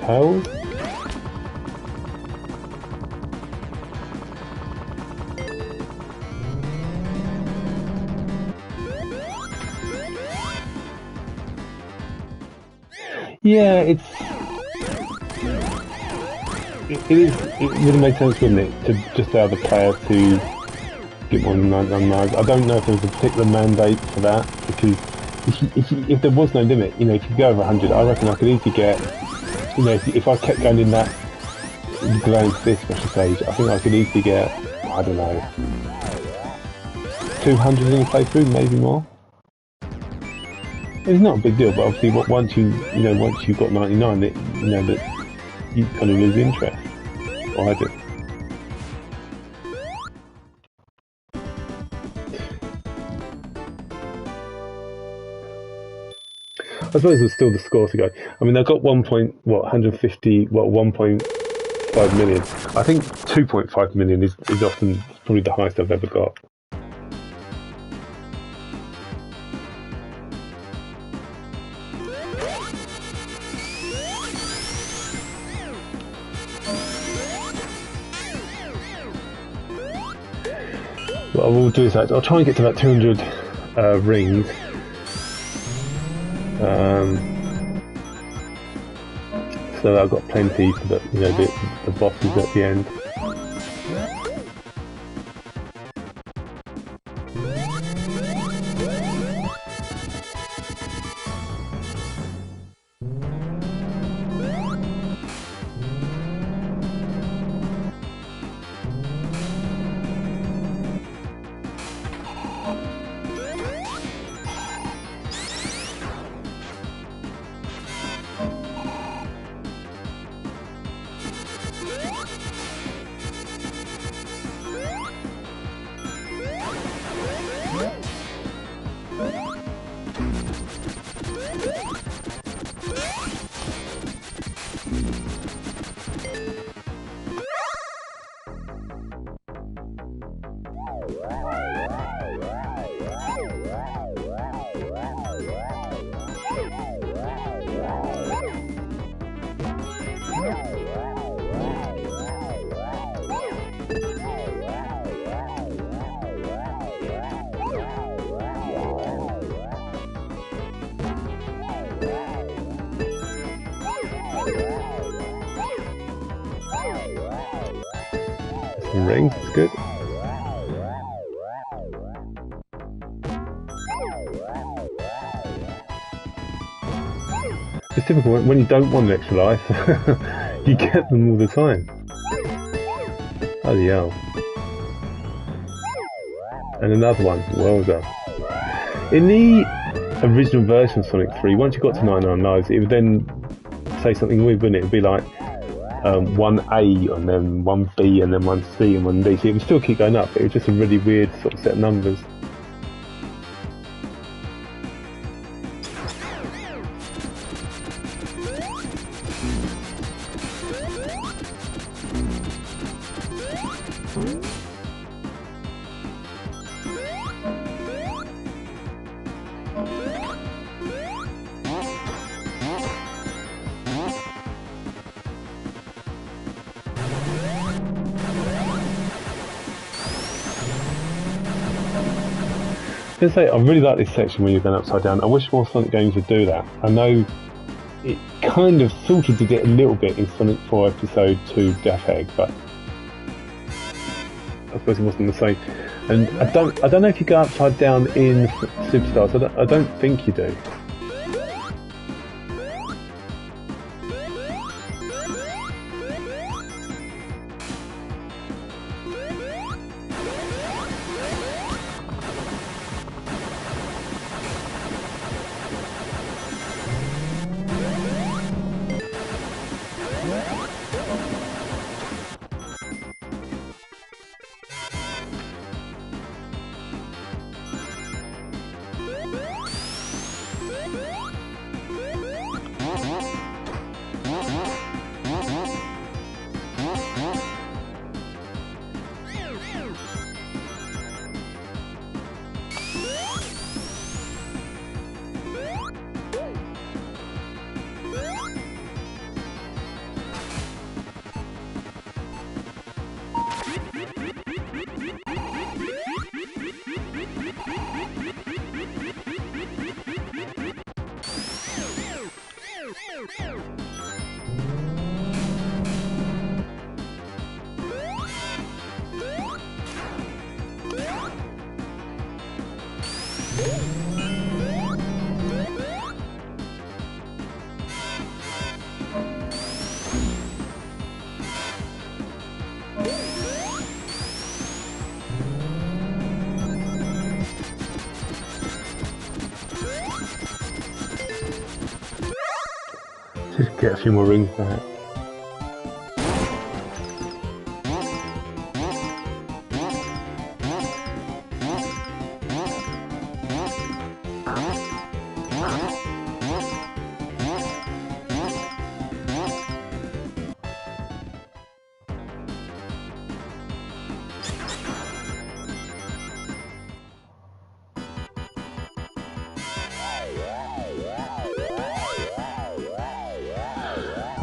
Tails. Yeah, it would have made sense, wouldn't it, to just allow the player to get more than 99 lives. I don't know if there was a particular mandate for that, because if there was no limit, you know, if you go over 100, I reckon I could easily get, you know, if I kept going in that, going to this special stage, I think I could easily get, I don't know, 200 in a playthrough, maybe more. It's not a big deal, but obviously, once you've got 99, that you kind of lose interest. Or I do. I suppose there's still the score to go. I mean, they've got 1.50, 1.5 1.5 million. I think 2.5 million is often probably the highest I've ever got. What I will do is I'll try and get to about 200 rings. So I've got plenty for the, you know, the bosses at the end. Some rings, it's good. It's typical when you don't want an extra life, you get them all the time. Bloody hell. And another one, well done. In the original version of Sonic 3, once you got to 99 lives, it would then say something weird, wouldn't it? It would be like 1A and then 1B and then 1C and 1D. So it would still keep going up, but it was just a really weird sort of set of numbers. I was going to say, I really like this section when you're going upside down. I wish more Sonic games would do that. I know it kind of sort of did it a little bit in Sonic 4 Episode 2 Death Egg, but I suppose it wasn't the same. And I don't know if you go upside down in Superstars. I don't think you do. Just get a few more rings back.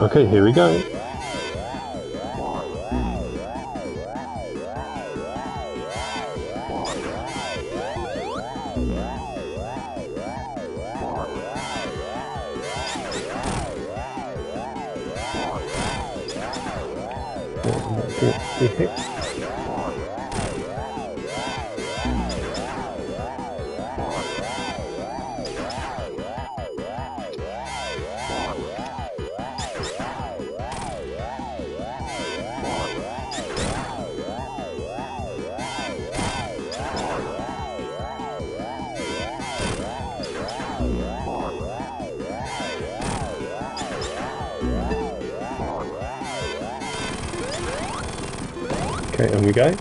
Okay, here we go. Okay, on we go.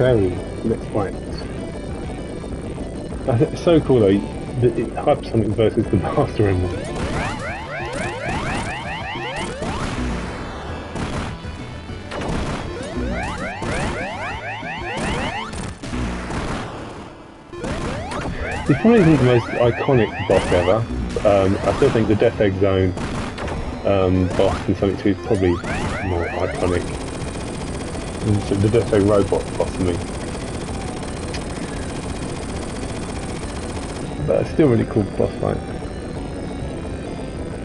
Okay, let's fight. It's so cool though, the Hypersonic versus the Master Emerald. It's probably the most iconic boss ever. I still think the Death Egg Zone boss in Sonic 2 is probably more iconic. And the Death Egg Robot boss to me. But it's still a really cool boss fight.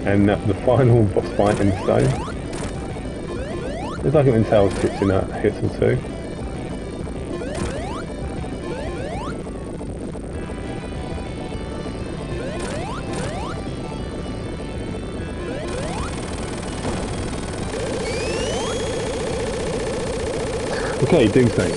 And the final boss fight in the stone. It's like it when Tails chips in a hit or two. Okay, Doomsday.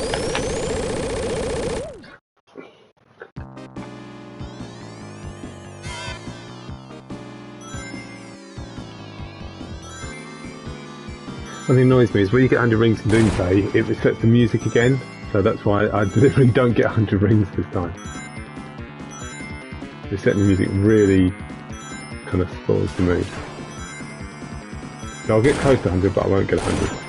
What annoys me is when you get 100 rings in Doomsday, it resets the music again, so that's why I deliberately don't get 100 rings this time. Resetting the music really kind of spoils the mood. So I'll get close to 100, but I won't get 100.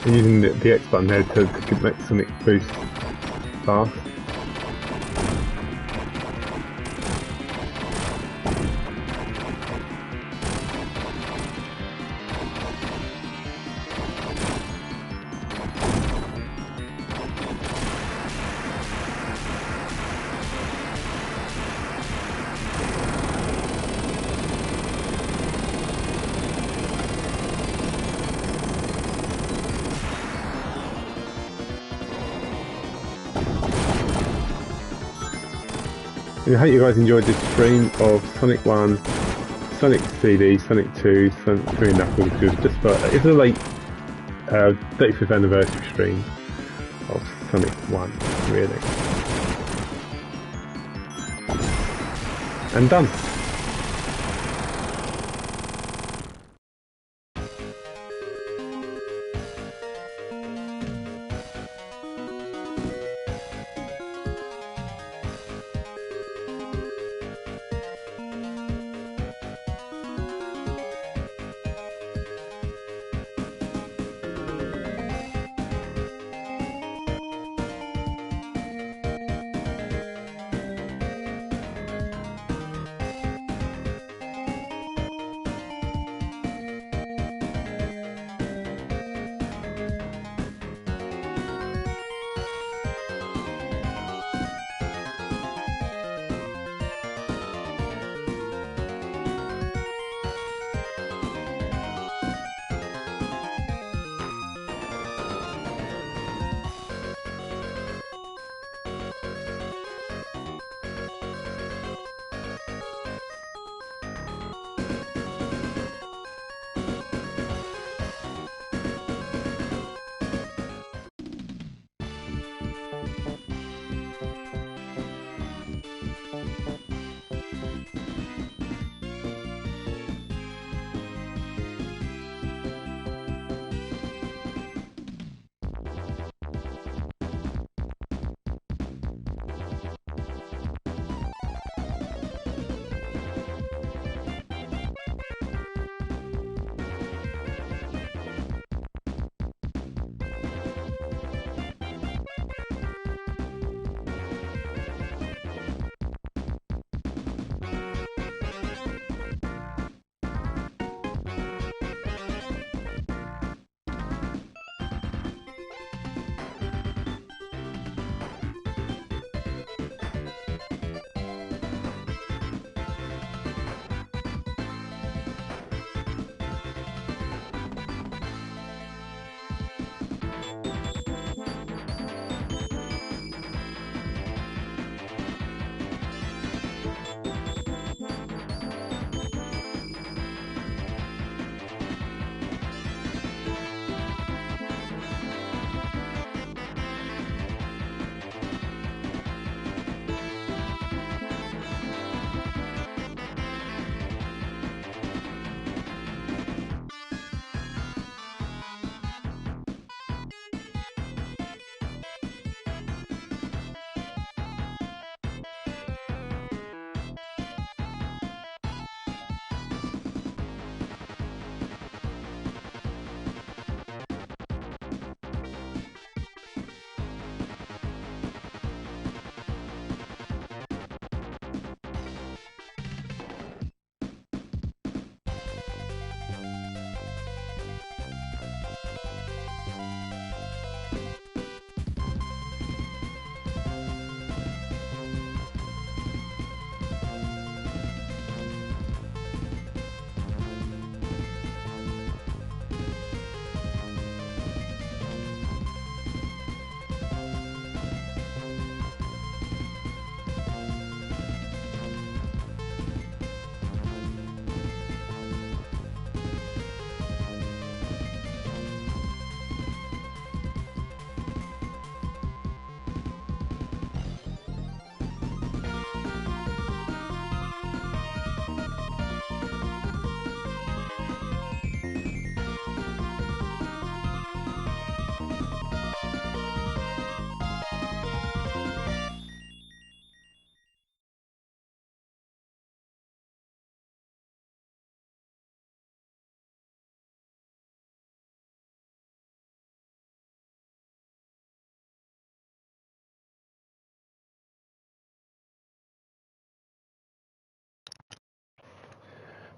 Using the X button there to make Sonic boost fast. I hope you guys enjoyed this stream of Sonic 1, Sonic CD, Sonic 2, Sonic 3 and Knuckles. It's a late 35th anniversary stream of Sonic 1, really. And done.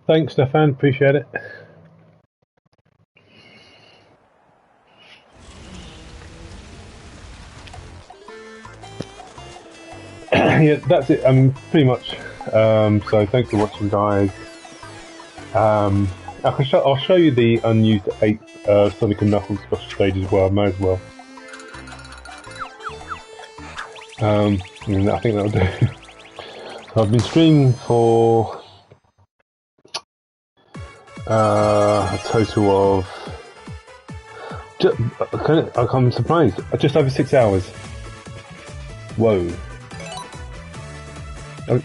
Thanks, Stefan. Appreciate it. Yeah, that's it. I mean, pretty much. So thanks for watching, guys. I'll show you the unused 8 Sonic and Knuckles special stage as well. May as well. And I think that'll do. So I've been streaming for a total of. I'm surprised. Just over 6 hours. Whoa. Oh.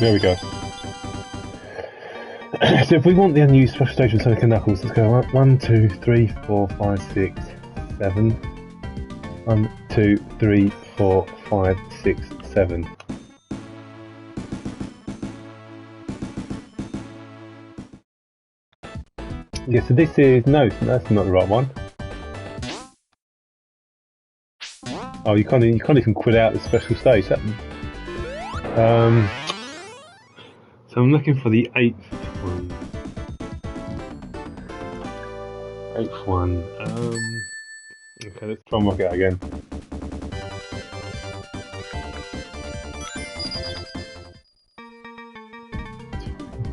There we go. So if we want the unused special stage with Sonic and Knuckles, let's go 1, 2, 3, 4, 5, 6, 7. 1, 2, 3, 4, 5, 6, 7. Yeah, so this is no, that's not the right one. Oh, you can't even quit out the special stage. That, so I'm looking for the 8th one. 8th one. Okay, let's try and work it out again.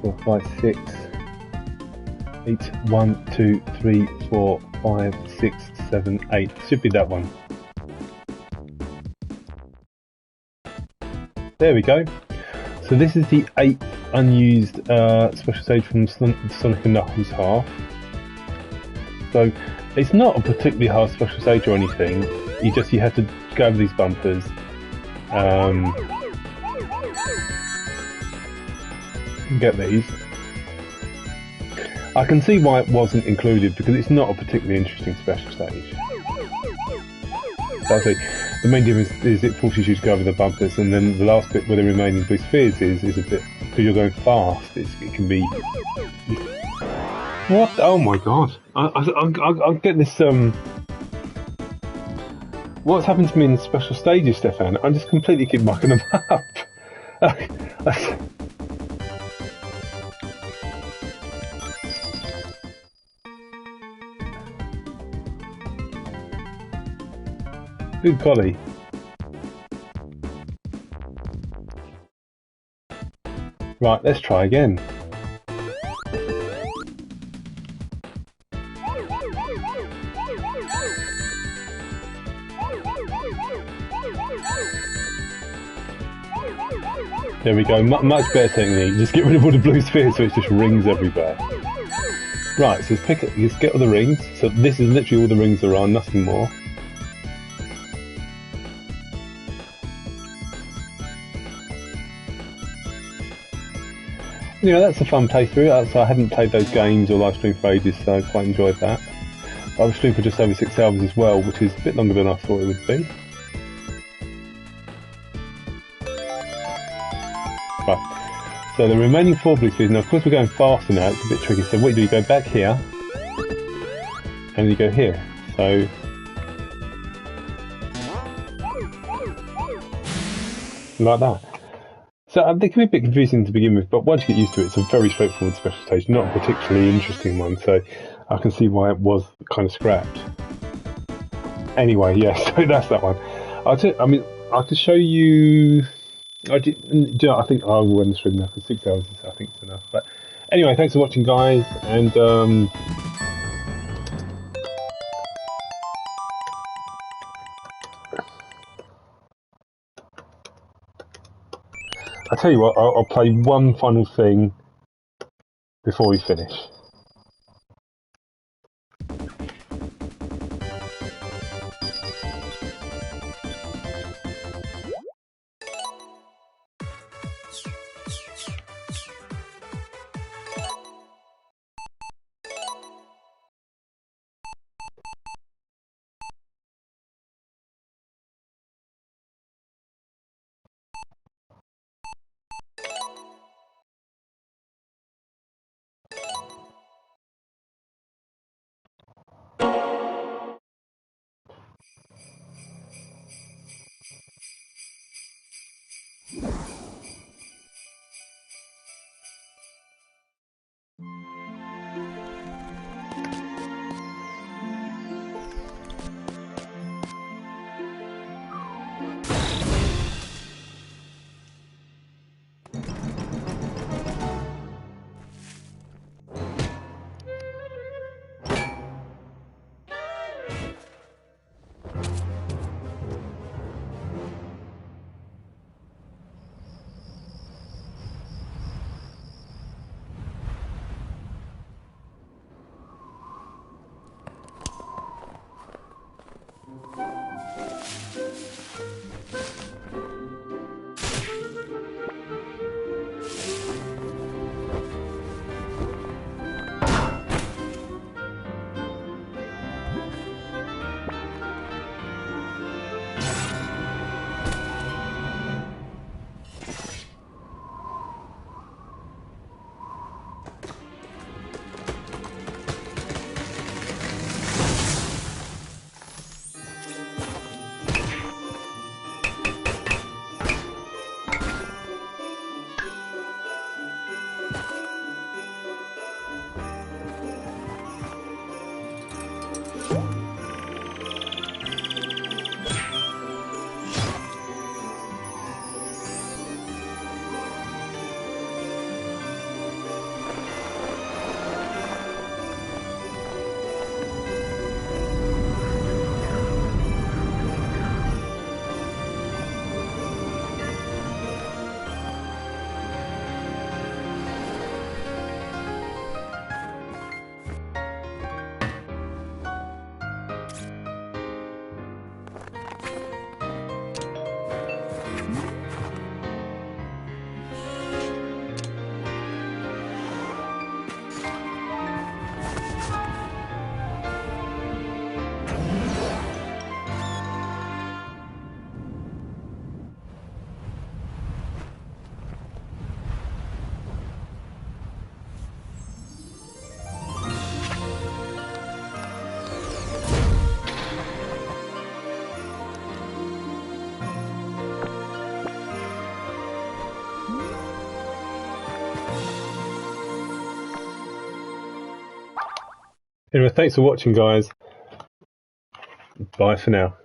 Four, 5, 6, 8. 1, 2, 3, 4, 5, 6, 7, 8. Should be that one. There we go. So this is the 8th unused special stage from Sonic and Knuckles half. So it's not a particularly hard special stage or anything. You have to go over these bumpers. Get these. I can see why it wasn't included because it's not a particularly interesting special stage. So the main difference is it forces you to go over the bumpers, and then the last bit where the remaining blue spheres is a bit, because you're going fast, it can be... What? Oh my god. I'll get this, What's happened to me in the special stages, Stefan? I just completely keep mucking them up. Good golly. Right, let's try again. There we go, much better technique. Just get rid of all the blue spheres so it just rings everywhere. Right, so let's get all the rings. So this is literally all the rings there are, nothing more. You know, that's a fun playthrough. So I hadn't played those games or live streamed for ages, so I quite enjoyed that. I was streamed for just over 6 hours as well, which is a bit longer than I thought it would be. Right, so the remaining 4 blue spheres, now of course we're going faster now, it's a bit tricky, so what you do, you go back here, and you go here, so... like that. So they can be a bit confusing to begin with, but once you get used to it, it's a very straightforward special stage, not a particularly interesting one, so I can see why it was kind of scrapped. Anyway, yeah, so that's that one. I could show you... I think I will end the stream now, for 6 hours I think it's enough. But anyway, thanks for watching, guys, and I tell you what, I'll play one final thing before we finish. Anyway, thanks for watching, guys. Bye for now.